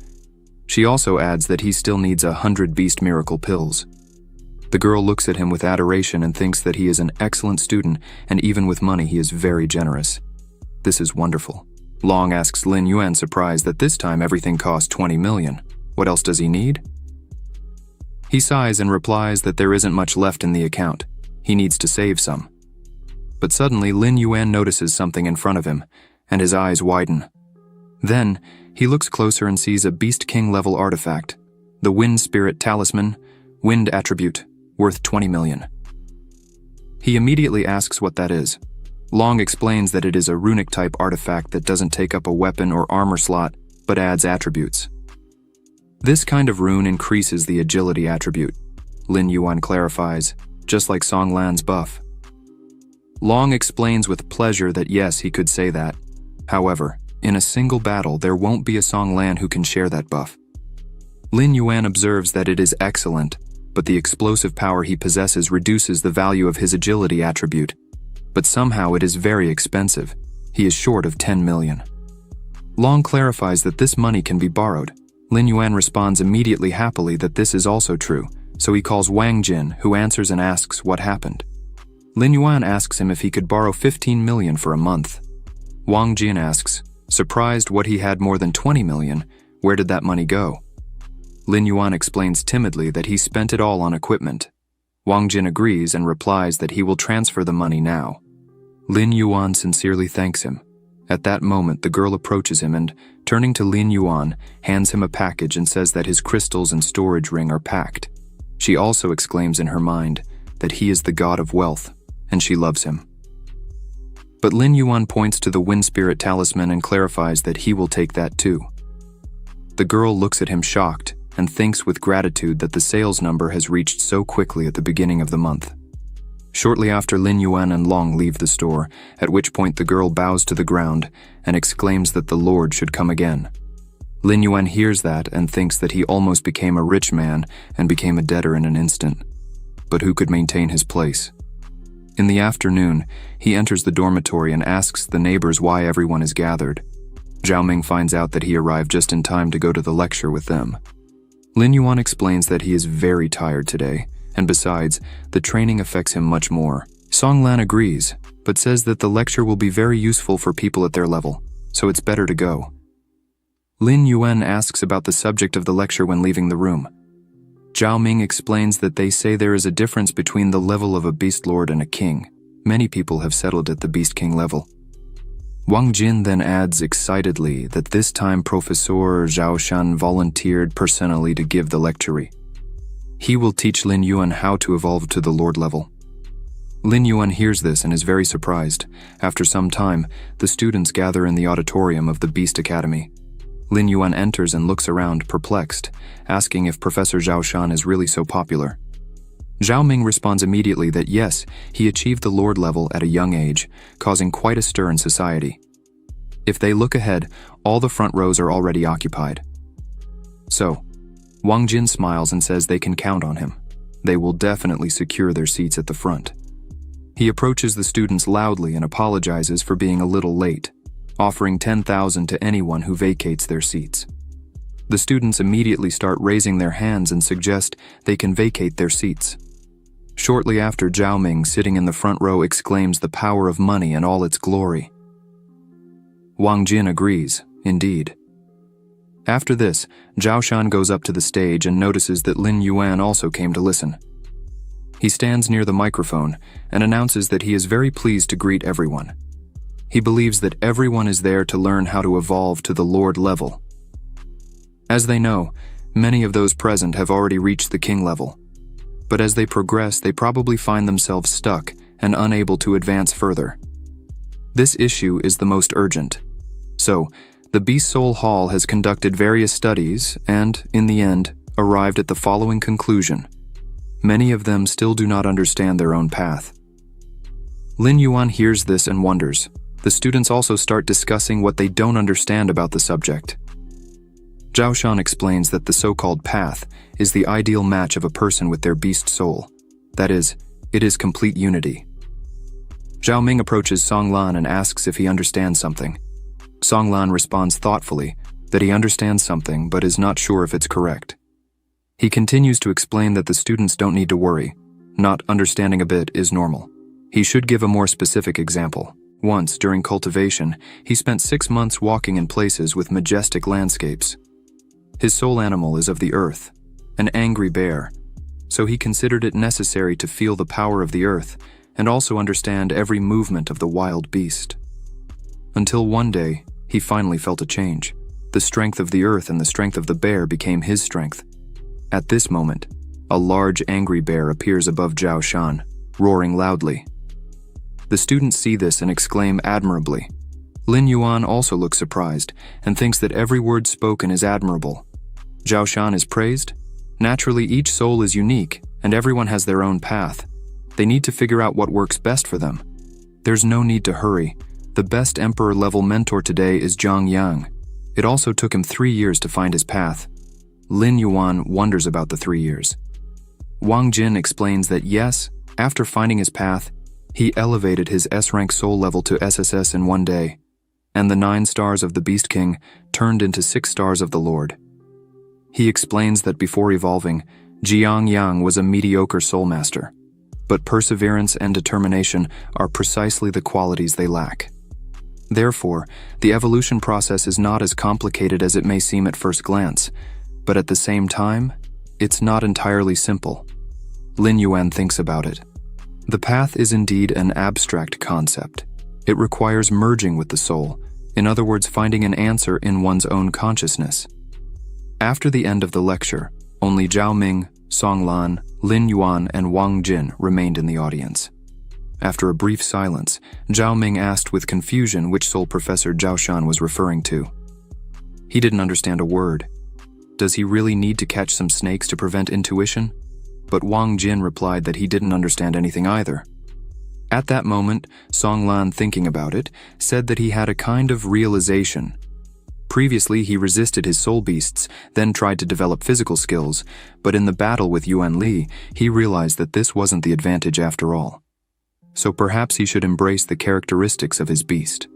She also adds that he still needs 100 beast miracle pills. The girl looks at him with adoration and thinks that he is an excellent student, and even with money he is very generous. This is wonderful. Long asks Lin Yuan, surprised that this time everything costs 20 million. What else does he need? He sighs and replies that there isn't much left in the account. He needs to save some. But suddenly Lin Yuan notices something in front of him, and his eyes widen. Then, he looks closer and sees a Beast King level artifact, the Wind Spirit Talisman, Wind Attribute, worth 20 million. He immediately asks what that is. Long explains that it is a runic-type artifact that doesn't take up a weapon or armor slot, but adds attributes. This kind of rune increases the agility attribute, Lin Yuan clarifies, just like Song Lan's buff. Long explains with pleasure that yes, he could say that. However, in a single battle, there won't be a Song Lan who can share that buff. Lin Yuan observes that it is excellent, but the explosive power he possesses reduces the value of his agility attribute. But somehow it is very expensive. He is short of 10 million. Long clarifies that this money can be borrowed. Lin Yuan responds immediately happily that this is also true, so he calls Wang Jin, who answers and asks what happened. Lin Yuan asks him if he could borrow 15 million for a month. Wang Jin asks, surprised what he had more than 20 million, where did that money go? Lin Yuan explains timidly that he spent it all on equipment. Wang Jin agrees and replies that he will transfer the money now. Lin Yuan sincerely thanks him. At that moment, the girl approaches him and, turning to Lin Yuan, hands him a package and says that his crystals and storage ring are packed. She also exclaims in her mind that he is the god of wealth, and she loves him. But Lin Yuan points to the Wind Spirit Talisman and clarifies that he will take that too. The girl looks at him shocked and thinks with gratitude that the sales number has reached so quickly at the beginning of the month. Shortly after, Lin Yuan and Long leave the store, at which point the girl bows to the ground and exclaims that the Lord should come again. Lin Yuan hears that and thinks that he almost became a rich man and became a debtor in an instant. But who could maintain his place? In the afternoon, he enters the dormitory and asks the neighbors why everyone is gathered. Zhao Ming finds out that he arrived just in time to go to the lecture with them. Lin Yuan explains that he is very tired today, and besides, the training affects him much more. Song Lan agrees, but says that the lecture will be very useful for people at their level, so it's better to go. Lin Yuan asks about the subject of the lecture when leaving the room. Zhao Ming explains that they say there is a difference between the level of a beast lord and a king. Many people have settled at the beast king level. Wang Jin then adds excitedly that this time Professor Zhao Shan volunteered personally to give the lecture. He will teach Lin Yuan how to evolve to the lord level. Lin Yuan hears this and is very surprised. After some time, the students gather in the auditorium of the Beast Academy. Lin Yuan enters and looks around, perplexed, asking if Professor Zhao Shan is really so popular. Zhao Ming responds immediately that yes, he achieved the lord level at a young age, causing quite a stir in society. If they look ahead, all the front rows are already occupied. So, Wang Jin smiles and says they can count on him. They will definitely secure their seats at the front. He approaches the students loudly and apologizes for being a little late, offering 10,000 to anyone who vacates their seats. The students immediately start raising their hands and suggest they can vacate their seats. Shortly after, Zhao Ming, sitting in the front row, exclaims the power of money and all its glory. Wang Jin agrees, indeed. After this, Zhao Shan goes up to the stage and notices that Lin Yuan also came to listen. He stands near the microphone and announces that he is very pleased to greet everyone. He believes that everyone is there to learn how to evolve to the Lord level. As they know, many of those present have already reached the King level. but as they progress, they probably find themselves stuck and unable to advance further. This issue is the most urgent. So, the Beast Soul Hall has conducted various studies and, in the end, arrived at the following conclusion. Many of them still do not understand their own path. Lin Yuan hears this and wonders. The students also start discussing what they don't understand about the subject. Zhao Shan explains that the so-called path is the ideal match of a person with their beast soul. That is, it is complete unity. Zhao Ming approaches Song Lan and asks if he understands something. Song Lan responds thoughtfully that he understands something but is not sure if it's correct. He continues to explain that the students don't need to worry. Not understanding a bit is normal. He should give a more specific example. Once, during cultivation, he spent 6 months walking in places with majestic landscapes. His soul animal is of the earth, an angry bear, so he considered it necessary to feel the power of the earth and also understand every movement of the wild beast. Until one day, he finally felt a change. The strength of the earth and the strength of the bear became his strength. At this moment, a large angry bear appears above Zhao Shan, roaring loudly. The students see this and exclaim admirably. Lin Yuan also looks surprised and thinks that every word spoken is admirable. Zhao Shan is praised. Naturally, each soul is unique and everyone has their own path. They need to figure out what works best for them. There's no need to hurry. The best emperor-level mentor today is Zhang Yang. It also took him 3 years to find his path. Lin Yuan wonders about the 3 years. Wang Jin explains that yes, after finding his path, he elevated his S-rank soul level to SSS in 1 day, and the 9 stars of the Beast King turned into 6 stars of the Lord. He explains that before evolving, Jiang Yang was a mediocre soul master, but perseverance and determination are precisely the qualities they lack. Therefore, the evolution process is not as complicated as it may seem at first glance, but at the same time, it's not entirely simple. Lin Yuan thinks about it. The path is indeed an abstract concept. It requires merging with the soul, in other words, finding an answer in one's own consciousness. After the end of the lecture, only Zhao Ming, Song Lan, Lin Yuan, and Wang Jin remained in the audience. After a brief silence, Zhao Ming asked with confusion which soul professor Zhao Shan was referring to. He didn't understand a word. Does he really need to catch some snakes to prevent intuition? But Wang Jin replied that he didn't understand anything either. At that moment, Song Lan, thinking about it, said that he had a kind of realization. Previously, he resisted his soul beasts, then tried to develop physical skills, but in the battle with Yuan Li, he realized that this wasn't the advantage after all. So perhaps he should embrace the characteristics of his beast.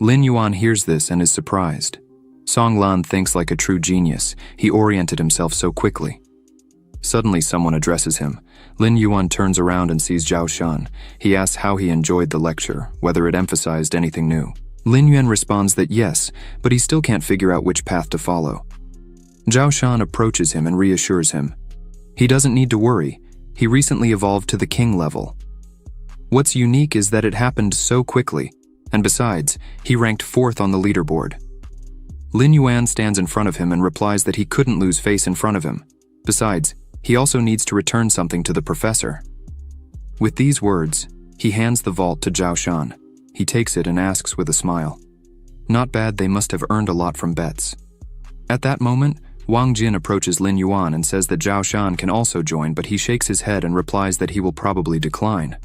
Lin Yuan hears this and is surprised. Song Lan thinks like a true genius. He oriented himself so quickly. Suddenly someone addresses him. Lin Yuan turns around and sees Zhao Shan. He asks how he enjoyed the lecture, whether it emphasized anything new. Lin Yuan responds that yes, but he still can't figure out which path to follow. Zhao Shan approaches him and reassures him. He doesn't need to worry. He recently evolved to the king level. What's unique is that it happened so quickly, and besides, he ranked 4th on the leaderboard. Lin Yuan stands in front of him and replies that he couldn't lose face in front of him. Besides, he also needs to return something to the professor. With these words, he hands the vault to Zhao Shan. He takes it and asks with a smile. Not bad, they must have earned a lot from bets. At that moment, Wang Jin approaches Lin Yuan and says that Zhao Shan can also join, but he shakes his head and replies that he will probably decline.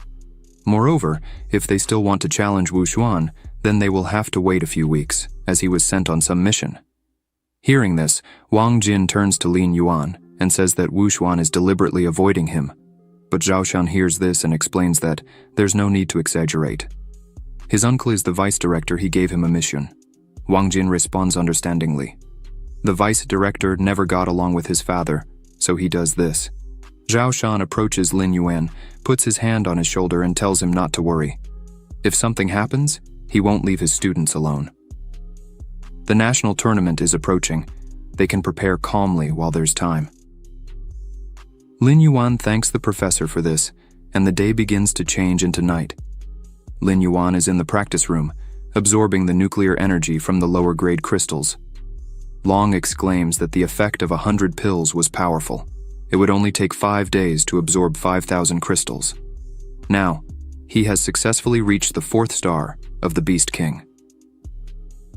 Moreover, if they still want to challenge Wu Xuan, then they will have to wait a few weeks, as he was sent on some mission. Hearing this, Wang Jin turns to Lin Yuan and says that Wu Xuan is deliberately avoiding him. But Zhao Shan hears this and explains that there's no need to exaggerate. His uncle is the vice director, he gave him a mission. Wang Jin responds understandingly. The vice director never got along with his father, so he does this. Zhao Shan approaches Lin Yuan, puts his hand on his shoulder and tells him not to worry. If something happens, he won't leave his students alone. The national tournament is approaching. They can prepare calmly while there's time. Lin Yuan thanks the professor for this, and the day begins to change into night. Lin Yuan is in the practice room, absorbing the nuclear energy from the lower-grade crystals. Long exclaims that the effect of 100 pills was powerful. It would only take 5 days to absorb 5,000 crystals. Now, he has successfully reached the 4th star of the Beast King.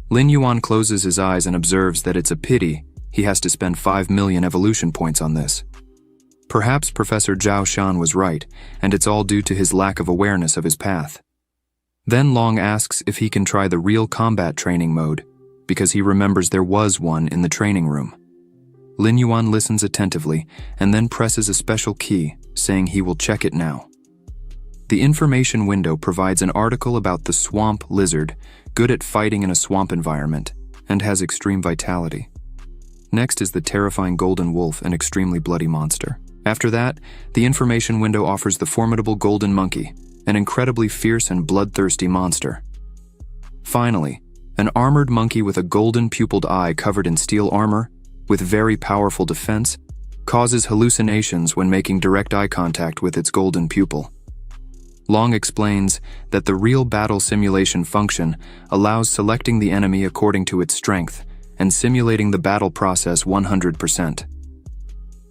Lin Yuan closes his eyes and observes that it's a pity he has to spend 5 million evolution points on this. Perhaps Professor Zhao Shan was right, and it's all due to his lack of awareness of his path. Then Long asks if he can try the real combat training mode, because he remembers there was one in the training room. Lin Yuan listens attentively and then presses a special key, saying he will check it now. The information window provides an article about the swamp lizard, good at fighting in a swamp environment, and has extreme vitality. Next is the terrifying golden wolf, an extremely bloody monster. After that, the information window offers the formidable golden monkey, an incredibly fierce and bloodthirsty monster. Finally, an armored monkey with a golden pupiled eye covered in steel armor, with very powerful defense, causes hallucinations when making direct eye contact with its golden pupil. Long explains that the real battle simulation function allows selecting the enemy according to its strength and simulating the battle process 100%.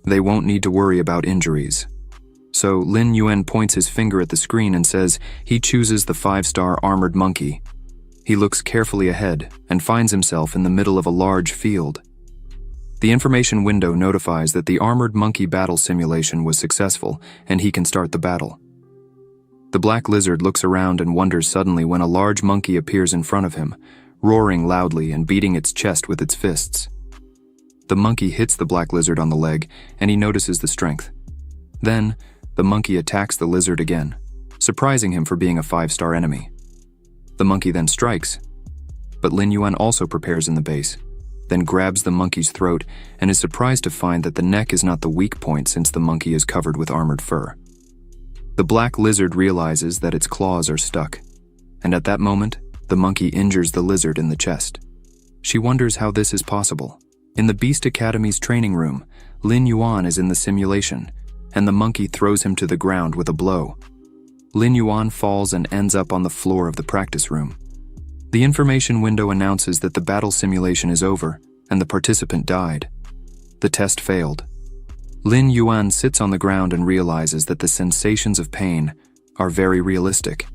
They won't need to worry about injuries. So Lin Yuan points his finger at the screen and says he chooses the 5-star armored monkey. He looks carefully ahead and finds himself in the middle of a large field. The information window notifies that the armored monkey battle simulation was successful and he can start the battle. The black lizard looks around and wonders suddenly when a large monkey appears in front of him, roaring loudly and beating its chest with its fists. The monkey hits the black lizard on the leg, and he notices the strength. Then, the monkey attacks the lizard again, surprising him for being a 5-star enemy. The monkey then strikes, but Lin Yuan also prepares in the base, then grabs the monkey's throat and is surprised to find that the neck is not the weak point since the monkey is covered with armored fur. The black lizard realizes that its claws are stuck, and at that moment, the monkey injures the lizard in the chest. She wonders how this is possible. In the Beast Academy's training room, Lin Yuan is in the simulation, and the monkey throws him to the ground with a blow. Lin Yuan falls and ends up on the floor of the practice room. The information window announces that the battle simulation is over, and the participant died. The test failed. Lin Yuan sits on the ground and realizes that the sensations of pain are very realistic.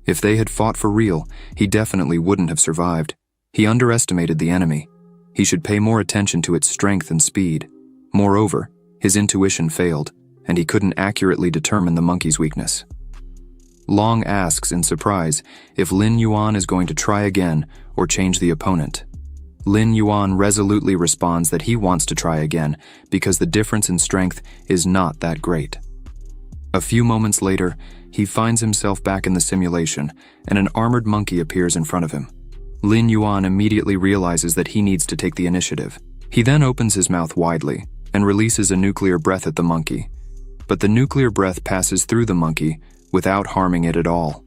If they had fought for real, he definitely wouldn't have survived. He underestimated the enemy. He should pay more attention to its strength and speed. Moreover, his intuition failed, and he couldn't accurately determine the monkey's weakness. Long asks in surprise if Lin Yuan is going to try again or change the opponent. Lin Yuan resolutely responds that he wants to try again because the difference in strength is not that great. A few moments later, he finds himself back in the simulation, and an armored monkey appears in front of him. Lin Yuan immediately realizes that he needs to take the initiative. He then opens his mouth widely and releases a nuclear breath at the monkey, but the nuclear breath passes through the monkey without harming it at all.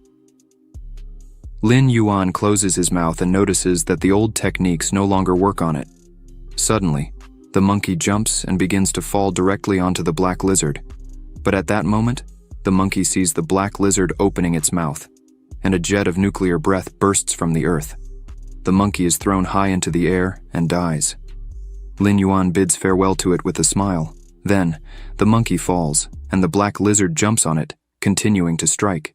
Lin Yuan closes his mouth and notices that the old techniques no longer work on it. Suddenly, the monkey jumps and begins to fall directly onto the black lizard. But at that moment, the monkey sees the black lizard opening its mouth, and a jet of nuclear breath bursts from the earth. The monkey is thrown high into the air and dies. Lin Yuan bids farewell to it with a smile. Then, the monkey falls, and the black lizard jumps on it, continuing to strike.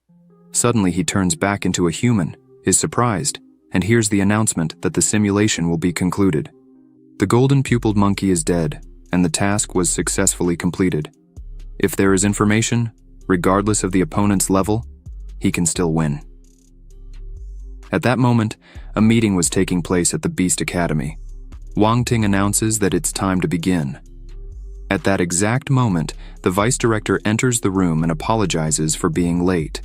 Suddenly he turns back into a human, is surprised, and hears the announcement that the simulation will be concluded. The golden-pupiled monkey is dead, and the task was successfully completed. If there is information, regardless of the opponent's level, he can still win. At that moment, a meeting was taking place at the Beast Academy. Wang Ting announces that it's time to begin. At that exact moment, the vice director enters the room and apologizes for being late.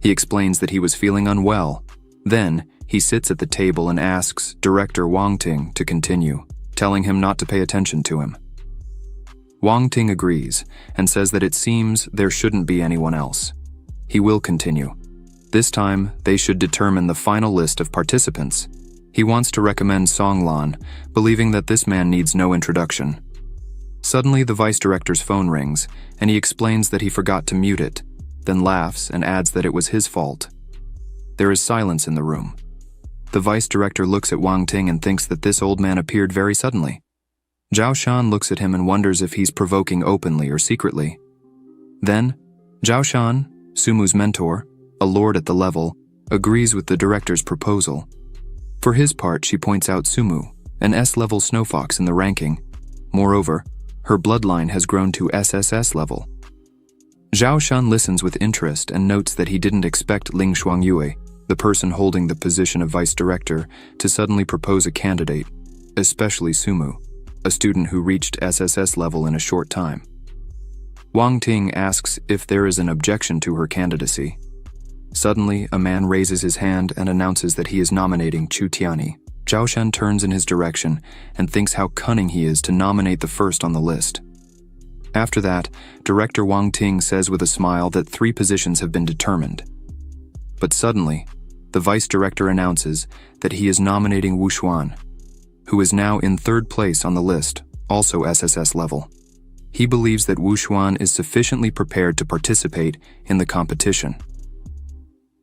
He explains that he was feeling unwell. Then, he sits at the table and asks Director Wang Ting to continue, telling him not to pay attention to him. Wang Ting agrees and says that it seems there shouldn't be anyone else. He will continue. This time, they should determine the final list of participants. He wants to recommend Song Lan, believing that this man needs no introduction. Suddenly, the vice director's phone rings, and he explains that he forgot to mute it, then laughs and adds that it was his fault. There is silence in the room. The vice director looks at Wang Ting and thinks that this old man appeared very suddenly. Zhao Shan looks at him and wonders if he's provoking openly or secretly. Then, Zhao Shan, Sumu's mentor, a lord at the level, agrees with the director's proposal. For his part, she points out Sumu, an S-level snowfox in the ranking. Moreover, her bloodline has grown to SSS level. Zhao Shan listens with interest and notes that he didn't expect Ling Shuangyue, the person holding the position of vice director, to suddenly propose a candidate, especially Sumu, a student who reached SSS level in a short time. Wang Ting asks if there is an objection to her candidacy. Suddenly, a man raises his hand and announces that he is nominating Chu Tiani. Zhao Shan turns in his direction and thinks how cunning he is to nominate the first on the list. After that, Director Wang Ting says with a smile that 3 positions have been determined. But suddenly, the vice director announces that he is nominating Wu Xuan, who is now in 3rd place on the list, also SSS level. He believes that Wu Xuan is sufficiently prepared to participate in the competition.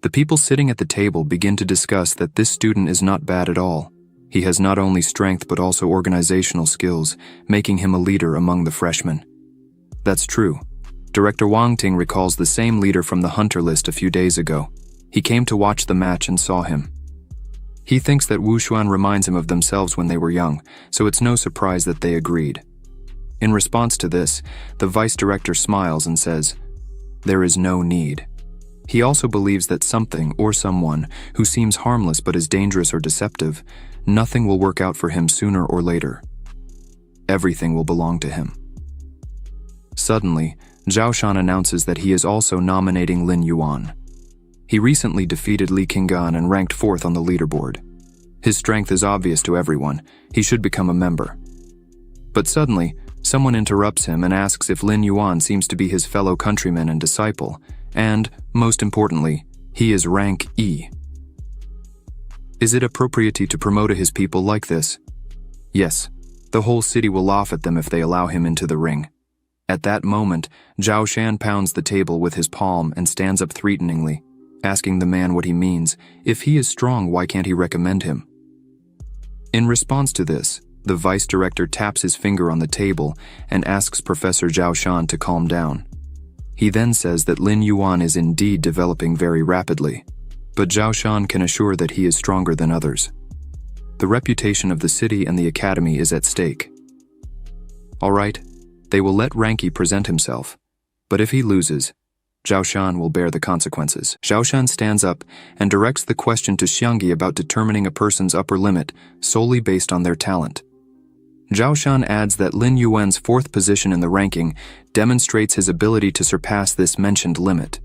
The people sitting at the table begin to discuss that this student is not bad at all. He has not only strength but also organizational skills, making him a leader among the freshmen. That's true. Director Wang Ting recalls the same leader from the hunter list a few days ago. He came to watch the match and saw him. He thinks that Wu Xuan reminds him of themselves when they were young, so it's no surprise that they agreed. In response to this, the vice director smiles and says, "There is no need." He also believes that something or someone who seems harmless but is dangerous or deceptive, nothing will work out for him sooner or later. Everything will belong to him. Suddenly, Zhao Shan announces that he is also nominating Lin Yuan. He recently defeated Li Qinggan and ranked 4th on the leaderboard. His strength is obvious to everyone. He should become a member. But suddenly, someone interrupts him and asks if Lin Yuan seems to be his fellow countryman and disciple, and, most importantly, he is rank E. Is it appropriate to promote his people like this? Yes, the whole city will laugh at them if they allow him into the ring. At that moment, Zhao Shan pounds the table with his palm and stands up threateningly, asking the man what he means. If he is strong, why can't he recommend him? In response to this, the vice director taps his finger on the table and asks Professor Zhao Shan to calm down. He then says that Lin Yuan is indeed developing very rapidly, but Zhao Shan can assure that he is stronger than others. The reputation of the city and the academy is at stake. All right, they will let Ranky present himself, but if he loses, Zhao Shan will bear the consequences. Zhao Shan stands up and directs the question to Xiangyi about determining a person's upper limit solely based on their talent. Zhao Shan adds that Lin Yuan's 4th position in the ranking demonstrates his ability to surpass this mentioned limit.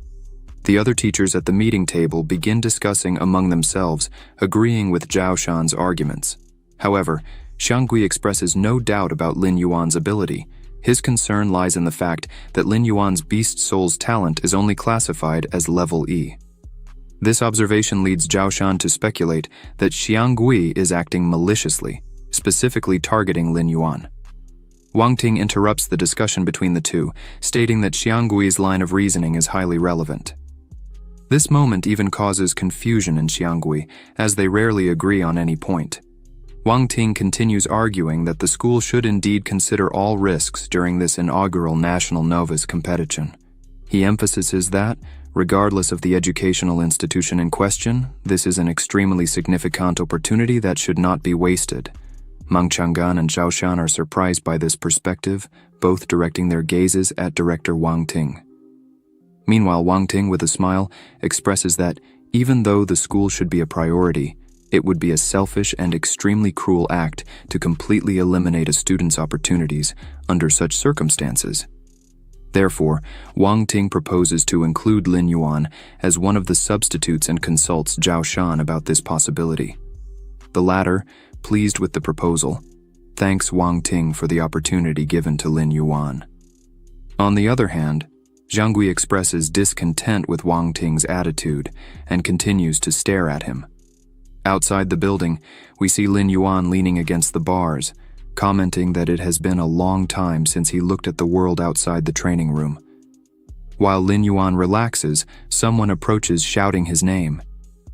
The other teachers at the meeting table begin discussing among themselves, agreeing with Zhao Shan's arguments. However, Xiangyi expresses no doubt about Lin Yuan's ability. His concern lies in the fact that Lin Yuan's Beast Soul's talent is only classified as level E. This observation leads Zhao Shan to speculate that Xiangyi is acting maliciously, specifically targeting Lin Yuan. Wang Ting interrupts the discussion between the two, stating that Xiangyi's line of reasoning is highly relevant. This moment even causes confusion in Xiangyi, as they rarely agree on any point. Wang Ting continues arguing that the school should indeed consider all risks during this inaugural National Novice competition. He emphasizes that, regardless of the educational institution in question, this is an extremely significant opportunity that should not be wasted. Meng Chang'an and Zhao Shan are surprised by this perspective, both directing their gazes at Director Wang Ting. Meanwhile, Wang Ting, with a smile, expresses that, even though the school should be a priority, it would be a selfish and extremely cruel act to completely eliminate a student's opportunities under such circumstances. Therefore, Wang Ting proposes to include Lin Yuan as one of the substitutes and consults Zhao Shan about this possibility. The latter, pleased with the proposal, thanks Wang Ting for the opportunity given to Lin Yuan. On the other hand, Xiangyi expresses discontent with Wang Ting's attitude and continues to stare at him. Outside the building, we see Lin Yuan leaning against the bars, commenting that it has been a long time since he looked at the world outside the training room. While Lin Yuan relaxes, someone approaches shouting his name.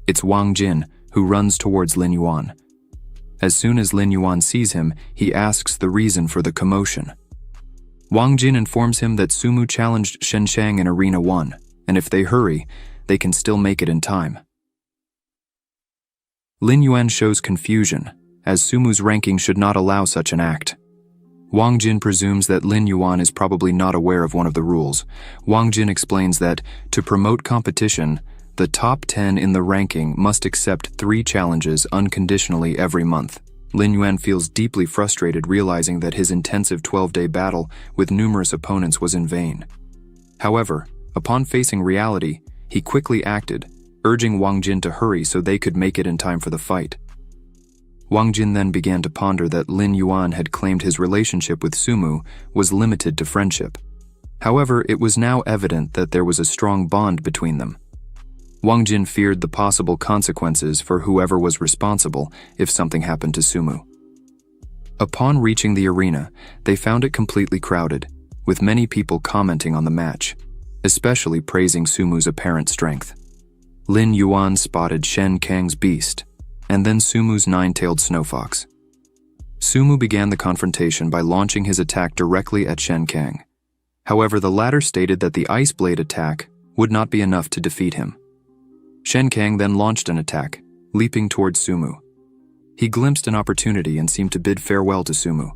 It's Wang Jin, who runs towards Lin Yuan. As soon as Lin Yuan sees him, he asks the reason for the commotion. Wang Jin informs him that Sumu challenged Shen Chang in Arena 1, and if they hurry, they can still make it in time. Lin Yuan shows confusion, as Sumu's ranking should not allow such an act. Wang Jin presumes that Lin Yuan is probably not aware of one of the rules. Wang Jin explains that, to promote competition, the top 10 in the ranking must accept 3 challenges unconditionally every month. Lin Yuan feels deeply frustrated realizing that his intensive 12-day battle with numerous opponents was in vain. However, upon facing reality, he quickly acted, urging Wang Jin to hurry so they could make it in time for the fight. Wang Jin then began to ponder that Lin Yuan had claimed his relationship with Sumu was limited to friendship. However, it was now evident that there was a strong bond between them. Wang Jin feared the possible consequences for whoever was responsible if something happened to Sumu. Upon reaching the arena, they found it completely crowded, with many people commenting on the match, especially praising Sumu's apparent strength. Lin Yuan spotted Shen Kang's beast, and then Sumu's 9-tailed snowfox. Sumu began the confrontation by launching his attack directly at Shen Kang. However, the latter stated that the Ice Blade attack would not be enough to defeat him. Shen Kang then launched an attack, leaping towards Sumu. He glimpsed an opportunity and seemed to bid farewell to Sumu.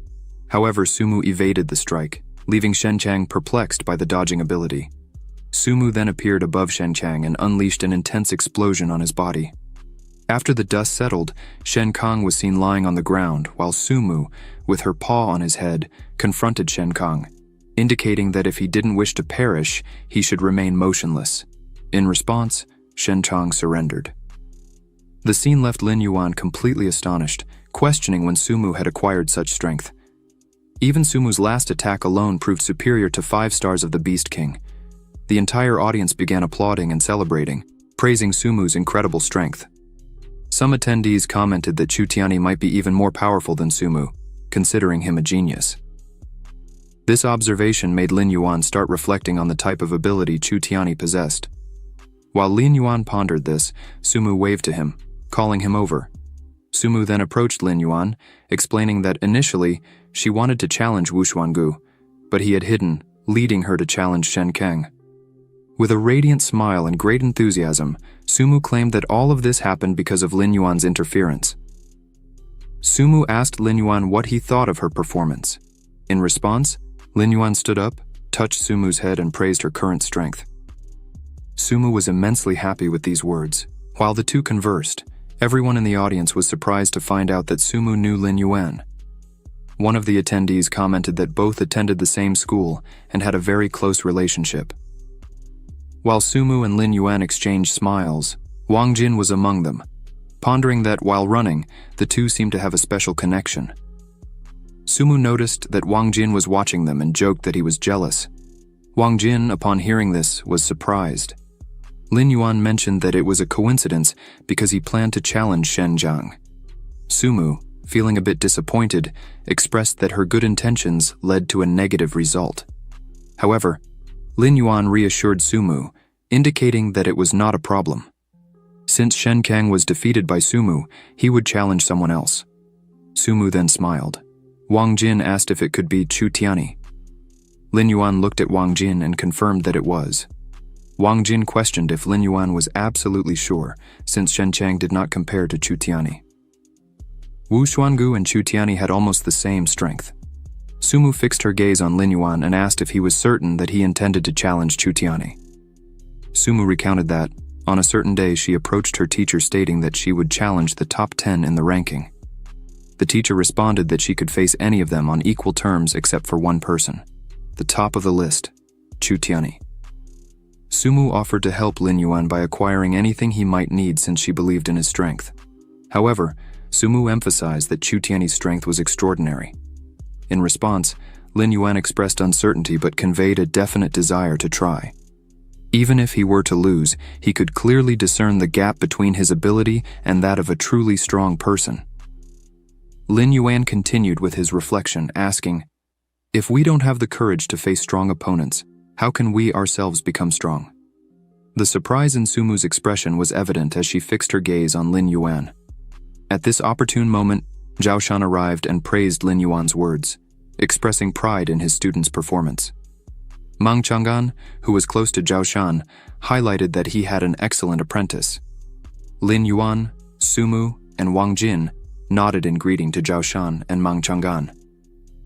However, Sumu evaded the strike, leaving Shen Chang perplexed by the dodging ability. Sumu then appeared above Shen Chang and unleashed an intense explosion on his body. After the dust settled, Shen Kang was seen lying on the ground, while Sumu, with her paw on his head, confronted Shen Kang, indicating that if he didn't wish to perish, he should remain motionless. In response, Shen Chang surrendered. The scene left Lin Yuan completely astonished, questioning when Sumu had acquired such strength. Even Sumu's last attack alone proved superior to 5 stars of the Beast King. The entire audience began applauding and celebrating, praising Sumu's incredible strength. Some attendees commented that Chu Tianyi might be even more powerful than Sumu, considering him a genius. This observation made Lin Yuan start reflecting on the type of ability Chu Tianyi possessed. While Lin Yuan pondered this, Sumu waved to him, calling him over. Sumu then approached Lin Yuan, explaining that initially she wanted to challenge Wu Xuangu, but he had hidden, leading her to challenge Shen Kang. With a radiant smile and great enthusiasm, Sumu claimed that all of this happened because of Lin Yuan's interference. Sumu asked Lin Yuan what he thought of her performance. In response, Lin Yuan stood up, touched Sumu's head and praised her current strength. Sumu was immensely happy with these words. While the two conversed, everyone in the audience was surprised to find out that Sumu knew Lin Yuan. One of the attendees commented that both attended the same school and had a very close relationship. While Sumu and Lin Yuan exchanged smiles, Wang Jin was among them, pondering that while running, the two seemed to have a special connection. Sumu noticed that Wang Jin was watching them and joked that he was jealous. Wang Jin, upon hearing this, was surprised. Lin Yuan mentioned that it was a coincidence because he planned to challenge Shen Jiang. Sumu, feeling a bit disappointed, expressed that her good intentions led to a negative result. However, Lin Yuan reassured Sumu, indicating that it was not a problem. Since Shen Kang was defeated by Sumu, he would challenge someone else. Sumu then smiled. Wang Jin asked if it could be Chu Tianyi. Lin Yuan looked at Wang Jin and confirmed that it was. Wang Jin questioned if Lin Yuan was absolutely sure, since Shen Chang did not compare to Chu Tianyi. Wu Xuangu and Chu Tianyi had almost the same strength. Sumu fixed her gaze on Lin Yuan and asked if he was certain that he intended to challenge Chu Tianyi. Sumu recounted that, on a certain day she approached her teacher stating that she would challenge the top 10 in the ranking. The teacher responded that she could face any of them on equal terms except for one person. The top of the list, Chu Tianyi. Sumu offered to help Lin Yuan by acquiring anything he might need since she believed in his strength. However, Sumu emphasized that Chu Tianyi's strength was extraordinary. In response, Lin Yuan expressed uncertainty but conveyed a definite desire to try. Even if he were to lose, he could clearly discern the gap between his ability and that of a truly strong person. Lin Yuan continued with his reflection, asking, "If we don't have the courage to face strong opponents, how can we ourselves become strong?" The surprise in Sumu's expression was evident as she fixed her gaze on Lin Yuan. At this opportune moment, Zhao Shan arrived and praised Lin Yuan's words, expressing pride in his student's performance. Mang Chang'an, who was close to Zhao Shan, highlighted that he had an excellent apprentice. Lin Yuan, Sumu, and Wang Jin nodded in greeting to Zhao Shan and Mang Chang'an.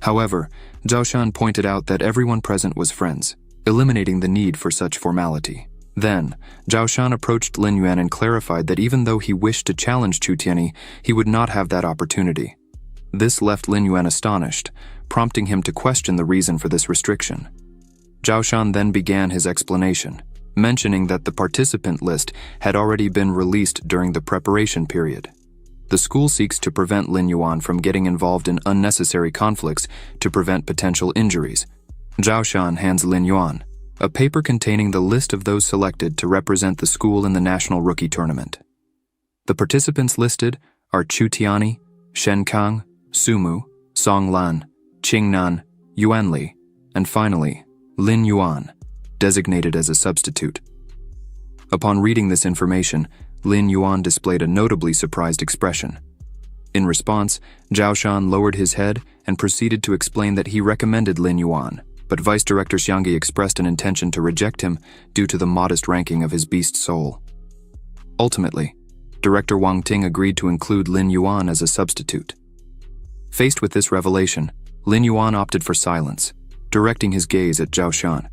However, Zhao Shan pointed out that everyone present was friends, eliminating the need for such formality. Then, Zhao Shan approached Lin Yuan and clarified that even though he wished to challenge Chu Tianyi, he would not have that opportunity. This left Lin Yuan astonished, prompting him to question the reason for this restriction. Zhao Shan then began his explanation, mentioning that the participant list had already been released during the preparation period. The school seeks to prevent Lin Yuan from getting involved in unnecessary conflicts to prevent potential injuries. Zhao Shan hands Lin Yuan a paper containing the list of those selected to represent the school in the national rookie tournament. The participants listed are Chu Tianyi, Shen Kang, Sumu, Song Lan, Qing Nan, Yuan Li, and finally, Lin Yuan, designated as a substitute. Upon reading this information, Lin Yuan displayed a notably surprised expression. In response, Zhao Shan lowered his head and proceeded to explain that he recommended Lin Yuan, but Vice Director Xiangyi expressed an intention to reject him due to the modest ranking of his beast soul. Ultimately, Director Wang Ting agreed to include Lin Yuan as a substitute. Faced with this revelation, Lin Yuan opted for silence, directing his gaze at Zhao Shan.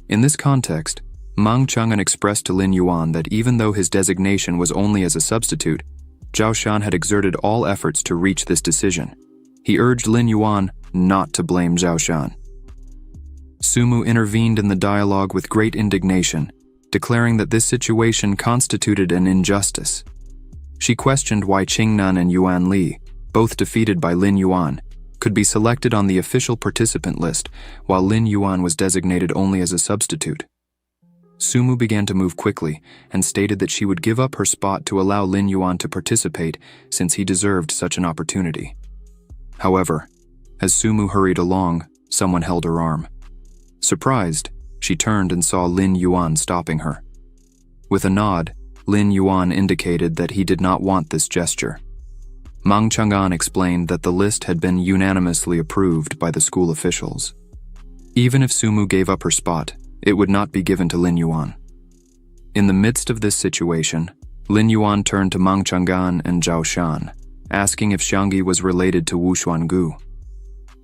In this context, Mang Chang'an expressed to Lin Yuan that even though his designation was only as a substitute, Zhao Shan had exerted all efforts to reach this decision. He urged Lin Yuan not to blame Zhao Shan. Sumu intervened in the dialogue with great indignation, declaring that this situation constituted an injustice. She questioned why Qingnan and Yuan Li, both defeated by Lin Yuan, could be selected on the official participant list while Lin Yuan was designated only as a substitute. Sumu began to move quickly and stated that she would give up her spot to allow Lin Yuan to participate since he deserved such an opportunity. However, as Sumu hurried along, someone held her arm. Surprised, she turned and saw Lin Yuan stopping her. With a nod, Lin Yuan indicated that he did not want this gesture. Mang Chang'an explained that the list had been unanimously approved by the school officials. Even if Sumu gave up her spot, it would not be given to Lin Yuan. In the midst of this situation, Lin Yuan turned to Mang Chang'an and Zhao Shan, asking if Xiangyi was related to Wu Xuangu.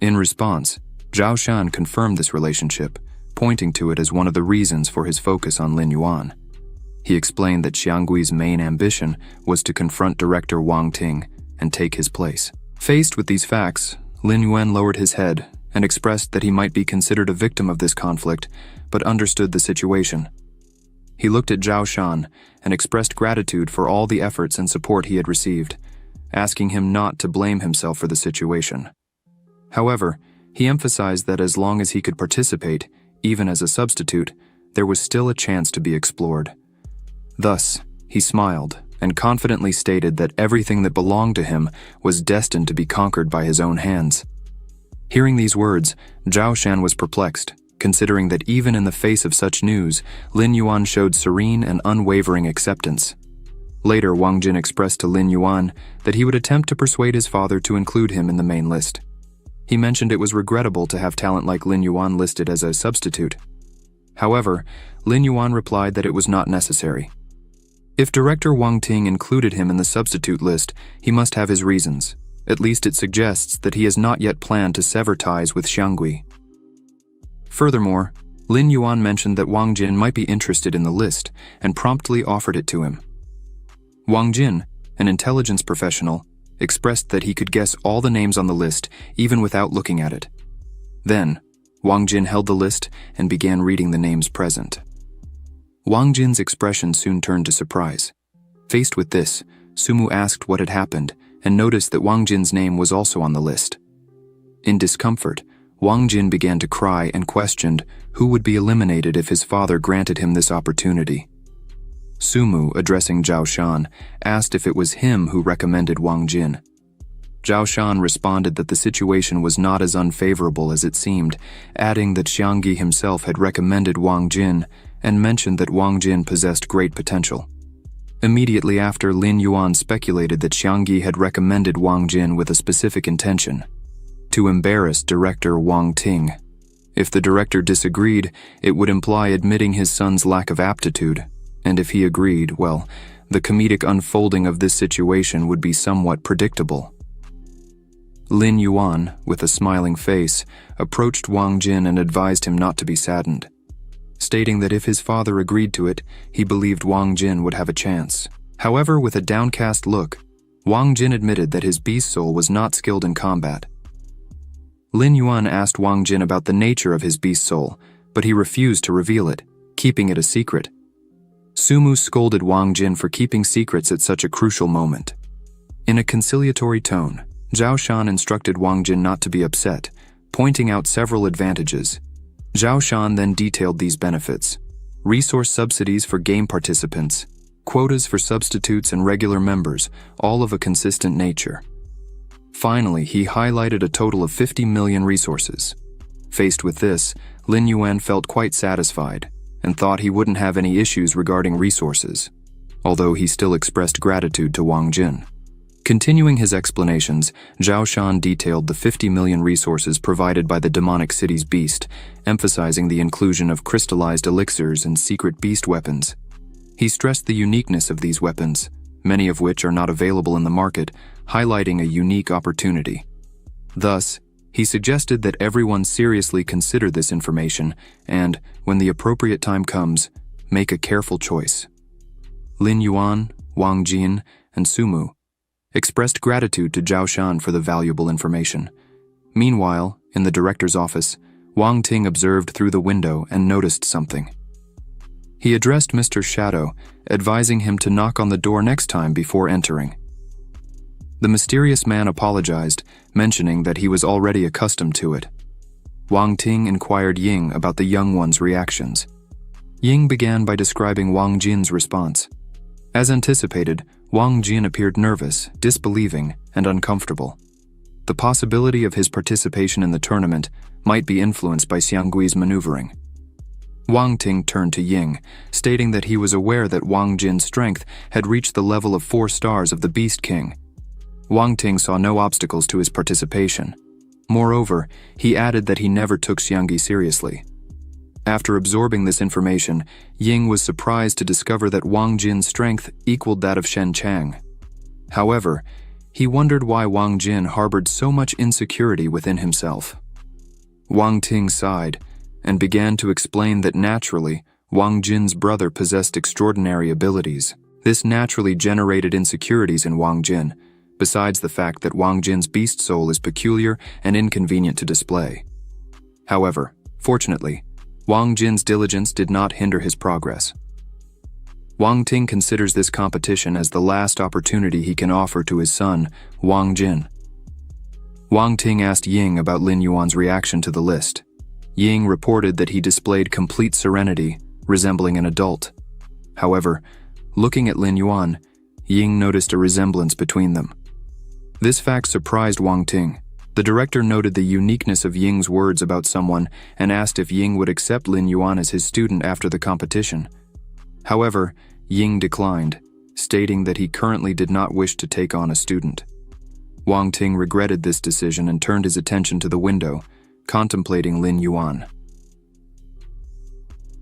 In response, Zhao Shan confirmed this relationship, pointing to it as one of the reasons for his focus on Lin Yuan. He explained that Xianggui's main ambition was to confront Director Wang Ting and take his place. Faced with these facts, Lin Yuan lowered his head and expressed that he might be considered a victim of this conflict, but understood the situation. He looked at Zhao Shan and expressed gratitude for all the efforts and support he had received, asking him not to blame himself for the situation. However, he emphasized that as long as he could participate, even as a substitute, there was still a chance to be explored. Thus, he smiled and confidently stated that everything that belonged to him was destined to be conquered by his own hands. Hearing these words, Zhao Shan was perplexed, considering that even in the face of such news, Lin Yuan showed serene and unwavering acceptance. Later, Wang Jin expressed to Lin Yuan that he would attempt to persuade his father to include him in the main list. He mentioned it was regrettable to have talent like Lin Yuan listed as a substitute. However, Lin Yuan replied that it was not necessary. If Director Wang Ting included him in the substitute list, he must have his reasons. At least it suggests that he has not yet planned to sever ties with Xiangui. Furthermore, Lin Yuan mentioned that Wang Jin might be interested in the list and promptly offered it to him. Wang Jin, an intelligence professional, expressed that he could guess all the names on the list even without looking at it. Then, Wang Jin held the list and began reading the names present. Wang Jin's expression soon turned to surprise. Faced with this, Sumu asked what had happened and noticed that Wang Jin's name was also on the list. In discomfort, Wang Jin began to cry and questioned who would be eliminated if his father granted him this opportunity. Sumu, addressing Zhao Shan, asked if it was him who recommended Wang Jin. Zhao Shan responded that the situation was not as unfavorable as it seemed, adding that Xiangyi himself had recommended Wang Jin and mentioned that Wang Jin possessed great potential. Immediately after, Lin Yuan speculated that Xiangyi had recommended Wang Jin with a specific intention: to embarrass director Wang Ting. If the director disagreed, it would imply admitting his son's lack of aptitude, and if he agreed, well, the comedic unfolding of this situation would be somewhat predictable. Lin Yuan, with a smiling face, approached Wang Jin and advised him not to be saddened, stating that if his father agreed to it, he believed Wang Jin would have a chance. However, with a downcast look, Wang Jin admitted that his beast soul was not skilled in combat. Lin Yuan asked Wang Jin about the nature of his beast soul, but he refused to reveal it, keeping it a secret. Sumu scolded Wang Jin for keeping secrets at such a crucial moment. In a conciliatory tone, Zhao Shan instructed Wang Jin not to be upset, pointing out several advantages. Zhao Shan then detailed these benefits: resource subsidies for game participants, quotas for substitutes and regular members, all of a consistent nature. Finally, he highlighted a total of 50 million resources. Faced with this, Lin Yuan felt quite satisfied and thought he wouldn't have any issues regarding resources, although he still expressed gratitude to Wang Jin. Continuing his explanations, Zhao Shan detailed the 50 million resources provided by the demonic city's beast, emphasizing the inclusion of crystallized elixirs and secret beast weapons. He stressed the uniqueness of these weapons, many of which are not available in the market, highlighting a unique opportunity. Thus, he suggested that everyone seriously consider this information and, when the appropriate time comes, make a careful choice. Lin Yuan, Wang Jin, and Sumu expressed gratitude to Zhao Shan for the valuable information. Meanwhile, in the director's office, Wang Ting observed through the window and noticed something. He addressed Mr. Shadow, advising him to knock on the door next time before entering. The mysterious man apologized, mentioning that he was already accustomed to it. Wang Ting inquired Ying about the young one's reactions. Ying began by describing Wang Jin's response. As anticipated, Wang Jin appeared nervous, disbelieving, and uncomfortable. The possibility of his participation in the tournament might be influenced by Xianggui's maneuvering. Wang Ting turned to Ying, stating that he was aware that Wang Jin's strength had reached the level of 4 stars of the Beast King. Wang Ting saw no obstacles to his participation. Moreover, he added that he never took Xianggi seriously. After absorbing this information, Ying was surprised to discover that Wang Jin's strength equaled that of Shen Chang. However, he wondered why Wang Jin harbored so much insecurity within himself. Wang Ting sighed and began to explain that naturally, Wang Jin's brother possessed extraordinary abilities. This naturally generated insecurities in Wang Jin, besides the fact that Wang Jin's beast soul is peculiar and inconvenient to display. However, fortunately, Wang Jin's diligence did not hinder his progress. Wang Ting considers this competition as the last opportunity he can offer to his son, Wang Jin. Wang Ting asked Ying about Lin Yuan's reaction to the list. Ying reported that he displayed complete serenity, resembling an adult. However, looking at Lin Yuan, Ying noticed a resemblance between them. This fact surprised Wang Ting. The director noted the uniqueness of Ying's words about someone and asked if Ying would accept Lin Yuan as his student after the competition. However, Ying declined, stating that he currently did not wish to take on a student. Wang Ting regretted this decision and turned his attention to the window, contemplating Lin Yuan.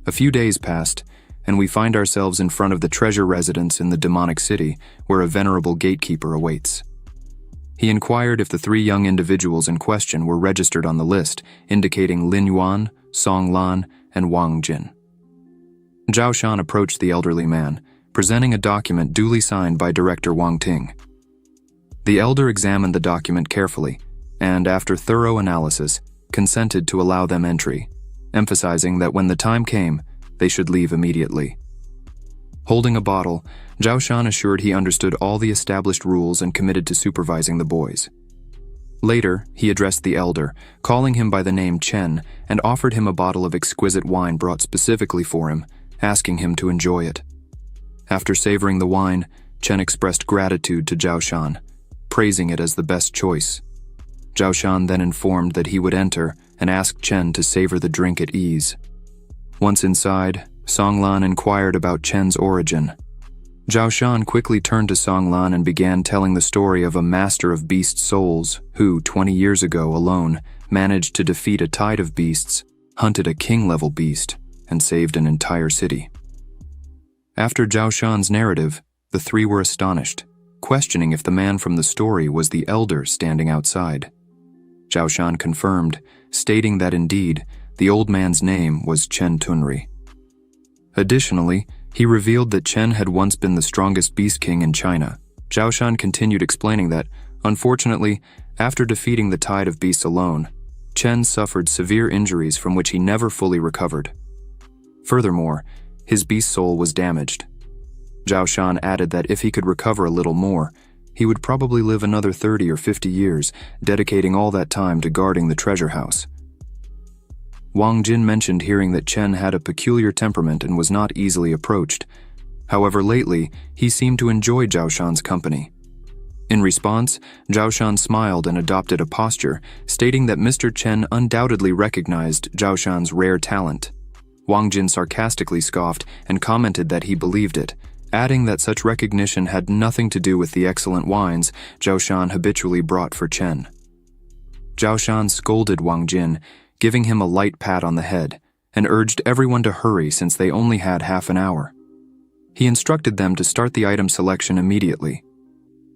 A few days passed, and we find ourselves in front of the treasure residence in the demonic city, where a venerable gatekeeper awaits. He inquired if the 3 young individuals in question were registered on the list, indicating Lin Yuan, Song Lan, and Wang Jin. Zhao Shan approached the elderly man, presenting a document duly signed by Director Wang Ting. The elder examined the document carefully, and after thorough analysis, consented to allow them entry, emphasizing that when the time came, they should leave immediately. Holding a bottle, Zhao Shan assured he understood all the established rules and committed to supervising the boys. Later, he addressed the elder, calling him by the name Chen, and offered him a bottle of exquisite wine brought specifically for him, asking him to enjoy it. After savoring the wine, Chen expressed gratitude to Zhao Shan, praising it as the best choice. Zhao Shan then informed that he would enter and asked Chen to savor the drink at ease. Once inside, Song Lan inquired about Chen's origin. Zhao Shan quickly turned to Song Lan and began telling the story of a master of beast souls who, 20 years ago alone, managed to defeat a tide of beasts, hunted a king-level beast, and saved an entire city. After Zhao Shan's narrative, the three were astonished, questioning if the man from the story was the elder standing outside. Zhao Shan confirmed, stating that indeed, the old man's name was Chen Tunri. Additionally, he revealed that Chen had once been the strongest beast king in China. Zhao Shan continued explaining that, unfortunately, after defeating the tide of beasts alone, Chen suffered severe injuries from which he never fully recovered. Furthermore, his beast soul was damaged. Zhao Shan added that if he could recover a little more, he would probably live another 30 or 50 years, dedicating all that time to guarding the treasure house. Wang Jin mentioned hearing that Chen had a peculiar temperament and was not easily approached. However, lately, he seemed to enjoy Zhao Shan's company. In response, Zhao Shan smiled and adopted a posture, stating that Mr. Chen undoubtedly recognized Zhao Shan's rare talent. Wang Jin sarcastically scoffed and commented that he believed it, adding that such recognition had nothing to do with the excellent wines Zhao Shan habitually brought for Chen. Zhao Shan scolded Wang Jin, giving him a light pat on the head, and urged everyone to hurry since they only had half an hour. He instructed them to start the item selection immediately.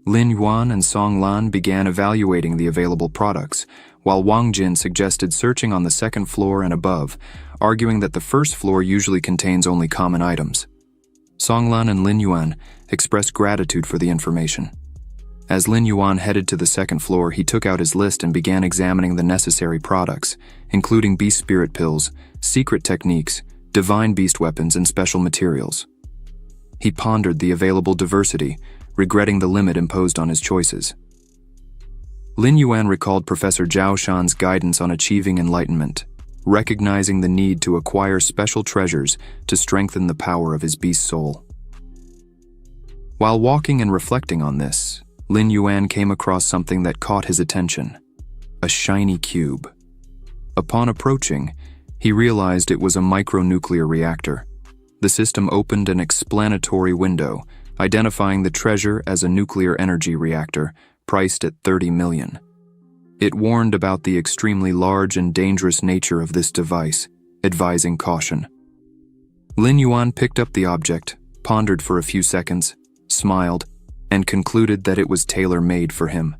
Lin Yuan and Song Lan began evaluating the available products, while Wang Jin suggested searching on the second floor and above, arguing that the first floor usually contains only common items. Song Lan and Lin Yuan expressed gratitude for the information. As Lin Yuan headed to the second floor, he took out his list and began examining the necessary products, including beast spirit pills, secret techniques, divine beast weapons, and special materials. He pondered the available diversity, regretting the limit imposed on his choices. Lin Yuan recalled Professor Zhao Shan's guidance on achieving enlightenment, recognizing the need to acquire special treasures to strengthen the power of his beast soul. While walking and reflecting on this, Lin Yuan came across something that caught his attention: a shiny cube. Upon approaching, he realized it was a micronuclear reactor. The system opened an explanatory window, identifying the treasure as a nuclear energy reactor, priced at 30 million. It warned about the extremely large and dangerous nature of this device, advising caution. Lin Yuan picked up the object, pondered for a few seconds, smiled, and concluded that it was tailor-made for him.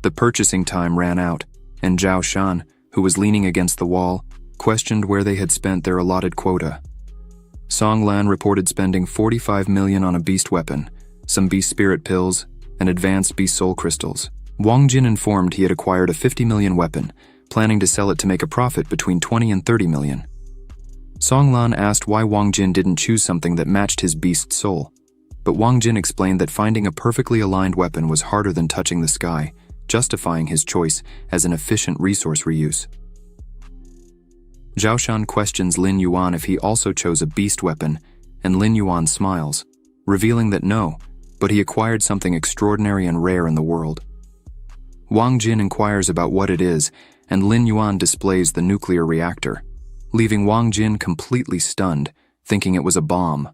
The purchasing time ran out, and Zhao Shan, who was leaning against the wall, questioned where they had spent their allotted quota. Song Lan reported spending 45 million on a beast weapon, some beast spirit pills, and advanced beast soul crystals. Wang Jin informed he had acquired a 50 million weapon, planning to sell it to make a profit between 20 and 30 million. Song Lan asked why Wang Jin didn't choose something that matched his beast soul, but Wang Jin explained that finding a perfectly aligned weapon was harder than touching the sky, justifying his choice as an efficient resource reuse. Zhao Shan questions Lin Yuan if he also chose a beast weapon, and Lin Yuan smiles, revealing that no, but he acquired something extraordinary and rare in the world. Wang Jin inquires about what it is, and Lin Yuan displays the nuclear reactor, leaving Wang Jin completely stunned, thinking it was a bomb.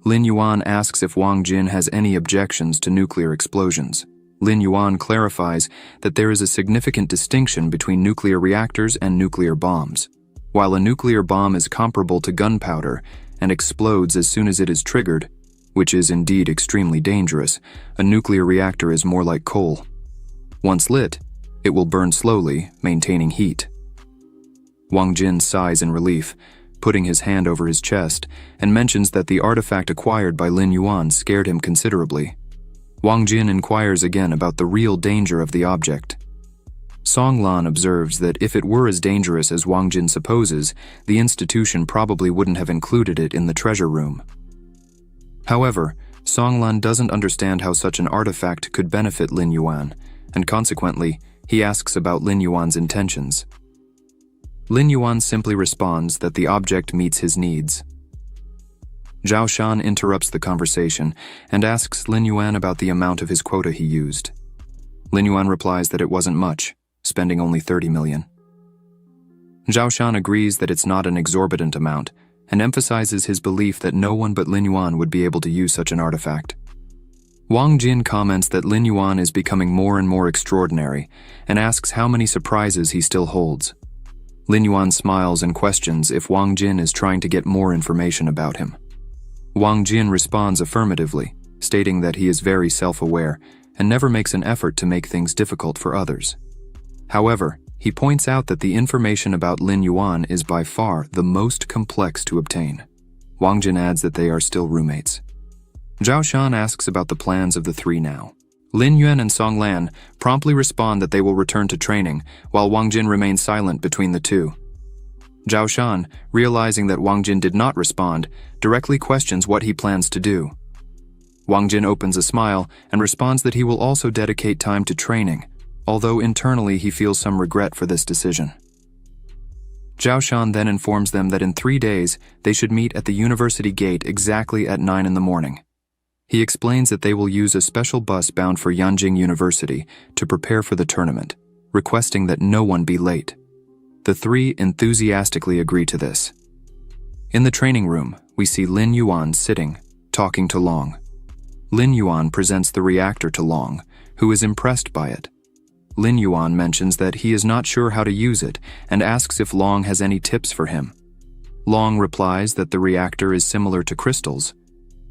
Lin Yuan asks if Wang Jin has any objections to nuclear explosions. Lin Yuan clarifies that there is a significant distinction between nuclear reactors and nuclear bombs. While a nuclear bomb is comparable to gunpowder and explodes as soon as it is triggered, which is indeed extremely dangerous, a nuclear reactor is more like coal. Once lit, it will burn slowly, maintaining heat. Wang Jin sighs in relief, putting his hand over his chest, and mentions that the artifact acquired by Lin Yuan scared him considerably. Wang Jin inquires again about the real danger of the object. Song Lan observes that if it were as dangerous as Wang Jin supposes, the institution probably wouldn't have included it in the treasure room. However, Song Lan doesn't understand how such an artifact could benefit Lin Yuan, and consequently, he asks about Lin Yuan's intentions. Lin Yuan simply responds that the object meets his needs. Zhao Shan interrupts the conversation and asks Lin Yuan about the amount of his quota he used. Lin Yuan replies that it wasn't much, spending only 30 million. Zhao Shan agrees that it's not an exorbitant amount, and emphasizes his belief that no one but Lin Yuan would be able to use such an artifact. Wang Jin comments that Lin Yuan is becoming more and more extraordinary and asks how many surprises he still holds. Lin Yuan smiles and questions if Wang Jin is trying to get more information about him. Wang Jin responds affirmatively, stating that he is very self-aware and never makes an effort to make things difficult for others. However, he points out that the information about Lin Yuan is by far the most complex to obtain. Wang Jin adds that they are still roommates. Zhao Shan asks about the plans of the three now. Lin Yuan and Song Lan promptly respond that they will return to training, while Wang Jin remains silent between the two. Zhao Shan, realizing that Wang Jin did not respond, directly questions what he plans to do. Wang Jin opens a smile and responds that he will also dedicate time to training, although internally he feels some regret for this decision. Zhao Shan then informs them that in 3 days they should meet at the university gate exactly at 9 in the morning. He explains that they will use a special bus bound for Yanjing University to prepare for the tournament, requesting that no one be late. The three enthusiastically agree to this. In the training room, we see Lin Yuan sitting, talking to Long. Lin Yuan presents the reactor to Long, who is impressed by it. Lin Yuan mentions that he is not sure how to use it and asks if Long has any tips for him. Long replies that the reactor is similar to crystals.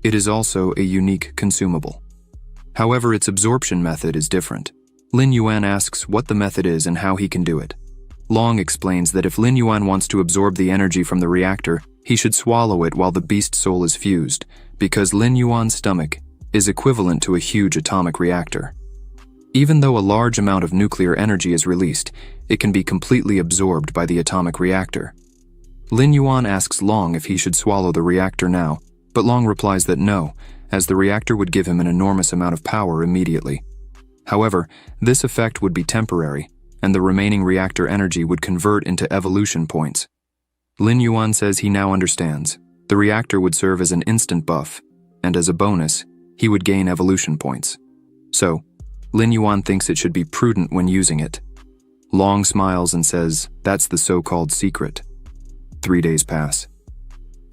It is also a unique consumable. However, its absorption method is different. Lin Yuan asks what the method is and how he can do it. Long explains that if Lin Yuan wants to absorb the energy from the reactor, he should swallow it while the beast soul is fused, because Lin Yuan's stomach is equivalent to a huge atomic reactor. Even though a large amount of nuclear energy is released, it can be completely absorbed by the atomic reactor. Lin Yuan asks Long if he should swallow the reactor now, but Long replies that no, as the reactor would give him an enormous amount of power immediately. However, this effect would be temporary, and the remaining reactor energy would convert into evolution points. Lin Yuan says he now understands. The reactor would serve as an instant buff, and as a bonus, he would gain evolution points. So, Lin Yuan thinks it should be prudent when using it. Long smiles and says that's the so-called secret. 3 days pass.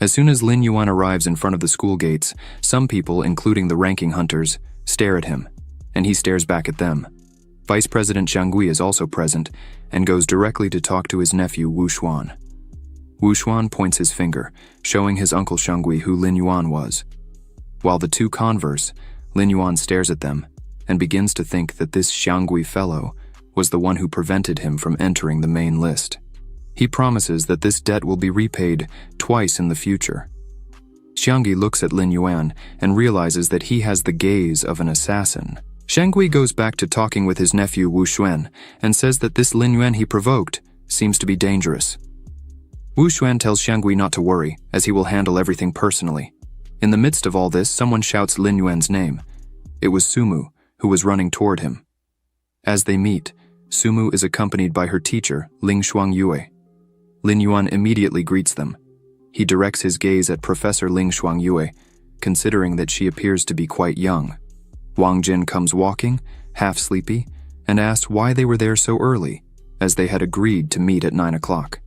As soon as Lin Yuan arrives in front of the school gates, some people, including the ranking hunters, stare at him, and he stares back at them. Vice President Xiang Gui is also present and goes directly to talk to his nephew Wu Xuan. Wu Xuan points his finger, showing his uncle Xiang Gui who Lin Yuan was. While the two converse, Lin Yuan stares at them and begins to think that this Xiang Gui fellow was the one who prevented him from entering the main list. He promises that this debt will be repaid twice in the future. Xiang Gui looks at Lin Yuan and realizes that he has the gaze of an assassin. Xiang Gui goes back to talking with his nephew Wu Xuan and says that this Lin Yuan he provoked seems to be dangerous. Wu Xuan tells Xiang Gui not to worry, as he will handle everything personally. In the midst of all this, someone shouts Lin Yuan's name. It was Sumu, who was running toward him. As they meet, Sumu is accompanied by her teacher, Ling Shuangyue. Lin Yuan immediately greets them. He directs his gaze at Professor Ling Shuangyue, considering that she appears to be quite young. Wang Jin comes walking, half sleepy, and asks why they were there so early, as they had agreed to meet at 9 o'clock.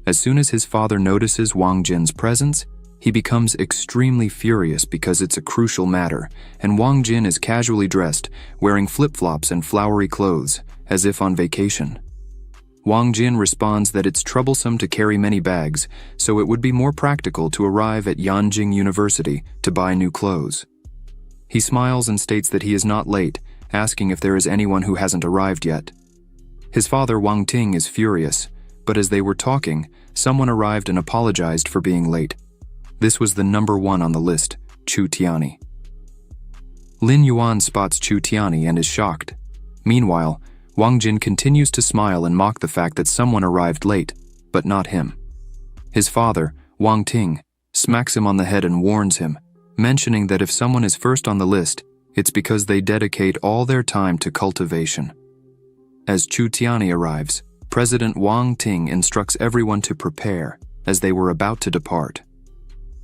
As soon as his father notices Wang Jin's presence, he becomes extremely furious because it's a crucial matter, and Wang Jin is casually dressed, wearing flip-flops and flowery clothes, as if on vacation. Wang Jin responds that it's troublesome to carry many bags, so it would be more practical to arrive at Yanjing University to buy new clothes. He smiles and states that he is not late, asking if there is anyone who hasn't arrived yet. His father Wang Ting is furious, but as they were talking, someone arrived and apologized for being late. This was the number 1 on the list, Chu Tiani. Lin Yuan spots Chu Tiani and is shocked. Meanwhile, Wang Jin continues to smile and mock the fact that someone arrived late, but not him. His father, Wang Ting, smacks him on the head and warns him, mentioning that if someone is first on the list, it's because they dedicate all their time to cultivation. As Chu Tiani arrives, President Wang Ting instructs everyone to prepare, as they were about to depart.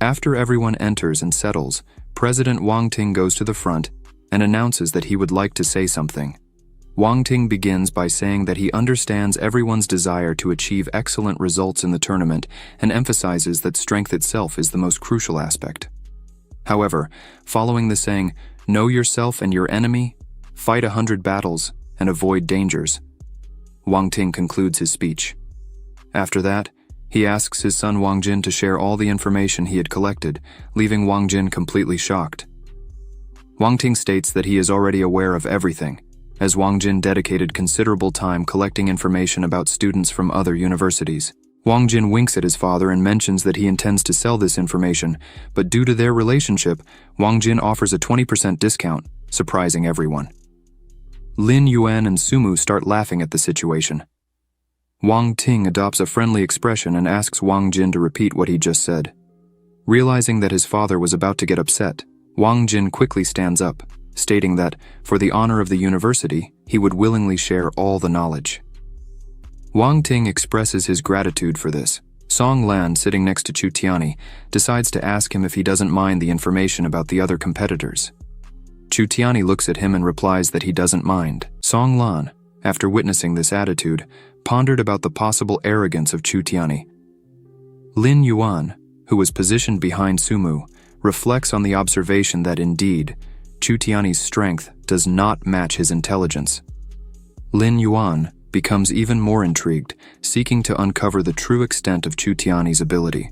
After everyone enters and settles, President Wang Ting goes to the front and announces that he would like to say something. Wang Ting begins by saying that he understands everyone's desire to achieve excellent results in the tournament and emphasizes that strength itself is the most crucial aspect. However, following the saying, "Know yourself and your enemy, fight 100 battles, and avoid dangers," Wang Ting concludes his speech. After that, he asks his son Wang Jin to share all the information he had collected, leaving Wang Jin completely shocked. Wang Ting states that he is already aware of everything, as Wang Jin dedicated considerable time collecting information about students from other universities. Wang Jin winks at his father and mentions that he intends to sell this information, but due to their relationship, Wang Jin offers a 20% discount, surprising everyone. Lin Yuan and Sumu start laughing at the situation. Wang Ting adopts a friendly expression and asks Wang Jin to repeat what he just said. Realizing that his father was about to get upset, Wang Jin quickly stands up, stating that, for the honor of the university, he would willingly share all the knowledge. Wang Ting expresses his gratitude for this. Song Lan, sitting next to Chu Tiani, decides to ask him if he doesn't mind the information about the other competitors. Chu Tiani looks at him and replies that he doesn't mind. Song Lan, after witnessing this attitude, pondered about the possible arrogance of Chu Tiani. Lin Yuan, who was positioned behind Sumu, reflects on the observation that indeed, Chu Tiani's strength does not match his intelligence. Lin Yuan becomes even more intrigued, seeking to uncover the true extent of Chu Tiani's ability.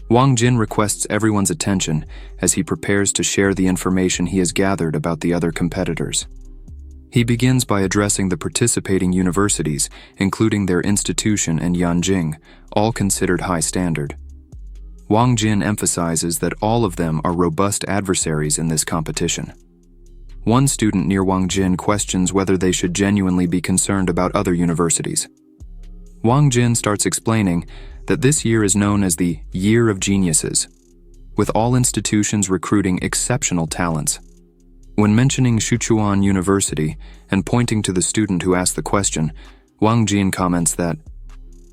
Wang Jin requests everyone's attention as he prepares to share the information he has gathered about the other competitors. He begins by addressing the participating universities, including their institution and Yanjing, all considered high standard. Wang Jin emphasizes that all of them are robust adversaries in this competition. One student near Wang Jin questions whether they should genuinely be concerned about other universities. Wang Jin starts explaining that this year is known as the Year of Geniuses, with all institutions recruiting exceptional talents. When mentioning Sichuan University and pointing to the student who asked the question, Wang Jin comments that,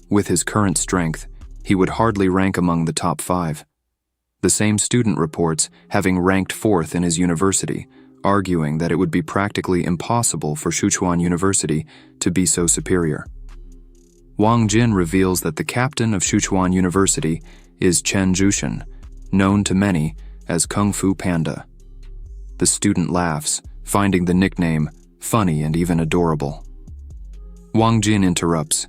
with his current strength, he would hardly rank among the top 5. The same student reports having ranked 4th in his university, arguing that it would be practically impossible for Sichuan University to be so superior. Wang Jin reveals that the captain of Sichuan University is Chen Zhushan, known to many as Kung Fu Panda. The student laughs, finding the nickname funny and even adorable. Wang Jin interrupts,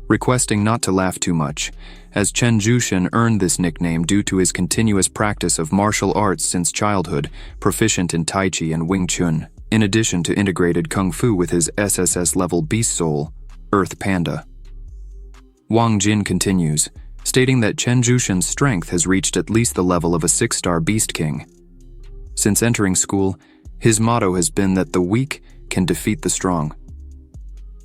requesting not to laugh too much, as Chen Zhushan earned this nickname due to his continuous practice of martial arts since childhood, proficient in Tai Chi and Wing Chun, in addition to integrated Kung Fu with his SSS-level beast soul, Earth Panda. Wang Jin continues, stating that Chen Zhushan's strength has reached at least the level of a 6-star Beast King. Since entering school, his motto has been that the weak can defeat the strong.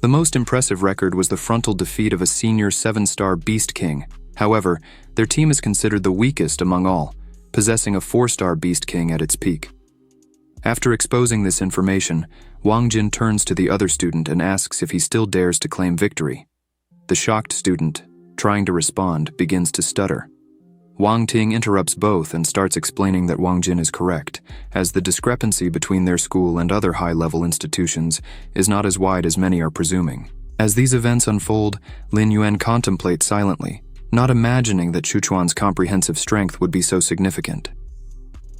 The most impressive record was the frontal defeat of a senior 7-star Beast King. However, their team is considered the weakest among all, possessing a 4-star Beast King at its peak. After exposing this information, Wang Jin turns to the other student and asks if he still dares to claim victory. The shocked student, trying to respond, begins to stutter. Wang Ting interrupts both and starts explaining that Wang Jin is correct, as the discrepancy between their school and other high-level institutions is not as wide as many are presuming. As these events unfold, Lin Yuan contemplates silently, not imagining that Sichuan's comprehensive strength would be so significant.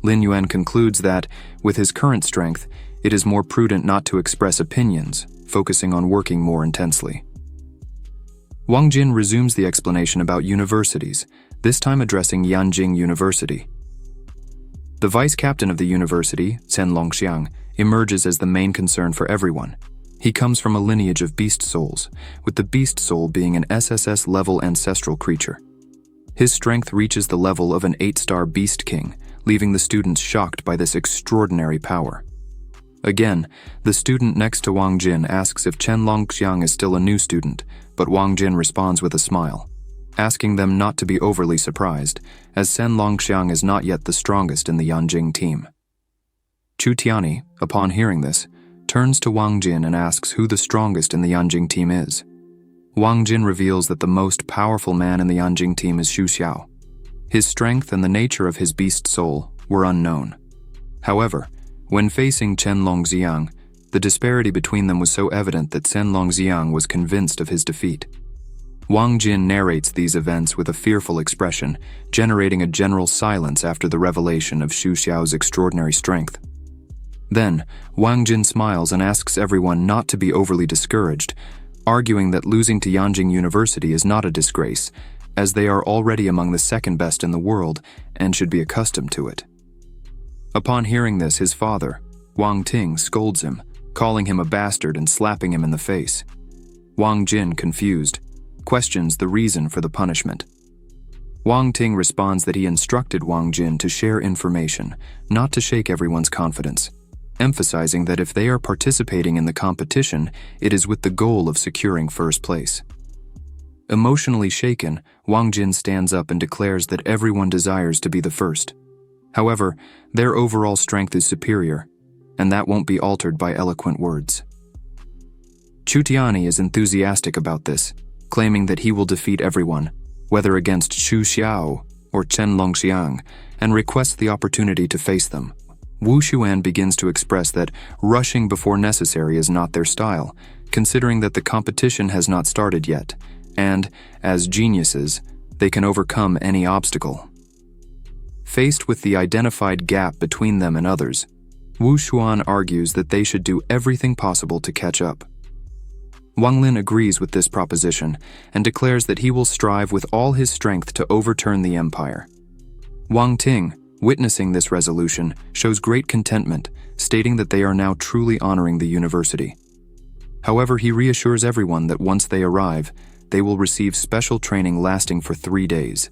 Lin Yuan concludes that, with his current strength, it is more prudent not to express opinions, focusing on working more intensely. Wang Jin resumes the explanation about universities, this time addressing Yanjing University. The vice captain of the university, Chen Longxiang, emerges as the main concern for everyone. He comes from a lineage of beast souls, with the beast soul being an SSS-level ancestral creature. His strength reaches the level of an 8-star Beast King, leaving the students shocked by this extraordinary power. Again, the student next to Wang Jin asks if Chen Longxiang is still a new student, but Wang Jin responds with a smile, asking them not to be overly surprised, as Chen Longxiang is not yet the strongest in the Yanjing team. Chu Tiani, upon hearing this, turns to Wang Jin and asks who the strongest in the Yanjing team is. Wang Jin reveals that the most powerful man in the Yanjing team is Xu Xiao. His strength and the nature of his beast soul were unknown. However, when facing Chen Longxiang, The disparity between them was so evident that Sen Longxiang was convinced of his defeat. Wang Jin narrates these events with a fearful expression, generating a general silence after the revelation of Xu Xiao's extraordinary strength. Then, Wang Jin smiles and asks everyone not to be overly discouraged, arguing that losing to Yanjing University is not a disgrace, as they are already among the second best in the world and should be accustomed to it. Upon hearing this, his father, Wang Ting, scolds him, calling him a bastard and slapping him in the face. Wang Jin, confused, questions the reason for the punishment. Wang Ting responds that he instructed Wang Jin to share information, not to shake everyone's confidence, emphasizing that if they are participating in the competition, it is with the goal of securing first place. Emotionally shaken, Wang Jin stands up and declares that everyone desires to be the first. However, their overall strength is superior, and that won't be altered by eloquent words. Chu Tianyi is enthusiastic about this, claiming that he will defeat everyone, whether against Xu Xiao or Chen Longxiang, and requests the opportunity to face them. Wu Xuan begins to express that rushing before necessary is not their style, considering that the competition has not started yet, and, as geniuses, they can overcome any obstacle. Faced with the identified gap between them and others, Wu Xuan argues that they should do everything possible to catch up. Wang Lin agrees with this proposition and declares that he will strive with all his strength to overturn the empire. Wang Ting, witnessing this resolution, shows great contentment, stating that they are now truly honoring the university. However, he reassures everyone that once they arrive, they will receive special training lasting for 3 days.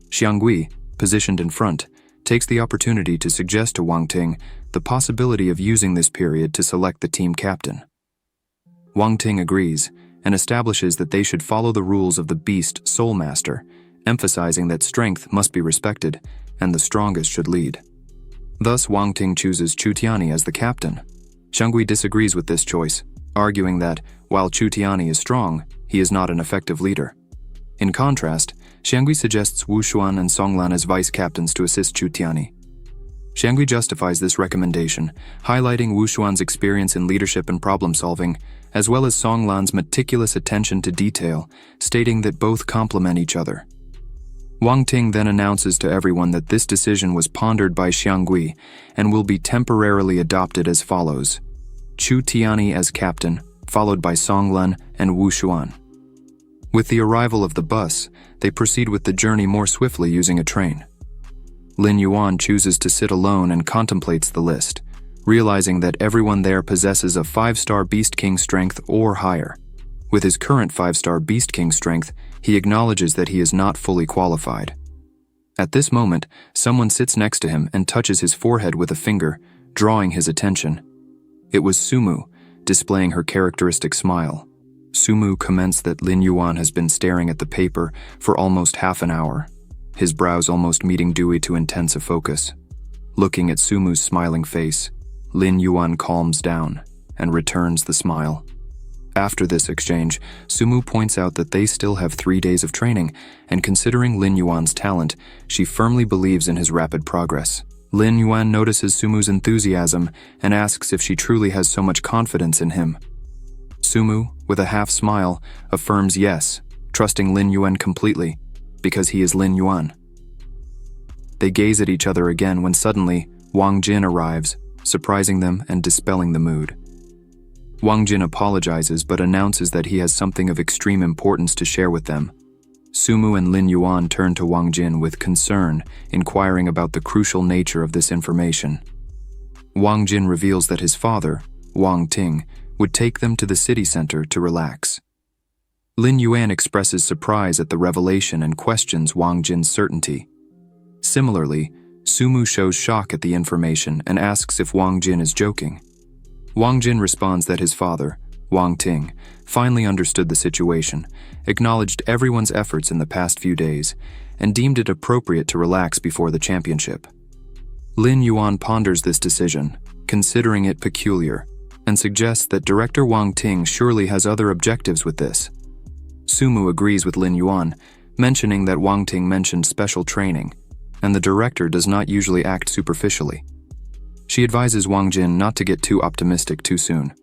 Xiang Gui, positioned in front, takes the opportunity to suggest to Wang Ting the possibility of using this period to select the team captain. Wang Ting agrees and establishes that they should follow the rules of the Beast Soul Master, emphasizing that strength must be respected and the strongest should lead. Thus, Wang Ting chooses Chu Tianyi as the captain. Xiang Gui disagrees with this choice, arguing that, while Chu Tianyi is strong, he is not an effective leader. In contrast, Xiang Gui suggests Wu Xuan and Song Lan as vice captains to assist Chu Tianyi. Xiang Gui justifies this recommendation, highlighting Wu Xuan's experience in leadership and problem-solving, as well as Song Lan's meticulous attention to detail, stating that both complement each other. Wang Ting then announces to everyone that this decision was pondered by Xiang Gui and will be temporarily adopted as follows: Chu Tianyi as captain, followed by Song Lan and Wu Xuan. With the arrival of the bus, they proceed with the journey more swiftly using a train. Lin Yuan chooses to sit alone and contemplates the list, realizing that everyone there possesses a 5-star Beast King strength or higher. With his current 5-star Beast King strength, he acknowledges that he is not fully qualified. At this moment, someone sits next to him and touches his forehead with a finger, drawing his attention. It was Sumu, displaying her characteristic smile. Sumu comments that Lin Yuan has been staring at the paper for almost half an hour, his brows almost meeting Dewey to intense a focus. Looking at Sumu's smiling face, Lin Yuan calms down and returns the smile. After this exchange, Sumu points out that they still have 3 days of training, and considering Lin Yuan's talent, she firmly believes in his rapid progress. Lin Yuan notices Sumu's enthusiasm and asks if she truly has so much confidence in him. Sumu, with a half smile, affirms yes, trusting Lin Yuan completely, because he is Lin Yuan. They gaze at each other again when suddenly Wang Jin arrives, surprising them and dispelling the mood. Wang Jin apologizes but announces that he has something of extreme importance to share with them. Sumu and Lin Yuan turn to Wang Jin with concern, inquiring about the crucial nature of this information. Wang Jin reveals that his father, Wang Ting, would take them to the city center to relax. Lin Yuan expresses surprise at the revelation and questions Wang Jin's certainty. Similarly, Sumu shows shock at the information and asks if Wang Jin is joking. Wang Jin responds that his father, Wang Ting, finally understood the situation, acknowledged everyone's efforts in the past few days, and deemed it appropriate to relax before the championship. Lin Yuan ponders this decision, considering it peculiar, and suggests that director Wang Ting surely has other objectives with this. Sumu agrees with Lin Yuan, mentioning that Wang Ting mentioned special training, and the director does not usually act superficially. She advises Wang Jin not to get too optimistic too soon.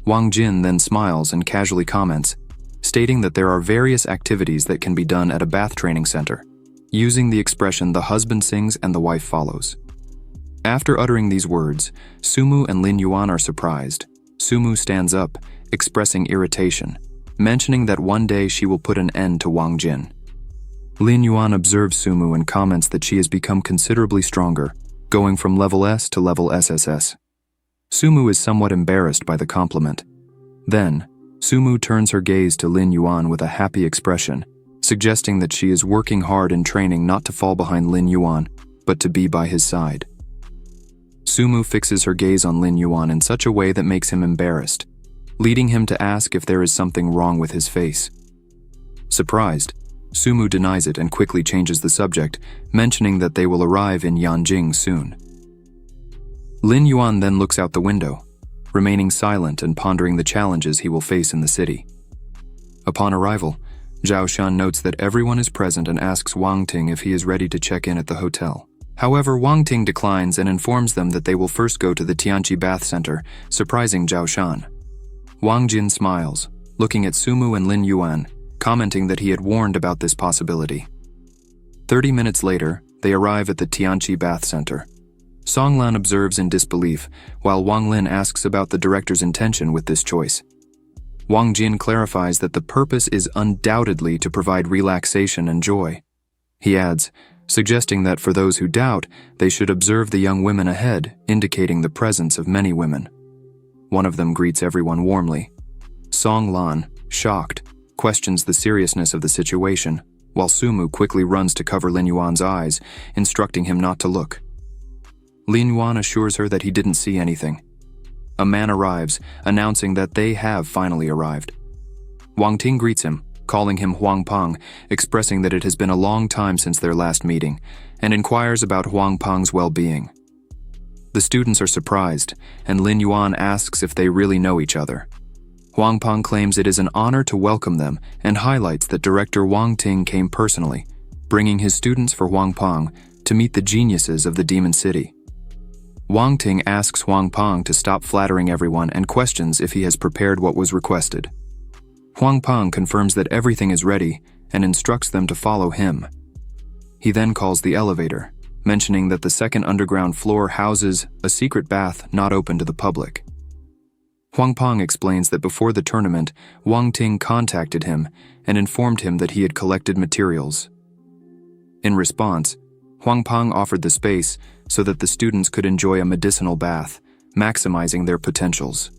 Wang Jin then smiles and casually comments, stating that there are various activities that can be done at a bath training center, using the expression the husband sings and the wife follows. After uttering these words, Sumu and Lin Yuan are surprised. Sumu stands up, expressing irritation, mentioning that one day she will put an end to Wang Jin. Lin Yuan observes Sumu and comments that she has become considerably stronger, going from level S to level SSS. Sumu is somewhat embarrassed by the compliment. Then, Sumu turns her gaze to Lin Yuan with a happy expression, suggesting that she is working hard in training not to fall behind Lin Yuan, but to be by his side. Sumu fixes her gaze on Lin Yuan in such a way that makes him embarrassed, leading him to ask if there is something wrong with his face. Surprised, Sumu denies it and quickly changes the subject, mentioning that they will arrive in Yanjing soon. Lin Yuan then looks out the window, remaining silent and pondering the challenges he will face in the city. Upon arrival, Zhao Shan notes that everyone is present and asks Wang Ting if he is ready to check in at the hotel. However, Wang Ting declines and informs them that they will first go to the Tianqi Bath Center, surprising Zhao Shan. Wang Jin smiles, looking at Sumu and Lin Yuan, commenting that he had warned about this possibility. 30 minutes later, they arrive at the Tianqi Bath Center. Song Lan observes in disbelief, while Wang Lin asks about the director's intention with this choice. Wang Jin clarifies that the purpose is undoubtedly to provide relaxation and joy. He adds, suggesting that for those who doubt, they should observe the young women ahead, indicating the presence of many women. One of them greets everyone warmly. Song Lan, shocked, questions the seriousness of the situation, while Sumu quickly runs to cover Lin Yuan's eyes, instructing him not to look. Lin Yuan assures her that he didn't see anything. A man arrives, announcing that they have finally arrived. Wang Ting greets him, calling him Huang Peng, expressing that it has been a long time since their last meeting, and inquires about Huang Peng's well-being. The students are surprised, and Lin Yuan asks if they really know each other. Huang Peng claims it is an honor to welcome them and highlights that director Wang Ting came personally, bringing his students for Huang Peng to meet the geniuses of the Demon City. Wang Ting asks Huang Peng to stop flattering everyone and questions if he has prepared what was requested. Huang Peng confirms that everything is ready and instructs them to follow him. He then calls the elevator, mentioning that the second underground floor houses a secret bath not open to the public. Huang Peng explains that before the tournament, Wang Ting contacted him and informed him that he had collected materials. In response, Huang Peng offered the space so that the students could enjoy a medicinal bath, maximizing their potentials.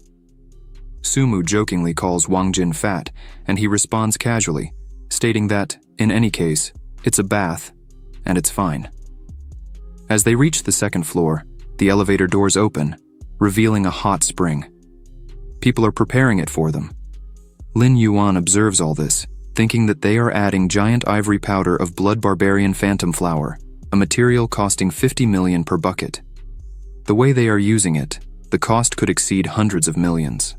Sumu jokingly calls Wang Jin fat, and he responds casually, stating that, in any case, it's a bath, and it's fine. As they reach the second floor, the elevator doors open, revealing a hot spring. People are preparing it for them. Lin Yuan observes all this, thinking that they are adding giant ivory powder of blood barbarian phantom flower, a material costing 50 million per bucket. The way they are using it, the cost could exceed hundreds of millions.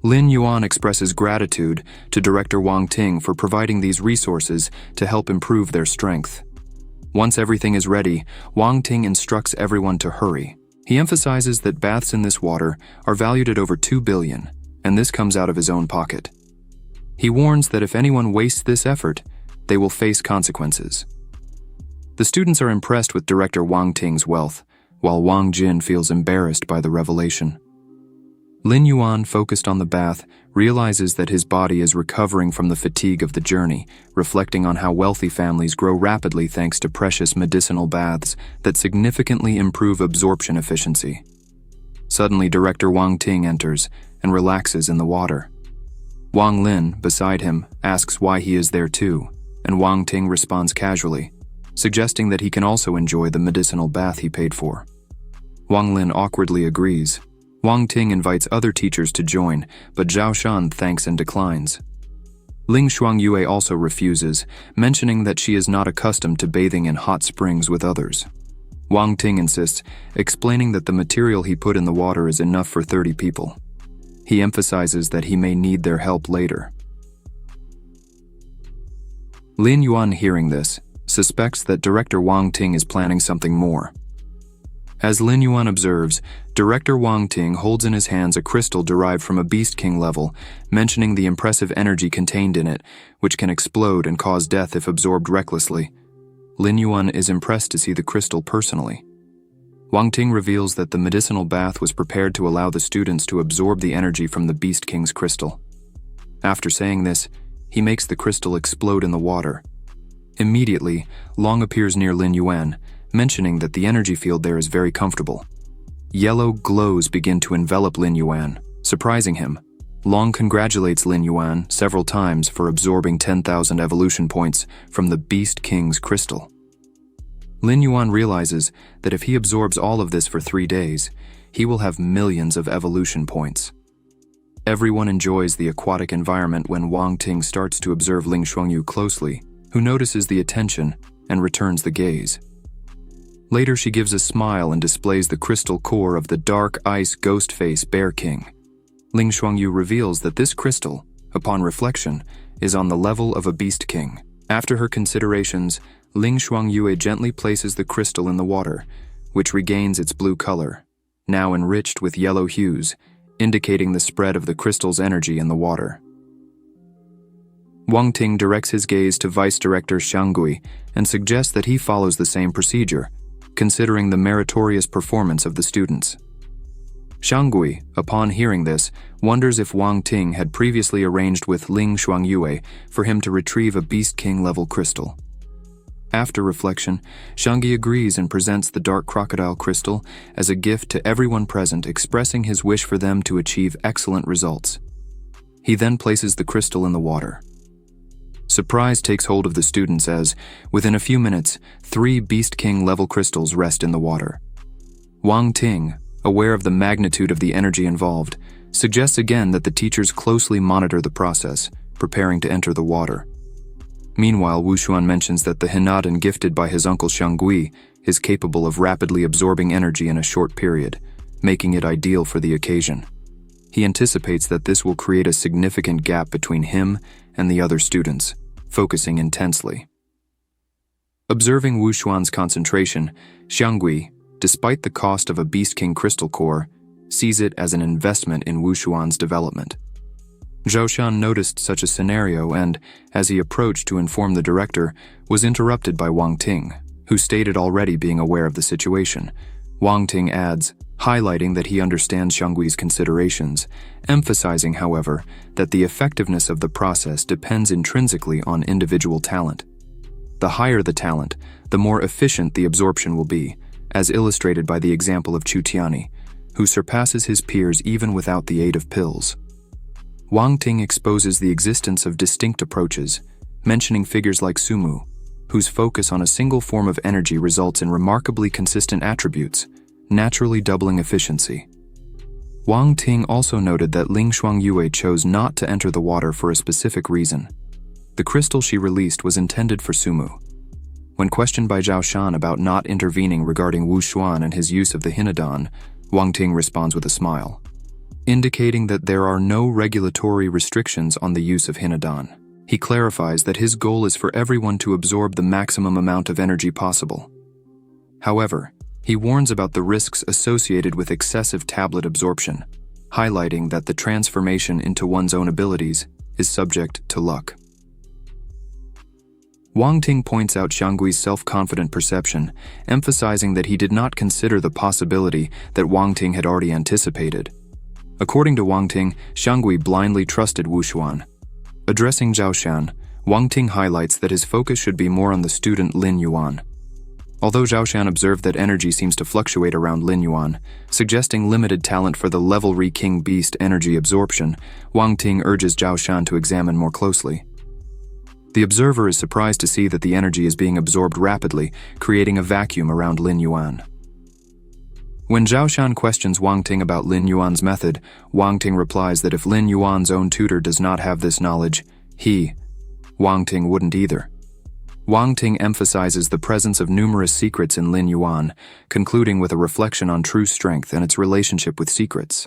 Lin Yuan expresses gratitude to director Wang Ting for providing these resources to help improve their strength. Once everything is ready, Wang Ting instructs everyone to hurry. He emphasizes that baths in this water are valued at over 2 billion, and this comes out of his own pocket. He warns that if anyone wastes this effort, they will face consequences. The students are impressed with director Wang Ting's wealth, while Wang Jin feels embarrassed by the revelation. Lin Yuan, focused on the bath, realizes that his body is recovering from the fatigue of the journey, reflecting on how wealthy families grow rapidly thanks to precious medicinal baths that significantly improve absorption efficiency. Suddenly, director Wang Ting enters and relaxes in the water. Wang Lin, beside him, asks why he is there too, and Wang Ting responds casually, suggesting that he can also enjoy the medicinal bath he paid for. Wang Lin awkwardly agrees. Wang Ting invites other teachers to join, but Zhao Shan thanks and declines. Ling Shuangyue also refuses, mentioning that she is not accustomed to bathing in hot springs with others. Wang Ting insists, explaining that the material he put in the water is enough for 30 people. He emphasizes that he may need their help later. Lin Yuan, hearing this, suspects that director Wang Ting is planning something more. As Lin Yuan observes, director Wang Ting holds in his hands a crystal derived from a Beast King level, mentioning the impressive energy contained in it, which can explode and cause death if absorbed recklessly. Lin Yuan is impressed to see the crystal personally. Wang Ting reveals that the medicinal bath was prepared to allow the students to absorb the energy from the Beast King's crystal. After saying this, he makes the crystal explode in the water. Immediately, Long appears near Lin Yuan, mentioning that the energy field there is very comfortable. Yellow glows begin to envelop Lin Yuan, surprising him. Long congratulates Lin Yuan several times for absorbing 10,000 evolution points from the Beast King's crystal. Lin Yuan realizes that if he absorbs all of this for 3 days, he will have millions of evolution points. Everyone enjoys the aquatic environment when Wang Ting starts to observe Ling Shuangyu closely, who notices the attention and returns the gaze. Later, she gives a smile and displays the crystal core of the dark ice ghost face Bear King. Ling Shuangyu reveals that this crystal, upon reflection, is on the level of a Beast King. After her considerations, Ling Shuangyu gently places the crystal in the water, which regains its blue color, now enriched with yellow hues, indicating the spread of the crystal's energy in the water. Wang Ting directs his gaze to Vice Director Xiang Gui and suggests that he follows the same procedure, considering the meritorious performance of the students. Xiang Gui, upon hearing this, wonders if Wang Ting had previously arranged with Ling Shuangyue for him to retrieve a Beast King-level crystal. After reflection, Xiang Gui agrees and presents the dark crocodile crystal as a gift to everyone present, expressing his wish for them to achieve excellent results. He then places the crystal in the water. Surprise takes hold of the students as, within a few minutes, 3 Beast King-level crystals rest in the water. Wang Ting, aware of the magnitude of the energy involved, suggests again that the teachers closely monitor the process, preparing to enter the water. Meanwhile, Wu Xuan mentions that the Hinadan gifted by his uncle Xiang Gui is capable of rapidly absorbing energy in a short period, making it ideal for the occasion. He anticipates that this will create a significant gap between him and the other students, focusing intensely. Observing Wu Xuan's concentration, Xiang Gui, despite the cost of a Beast King crystal core, sees it as an investment in Wu Xuan's development. Zhao Shan noticed such a scenario and, as he approached to inform the director, was interrupted by Wang Ting, who stated already being aware of the situation. Wang Ting adds, highlighting that he understands Xiang Gui's considerations, emphasizing, however, that the effectiveness of the process depends intrinsically on individual talent. The higher the talent, the more efficient the absorption will be, as illustrated by the example of Chu Tianyi, who surpasses his peers even without the aid of pills. Wang Ting exposes the existence of distinct approaches, mentioning figures like Sumu, whose focus on a single form of energy results in remarkably consistent attributes, naturally doubling efficiency. Wang Ting also noted that Ling Shuangyue chose not to enter the water for a specific reason. The crystal she released was intended for Sumu. When questioned by Zhao Shan about not intervening regarding Wu Xuan and his use of the Hinadan, Wang Ting responds with a smile, indicating that there are no regulatory restrictions on the use of Hinadan. He clarifies that his goal is for everyone to absorb the maximum amount of energy possible. However, he warns about the risks associated with excessive tablet absorption, highlighting that the transformation into one's own abilities is subject to luck. Wang Ting points out Xiang Gui's self-confident perception, emphasizing that he did not consider the possibility that Wang Ting had already anticipated. According to Wang Ting, Xiang Gui blindly trusted Wu Xuan. Addressing Zhao Shan, Wang Ting highlights that his focus should be more on the student Lin Yuan. Although Zhao Shan observed that energy seems to fluctuate around Lin Yuan, suggesting limited talent for the level King Beast energy absorption, Wang Ting urges Zhao Shan to examine more closely. The observer is surprised to see that the energy is being absorbed rapidly, creating a vacuum around Lin Yuan. When Zhao Shan questions Wang Ting about Lin Yuan's method, Wang Ting replies that if Lin Yuan's own tutor does not have this knowledge, Wang Ting wouldn't either. Wang Ting emphasizes the presence of numerous secrets in Lin Yuan, concluding with a reflection on true strength and its relationship with secrets.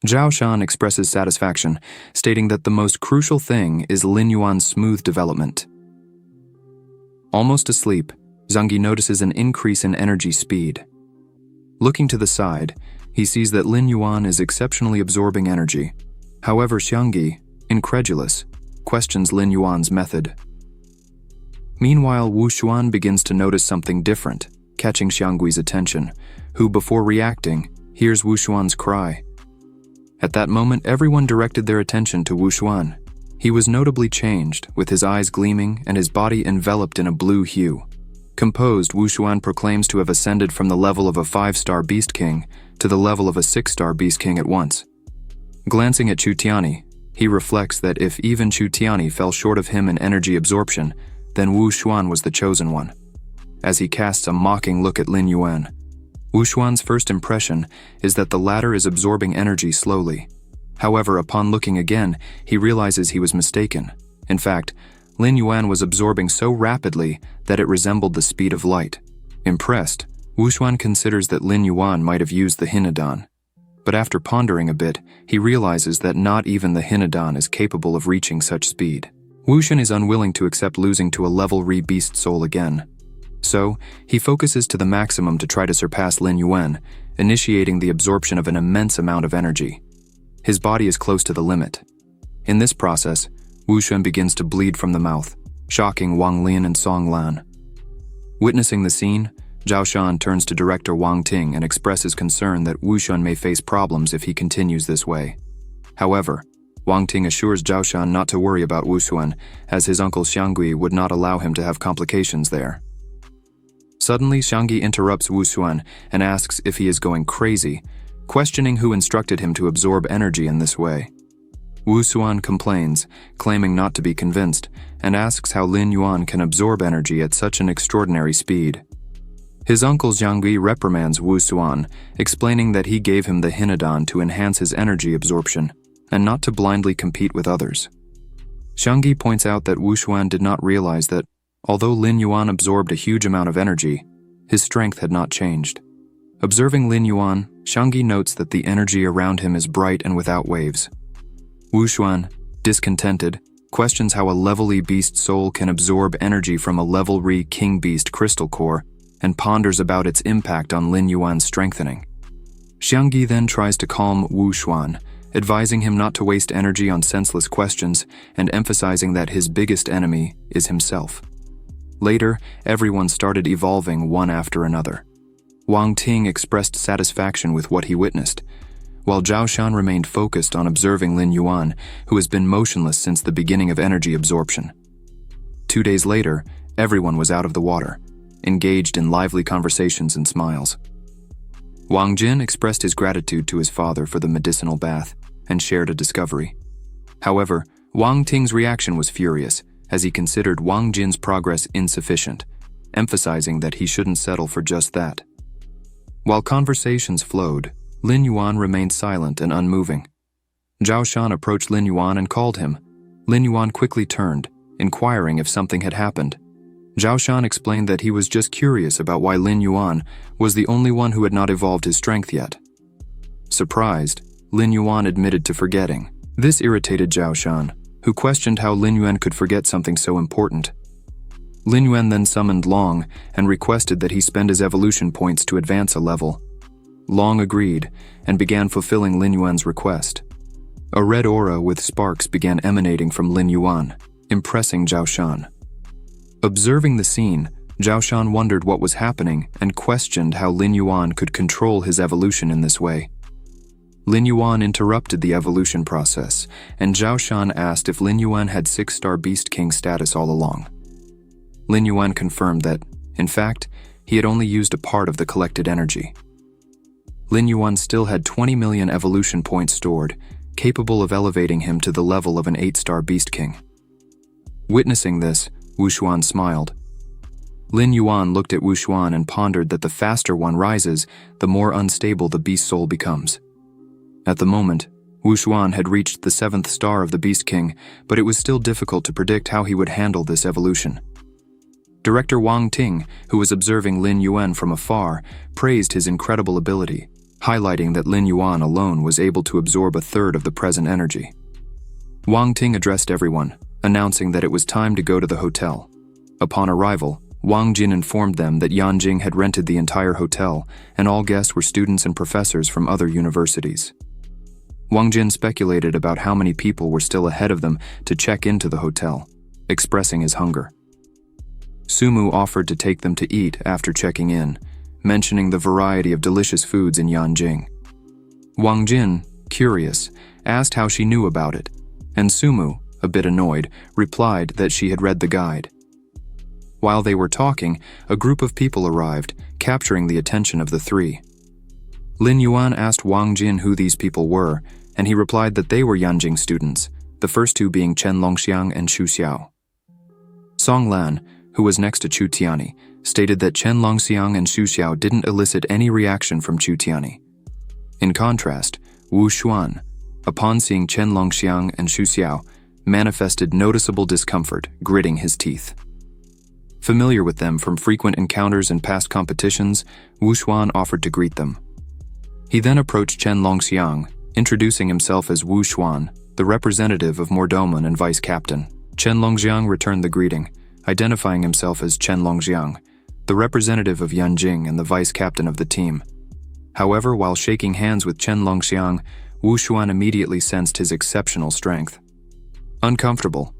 Zhao Shan expresses satisfaction, stating that the most crucial thing is Lin Yuan's smooth development. Almost asleep, Zhang Yi notices an increase in energy speed. Looking to the side, he sees that Lin Yuan is exceptionally absorbing energy. However, Xiangyi, incredulous, questions Lin Yuan's method. Meanwhile, Wu Xuan begins to notice something different, catching Xiangyi's attention, who, before reacting, hears Wu Xuan's cry. At that moment, everyone directed their attention to Wu Xuan. He was notably changed, with his eyes gleaming and his body enveloped in a blue hue. Composed, Wu Xuan proclaims to have ascended from the level of a 5-star Beast King to the level of a 6-star Beast King at once. Glancing at Chu Tianyi, he reflects that if even Chu Tianyi fell short of him in energy absorption, then Wu Xuan was the chosen one. As he casts a mocking look at Lin Yuan, Wu Xuan's first impression is that the latter is absorbing energy slowly. However, upon looking again, he realizes he was mistaken. In fact, Lin Yuan was absorbing so rapidly that it resembled the speed of light. Impressed, Wu Xuan considers that Lin Yuan might have used the Hinadan. But after pondering a bit, he realizes that not even the Hinadan is capable of reaching such speed. Wu Xuan is unwilling to accept losing to a level beast soul again. So, he focuses to the maximum to try to surpass Lin Yuan, initiating the absorption of an immense amount of energy. His body is close to the limit. In this process, Wu Xuan begins to bleed from the mouth, shocking Wang Lin and Song Lan. Witnessing the scene, Zhao Shan turns to director Wang Ting and expresses concern that Wu Xuan may face problems if he continues this way. However, Wang Ting assures Zhao Shan not to worry about Wu Xuan, as his uncle Xiangyi would not allow him to have complications there. Suddenly, Xiangyi interrupts Wu Xuan and asks if he is going crazy, questioning who instructed him to absorb energy in this way. Wu Xuan complains, claiming not to be convinced, and asks how Lin Yuan can absorb energy at such an extraordinary speed. His uncle Xiangyi reprimands Wu Xuan, explaining that he gave him the Hinadan to enhance his energy absorption, and not to blindly compete with others. Xiangyi points out that Wu Xuan did not realize that, although Lin Yuan absorbed a huge amount of energy, his strength had not changed. Observing Lin Yuan, Xiangyi notes that the energy around him is bright and without waves. Wu Xuan, discontented, questions how a level E beast soul can absorb energy from a level Re king beast crystal core, and ponders about its impact on Lin Yuan's strengthening. Xiangyi then tries to calm Wu Xuan, advising him not to waste energy on senseless questions and emphasizing that his biggest enemy is himself. Later, everyone started evolving one after another. Wang Ting expressed satisfaction with what he witnessed, while Zhao Shan remained focused on observing Lin Yuan, who has been motionless since the beginning of energy absorption. 2 days later, everyone was out of the water, engaged in lively conversations and smiles. Wang Jin expressed his gratitude to his father for the medicinal bath and shared a discovery. However, Wang Ting's reaction was furious, as he considered Wang Jin's progress insufficient, emphasizing that he shouldn't settle for just that. While conversations flowed, Lin Yuan remained silent and unmoving. Zhao Shan approached Lin Yuan and called him. Lin Yuan quickly turned, inquiring if something had happened. Zhao Shan explained that he was just curious about why Lin Yuan was the only one who had not evolved his strength yet. Surprised, Lin Yuan admitted to forgetting. This irritated Zhao Shan, who questioned how Lin Yuan could forget something so important. Lin Yuan then summoned Long and requested that he spend his evolution points to advance a level. Long agreed and began fulfilling Lin Yuan's request. A red aura with sparks began emanating from Lin Yuan, impressing Zhao Shan. Observing the scene, Zhao Shan wondered what was happening and questioned how Lin Yuan could control his evolution in this way. Lin Yuan interrupted the evolution process, and Zhao Shan asked if Lin Yuan had 6-star Beast King status all along. Lin Yuan confirmed that, in fact, he had only used a part of the collected energy. Lin Yuan still had 20 million evolution points stored, capable of elevating him to the level of an 8-star Beast King. Witnessing this, Wu Xuan smiled. Lin Yuan looked at Wu Xuan and pondered that the faster one rises, the more unstable the beast soul becomes. At the moment, Wu Xuan had reached the 7th star of the Beast King, but it was still difficult to predict how he would handle this evolution. Director Wang Ting, who was observing Lin Yuan from afar, praised his incredible ability, highlighting that Lin Yuan alone was able to absorb a third of the present energy. Wang Ting addressed everyone, announcing that it was time to go to the hotel. Upon arrival, Wang Jin informed them that Yanjing had rented the entire hotel and all guests were students and professors from other universities. Wang Jin speculated about how many people were still ahead of them to check into the hotel, expressing his hunger. Sumu offered to take them to eat after checking in, mentioning the variety of delicious foods in Yanjing. Wang Jin, curious, asked how she knew about it, and Sumu, a bit annoyed, replied that she had read the guide. While they were talking, a group of people arrived, capturing the attention of the three. Lin Yuan asked Wang Jin who these people were, and he replied that they were Yanjing students, the first two being Chen Longxiang and Xu Xiao. Song Lan, who was next to Chu Tiani, stated that Chen Longxiang and Xu Xiao didn't elicit any reaction from Chu Tiani. In contrast, Wu Xuan, upon seeing Chen Longxiang and Xu Xiao, manifested noticeable discomfort, gritting his teeth. Familiar with them from frequent encounters and past competitions, Wu Xuan offered to greet them. He then approached Chen Longxiang, introducing himself as Wu Xuan, the representative of Mordoman and vice captain. Chen Longxiang returned the greeting, identifying himself as Chen Longxiang, the representative of Yanjing and the vice captain of the team. However, while shaking hands with Chen Longxiang, Wu Xuan immediately sensed his exceptional strength. Uncomfortable,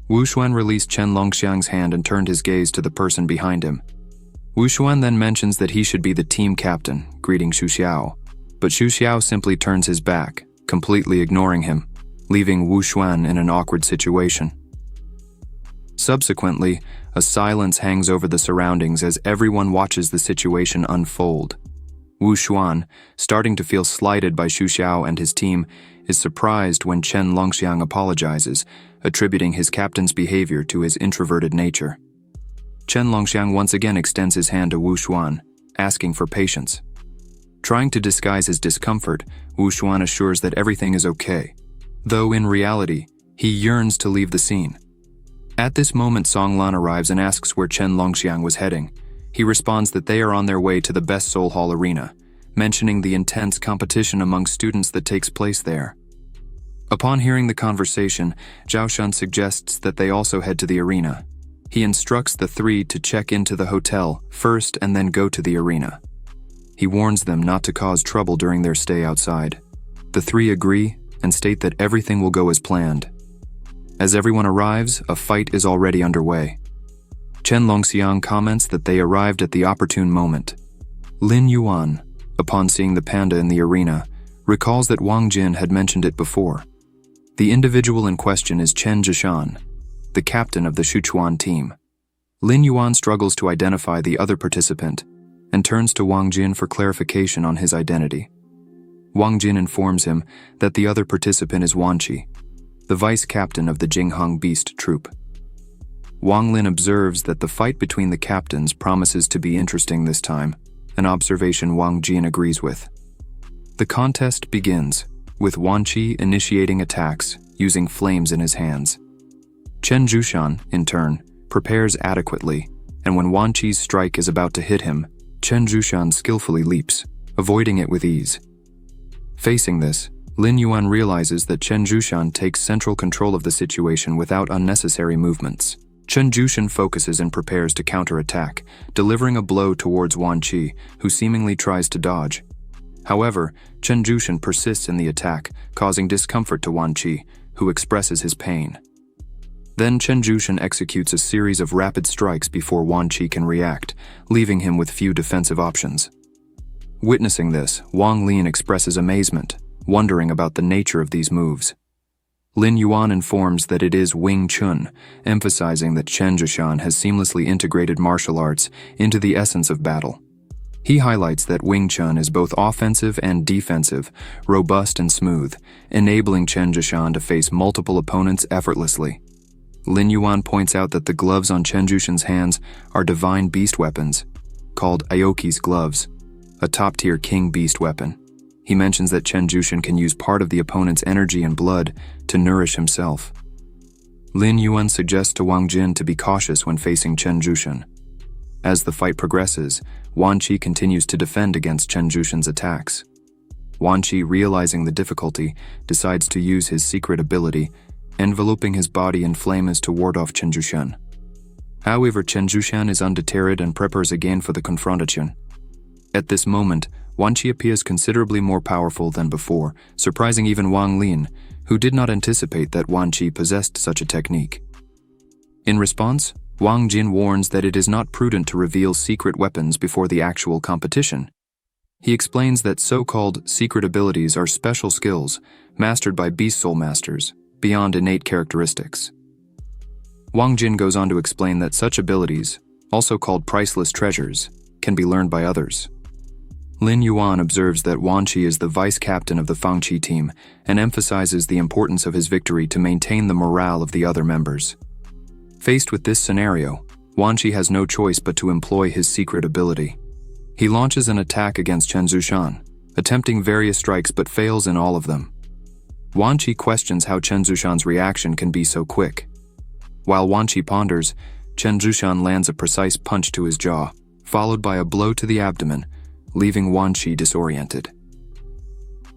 Wu Xuan released Chen Longxiang's hand and turned his gaze to the person behind him. Wu Xuan then mentions that he should be the team captain, greeting Xu Xiao, but Xu Xiao simply turns his back, completely ignoring him, leaving Wu Xuan in an awkward situation. Subsequently, a silence hangs over the surroundings as everyone watches the situation unfold. Wu Xuan, starting to feel slighted by Xu Xiao and his team, is surprised when Chen Longxiang apologizes, attributing his captain's behavior to his introverted nature. Chen Longxiang once again extends his hand to Wu Xuan, asking for patience. Trying to disguise his discomfort, Wu Xuan assures that everything is okay, though in reality, he yearns to leave the scene. At this moment, Song Lan arrives and asks where Chen Longxiang was heading. He responds that they are on their way to the Best Soul Hall Arena, mentioning the intense competition among students that takes place there. Upon hearing the conversation, Zhao Shun suggests that they also head to the arena. He instructs the three to check into the hotel first and then go to the arena. He warns them not to cause trouble during their stay outside. The three agree and state that everything will go as planned. As everyone arrives, a fight is already underway. Chen Longxiang comments that they arrived at the opportune moment. Lin Yuan, upon seeing the panda in the arena, recalls that Wang Jin had mentioned it before. The individual in question is Chen Zhishan, the captain of the Sichuan team. Lin Yuan struggles to identify the other participant and turns to Wang Jin for clarification on his identity. Wang Jin informs him that the other participant is Wan Qi, the vice captain of the Jinghang Beast Troop. Wang Lin observes that the fight between the captains promises to be interesting this time, an observation Wang Jin agrees with. The contest begins, with Wan Qi initiating attacks, using flames in his hands. Chen Zhishan, in turn, prepares adequately, and when Wan Qi's strike is about to hit him, Chen Zhishan skillfully leaps, avoiding it with ease. Facing this, Lin Yuan realizes that Chen Zhishan takes central control of the situation without unnecessary movements. Chen Zhishan focuses and prepares to counterattack, delivering a blow towards Wan Qi, who seemingly tries to dodge. However, Chen Zhishan persists in the attack, causing discomfort to Wan Qi, who expresses his pain. Then Chen Zhishan executes a series of rapid strikes before Wan Qi can react, leaving him with few defensive options. Witnessing this, Wang Lin expresses amazement, wondering about the nature of these moves. Lin Yuan informs that it is Wing Chun, emphasizing that Chen Zhishan has seamlessly integrated martial arts into the essence of battle. He highlights that Wing Chun is both offensive and defensive, robust and smooth, enabling Chen Zhishan to face multiple opponents effortlessly. Lin Yuan points out that the gloves on Chen Zhishan's hands are divine beast weapons, called Aoki's gloves, a top-tier king beast weapon. He mentions that Chen Zhishan can use part of the opponent's energy and blood to nourish himself. Lin Yuan suggests to Wang Jin to be cautious when facing Chen Zhishan. As the fight progresses, Wan Qi continues to defend against Chen Zhishan's attacks. Wan Qi, realizing the difficulty, decides to use his secret ability, enveloping his body in flames to ward off Chen Zhishan. However, Chen Zhushan is undeterred and prepares again for the confrontation. At this moment, Wan Qi appears considerably more powerful than before, surprising even Wang Lin, who did not anticipate that Wan Qi possessed such a technique. In response, Wang Jin warns that it is not prudent to reveal secret weapons before the actual competition. He explains that so-called secret abilities are special skills mastered by beast soul masters, beyond innate characteristics. Wang Jin goes on to explain that such abilities, also called priceless treasures, can be learned by others. Lin Yuan observes that Wan Qi is the vice-captain of the Fang Qi team and emphasizes the importance of his victory to maintain the morale of the other members. Faced with this scenario, Wan Qi has no choice but to employ his secret ability. He launches an attack against Chen Zhushan, attempting various strikes but fails in all of them. Wan Qi questions how Chen Zhushan's reaction can be so quick. While Wan Qi ponders, Chen Zhushan lands a precise punch to his jaw, followed by a blow to the abdomen, leaving Wan Qi disoriented.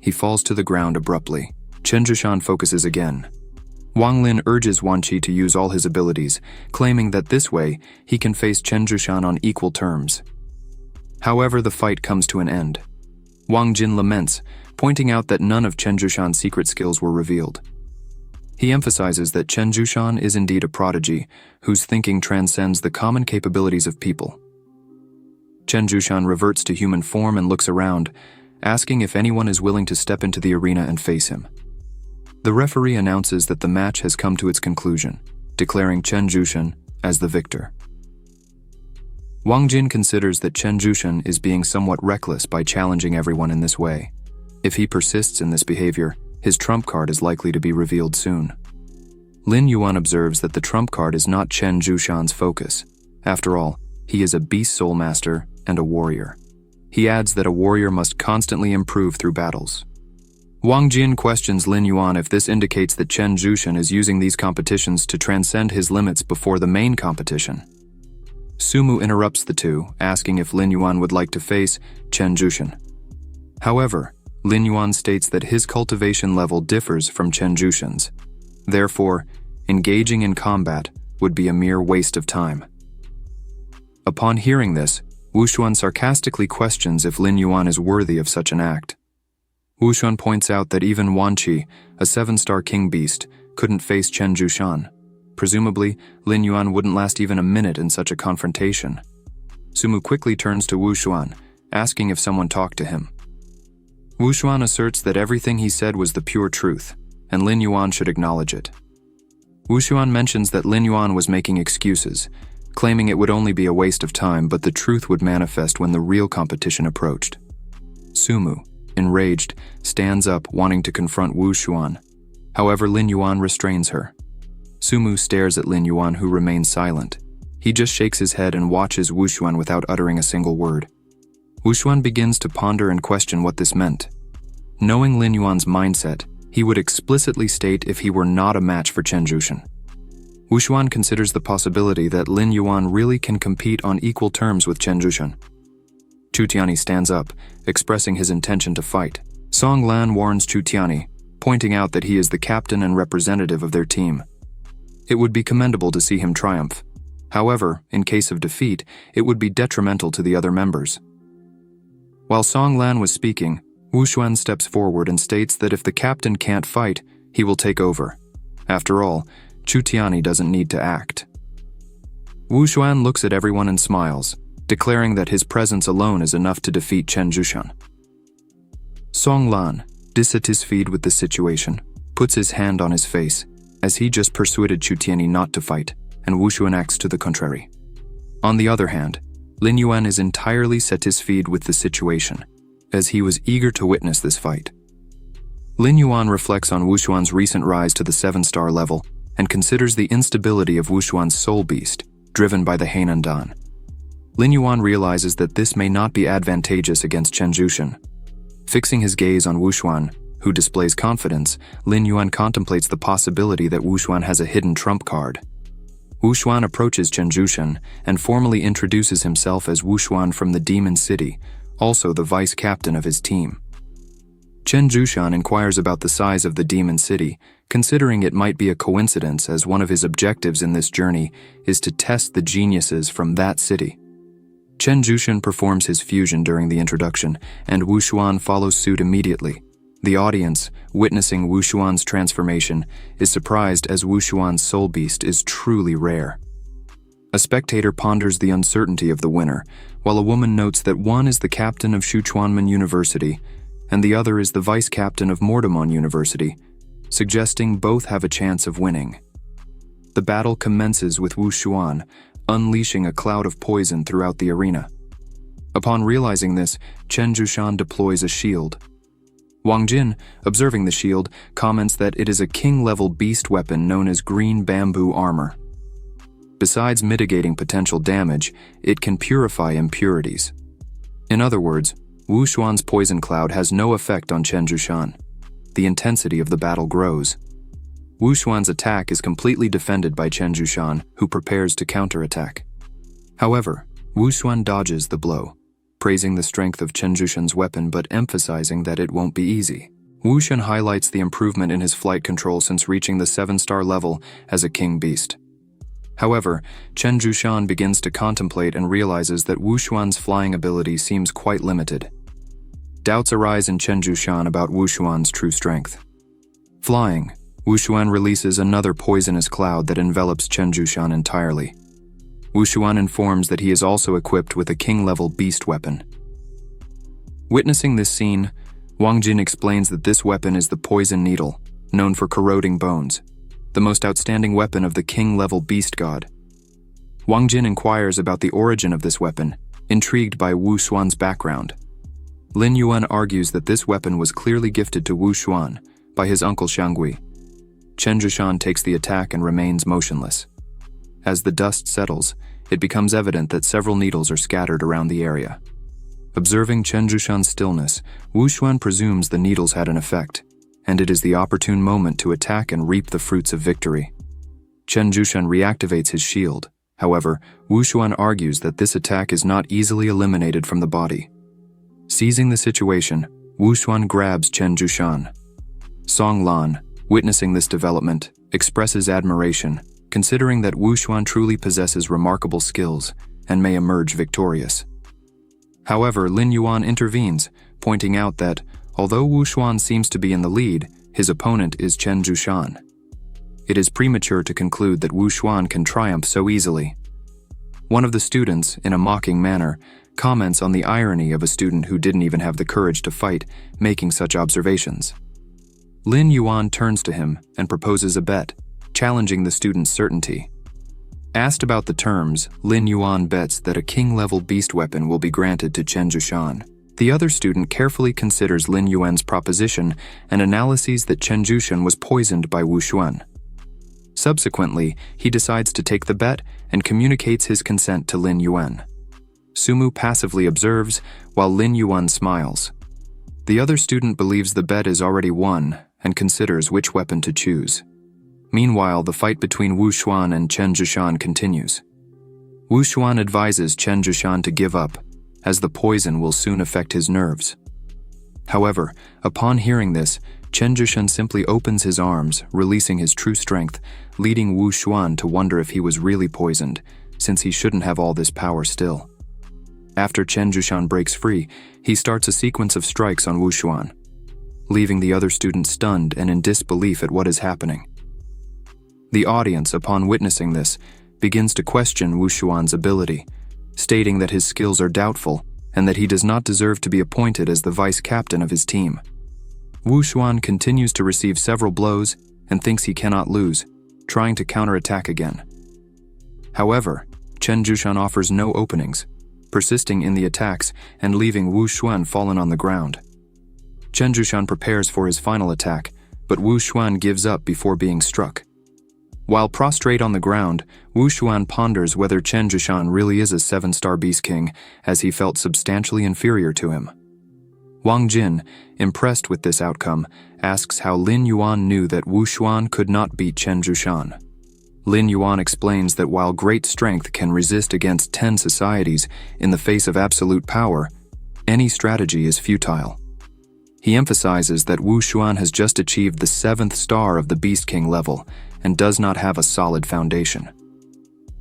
He falls to the ground abruptly. Chen Zhushan focuses again. Wang Lin urges Wan Qi to use all his abilities, claiming that this way he can face Chen Zhushan on equal terms. However, the fight comes to an end. Wang Jin laments, pointing out that none of Chen Zhushan's secret skills were revealed. He emphasizes that Chen Zhushan is indeed a prodigy, whose thinking transcends the common capabilities of people. Chen Zhushan reverts to human form and looks around, asking if anyone is willing to step into the arena and face him. The referee announces that the match has come to its conclusion, declaring Chen Zhushan as the victor. Wang Jin considers that Chen Zhushan is being somewhat reckless by challenging everyone in this way. If he persists in this behavior, his trump card is likely to be revealed soon. Lin Yuan observes that the trump card is not Chen Zhushan's focus. After all, he is a beast soul master and a warrior. He adds that a warrior must constantly improve through battles. Wang Jin questions Lin Yuan if this indicates that Chen Zhushan is using these competitions to transcend his limits before the main competition. Sumu interrupts the two, asking if Lin Yuan would like to face Chen Zhushan. However, Lin Yuan states that his cultivation level differs from Chen Zhushan's. Therefore, engaging in combat would be a mere waste of time. Upon hearing this, Wu Xuan sarcastically questions if Lin Yuan is worthy of such an act. Wu Xuan points out that even Wan Qi, a 7-star king beast, couldn't face Chen Zhushan. Presumably, Lin Yuan wouldn't last even a minute in such a confrontation. Sumu quickly turns to Wu Xuan, asking if someone talked to him. Wu Xuan asserts that everything he said was the pure truth, and Lin Yuan should acknowledge it. Wu Xuan mentions that Lin Yuan was making excuses, claiming it would only be a waste of time, but the truth would manifest when the real competition approached. Sumu, enraged, stands up wanting to confront Wu Xuan. However, Lin Yuan restrains her. Sumu stares at Lin Yuan, who remains silent. He just shakes his head and watches Wu Xuan without uttering a single word. Wu Xuan begins to ponder and question what this meant. Knowing Lin Yuan's mindset, he would explicitly state if he were not a match for Chen Zhushan. Wu Xuan considers the possibility that Lin Yuan really can compete on equal terms with Chen Zhushan. Chu Tianyi stands up, expressing his intention to fight. Song Lan warns Chu Tianyi, pointing out that he is the captain and representative of their team. It would be commendable to see him triumph. However, in case of defeat, it would be detrimental to the other members. While Song Lan was speaking, Wu Xuan steps forward and states that if the captain can't fight, he will take over. After all, Chu Tianyi doesn't need to act. Wu Xuan looks at everyone and smiles, declaring that his presence alone is enough to defeat Chen Zhushan. Song Lan, dissatisfied with the situation, puts his hand on his face, as he just persuaded Chu Tianyi not to fight, and Wu Xuan acts to the contrary. On the other hand, Lin Yuan is entirely satisfied with the situation, as he was eager to witness this fight. Lin Yuan reflects on Wu Xuan's recent rise to the 7-star level and considers the instability of Wu Xuan's soul beast, driven by the Hainan Dan. Lin Yuan realizes that this may not be advantageous against Chen Zhushan. Fixing his gaze on Wu Xuan, who displays confidence, Lin Yuan contemplates the possibility that Wu Xuan has a hidden trump card. Wu Xuan approaches Chen Zhushan and formally introduces himself as Wu Xuan from the Demon City, also the vice-captain of his team. Chen Zhushan inquires about the size of the demon city, considering it might be a coincidence as one of his objectives in this journey is to test the geniuses from that city. Chen Zhushan performs his fusion during the introduction, and Wu Xuan follows suit immediately. The audience, witnessing Wu Xuan's transformation, is surprised as Wu Xuan's soul beast is truly rare. A spectator ponders the uncertainty of the winner, while a woman notes that one is the captain of Shuchuanmen University, and the other is the vice captain of Mordamon University, suggesting both have a chance of winning. The battle commences with Wu Xuan, unleashing a cloud of poison throughout the arena. Upon realizing this, Chen Zhushan deploys a shield. Wang Jin, observing the shield, comments that it is a king-level beast weapon known as green bamboo armor. Besides mitigating potential damage, it can purify impurities. In other words, Wu Xuan's poison cloud has no effect on Chen Zhushan. The intensity of the battle grows. Wu Xuan's attack is completely defended by Chen Zhushan, who prepares to counterattack. However, Wu Xuan dodges the blow, praising the strength of Chen Zhushan's weapon but emphasizing that it won't be easy. Wu Xuan highlights the improvement in his flight control since reaching the 7-star level as a king beast. However, Chen Zhushan begins to contemplate and realizes that Wu Xuan's flying ability seems quite limited. Doubts arise in Chen Zhushan about Wu Xuan's true strength. Flying, Wu Xuan releases another poisonous cloud that envelops Chen Zhushan entirely. Wu Xuan informs that he is also equipped with a king-level beast weapon. Witnessing this scene, Wang Jin explains that this weapon is the poison needle, known for corroding bones, the most outstanding weapon of the king-level beast god. Wang Jin inquires about the origin of this weapon, intrigued by Wu Xuan's background. Lin Yuan argues that this weapon was clearly gifted to Wu Xuan by his uncle Xiangui. Chen Zhushan takes the attack and remains motionless. As the dust settles, it becomes evident that several needles are scattered around the area. Observing Chen Zhushan's stillness, Wu Xuan presumes the needles had an effect, and it is the opportune moment to attack and reap the fruits of victory. Chen Zhushan reactivates his shield. However, Wu Xuan argues that this attack is not easily eliminated from the body. Seizing the situation, Wu Xuan grabs Chen Zhushan. Song Lan, witnessing this development, expresses admiration, considering that Wu Xuan truly possesses remarkable skills and may emerge victorious. However, Lin Yuan intervenes, pointing out that, although Wu Xuan seems to be in the lead, his opponent is Chen Zhushan. It is premature to conclude that Wu Xuan can triumph so easily. One of the students, in a mocking manner, comments on the irony of a student who didn't even have the courage to fight, making such observations. Lin Yuan turns to him and proposes a bet, challenging the student's certainty. Asked about the terms, Lin Yuan bets that a king-level beast weapon will be granted to Chen Zhushan. The other student carefully considers Lin Yuan's proposition and analyses that Chen Zhushan was poisoned by Wu Xuan. Subsequently, he decides to take the bet and communicates his consent to Lin Yuan. Sumu passively observes, while Lin Yuan smiles. The other student believes the bet is already won and considers which weapon to choose. Meanwhile, the fight between Wu Xuan and Chen Zhushan continues. Wu Xuan advises Chen Zhushan to give up, as the poison will soon affect his nerves. However, upon hearing this, Chen Zhushan simply opens his arms, releasing his true strength, leading Wu Xuan to wonder if he was really poisoned, since he shouldn't have all this power still. After Chen Zhushan breaks free, he starts a sequence of strikes on Wu Xuan, leaving the other students stunned and in disbelief at what is happening. The audience, upon witnessing this, begins to question Wu Xuan's ability, stating that his skills are doubtful and that he does not deserve to be appointed as the vice captain of his team. Wu Xuan continues to receive several blows and thinks he cannot lose, trying to counterattack again. However, Chen Zhushan offers no openings, persisting in the attacks and leaving Wu Xuan fallen on the ground. Chen Zhushan prepares for his final attack, but Wu Xuan gives up before being struck. While prostrate on the ground, Wu Xuan ponders whether Chen Zhushan really is a 7-star Beast King, as he felt substantially inferior to him. Wang Jin, impressed with this outcome, asks how Lin Yuan knew that Wu Xuan could not beat Chen Zhushan. Lin Yuan explains that while great strength can resist against 10 societies in the face of absolute power, any strategy is futile. He emphasizes that Wu Xuan has just achieved the 7th star of the Beast King level and does not have a solid foundation.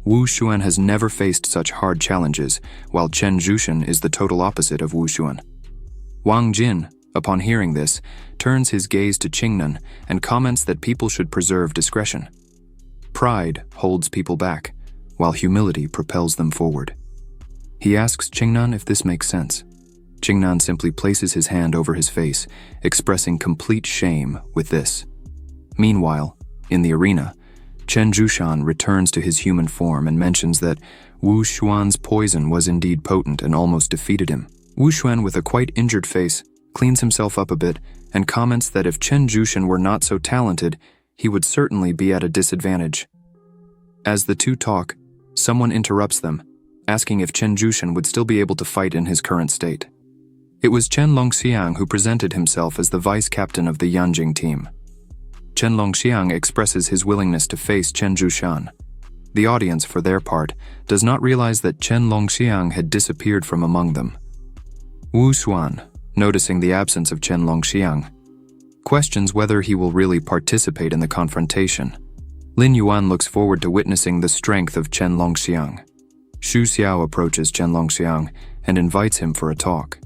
Wu Xuan has never faced such hard challenges, while Chen Zhuxian is the total opposite of Wu Xuan. Wang Jin, upon hearing this, turns his gaze to Qingnan and comments that people should preserve discretion. Pride holds people back, while humility propels them forward. He asks Qingnan if this makes sense. Qingnan simply places his hand over his face, expressing complete shame with this. Meanwhile, in the arena, Chen Zhuxian returns to his human form and mentions that Wu Xuan's poison was indeed potent and almost defeated him. Wu Xuan, with a quite injured face, cleans himself up a bit and comments that if Chen Zhuxian were not so talented, he would certainly be at a disadvantage. As the two talk, someone interrupts them, asking if Chen Zhuxian would still be able to fight in his current state. It was Chen Longxiang who presented himself as the vice-captain of the Yanjing team. Chen Longxiang expresses his willingness to face Chen Zhuxian. The audience, for their part, does not realize that Chen Longxiang had disappeared from among them. Wu Xuan, noticing the absence of Chen Longxiang, questions whether he will really participate in the confrontation. Lin Yuan looks forward to witnessing the strength of Chen Longxiang. Xu Xiao approaches Chen Longxiang and invites him for a talk.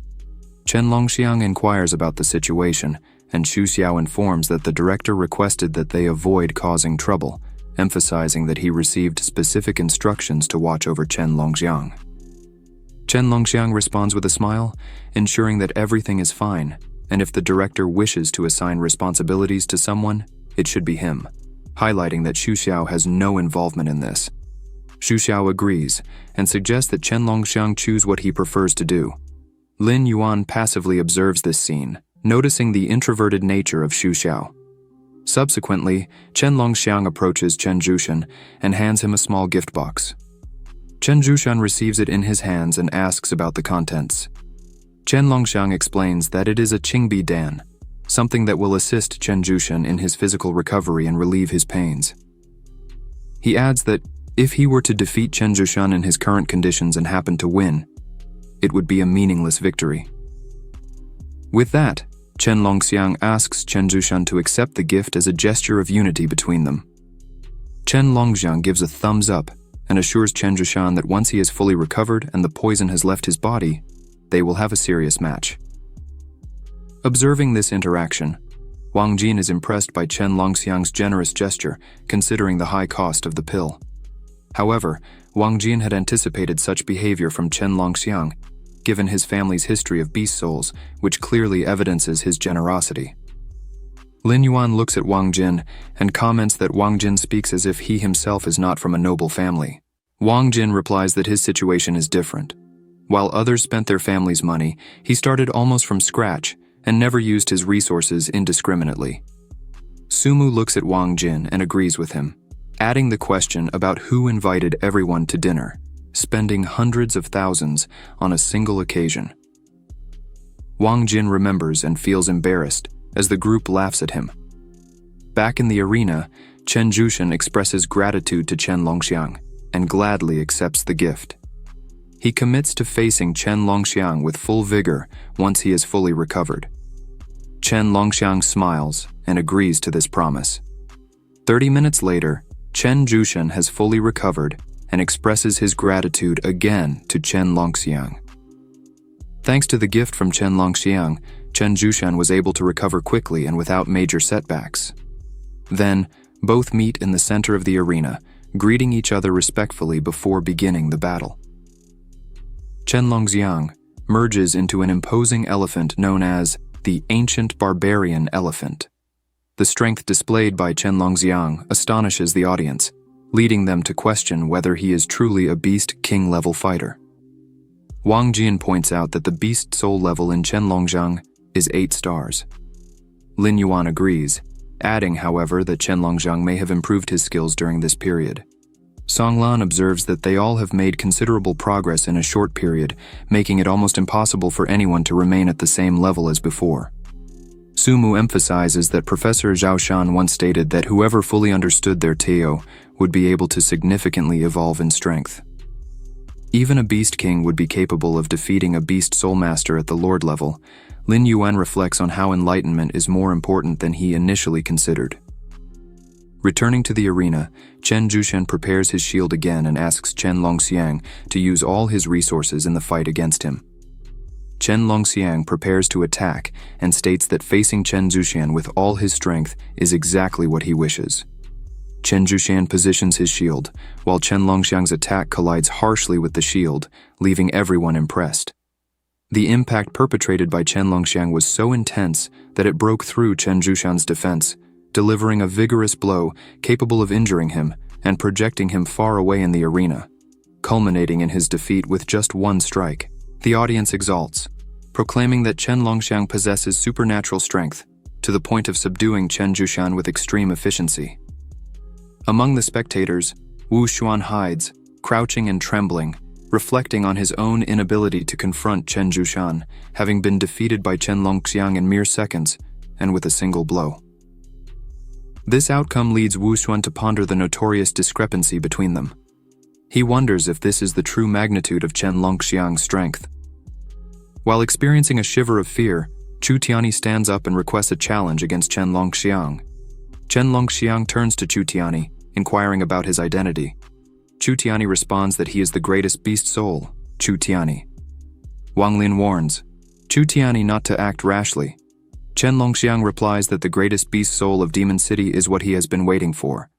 Chen Longxiang inquires about the situation, and Xu Xiao informs that the director requested that they avoid causing trouble, emphasizing that he received specific instructions to watch over Chen Longxiang. Chen Longxiang responds with a smile, ensuring that everything is fine, and if the director wishes to assign responsibilities to someone, it should be him, highlighting that Xu Xiao has no involvement in this. Xu Xiao agrees and suggests that Chen Longxiang choose what he prefers to do. Lin Yuan passively observes this scene, noticing the introverted nature of Xu Xiao. Subsequently, Chen Longxiang approaches Chen Zhuxian and hands him a small gift box. Chen Zhuxian receives it in his hands and asks about the contents. Chen Longxiang explains that it is a Qingbi Dan, something that will assist Chen Zhuxian in his physical recovery and relieve his pains. He adds that if he were to defeat Chen Zhuxian in his current conditions and happen to win, it would be a meaningless victory. With that, Chen Longxiang asks Chen Zhuxian to accept the gift as a gesture of unity between them. Chen Longxiang gives a thumbs up and assures Chen Zhuxian that once he is fully recovered and the poison has left his body, they will have a serious match. Observing this interaction, Wang Jin is impressed by Chen Longxiang's generous gesture, considering the high cost of the pill. However, Wang Jin had anticipated such behavior from Chen Longxiang, given his family's history of beast souls, which clearly evidences his generosity. Lin Yuan looks at Wang Jin and comments that Wang Jin speaks as if he himself is not from a noble family. Wang Jin replies that his situation is different. While others spent their family's money, he started almost from scratch and never used his resources indiscriminately. Sumu looks at Wang Jin and agrees with him, adding the question about who invited everyone to dinner, spending hundreds of thousands on a single occasion. Wang Jin remembers and feels embarrassed as the group laughs at him. Back in the arena, Chen Zhuxian expresses gratitude to Chen Longxiang and gladly accepts the gift. He commits to facing Chen Longxiang with full vigor once he is fully recovered. Chen Longxiang smiles and agrees to this promise. 30 minutes later, Chen Zhuxian has fully recovered and expresses his gratitude again to Chen Longxiang. Thanks to the gift from Chen Longxiang, Chen Zhuxian was able to recover quickly and without major setbacks. Then, both meet in the center of the arena, greeting each other respectfully before beginning the battle. Chen Longxiang merges into an imposing elephant known as the Ancient Barbarian Elephant. The strength displayed by Chen Longxiang astonishes the audience, leading them to question whether he is truly a Beast King-level fighter. Wang Jin points out that the Beast Soul level in Chen Longxiang is 8 stars. Lin Yuan agrees, adding, however, that Chen Longxiang may have improved his skills during this period. Song Lan observes that they all have made considerable progress in a short period, making it almost impossible for anyone to remain at the same level as before. Sumu emphasizes that Professor Zhao Shan once stated that whoever fully understood their Teo would be able to significantly evolve in strength. Even a Beast King would be capable of defeating a Beast Soul Master at the Lord level, Lin Yuan reflects on how enlightenment is more important than he initially considered. Returning to the arena, Chen Zhuxian prepares his shield again and asks Chen Longxiang to use all his resources in the fight against him. Chen Longxiang prepares to attack and states that facing Chen Zhuxian with all his strength is exactly what he wishes. Chen Zhuxian positions his shield, while Chen Longxiang's attack collides harshly with the shield, leaving everyone impressed. The impact perpetrated by Chen Longxiang was so intense that it broke through Chen Zhuxian's defense, delivering a vigorous blow capable of injuring him and projecting him far away in the arena, culminating in his defeat with just one strike. The audience exalts, proclaiming that Chen Longxiang possesses supernatural strength, to the point of subduing Chen Zhuxian with extreme efficiency. Among the spectators, Wu Xuan hides, crouching and trembling, reflecting on his own inability to confront Chen Zhuxian, having been defeated by Chen Longxiang in mere seconds and with a single blow. This outcome leads Wu Xuan to ponder the notorious discrepancy between them. He wonders if this is the true magnitude of Chen Longxiang's strength. While experiencing a shiver of fear, Chu Tiani stands up and requests a challenge against Chen Longxiang. Chen Longxiang turns to Chu Tiani, inquiring about his identity. Chu Tiani responds that he is the greatest beast soul, Chu Tiani. Wang Lin warns Chu Tiani not to act rashly. Chen Longxiang replies that the greatest beast soul of Demon City is what he has been waiting for.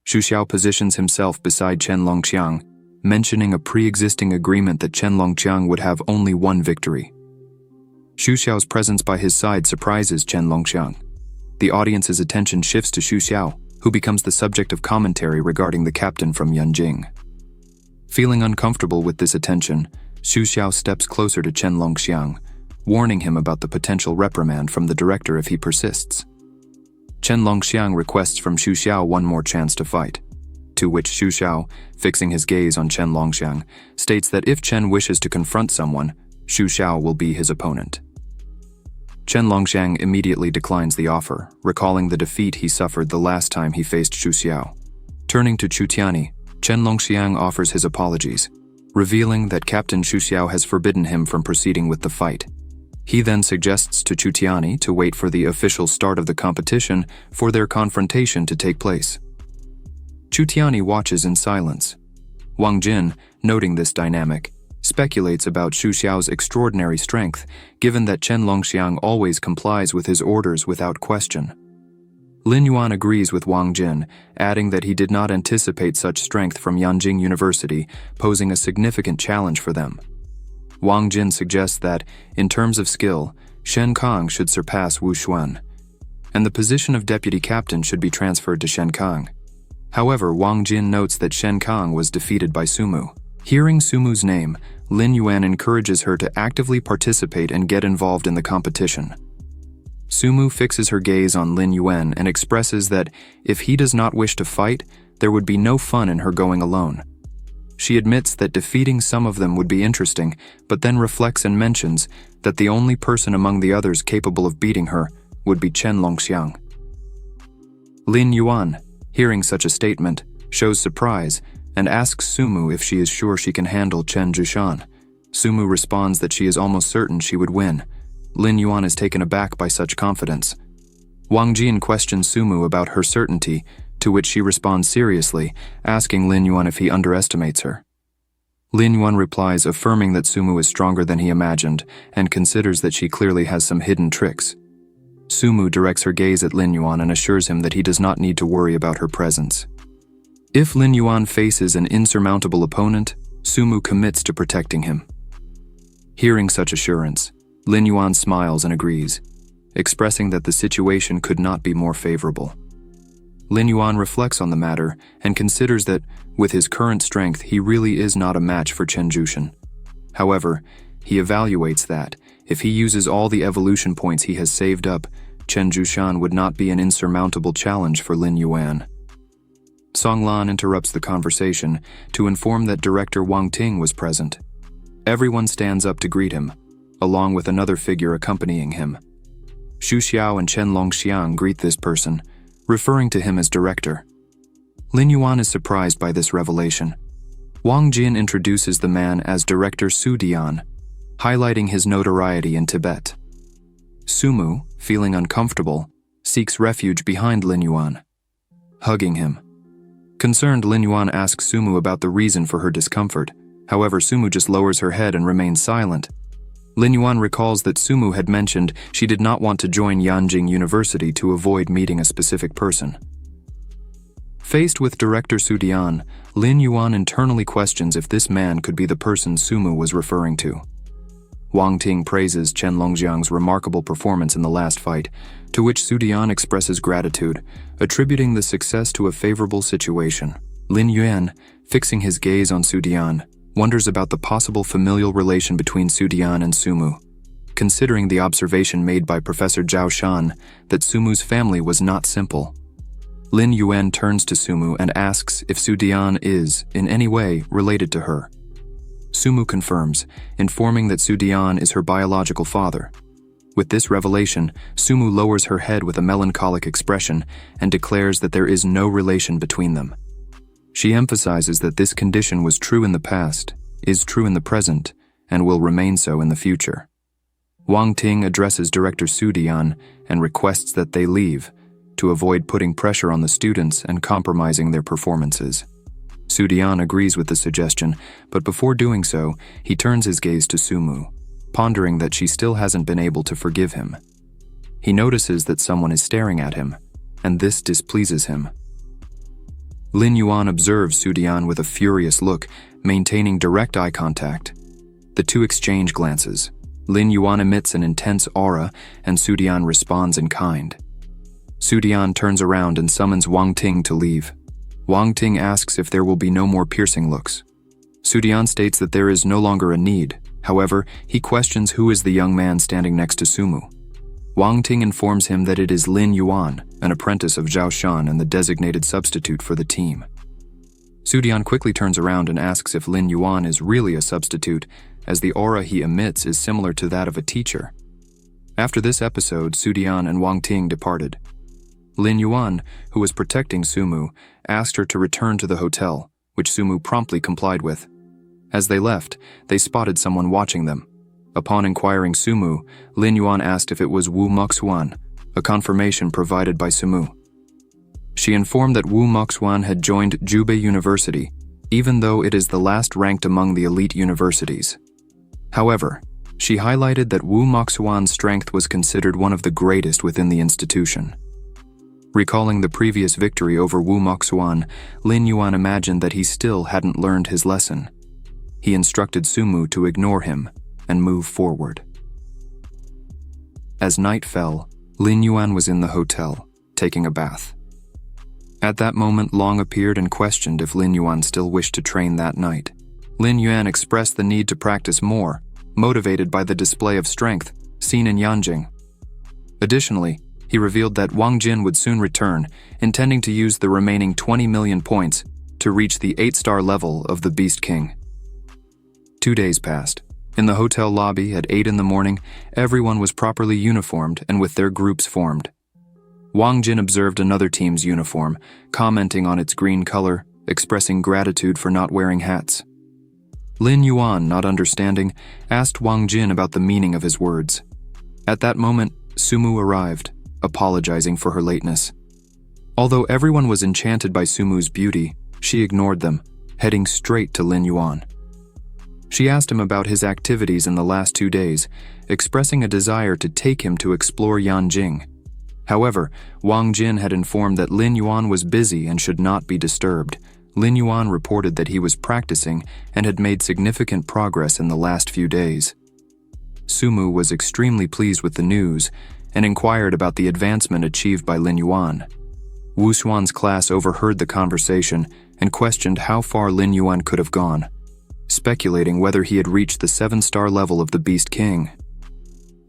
Xu Xiao positions himself beside Chen Longxiang, mentioning a pre-existing agreement that Chen Longxiang would have only one victory. Xu Xiao's presence by his side surprises Chen Longxiang. The audience's attention shifts to Xu Xiao, who becomes the subject of commentary regarding the captain from Yanjing. Feeling uncomfortable with this attention, Xu Xiao steps closer to Chen Longxiang, warning him about the potential reprimand from the director if he persists. Chen Longxiang requests from Xu Xiao one more chance to fight, to which Xu Xiao, fixing his gaze on Chen Longxiang, states that if Chen wishes to confront someone, Xu Xiao will be his opponent. Chen Longxiang immediately declines the offer, recalling the defeat he suffered the last time he faced Xu Xiao. Turning to Chu Tiani, Chen Longxiang offers his apologies, revealing that Captain Xu Xiao has forbidden him from proceeding with the fight. He then suggests to Chu Tiani to wait for the official start of the competition for their confrontation to take place. Chu Tiani watches in silence. Wang Jin, noting this dynamic, speculates about Xu Xiao's extraordinary strength, given that Chen Longxiang always complies with his orders without question. Lin Yuan agrees with Wang Jin, adding that he did not anticipate such strength from Yanjing University, posing a significant challenge for them. Wang Jin suggests that, in terms of skill, Shen Kang should surpass Wu Xuan, and the position of deputy captain should be transferred to Shen Kang. However, Wang Jin notes that Shen Kang was defeated by Sumu. Hearing Sumu's name, Lin Yuan encourages her to actively participate and get involved in the competition. Sumu fixes her gaze on Lin Yuan and expresses that if he does not wish to fight, there would be no fun in her going alone. She admits that defeating some of them would be interesting, but then reflects and mentions that the only person among the others capable of beating her would be Chen Longxiang. Lin Yuan, hearing such a statement, shows surprise and asks Sumu if she is sure she can handle Chen Zhuxian. Sumu responds that she is almost certain she would win. Lin Yuan is taken aback by such confidence. Wang Jin questions Sumu about her certainty, to which she responds seriously, asking Lin Yuan if he underestimates her. Lin Yuan replies, affirming that Sumu is stronger than he imagined and considers that she clearly has some hidden tricks. Sumu directs her gaze at Lin Yuan and assures him that he does not need to worry about her presence. If Lin Yuan faces an insurmountable opponent, Sumu commits to protecting him. Hearing such assurance, Lin Yuan smiles and agrees, expressing that the situation could not be more favorable. Lin Yuan reflects on the matter and considers that, with his current strength, he really is not a match for Chen Zhuxian. However, he evaluates that, if he uses all the evolution points he has saved up, Chen Zhuxian would not be an insurmountable challenge for Lin Yuan. Song Lan interrupts the conversation to inform that director Wang Ting was present. Everyone stands up to greet him, along with another figure accompanying him. Xu Xiao and Chen Longxiang greet this person, referring to him as director. Lin Yuan is surprised by this revelation. Wang Jin introduces the man as Director Su Dian, highlighting his notoriety in Tibet. Sumu, feeling uncomfortable, seeks refuge behind Lin Yuan, hugging him. Concerned, Lin Yuan asks Sumu about the reason for her discomfort. However, Sumu just lowers her head and remains silent. Lin Yuan recalls that Sumu had mentioned she did not want to join Yanjing University to avoid meeting a specific person. Faced with Director Su Dian, Lin Yuan internally questions if this man could be the person Sumu was referring to. Wang Ting praises Chen Longjiang's remarkable performance in the last fight, to which Su Dian expresses gratitude, attributing the success to a favorable situation. Lin Yuan, fixing his gaze on Su Dian, wonders about the possible familial relation between Su Dian and Sumu, considering the observation made by Professor Zhao Shan that Sumu's family was not simple. Lin Yuan turns to Sumu and asks if Su Dian is, in any way, related to her. Sumu confirms, informing that Su Dian is her biological father. With this revelation, Sumu lowers her head with a melancholic expression and declares that there is no relation between them. She emphasizes that this condition was true in the past, is true in the present, and will remain so in the future. Wang Ting addresses Director Su Dian and requests that they leave, to avoid putting pressure on the students and compromising their performances. Su Dian agrees with the suggestion, but before doing so, he turns his gaze to Sumu, pondering that she still hasn't been able to forgive him. He notices that someone is staring at him, and this displeases him. Lin Yuan observes Su Dian with a furious look, maintaining direct eye contact. The two exchange glances. Lin Yuan emits an intense aura, and Su Dian responds in kind. Su Dian turns around and summons Wang Ting to leave. Wang Ting asks if there will be no more piercing looks. Su Dian states that there is no longer a need. However, he questions who is the young man standing next to Sumu. Wang Ting informs him that it is Lin Yuan, an apprentice of Zhao Shan and the designated substitute for the team. Su Dian quickly turns around and asks if Lin Yuan is really a substitute, as the aura he emits is similar to that of a teacher. After this episode, Su Dian and Wang Ting departed. Lin Yuan, who was protecting Sumu, asked her to return to the hotel, which Sumu promptly complied with. As they left, they spotted someone watching them. Upon inquiring Sumu, Lin Yuan asked if it was Wu Moxuan, a confirmation provided by Sumu. She informed that Wu Moxuan had joined Jubei University, even though it is the last ranked among the elite universities. However, she highlighted that Wu Moxuan's strength was considered one of the greatest within the institution. Recalling the previous victory over Wu Moxuan, Lin Yuan imagined that he still hadn't learned his lesson. He instructed Sumu to ignore him and move forward. As night fell, Lin Yuan was in the hotel, taking a bath. At that moment, Long appeared and questioned if Lin Yuan still wished to train that night. Lin Yuan expressed the need to practice more, motivated by the display of strength seen in Yanjing. Additionally, he revealed that Wang Jin would soon return, intending to use the remaining 20 million points to reach the 8-star level of the Beast King. 2 days passed. In the hotel lobby at 8 in the morning, everyone was properly uniformed and with their groups formed. Wang Jin observed another team's uniform, commenting on its green color, expressing gratitude for not wearing hats. Lin Yuan, not understanding, asked Wang Jin about the meaning of his words. At that moment, Sumu arrived, apologizing for her lateness. Although everyone was enchanted by Sumu's beauty, she ignored them, heading straight to Lin Yuan. She asked him about his activities in the last 2 days, expressing a desire to take him to explore Yanjing. However, Wang Jin had informed that Lin Yuan was busy and should not be disturbed. Lin Yuan reported that he was practicing and had made significant progress in the last few days. Sumu was extremely pleased with the news and inquired about the advancement achieved by Lin Yuan. Wu Xuan's class overheard the conversation and questioned how far Lin Yuan could have gone, speculating whether he had reached the 7-star level of the Beast King.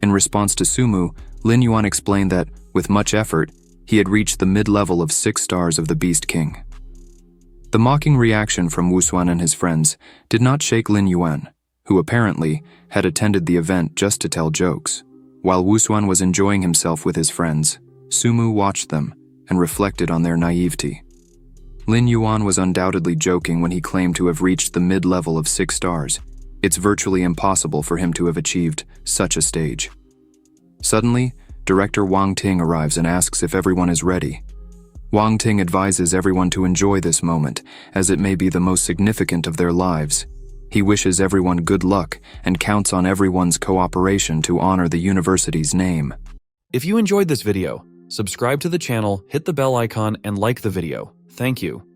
In response to Sumu, Lin Yuan explained that, with much effort, he had reached the mid-level of 6 stars of the Beast King. The mocking reaction from Wu Xuan and his friends did not shake Lin Yuan, who apparently had attended the event just to tell jokes. While Wu Xuan was enjoying himself with his friends, Sumu watched them and reflected on their naivety. Lin Yuan was undoubtedly joking when he claimed to have reached the mid-level of 6 stars. It's virtually impossible for him to have achieved such a stage. Suddenly, Director Wang Ting arrives and asks if everyone is ready. Wang Ting advises everyone to enjoy this moment, as it may be the most significant of their lives. He wishes everyone good luck and counts on everyone's cooperation to honor the university's name. If you enjoyed this video, subscribe to the channel, hit the bell icon, and like the video. Thank you.